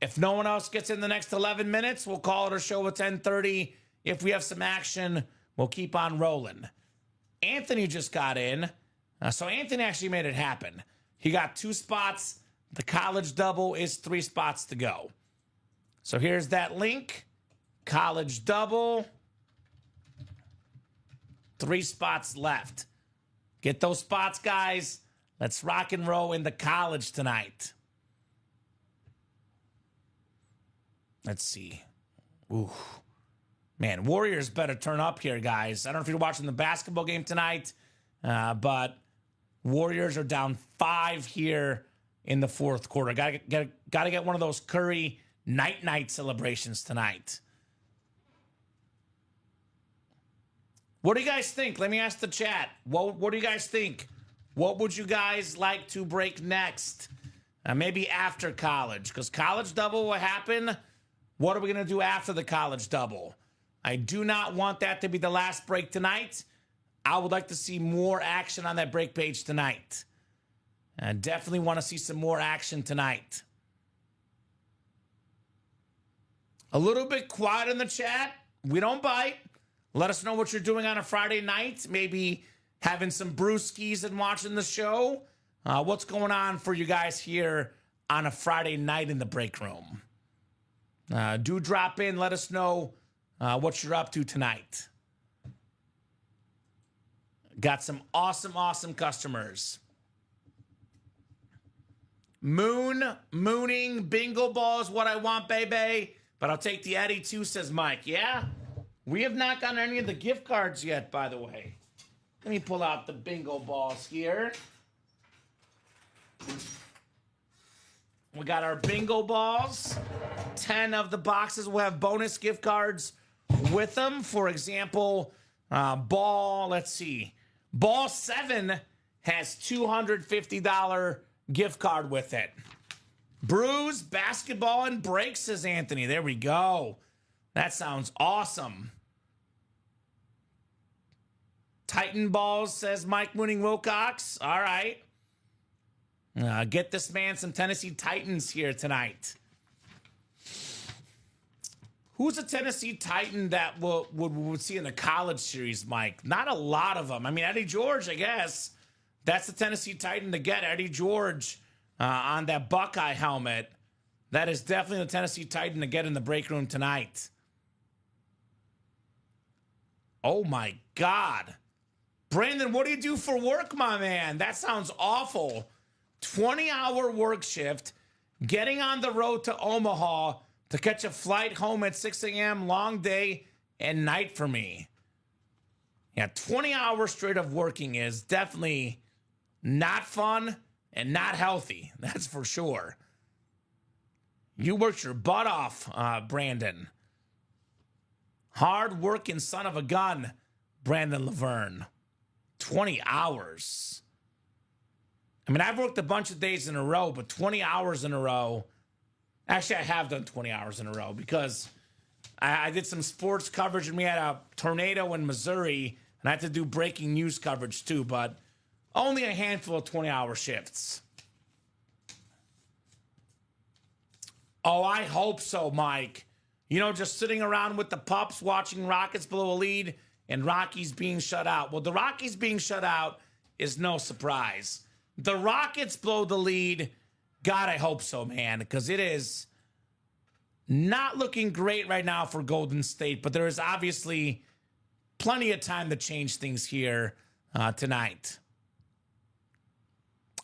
If no one else gets in the next 11 minutes, we'll call it a show at 10:30. If we have some action, we'll keep on rolling. Anthony just got in. So Anthony actually made it happen. He got 2 spots. The college double is 3 spots to go. So here's that link. College double. 3 spots left. Get those spots, guys. Let's rock and roll in the college tonight. Let's see. Ooh. Man, Warriors better turn up here, guys. I don't know if you're watching the basketball game tonight, but Warriors are down 5 here in the 4th quarter. Got to get one of those Curry night celebrations tonight. What do you guys think? Let me ask the chat. What do you guys think? What would you guys like to break next? Maybe after college, because college double will happen. What are we going to do after the college double? I do not want that to be the last break tonight. I would like to see more action on that break page tonight. I definitely want to see some more action tonight. A little bit quiet in the chat. We don't bite. Let us know what you're doing on a Friday night. Maybe having some brewskis and watching the show. What's going on for you guys here on a Friday night in the break room? Do drop in. Let us know what you're up to tonight. Got some awesome customers. Mooning, bingo ball is what I want, baby. But I'll take the Eddie too, says Mike. Yeah, we have not gotten any of the gift cards yet, by the way. Let me pull out the bingo balls here. We got our bingo balls. 10 of the boxes will have bonus gift cards with them. For example, let's see. Ball 7 has $250 gift card with it. Brews, basketball, and breaks, says Anthony. There we go. That sounds awesome. Titan balls, says Mike Mooning Wilcox. All right. Get this man some Tennessee Titans here tonight. Who's a Tennessee Titan that would see in the college series, Mike? Not a lot of them. I mean, Eddie George, I guess. That's the Tennessee Titan to get. Eddie George on that Buckeye helmet. That is definitely the Tennessee Titan to get in the break room tonight. Oh, my God. Brandon, what do you do for work, my man? That sounds awful. 20-hour work shift, getting on the road to Omaha to catch a flight home at 6 a.m., long day and night for me. Yeah, 20 hours straight of working is definitely not fun and not healthy. That's for sure. You worked your butt off, Brandon. Hard working son of a gun, Brandon Laverne. 20 hours. I mean, I've worked a bunch of days in a row, but 20 hours in a row. Actually, I have done 20 hours in a row because I did some sports coverage and we had a tornado in Missouri and I had to do breaking news coverage too, but only a handful of 20-hour shifts. Oh, I hope so, Mike. You know, just sitting around with the pups watching Rockets blow a lead and Rockies being shut out. Well, the Rockies being shut out is no surprise. The Rockets blow the lead. God, I hope so, man, because it is not looking great right now for Golden State, but there is obviously plenty of time to change things here tonight.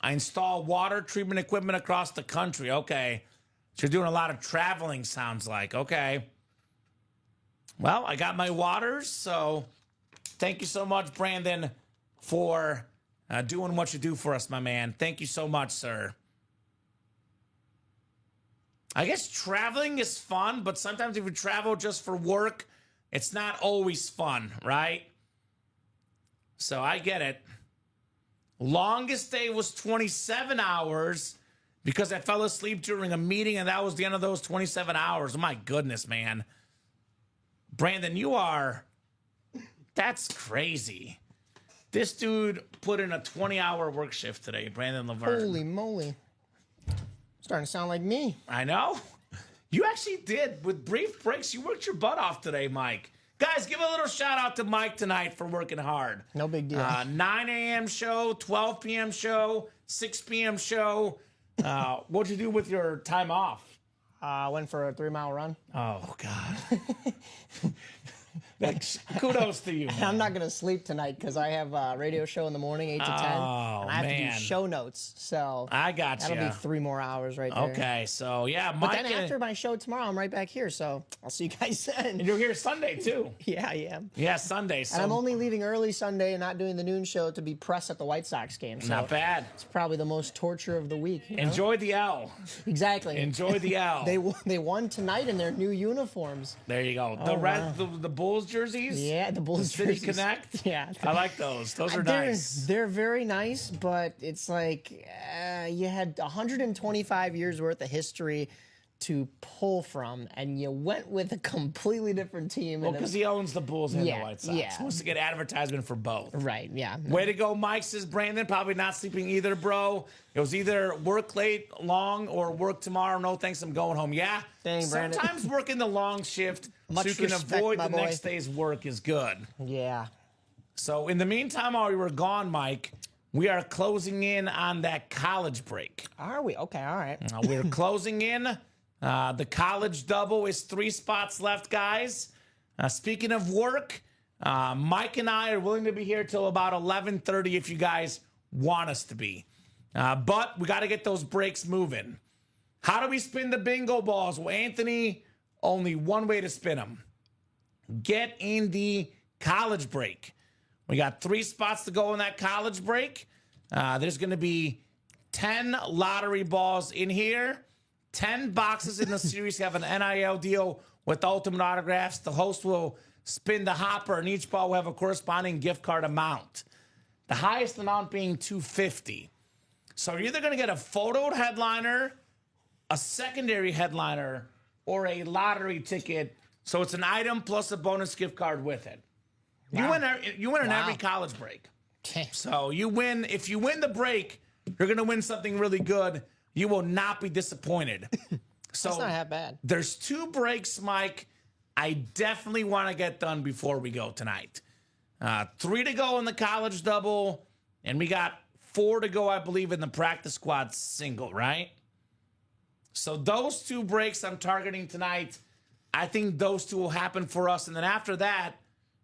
I install water treatment equipment across the country. Okay. So you're doing a lot of traveling, sounds like. Okay. Well, I got my waters, so thank you so much, Brandon, for doing what you do for us, my man. Thank you so much, sir. I guess traveling is fun, but sometimes if you travel just for work, it's not always fun, right? So I get it. Longest day was 27 hours because I fell asleep during a meeting, and that was the end of those 27 hours. Oh, my goodness, man. Brandon, that's crazy. This dude put in a 20-hour work shift today, Brandon Laverne. Holy moly. Starting to sound like me. I know. You actually did. With brief breaks, you worked your butt off today, Mike. Guys, give a little shout out to Mike tonight for working hard. No big deal. 9 a.m. show, 12 p.m. show, 6 p.m. show. What'd you do with your time off? Went for a 3-mile run. Oh, God. Kudos to you, man. I'm not going to sleep tonight because I have a radio show in the morning, 8 to 10. And I have to do show notes. So I got you. That'll be 3 more hours right there. Okay, so yeah, Mike. But then after my show tomorrow, I'm right back here. So I'll see you guys then. And you're here Sunday, too. Yeah, I am. Yeah, Sunday. So And I'm only leaving early Sunday and not doing the noon show to be press at the White Sox game. So not bad. It's probably the most torture of the week. You know? Enjoy the L. Exactly. Enjoy the L. They won tonight in their new uniforms. There you go. The Bulls jerseys. Yeah, the Bulls City jerseys. Connect. Yeah, I like those. Those are nice. They're very nice, but it's like you had 125 years worth of history to pull from, and you went with a completely different team. Well, because he owns the Bulls and the White Sox. Yeah. He wants to get advertisement for both. Right, yeah. Way to go, Mike, says Brandon. Probably not sleeping either, bro. It was either work late, long, or work tomorrow. No thanks, I'm going home. Yeah, Dang, Brandon. sometimes working the long shift Much so you can respect, avoid my the boy. next day's work is good. Yeah. So in the meantime, while we were gone, Mike, we are closing in on that college break. Are we? Okay, all right. We're closing in. The college double is 3 spots left, guys. Speaking of work, Mike and I are willing to be here till about 11:30 if you guys want us to be. But we got to get those breaks moving. How do we spin the bingo balls? Well, Anthony, only one way to spin them. Get in the college break. We got 3 spots to go in that college break. There's going to be 10 lottery balls in here. 10 boxes in the series have an NIL deal with Ultimate Autographs. The host will spin the hopper, and each ball will have a corresponding gift card amount. The highest amount being $250. So you're either going to get a photoed headliner, a secondary headliner, or a lottery ticket. So it's an item plus a bonus gift card with it. Wow. You win in every college break. So you win. If you win the break, you're going to win something really good. You will not be disappointed. So That's not half bad. There's 2 breaks, Mike. I definitely want to get done before we go tonight. 3 to go in the college double, and we got 4 to go, I believe, in the practice squad single, right? So those 2 breaks I'm targeting tonight. I think those 2 will happen for us, and then after that,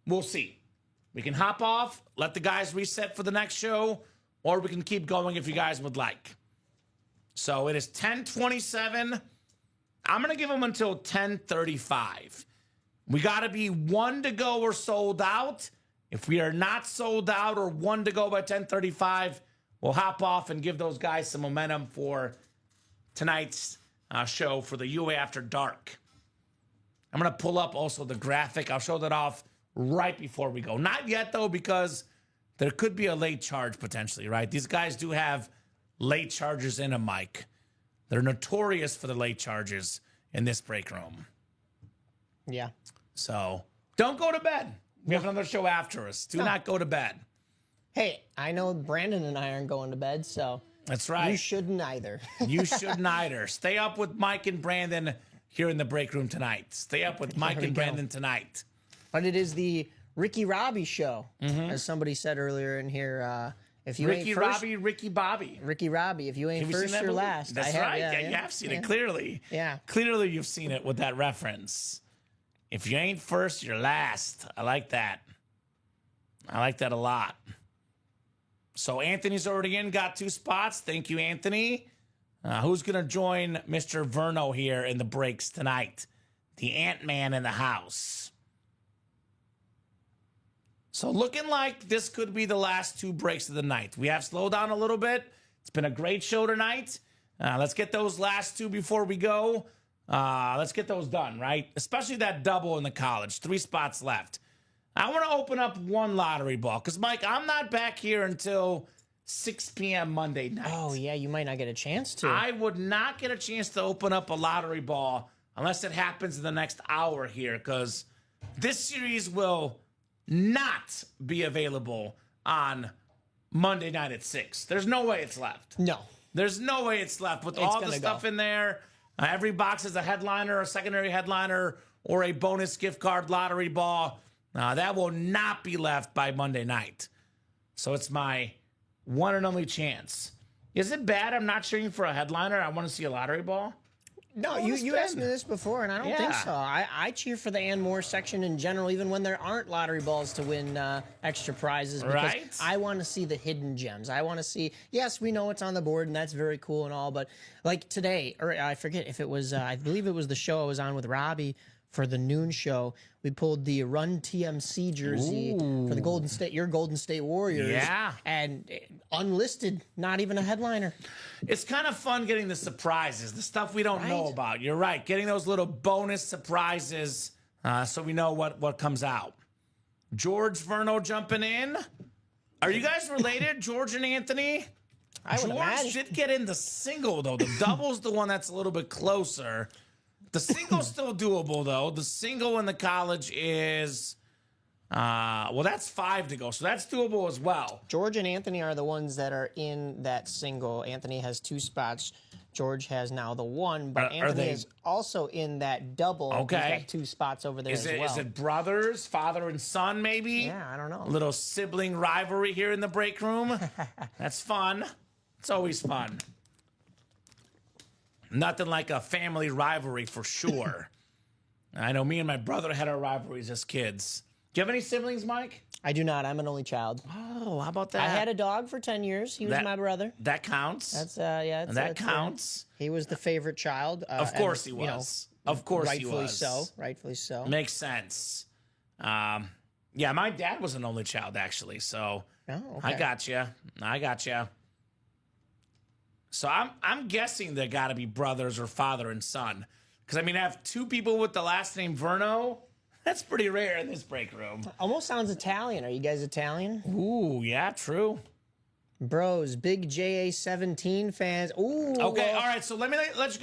we'll see. We can hop off, let the guys reset for the next show, or we can keep going if you guys would like. So it is 10:27. I'm going to give them until 10:35. We got to be 1 to go or sold out. If we are not sold out or 1 to go by 10:35, we'll hop off and give those guys some momentum for tonight's show for the UA After Dark. I'm going to pull up also the graphic. I'll show that off right before we go. Not yet, though, because there could be a late charge potentially, right? These guys do have late charges in them, Mike. They're notorious for the late charges in this break room. Yeah. So don't go to bed. We have another show after us. Do not go to bed. Hey, I know Brandon and I aren't going to bed, so That's right. you shouldn't either. You shouldn't either. Stay up with Mike and Brandon here in the break room tonight. Stay up with Mike There we and go. Brandon tonight. But it is the Ricky Robbie show, as somebody said earlier in here. If you Ricky ain't first, Robbie, Ricky Bobby. Ricky Robbie, if you ain't Have you seen first, that you're movie? last. That's I have, right. Yeah, you have seen it clearly. Yeah. Clearly you've seen it with that reference. If you ain't first, you're last. I like that. I like that a lot. So Anthony's already in, got 2 spots. Thank you, Anthony. Who's going to join Mr. Verno here in the breaks tonight? The Ant-Man in the house. So looking like this could be the last 2 breaks of the night. We have slowed down a little bit. It's been a great show tonight. Let's get those last 2 before we go. Let's get those done, right? Especially that double in the college. 3 spots left. I want to open up 1 lottery ball because, Mike, I'm not back here until 6 p.m. Monday night. Oh, yeah, you might not get a chance to. I would not get a chance to open up a lottery ball unless it happens in the next hour here because this series will not be available on Monday night at 6. There's no way it's left. No. There's no way it's left with all the gonna stuff go. in there. Every box is a headliner, a secondary headliner, or a bonus gift card lottery ball. That will not be left by Monday night. So it's my one and only chance. Is it bad I'm not cheering for a headliner? I want to see a lottery ball. No, wanna you asked spin. me this before, and I don't think Yeah. so. I cheer for the and more section in general, even when there aren't lottery balls to win extra prizes. Because Right. I want to see the hidden gems. I want to see, yes, we know it's on the board, and that's very cool and all, but like today, or I forget if it was, I believe it was the show I was on with Robbie for the noon show. We pulled the Run TMC jersey for the Golden State, your Golden State Warriors. Yeah. And unlisted, not even a headliner. It's kind of fun getting the surprises, the stuff we don't know Right. about. You're right. Getting those little bonus surprises so we know what comes out. George Verno jumping in. Are you guys related, George and Anthony? I would George imagine. did get in the single, though. The double's the one that's a little bit closer. The single's still doable, though. The single in the college is, well, that's 5 to go, so that's doable as well. George and Anthony are the ones that are in that single. Anthony has 2 spots. George has now the 1, but Are Anthony they- is also in that double. Okay. He's got 2 spots over there Is as it, well. is it brothers, father and son, maybe? Yeah, I don't know. A little sibling rivalry here in the break room. That's fun. It's always fun. Nothing like a family rivalry for sure. I know me and my brother had our rivalries as kids. Do you have any siblings, Mike? I do not. I'm an only child. Oh, how about that? I had a dog for 10 years. He was That- my brother. That counts. That's yeah. It's, that it's, counts. he was the favorite child. Of course he was. Of course he rightfully was. so. Rightfully so. Makes sense. Yeah, my dad was an only child, actually. So Oh, I okay. got you. I got you. So I'm guessing they got to be brothers or father and son, because I mean, I have 2 people with the last name Verno. That's pretty rare in this break room. Almost sounds Italian. Are you guys Italian? Ooh, yeah, true. Bros, big JA17 fans. Ooh. Okay, all right. So let me let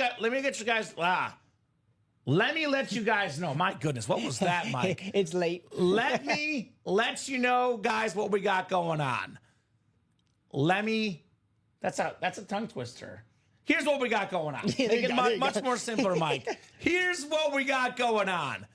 you guys know. My goodness, what was that, Mike? It's late. Let me let you know, guys, what we got going on. That's a tongue twister. Here's what we got going on. There you Make it go, there you much go. more simpler, Mike. Here's what we got going on.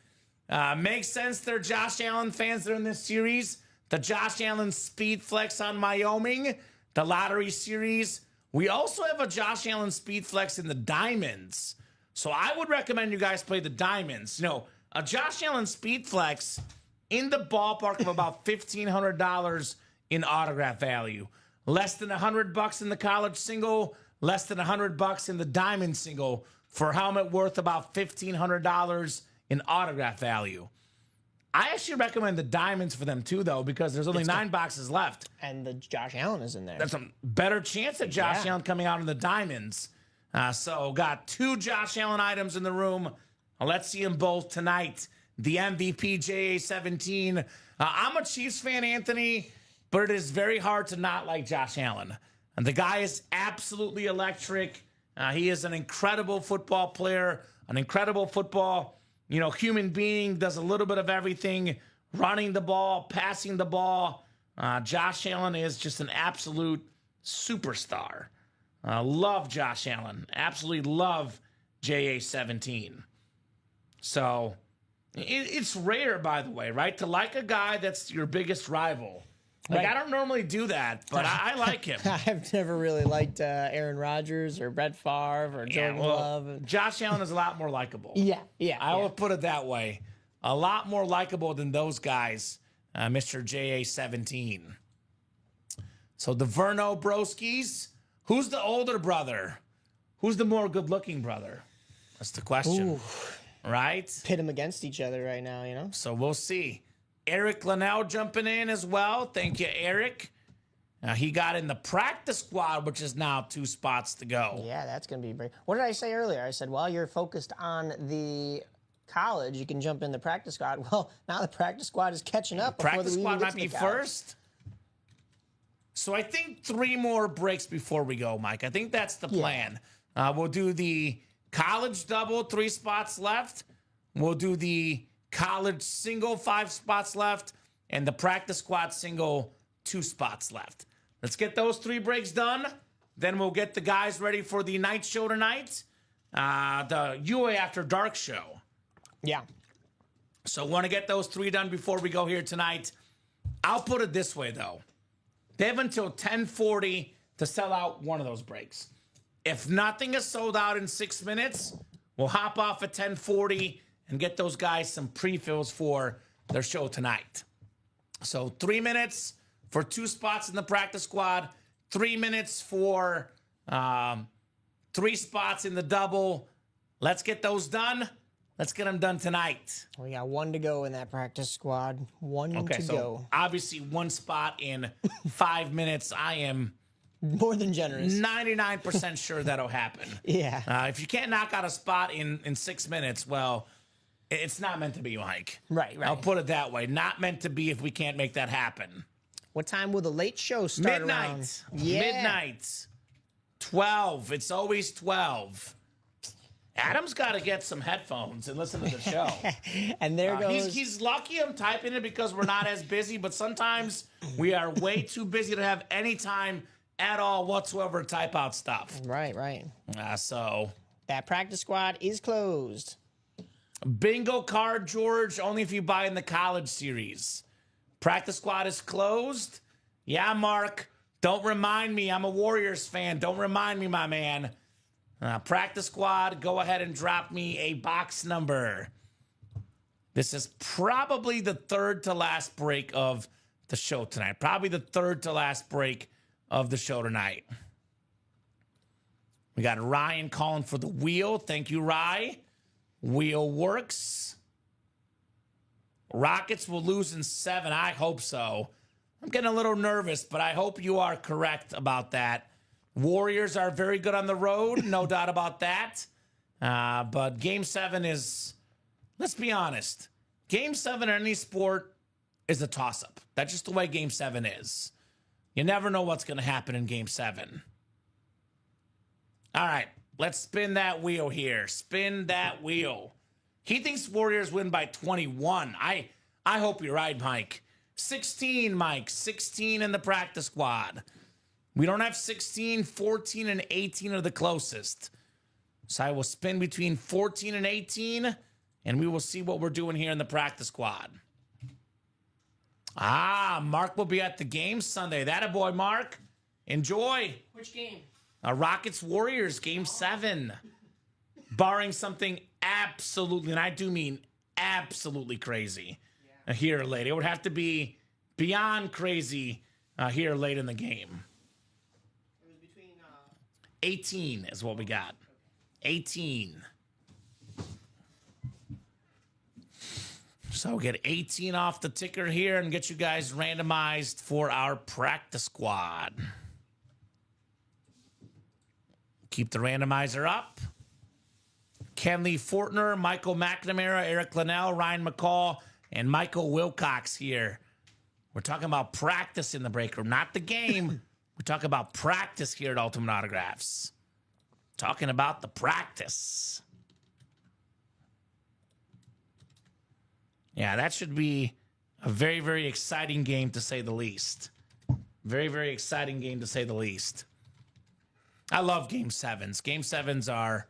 Makes sense they're Josh Allen fans that are in this series. The Josh Allen Speed Flex on Wyoming, the lottery series. We also have a Josh Allen Speed Flex in the Diamonds. So I would recommend you guys play the Diamonds. You know, a Josh Allen Speed Flex in the ballpark of about $1,500 in autograph value. Less than $100 in the college single, less than $100 in the diamond single, for a helmet worth about $1,500 in autograph value. I actually recommend the diamonds for them too, though, because there's only 9 boxes left. And the Josh Allen is in there. There's a better chance of Josh Yeah. Allen coming out in the diamonds. So got 2 Josh Allen items in the room. Let's see them both tonight. The MVP JA17. I'm a Chiefs fan, Anthony, but it is very hard to not like Josh Allen. And the guy is absolutely electric. He is an incredible football player, an incredible football, human being, does a little bit of everything, running the ball, passing the ball. Josh Allen is just an absolute superstar. Love Josh Allen. Absolutely love JA17. So it's rare, by the way, right? To like a guy that's your biggest rival. Like, Right. I don't normally do that, but I like him. I've never really liked Aaron Rodgers or Brett Favre or Jordan Love. Josh Allen is a lot more likable. Yeah. I will put it that way. A lot more likable than those guys, Mr. JA17. So the Verno Broskis, who's the older brother? Who's the more good-looking brother? That's the question, Ooh. right? Pit them against each other right now, So we'll see. Eric Linnell jumping in as well. Thank you, Eric. He got in the practice squad, which is now 2 spots to go. Yeah, that's going to be great. What did I say earlier? I said, while you're focused on the college, you can jump in the practice squad. Well, now the practice squad is catching up. Practice we squad even get might to be the college. first. So I think 3 more breaks before we go, Mike. I think that's the plan. We'll do the college double, 3 spots left. We'll do the college single, 5 spots left. And the practice squad single, 2 spots left. Let's get those 3 breaks done. Then we'll get the guys ready for the night show tonight. The UA After Dark show. Yeah. So want to get those 3 done before we go here tonight. I'll put it this way, though. They have until 10:40 to sell out one of those breaks. If nothing is sold out in 6 minutes, we'll hop off at 10:40 and get those guys some pre-fills for their show tonight. So 3 minutes for 2 spots in the practice squad, 3 minutes for 3 spots in the double. Let's get those done. Let's get them done tonight. We got 1 to go in that practice squad. 1 to go. Obviously 1 spot in 5 minutes. I am More than generous. 99% sure that'll happen. Yeah. If you can't knock out a spot in 6 minutes, well, it's not meant to be, Mike. Right. I'll put it that way. Not meant to be if we can't make that happen. What time will the late show start around? Midnight. Yeah. Midnight. 12. It's always 12. Adam's got to get some headphones and listen to the show. And there goes. He's lucky I'm typing it because we're not as busy, but sometimes we are way too busy to have any time at all whatsoever to type out stuff. Right. So That practice squad is closed. bingo card, George, only if you buy in the college series. Practice squad is closed. Yeah, Mark, don't remind me. I'm a Warriors fan. Don't remind me, my man. Practice squad, go ahead and drop me a box number. This is probably the 3rd to last break of the show tonight. Probably the 3rd to last break of the show tonight. We got Ryan calling for the wheel. Thank you, Rye. Wheel works. Rockets will lose in 7. I hope so. I'm getting a little nervous, but I hope you are correct about that. Warriors are very good on the road, no doubt about that. But Game 7 is, let's be honest, Game 7 in any sport is a toss-up. That's just the way Game 7 is. You never know what's going to happen in Game 7. All right, let's spin that wheel here. Spin that wheel. He thinks Warriors win by 21. I hope you're right, Mike. 16, Mike. 16 in the practice squad. We don't have 16, 14, and 18 are the closest. So I will spin between 14 and 18, and we will see what we're doing here in the practice squad. Mark will be at the game Sunday. That a boy, Mark. Enjoy. Which game? Rockets Warriors, Game 7. Barring something absolutely, and I do mean absolutely crazy here late. It would have to be beyond crazy here late in the game. 18 is what we got. 18. So we'll get 18 off the ticker here and get you guys randomized for our practice squad. Keep the randomizer up. Kenley Fortner, Michael McNamara, Eric Linnell, Ryan McCall, and Michael Wilcox here. We're talking about practice in the break room, not the game. We talk about practice here at Ultimate Autographs. Talking about the practice. Yeah, that should be a very, very exciting game to say the least. Very, very exciting game to say the least. I love Game 7s. Game 7s are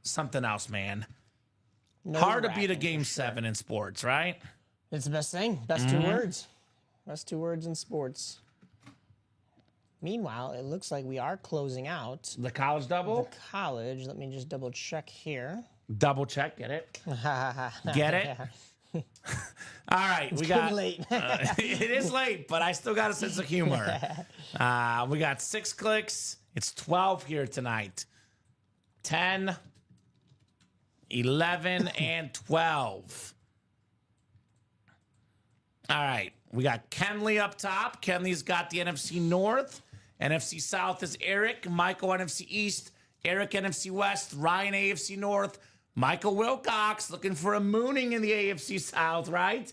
something else, man. Hard to beat a Game 7 in sports, right? It's the best thing. Best 2 words. Best 2 words in sports. Meanwhile, it looks like we are closing out The college double? the college. Let me just double check here. Double check, get it? Get it? All right, we got late. it is late, but I still got a sense of humor. We got 6 clicks. It's 12 here tonight. 10, 11, and 12. All right, we got Kenley up top. Kenley's got the NFC North. NFC South is Eric. Michael, NFC East. Eric, NFC West. Ryan, AFC North. Michael Wilcox looking for a mooning in the AFC South, right?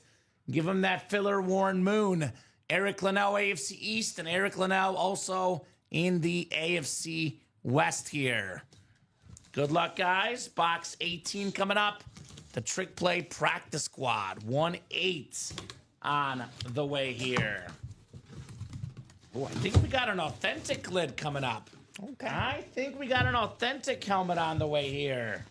Give him that filler Warren Moon. Eric Linnell, AFC East. And Eric Linnell also in the AFC West here. Good luck, guys. Box 18 coming up. The Trick Play Practice Squad. 1-8 on the way here. Oh, I think we got an authentic lid coming up. Okay. I think we got an authentic helmet on the way here.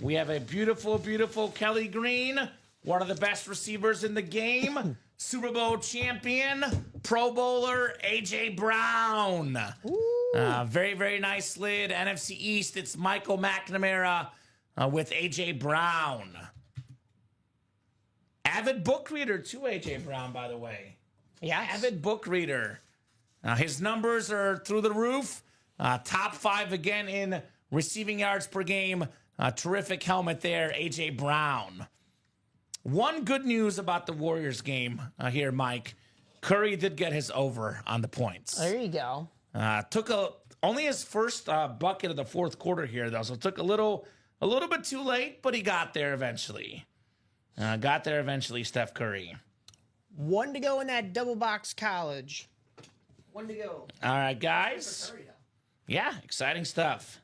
We have a beautiful, beautiful Kelly Green, one of the best receivers in the game, Super Bowl champion, Pro Bowler, A.J. Brown. Very, very nice lid. NFC East, it's Michael McNamara with A.J. Brown. Avid book reader, too, A.J. Brown, by the way. Yeah. Avid book reader. His numbers are through the roof. Top 5 again in receiving yards per game. Terrific helmet there, A.J. Brown. One good news about the Warriors game here, Mike. Curry did get his over on the points. There you go. Took only his first bucket of the fourth quarter here, though, so it took a little bit too late, but he got there eventually. Steph Curry. 1 to go in that double box college. 1 to go. All right, guys. Curry, though. Yeah, exciting stuff.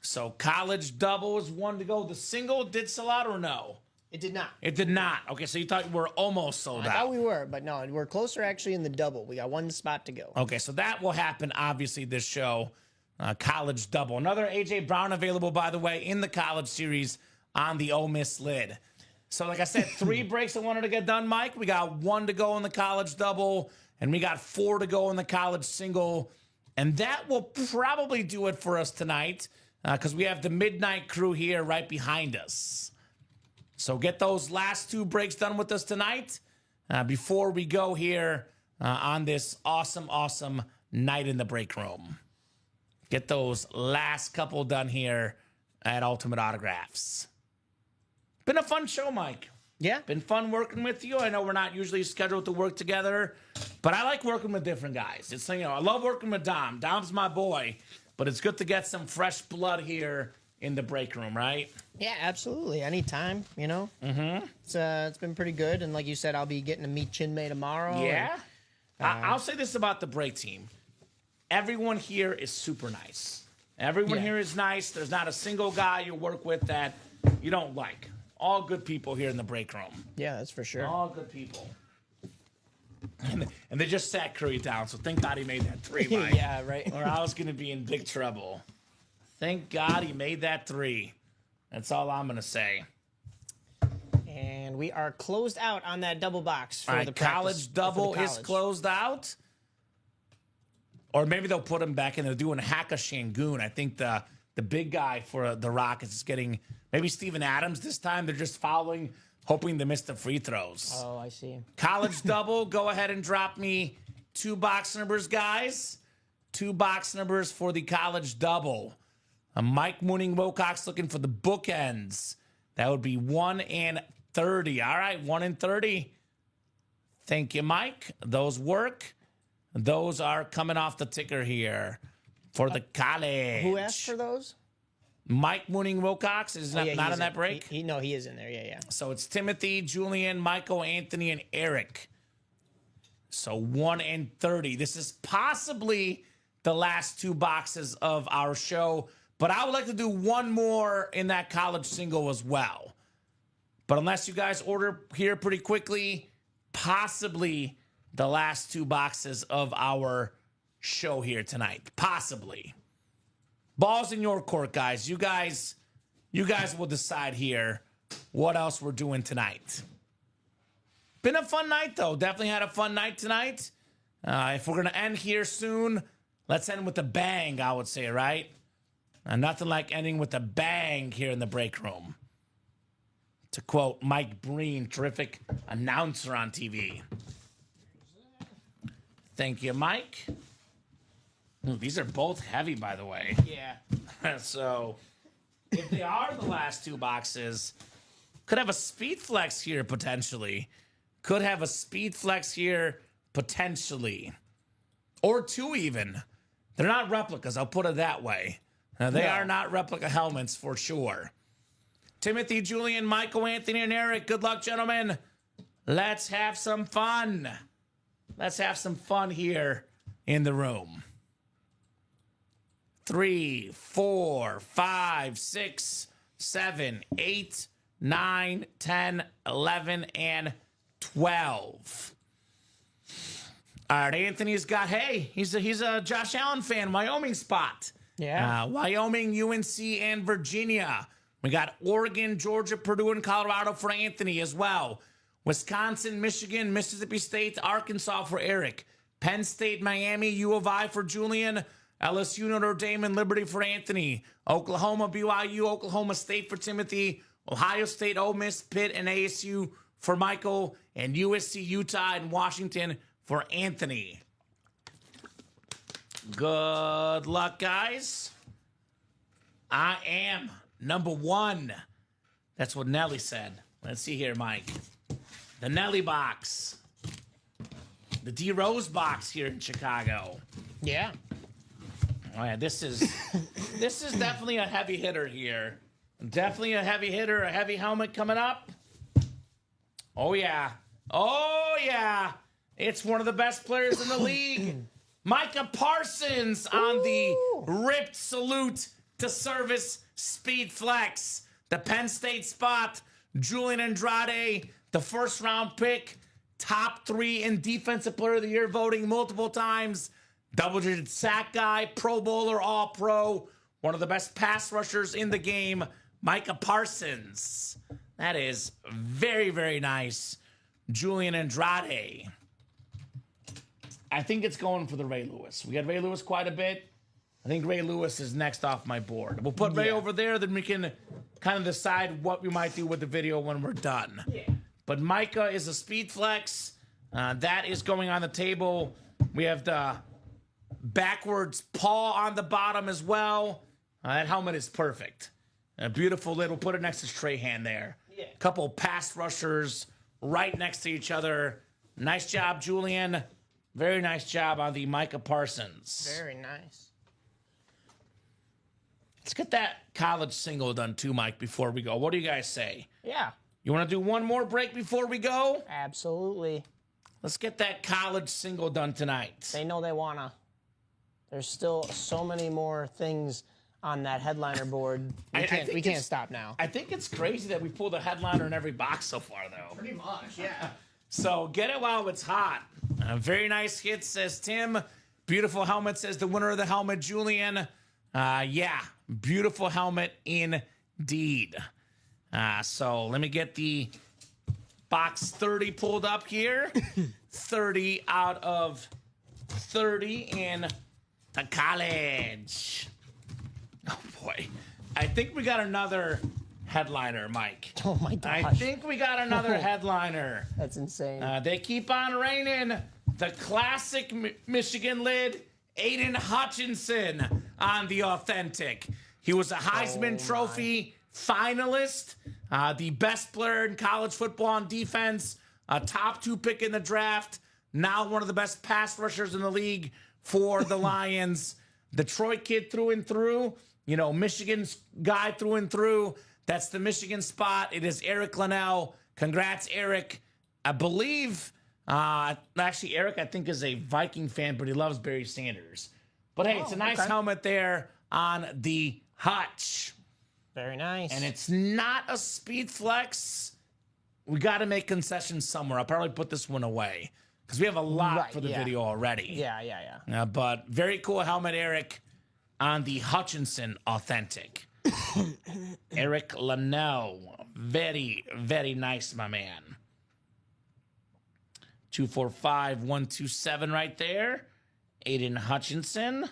So college double is 1 to go. The single did sell out or no? It did not. It did not. Okay, so you thought we were almost sold I out. thought we were, but no, we're closer actually in the double. We got 1 spot to go. Okay, so that will happen, obviously, this show. College double. Another A.J. Brown available, by the way, in the college series on the Ole Miss lid. So, like I said, 3 breaks I wanted to get done, Mike. We got 1 to go in the college double, and we got 4 to go in the college single. And that will probably do it for us tonight because we have the midnight crew here right behind us. So get those last 2 breaks done with us tonight before we go here on this awesome, awesome night in the break room. Get those last couple done here at Ultimate Autographs. Been a fun show, Mike. Yeah. Been fun working with you. I know we're not usually scheduled to work together, but I like working with different guys. It's, I love working with Dom. Dom's my boy, but it's good to get some fresh blood here in the break room, right? Yeah, absolutely. Anytime, Mm-hmm. It's been pretty good, and like you said, I'll be getting to meet Chinmay tomorrow. Yeah. I'll say this about the break team. Everyone here is super nice. Everyone here is nice. There's not a single guy you work with that you don't like. All good people here in the break room. Yeah, that's for sure. All good people. And they just sat Curry down, so thank God he made that 3, Mike. Yeah, right. Or I was going to be in big trouble. Thank God he made that 3. That's all I'm going to say. And we are closed out on that double box for All right, the practice, college double for the is college. closed out. Or maybe they'll put him back in. They're doing Haka Shangoon. I think the big guy for the Rockets is getting maybe Steven Adams this time. They're just following, hoping to miss the free throws. Oh, I see. College double, go ahead and drop me 2 box numbers, guys. 2 box numbers for the college double. Mike Mooning Wilcox looking for the bookends. That would be 1 and 30. All right, 1 and 30. Thank you, Mike. Those work. Those are coming off the ticker here for the college. Who asked for those? Mike Mooning Wilcox is not, Yeah, not he's on that in- break. he is in there. Yeah, yeah. So it's Timothy, Julian, Michael, Anthony, and Eric. So 1 and 30. This is possibly the last 2 boxes of our show, but I would like to do 1 more in that college single as well. But unless you guys order here pretty quickly, possibly the last 2 boxes of our show here tonight. Possibly. Ball's in your court, guys. You guys will decide here what else we're doing tonight. Been a fun night, though. Definitely had a fun night tonight. If we're going to end here soon, let's end with a bang, I would say, right? Nothing like ending with a bang here in the break room. To quote Mike Breen, terrific announcer on TV. Thank you, Mike. Ooh, these are both heavy, by the way. Yeah. So, if they are the last 2 boxes, could have a speed flex here potentially. Could have a speed flex here potentially. Or 2 even. They're not replicas, I'll put it that way. They are not replica helmets for sure. Timothy, Julian, Michael, Anthony, and Eric, good luck, gentlemen. Let's have some fun. Let's have some fun here in the room. 3, 4, 5, 6, 7, 8, 9, 10, 11, and 12. All right, Anthony's got, he's a Josh Allen fan, Wyoming spot. Yeah. Wyoming, UNC, and Virginia. We got Oregon, Georgia, Purdue, and Colorado for Anthony as well. Wisconsin, Michigan, Mississippi State, Arkansas for Eric. Penn State, Miami, U of I for Julian. LSU, Notre Dame, and Liberty for Anthony. Oklahoma, BYU, Oklahoma State for Timothy. Ohio State, Ole Miss, Pitt, and ASU for Michael. And USC, Utah, and Washington for Anthony. Good luck, guys. I am number 1. That's what Nelly said. Let's see here, Mike. The Nelly box. The D Rose box here in Chicago. Yeah. Oh yeah, this is definitely a heavy hitter here. Definitely a heavy hitter, a heavy helmet coming up. Oh yeah. Oh yeah. It's one of the best players in the league. Micah Parsons on the ripped salute to service speed flex. The Penn State spot. Julian Andrade, the first round pick, top 3 in defensive player of the year voting multiple times. Double-digit sack guy, Pro Bowler, All-Pro, one of the best pass rushers in the game, Micah Parsons. That is very, very nice. Julian Andrade. I think it's going for the Ray Lewis. We got Ray Lewis quite a bit. I think Ray Lewis is next off my board. We'll put Ray over there, then we can kind of decide what we might do with the video when we're done. Yeah. But Micah is a speed flex. That is going on the table. We have the backwards paw on the bottom as well. That helmet is perfect. A beautiful lid. We'll put it next to Strahan there. Yeah. Couple pass rushers right next to each other. Nice job, Julian. Very nice job on the Micah Parsons. Very nice. Let's get that college single done too, Mike, before we go. What do you guys say? Yeah. You want to do one more break before we go? Absolutely. Let's get that college single done tonight. They know they wanna. There's still so many more things on that headliner board. We can't stop now. I think it's crazy that we pulled a headliner in every box so far, though. Pretty much, yeah. So get it while it's hot. Very nice hit, says Tim. Beautiful helmet, says the winner of the helmet, Julian. Yeah, beautiful helmet indeed. So let me get the box 30 pulled up here. 30 out of 30 in the college. Oh, boy. I think we got another headliner, Mike. Oh, my gosh. I think we got another headliner. That's insane. They keep on raining. The classic Michigan lid, Aiden Hutchinson on the authentic. He was a Heisman Trophy finalist, the best player in college football on defense, a top 2 pick in the draft, now one of the best pass rushers in the league for the Lions. Detroit kid through and through, you know, Michigan's guy through and through. That's the Michigan spot. It is Eric Linnell. Congrats, Eric. I believe, actually, Eric, I think, is a Viking fan, but he loves Barry Sanders. But hey, it's a nice helmet there on the Hutch. Very nice. And it's not a speed flex. We got to make concessions somewhere. I'll probably put this one away because we have a lot for the video already. Yeah. But very cool helmet, Eric, on the Hutchinson authentic. Eric Linnell. Very, very nice, my man. 245127 right there. Aiden Hutchinson.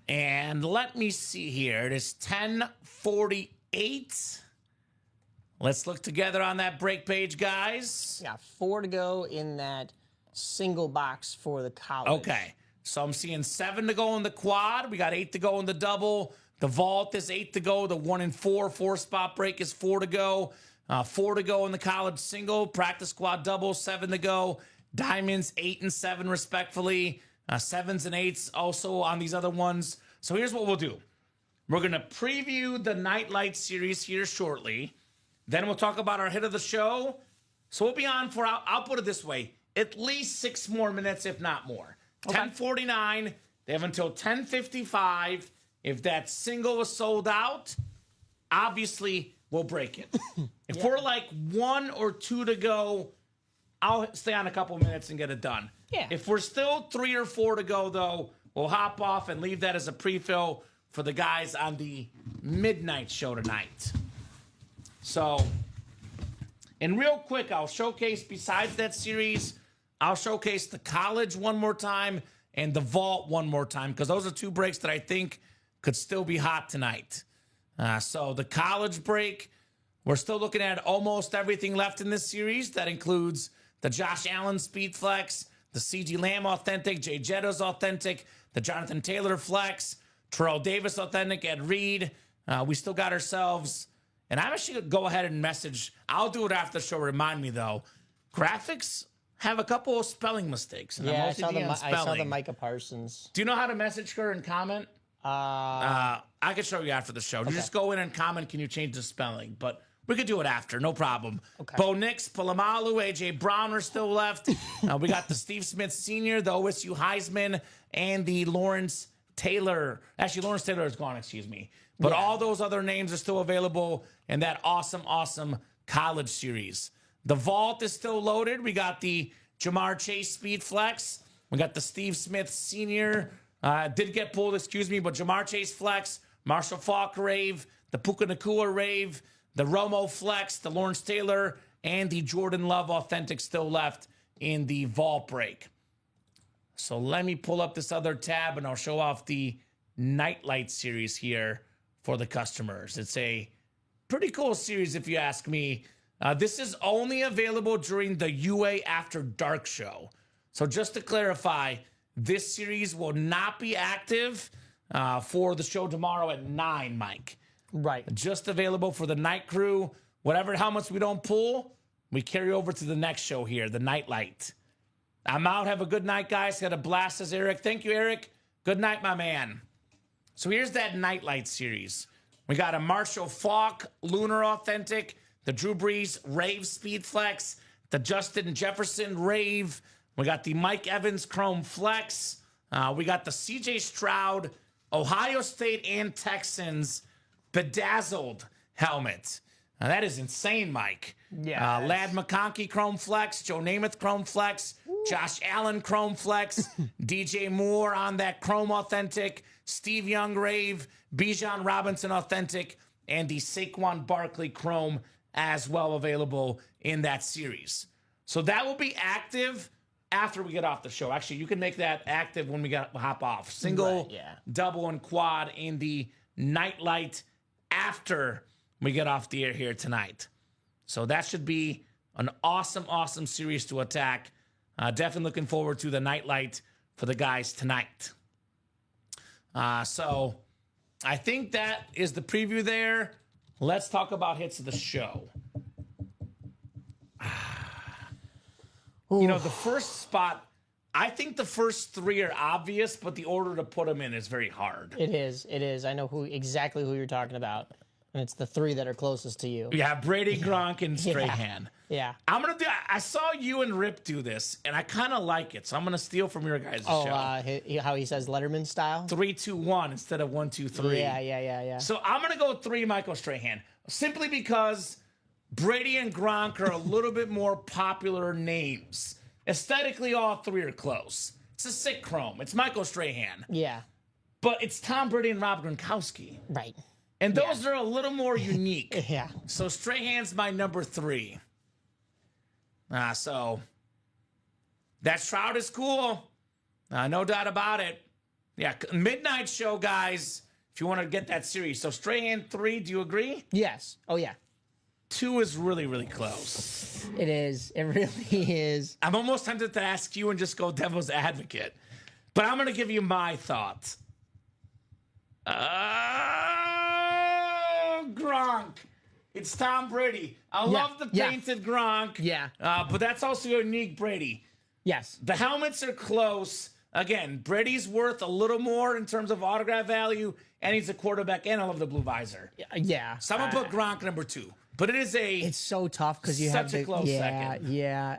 And let me see here. It is 10:48. Let's look together on that break page, guys. Yeah, 4 to go in that single box for the college. Okay. So I'm seeing 7 to go in the quad. We got 8 to go in the double. The vault is 8 to go. The 1 and 4 spot break is 4 to go. 4 to go in the college single. Practice squad double, 7 to go. Diamonds, 8 and 7 respectfully. 7s and 8s also on these other ones. So here's what we'll do. We're going to preview the Nightlight series here shortly. Then we'll talk about our hit of the show. So we'll be on for, I'll put it this way, at least 6 more minutes, if not more. Okay. 10:49. They have until 10:55. If that single is sold out, obviously we'll break it. If we're like 1 or 2 to go, I'll stay on a couple minutes and get it done. Yeah. If we're still 3 or 4 to go, though, we'll hop off and leave that as a pre-fill for the guys on the midnight show tonight. So, and real quick, I'll showcase, besides that series, I'll showcase the college one more time and the vault one more time, because those are 2 breaks that I think could still be hot tonight. So the college break, we're still looking at almost everything left in this series. That includes the Josh Allen Speed Flex, the CG Lamb Authentic, Jay Jetto's Authentic, the Jonathan Taylor Flex, Terrell Davis Authentic, Ed Reed. We still got ourselves, and I'm actually going to go ahead and message. I'll do it after the show. Remind me, though. Graphics have a couple of spelling mistakes. And Yeah, I'm I saw OCD on I saw the spelling. Micah Parsons. Do you know how to message her and comment? I can show you after the show. You just go in and comment, can you change the spelling? But we could do it after, no problem. Okay. Bo Nix, Palamalu, AJ Brown are still left. We got the Steve Smith Sr., the OSU Heisman, and the Lawrence Taylor. Actually, Lawrence Taylor is gone, excuse me. But all those other names are still available in that awesome, awesome college series. The vault is still loaded. We got the Jamar Chase Speed Flex. We got the Steve Smith Sr. Did get pulled, excuse me, but Jamar Chase Flex, Marshall Faulk Rave, the Puka Nacua Rave, the Romo Flex, the Lawrence Taylor, and the Jordan Love Authentic still left in the vault break. So let me pull up this other tab and I'll show off the Nightlight series here for the customers. It's a pretty cool series if you ask me. This is only available during the UA After Dark show. So just to clarify, this series will not be active for the show tomorrow at 9, Mike. Right. Just available for the night crew. Whatever helmets we don't pull, we carry over to the next show here, the Nightlight. I'm out. Have a good night, guys. Had a blast, says Eric. Thank you, Eric. Good night, my man. So here's that Nightlight series. We got a Marshall Faulk Lunar Authentic, the Drew Brees Rave Speed Flex, the Justin Jefferson Rave. We got the Mike Evans Chrome Flex. We got the CJ Stroud Ohio State and Texans Bedazzled helmet. Now, that is insane, Mike. Yeah. Lad McConkey Chrome Flex, Joe Namath Chrome Flex, Josh Allen Chrome Flex, DJ Moore on that Chrome Authentic, Steve Young Rave, Bijan Robinson Authentic, and the Saquon Barkley Chrome as well available in that series. So that will be active after we get off the show. Actually, you can make that active when we hop off. Single, double, and quad in the Nightlight after we get off the air here tonight. So that should be an awesome, awesome series to attack. Definitely looking forward to the Nightlight for the guys tonight. So I think that is the preview there. Let's talk about hits of the show. You know, the first spot, I think the first 3 are obvious, but the order to put them in is very hard. It is. It is. I know exactly who you're talking about. And it's the 3 that are closest to you. Yeah, Brady, Gronk, and Strahan. Yeah. I'm going to do, I saw you and Rip do this, and I kind of like it, so I'm going to steal from your guys' show. How he says Letterman style? 3, 2, 1 instead of 1, 2, 3. Yeah. So I'm going to go 3 Michael Strahan, simply because Brady and Gronk are a little bit more popular names. Aesthetically, all 3 are close. It's a sick chrome. It's Michael Strahan. Yeah. But it's Tom Brady and Rob Gronkowski. Right. And those are a little more unique. Yeah. So Strahan's my number 3. So that Shroud is cool. No doubt about it. Yeah, midnight show, guys, if you want to get that series. So Strahan 3, do you agree? Yes. Oh, yeah. 2 is really, really close. It is. It really is. I'm almost tempted to ask you and just go devil's advocate. But I'm going to give you my thoughts. Gronk. It's Tom Brady. I love the painted Gronk. Yeah. But that's also a unique Brady. Yes. The helmets are close. Again, Brady's worth a little more in terms of autograph value, and he's a quarterback, and I love the blue visor. Yeah. So I'm going to put Gronk number 2. But it is it's so tough because you have such a close second. Yeah.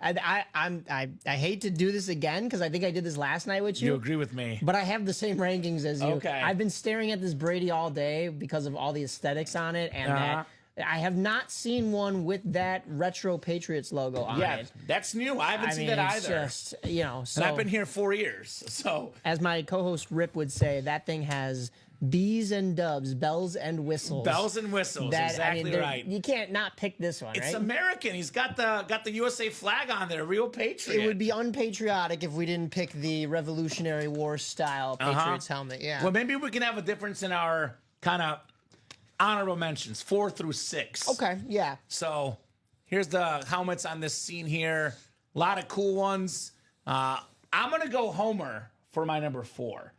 I hate to do this again because I think I did this last night with you. You agree with me. But I have the same rankings as you. Okay. I've been staring at this Brady all day because of all the aesthetics on it and I have not seen one with that Retro Patriots logo on Yeah, it. that's new. I haven't seen that it's either. just, you know, so And I've been here 4 years, so as my co-host Rip would say, that thing has B's and dubs, bells and whistles. bells and whistles. Exactly right. You can't not pick this one, It's right? American. He's got the USA flag on there. Real patriot. It would be unpatriotic if we didn't pick the Revolutionary War style Patriots helmet. Yeah. Well, maybe we can have a difference in our kind of honorable mentions, 4 through 6. Okay. Yeah. So here's the helmets on this scene here. A lot of cool ones. I'm gonna go Homer for my number 4.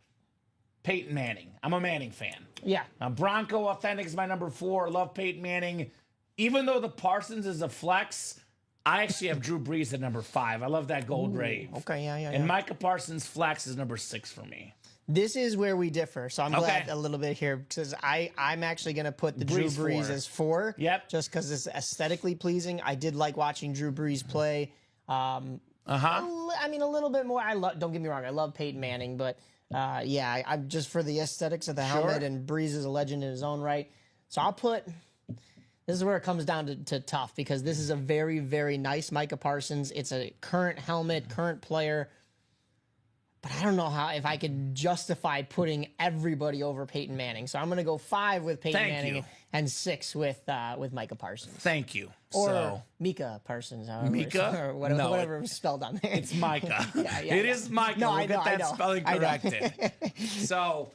Peyton Manning. I'm a Manning fan. Yeah. Bronco Authentic is my number 4. Love Peyton Manning. Even though the Parsons is a flex, I actually have Drew Brees at number 5. I love that gold rave. Okay. Yeah. And Micah Parsons flex is number 6 for me. This is where we differ. So I'm Okay. glad a little bit here because I'm actually going to put the Drew Brees Brees 4. as 4. Yep. Just because it's aesthetically pleasing. I did like watching Drew Brees play. I mean, a little bit more. Don't get me wrong. I love Peyton Manning, but yeah, I'm just for the aesthetics of the helmet, and Brees is a legend in his own right. So I'll put. This is where it comes down to tough because this is a very, very nice Micah Parsons. It's a current helmet, current player. But I don't know if I could justify putting everybody over Peyton Manning. So I'm going to go 5 with Peyton Manning and 6 with Micah Parsons. Thank you. Or Micah Parsons. Micah? Or whatever, No, whatever was spelled on there. It's Micah. Yeah. It is Micah. No, we'll I get know, that I know. spelling I know. corrected. So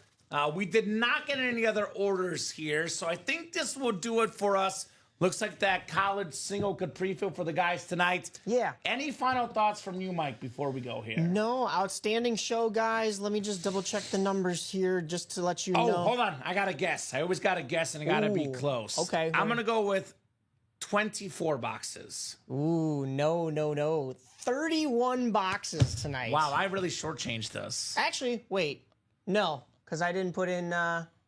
we did not get any other orders here. So I think this will do it for us. Looks like that college single could pre-fill for the guys tonight. Yeah. Any final thoughts from you, Mike, before we go here? No, outstanding show, guys. Let me just double check the numbers here just to let you know. Oh, hold on. I got to guess. I always got to guess, and I got to be Ooh, close. okay. I'm going to go with 24 boxes. Ooh, no. 31 boxes tonight. Wow, I really shortchanged this. Actually, wait. No, because I didn't put in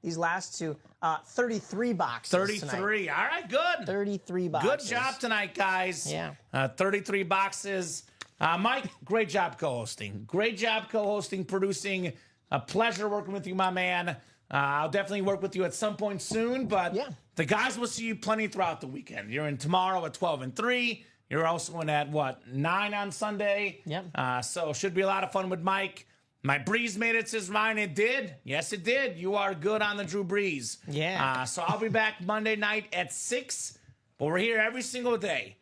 these last two. 33 boxes 33. tonight. All right, good. 33 boxes. Good job tonight, guys. Yeah. 33 boxes. Mike, great job co-hosting. Great job co-hosting, producing. A pleasure working with you, my man. I'll definitely work with you at some point soon, but Yeah. the guys will see you plenty throughout the weekend. You're in tomorrow at 12 and 3. You're also in at, 9 on Sunday? Yep. So should be a lot of fun with Mike. My Breeze made it, says Ryan. It did. Yes, it did. You are good on the Drew Brees. Yeah. So I'll be back Monday night at 6. But we're here every single day.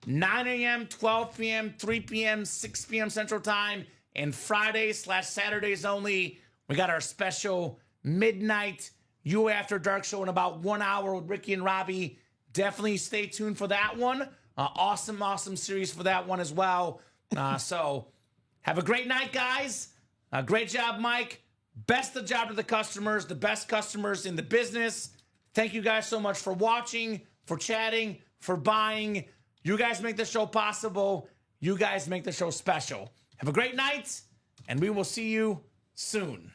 9 a.m., 12 p.m., 3 p.m., 6 p.m. Central Time. And Fridays/Saturdays only. We got our special midnight You After Dark show in about 1 hour with Ricky and Robbie. Definitely stay tuned for that one. Awesome series for that one as well. So have a great night, guys. Great job, Mike. Best of job to the customers, the best customers in the business. Thank you guys so much for watching, for chatting, for buying. You guys make the show possible. You guys make the show special. Have a great night, and we will see you soon.